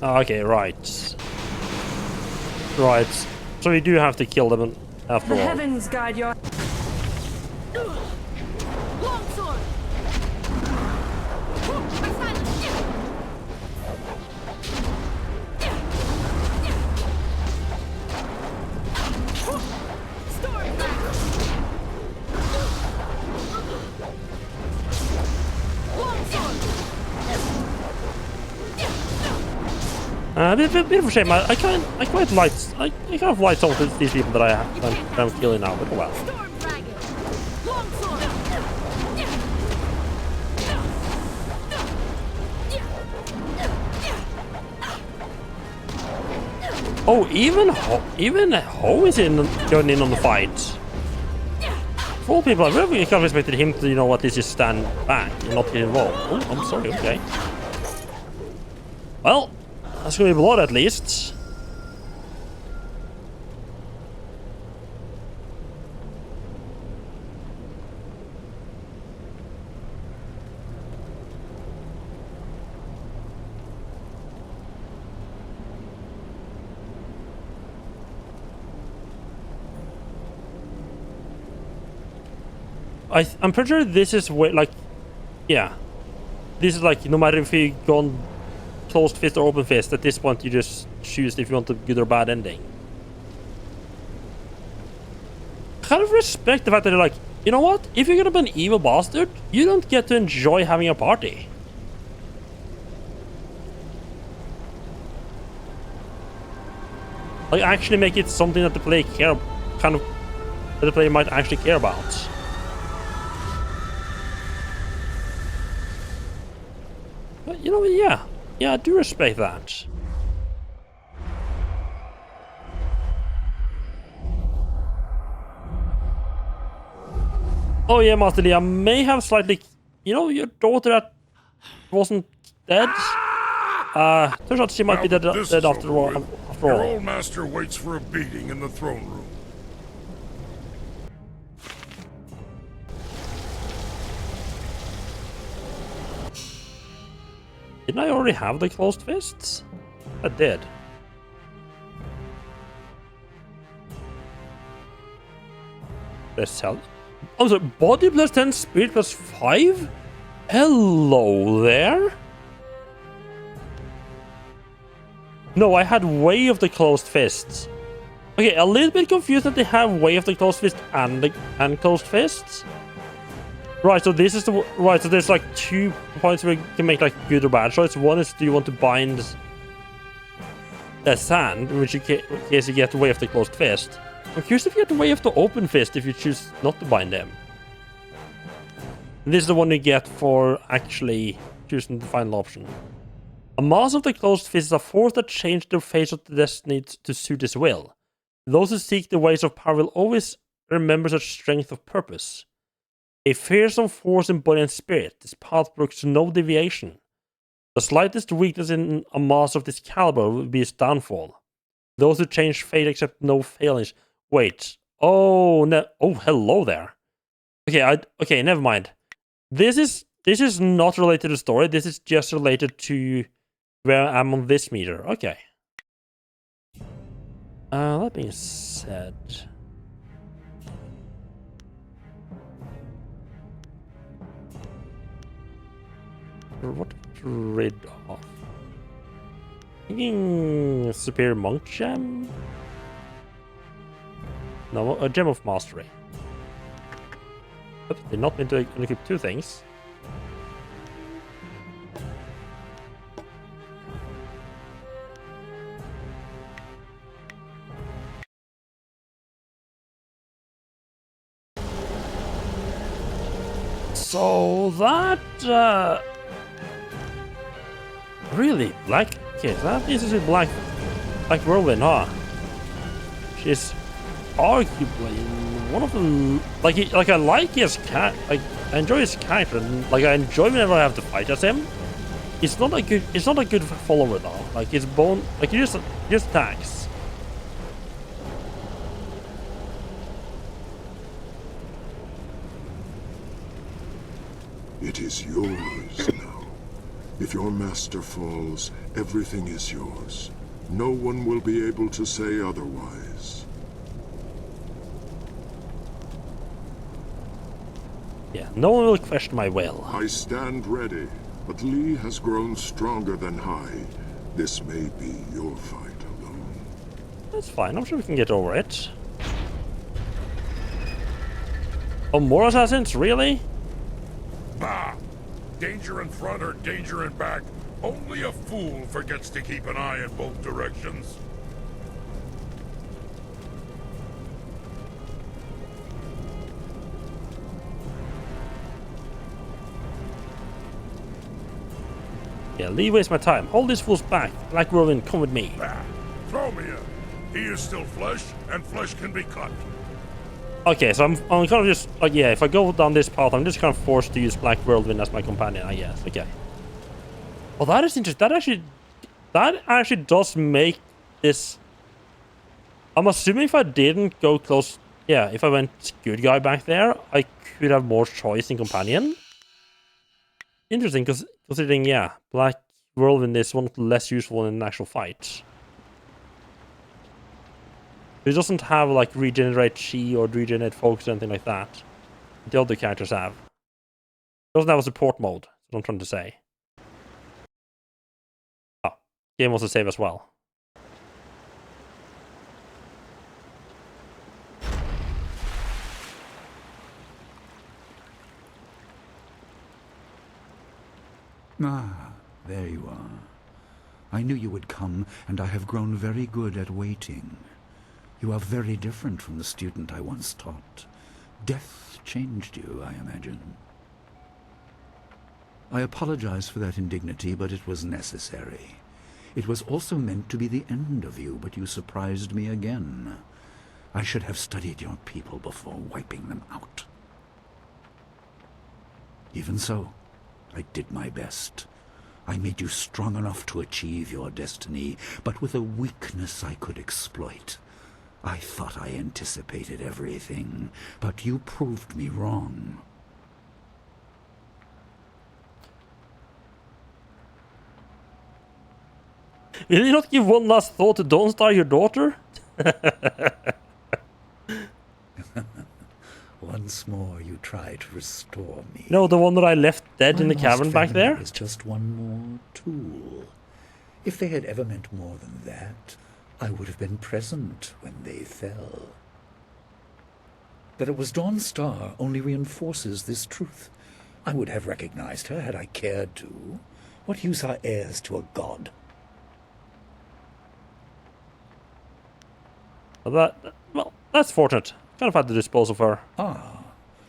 Okay, right. Right. So we do have to kill them after The all. heavens guide your... Longsword! A bit of a shame. I quite like I kind of like some of these people that I'm killing now, but oh well. Oh, even Ho is going in on the fight. For all people, I really kind of expected him to, at least just stand back and not get involved. Oh, I'm sorry. Okay. Well, that's gonna be blood at least. I'm pretty sure this is where, yeah, this is no matter if you go on closed fist or open fist, at this point you just choose if you want a good or bad ending. Kind of respect the fact that they're you know what? If you're gonna be an evil bastard, you don't get to enjoy having a party. Actually make it something that the player that the player might actually care about. But yeah, I do respect that. Oh yeah, Master Lee, I may have slightly, your daughter that wasn't dead. Turns out she might be dead after all. Your old master waits for a beating in the throne room. Didn't I already have the closed fists? I did. Let's tell. Oh, so body plus 10, spirit plus 5? Hello there? No, I had way of the closed fists. Okay, a little bit confused that they have way of the closed fist and closed fists. Right, so this is the right. So there's like 2 points where you can make like good or bad choice. One is, do you want to bind that sand, in which case you get Way of the Closed Fist. I'm curious if you get the Way of the Open Fist if you choose not to bind them. And this is the one you get for actually choosing the final option. A Master of the Closed Fist is a force that changes the face of the destiny to suit his will. Those who seek the ways of power will always remember such strength of purpose. A fearsome force in body and spirit, this path brooks no deviation. The slightest weakness in a master of this caliber will be his downfall. Those who change fate accept no failings. Wait. Oh, no. Oh, hello there. Okay, never mind. This is not related to the story. This is just related to where I am on this meter. Okay. That being said, what rid of? Thinking Superior Monk Gem? No, a Gem of Mastery. Oops, did not mean to equip 2 things. So that really black. Okay, that is a black whirlwind, huh? She's arguably one of the like I like his cat. Like I enjoy his character, and like I enjoy whenever I have to fight as him. It's not a good follower though. Like his bone, like he just attacks. It is yours now. If your master falls, everything is yours. No one will be able to say otherwise. Yeah, no one will question my will. I stand ready, but Lee has grown stronger than Hai. This may be your fight alone. That's fine, I'm sure we can get over it. Oh, more assassins? Really? Bah! Danger in front or danger in back. Only a fool forgets to keep an eye in both directions. Yeah, Lee wastes my time. Hold these fools back. Black Whirlwind, come with me. Bah! Throw me in. He is still flesh, and flesh can be cut. Okay, so I'm kind of just like, yeah, if I go down this path, I'm just kind of forced to use Black Whirlwind as my companion, I guess. Okay. Well, that is interesting. That actually does make this. I'm assuming if I didn't go close, yeah, if I went good guy back there, I could have more choice in companion. Interesting, because considering, yeah, Black Whirlwind is one of the less useful in an actual fight. It doesn't have like regenerate chi or regenerate focus or anything like that. The other characters have. It doesn't have a support mode, that's what I'm trying to say. Oh, game wants to save as well. Ah, there you are. I knew you would come, and I have grown very good at waiting. You are very different from the student I once taught. Death changed you, I imagine. I apologize for that indignity, but it was necessary. It was also meant to be the end of you, but you surprised me again. I should have studied your people before wiping them out. Even so, I did my best. I made you strong enough to achieve your destiny, but with a weakness I could exploit. I thought I anticipated everything, but you proved me wrong. Will you not give one last thought to Don't Star your daughter? Once more you try to restore me. No, the one that I left dead My in the lost cavern back family there? is just one more tool. If they had ever meant more than that, I would have been present when they fell. That it was Dawnstar only reinforces this truth. I would have recognized her had I cared to. What use are heirs to a god? Well, that's fortunate. Kind of had to dispose of her. Ah,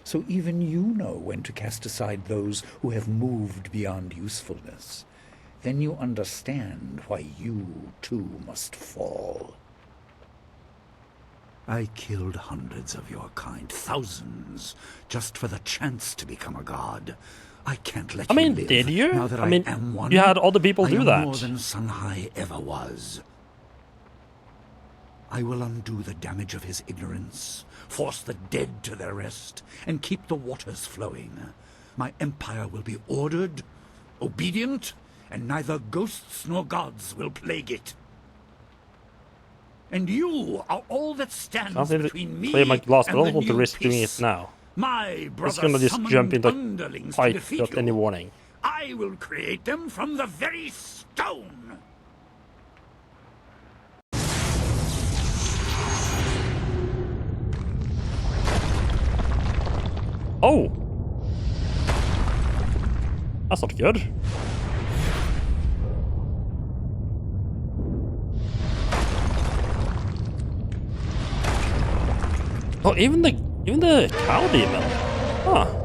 so even you know when to cast aside those who have moved beyond usefulness. Then you understand why you, too, must fall. I killed hundreds of your kind, thousands, just for the chance to become a god. I can't let you live. Did you? Now that I am one, you had other people do that. More than Sunhai ever was. I will undo the damage of his ignorance, force the dead to their rest, and keep the waters flowing. My empire will be ordered, obedient, and neither ghosts nor gods will plague it. And you are all that stands between me play my glass, but I and don't want to risk doing it now. My brother It's gonna just jump into underlings fight to defeat without any you. warning. I will create them from the very stone. Oh! That's not good. Oh, even the cow demon. Huh.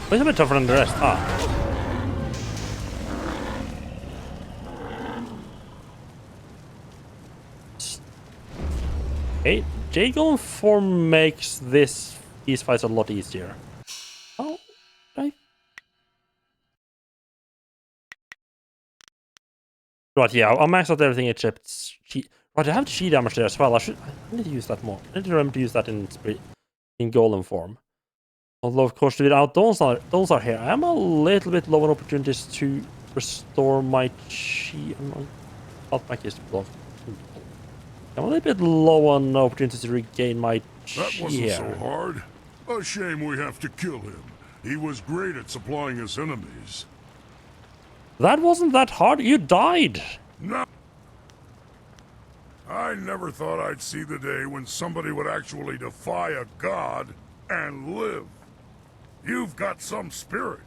But it's a bit tougher than the rest, huh? Okay, Jade Empire makes these fights a lot easier. Oh, right. Right, yeah, I'll max out everything except chi. Right, I have chi damage there as well. I need to use that more. I need to remember to use that in golem form. Although, of course, without those are here, I am a little bit low on opportunities to restore my chi. Not my case to block. I'm a little bit low on opportunities to regain my chi. That wasn't so hard. A shame we have to kill him. He was great at supplying his enemies. That wasn't that hard. You died. No. I never thought I'd see the day when somebody would actually defy a god and live. You've got some spirit,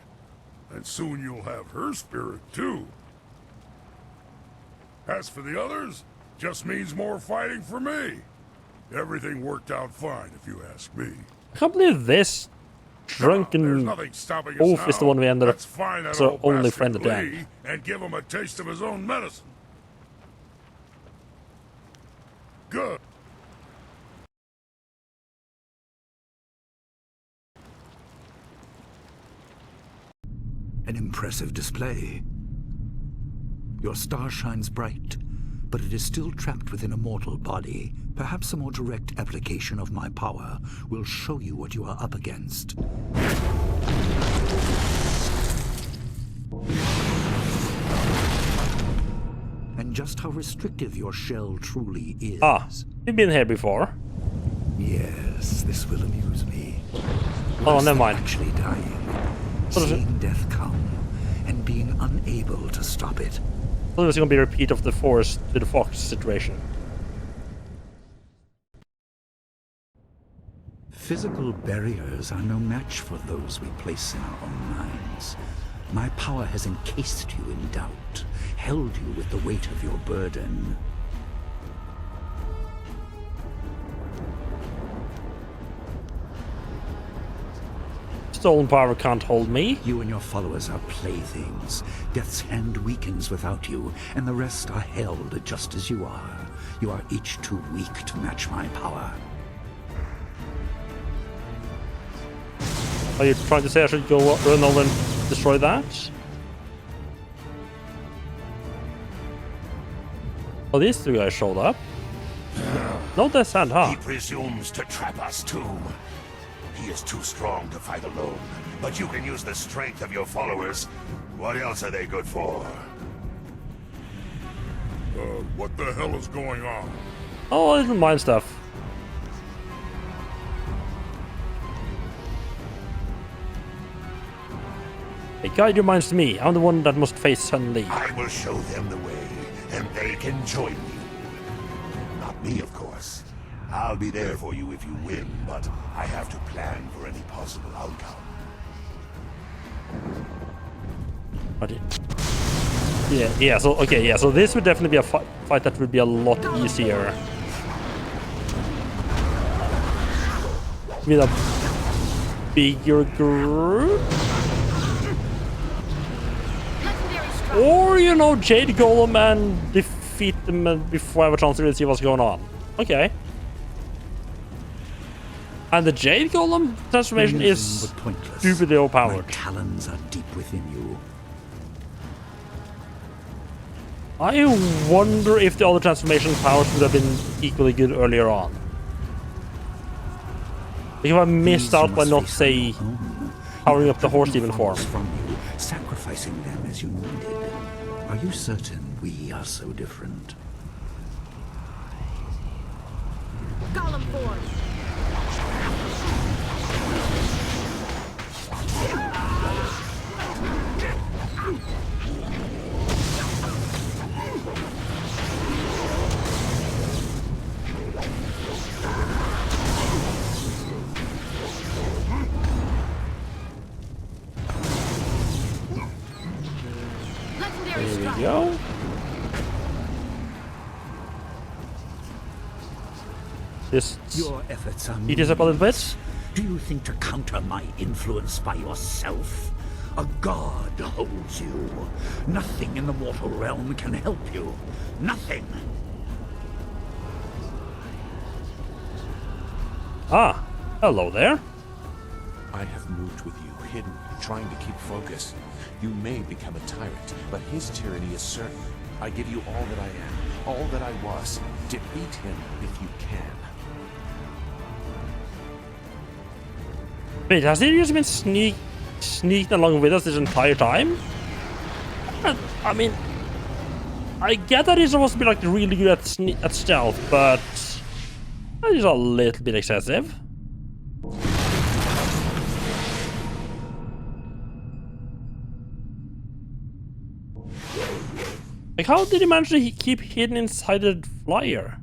and soon you'll have her spirit too. As for the others, just means more fighting for me. Everything worked out fine, if you ask me. I can't believe this drunken oaf is the one we ended up so only friend at the end. And give him a taste of his own medicine. Good. An impressive display. Your star shines bright, but it is still trapped within a mortal body. Perhaps a more direct application of my power will show you what you are up against. And just how restrictive your shell truly is. Ah, we've been here before. Yes, this will amuse me. Oh, never mind. Actually dying. Seeing death come, and being unable to stop it. I thought it was going to be a repeat of the forest to the fox situation. Physical barriers are no match for those we place in our own minds. My power has encased you in doubt, held you with the weight of your burden. Stolen power can't hold me. You and your followers are playthings. Death's hand weakens without you, and the rest are held just as you are. You are each too weak to match my power. Are you trying to say I should go run over and destroy that? Oh, these two guys showed up. No Death's Hand, huh? He presumes to trap us too. He is too strong to fight alone, but you can use the strength of your followers. What else are they good for? What the hell is going on? Oh, little mind stuff. Hey, guide your minds to me. I'm the one that must face Sun Li. I will show them the way, and they can join you. Not me, of course. I'll be there for you if you win, but I have to plan for any possible outcome. Yeah, so, okay, yeah, so this would definitely be a fight that would be a lot easier. With a bigger group? Or, you know, Jade Golem and defeat them before I have a chance to really see what's going on. Okay. And the Jade Golem transformation is stupidly overpowered. My talons are deep within you. I wonder if the other transformation powers would have been equally good earlier on. If I missed out by not, say, powering up the horse demon form. From you, sacrificing them as you needed. Are you certain we are so different? Golem form. Here we go. This Your efforts are eat us up a little bit. Do you think to counter my influence by yourself? A god holds you. Nothing in the mortal realm can help you. Nothing. Ah, hello there. I have moved with you, hidden, trying to keep focus. You may become a tyrant, but his tyranny is certain. I give you all that I am, all that I was. Defeat him if you can. Wait, has he just been sneaking along with us this entire time? I mean, I get that he's supposed to be like really good at stealth, but that is a little bit excessive. Like, how did he manage to keep hidden inside the flyer?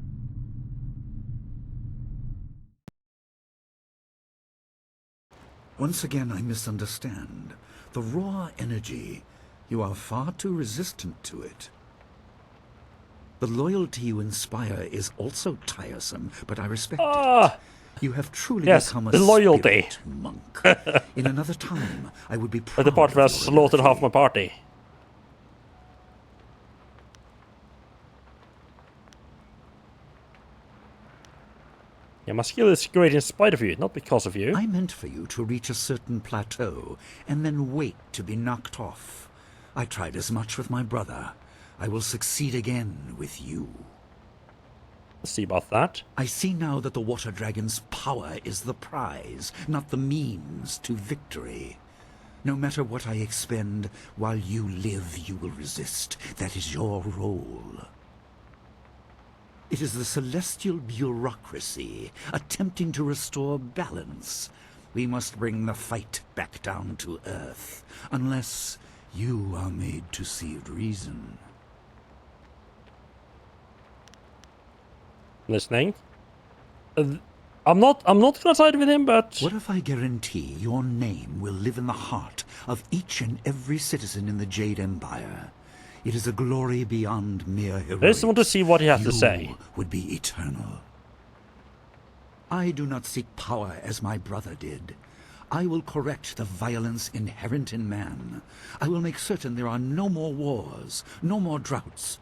Once again, I misunderstand. The raw energy, you are far too resistant to it. The loyalty you inspire is also tiresome, but I respect it. You have truly become a loyalty spirit monk. In another time, I would be proud the part where I of your slaughtered half my party. Yeah, my skill is great in spite of you, not because of you. I meant for you to reach a certain plateau, and then wait to be knocked off. I tried as much with my brother. I will succeed again with you. Let's see about that. I see now that the Water Dragon's power is the prize, not the means to victory. No matter what I expend, while you live, you will resist. That is your role. It is the celestial bureaucracy attempting to restore balance. We must bring the fight back down to Earth, unless you are made to see reason. Listening. I'm not gonna side with him, but what if I guarantee your name will live in the heart of each and every citizen in the Jade Empire? It is a glory beyond mere heroics. I just want to see what he has to say. You would be eternal. I do not seek power as my brother did. I will correct the violence inherent in man. I will make certain there are no more wars, no more droughts.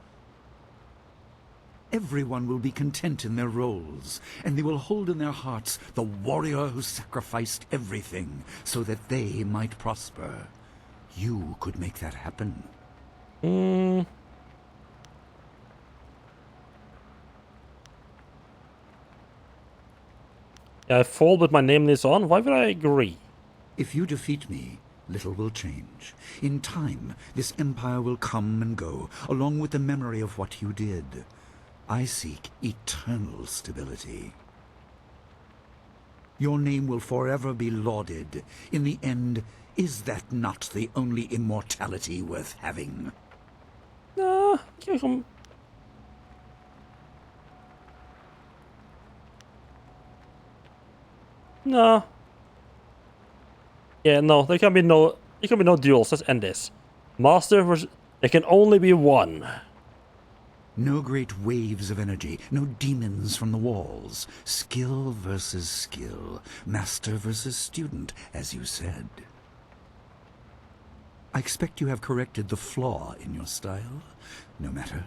Everyone will be content in their roles, and they will hold in their hearts the warrior who sacrificed everything so that they might prosper. You could make that happen. Yeah, I fall with my name is on. Why would I agree? If you defeat me, little will change. In time, this empire will come and go, along with the memory of what you did. I seek eternal stability. Your name will forever be lauded. In the end, is that not the only immortality worth having? Nah, no. Yeah, no, there can be no duels. Let's end this. Master versus... There can only be one. No great waves of energy, no demons from the walls. Skill versus skill, master versus student, as you said. I expect you have corrected the flaw in your style. No matter.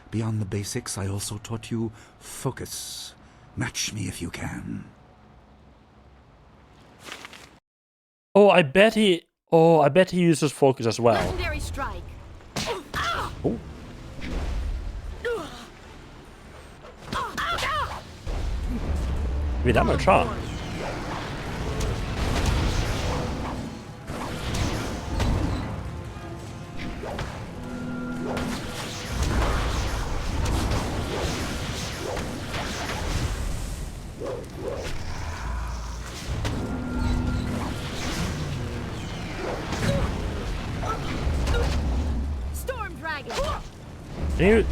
Beyond the basics, I also taught you focus. Match me if you can. Oh, I bet he uses focus as well. Legendary strike. Oh. Maybe that much, huh? Storm dragon. Dude.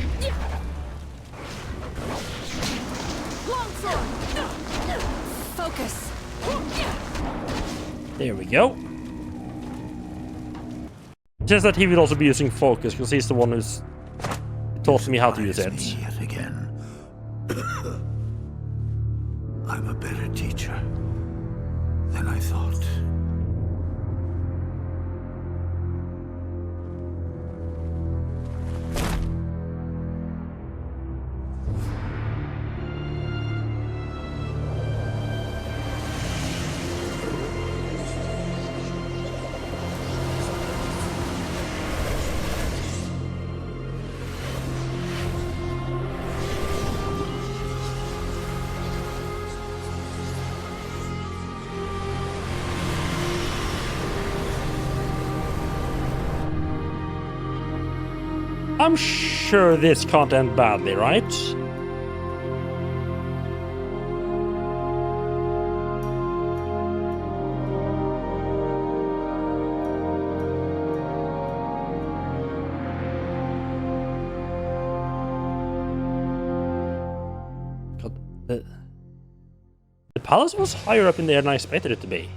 Longsword. Focus. There we go. Just that he will also be using focus because he's the one who's taught me how to use it. Yet again. I'm a better teacher than I thought. I'm sure this can't end badly, right? God, the palace was higher up in the air than I expected it to be.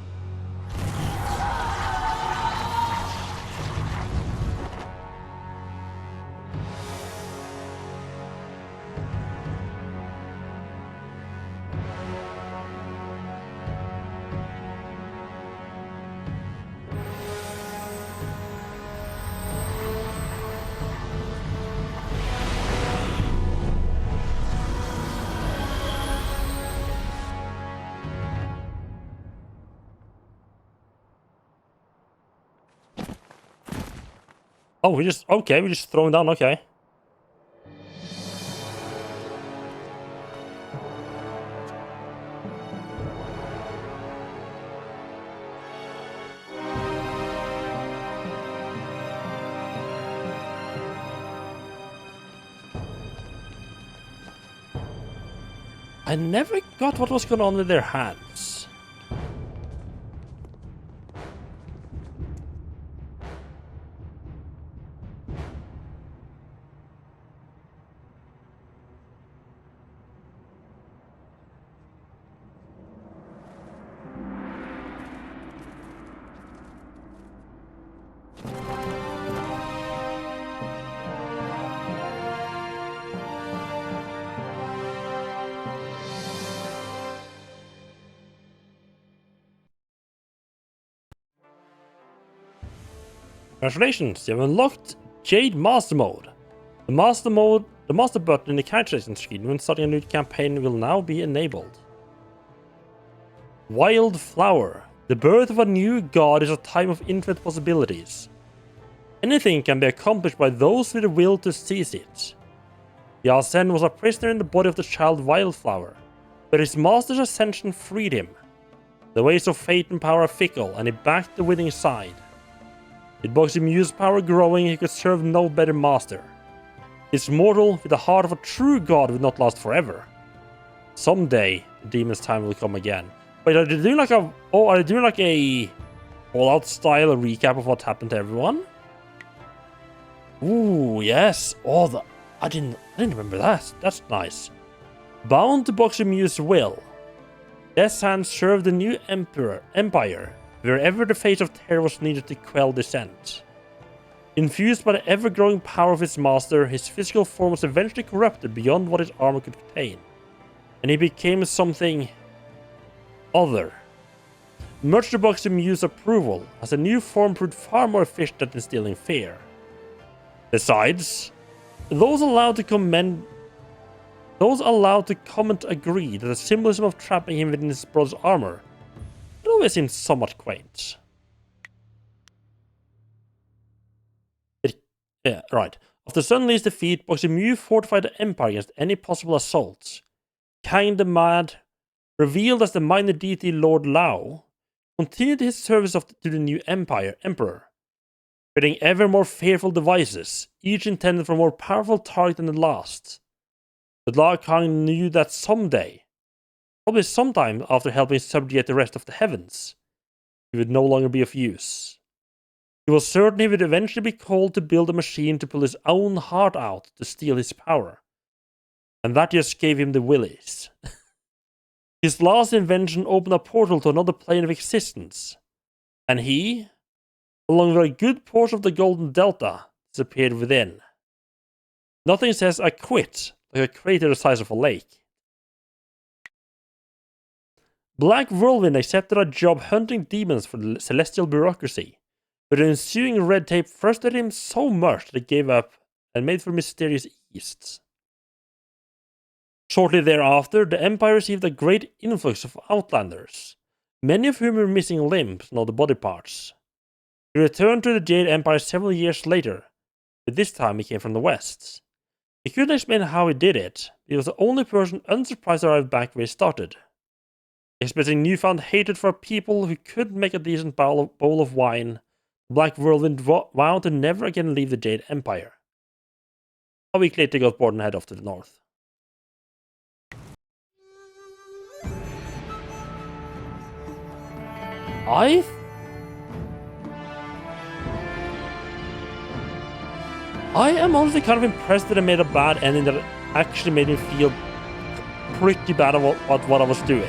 Oh, we just throwing down, okay. I never got what was going on with their hands. Congratulations, you have unlocked Jade Master Mode. The Master Mode The master button in the character screen when starting a new campaign will now be enabled. Wild Flower. The birth of a new god is a time of infinite possibilities. Anything can be accomplished by those with the will to seize it. Yasen was a prisoner in the body of the child Wildflower, but his master's ascension freed him. The ways of fate and power are fickle, and he backed the winning side. With Boxemu's power growing, he could serve no better master. This mortal, with the heart of a true god, would not last forever. Someday, the demon's time will come again. Wait, are they doing like a... Oh, are they doing like a... all-out style recap of what happened to everyone? Ooh, yes. Oh, I didn't remember that. That's nice. Bound to Boxemu's will, Death's Hand served the new empire, wherever the face of terror was needed to quell dissent. Infused by the ever-growing power of his master, his physical form was eventually corrupted beyond what his armor could contain, and he became something other. Much to Boxemu's approval, as the new form proved far more efficient at instilling fear. Besides, those allowed to comment agree that the symbolism of trapping him within his brother's armor it always seemed somewhat quaint. Yeah, right. After Sun Li's defeat, Boxemu fortified the Empire against any possible assaults. Kang the Mad, revealed as the minor deity Lord Lao, continued his service to the new Emperor, creating ever more fearful devices, each intended for a more powerful target than the last. But Lao Kang knew that someday, probably sometime after helping subjugate the rest of the heavens, he would no longer be of use. He was certain he would eventually be called to build a machine to pull his own heart out to steal his power. And that just gave him the willies. His last invention opened a portal to another plane of existence. And he, along with a good portion of the Golden Delta, disappeared within. Nothing says I quit like a crater the size of a lake. Black Whirlwind accepted a job hunting demons for the celestial bureaucracy, but the ensuing red tape frustrated him so much that he gave up and made for mysterious East. Shortly thereafter, the Empire received a great influx of Outlanders, many of whom were missing limbs and other body parts. He returned to the Jade Empire several years later, but this time he came from the west. He couldn't explain how he did it, but he was the only person unsurprised to arrive back where he started. Expressing newfound hatred for people who couldn't make a decent bowl of wine, Black Whirlwind vowed to never again leave the Jade Empire. A week later, he got bored and headed off to the north. I am honestly kind of impressed that I made a bad ending that actually made me feel pretty bad about what I was doing.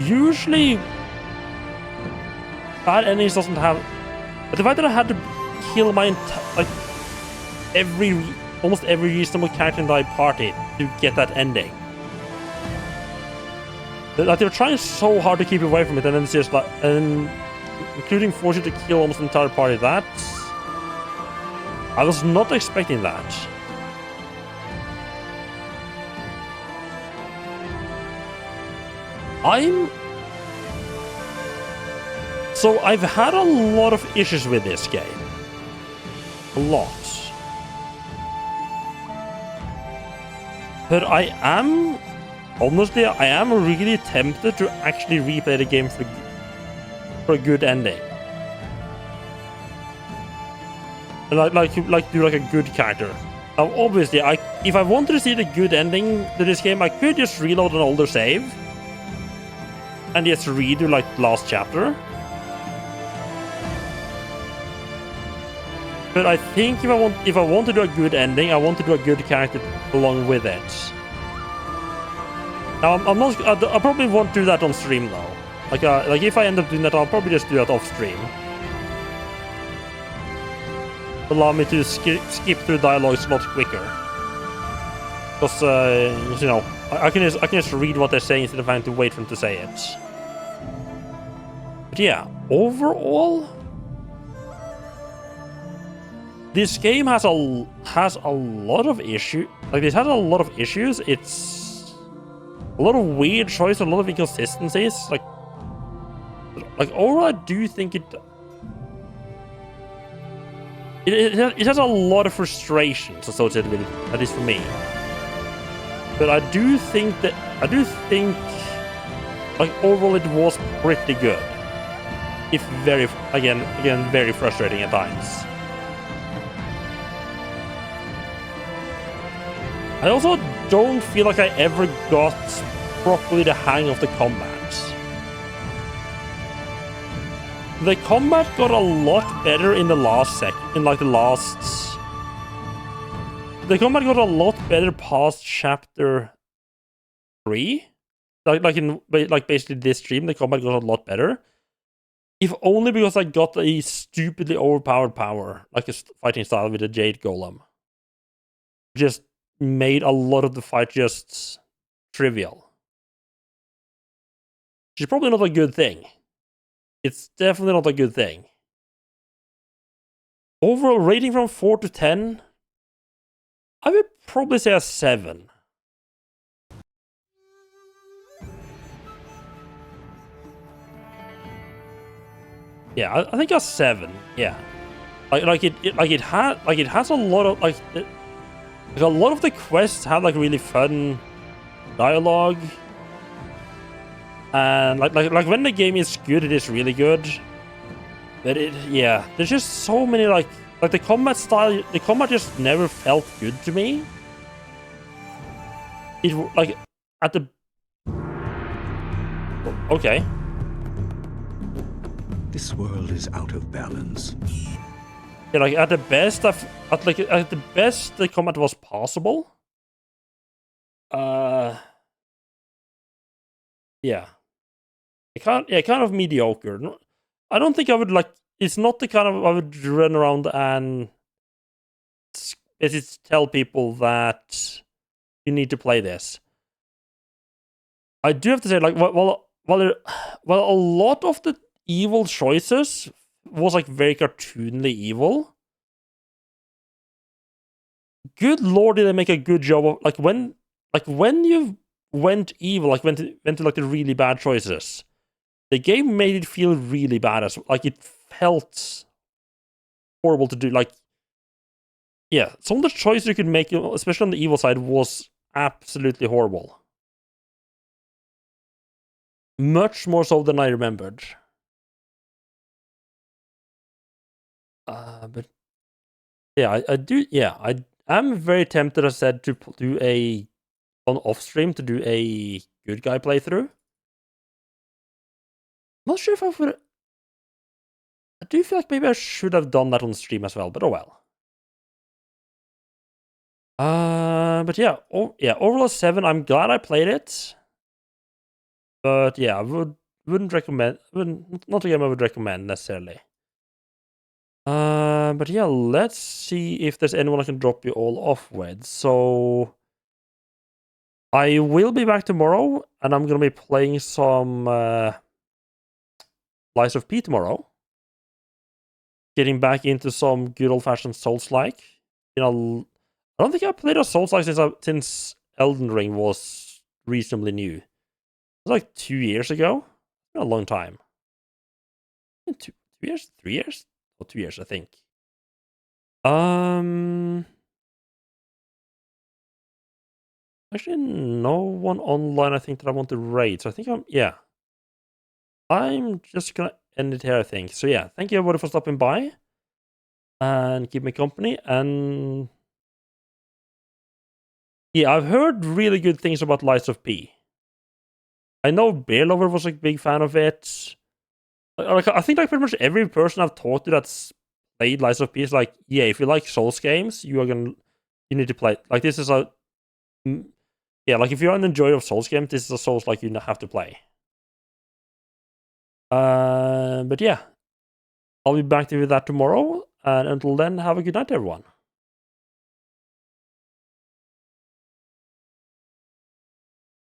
Usually, bad endings doesn't have... But the fact that I had to kill my almost every reasonable character in my party to get that ending. Like, they were trying so hard to keep away from it, and then it's just like... And including forcing to kill almost the entire party, that's... I was not expecting that. So I've had a lot of issues with this game. A lot. But I am really tempted to actually replay the game for a good ending. Like do like a good character. Now, obviously, if I wanted to see the good ending to this game, I could just reload an older save and just redo like the last chapter. But I think if I want to do a good ending, I want to do a good character along with it. Now, I probably won't do that on stream though. Like if I end up doing that, I'll probably just do that off stream. Allow me to skip through dialogues a lot quicker. Because, you know, I can just read what they're saying instead of having to wait for them to say it. But yeah, overall... this game has a lot of issue. Like this has a lot of issues. It's a lot of weird choices, a lot of inconsistencies. Like overall, I do think it has a lot of frustrations associated with it, at least for me. But I do think like overall it was pretty good. If very very frustrating at times. I also don't feel like I ever got properly the hang of the combat. The combat got a lot better in the last The combat got a lot better past chapter 3. Like basically this stream, the combat got a lot better. If only because I got a stupidly overpowered power, like a fighting style with a Jade Golem. Just made a lot of the fight just trivial. Which is probably not a good thing. It's definitely not a good thing. Overall rating from 4 to 10, I would probably say a 7. Yeah, I think a 7. Yeah, it has a lot of like a lot of the quests have like really fun dialogue, and like when the game is good, it is really good. But there's just so many like the combat style. The combat just never felt good to me. It like at the okay. This world is out of balance. Yeah, like at the best, the combat was possible. Yeah, kind of mediocre. I don't think I would like. It's not the kind of I would run around and tell people that you need to play this. I do have to say, like, while a lot of the evil choices was like very cartoonily evil. Good lord, did they make a good job of like when you went evil, like went to like the really bad choices. The game made it feel really bad as like it felt horrible to do. Like, yeah, some of the choices you could make, especially on the evil side, was absolutely horrible. Much more so than I remembered. But yeah, I do. Yeah, I'm very tempted, as I said, to do on off stream to do a good guy playthrough. Not sure if I would. I do feel like maybe I should have done that on stream as well, but oh well. But yeah, overall 7. I'm glad I played it. But yeah, I wouldn't recommend. Not a game I would recommend necessarily. But yeah, let's see if there's anyone I can drop you all off with. So I will be back tomorrow, and I'm gonna be playing some Lies of P tomorrow. Getting back into some good old-fashioned Souls-like. I don't think I played a Souls-like since Elden Ring was reasonably new. It was like 2 years ago. It's been a long time. 2 years? 3 years? 2 years, I think. Actually, no one online I think that I want to raid. So I think I'm just gonna end it here, I think. So yeah, thank you everybody for stopping by and keep me company. And yeah, I've heard really good things about Lies of P. I know Bear Lover was a big fan of it. Like, I think like pretty much every person I've talked to that's played Lies of P is like, yeah, if you like Souls games, you need to play. Like this is like if you're an enjoyer of Souls games, this is a Souls like you have to play. But yeah, I'll be back to you with that tomorrow. And until then, have a good night, everyone.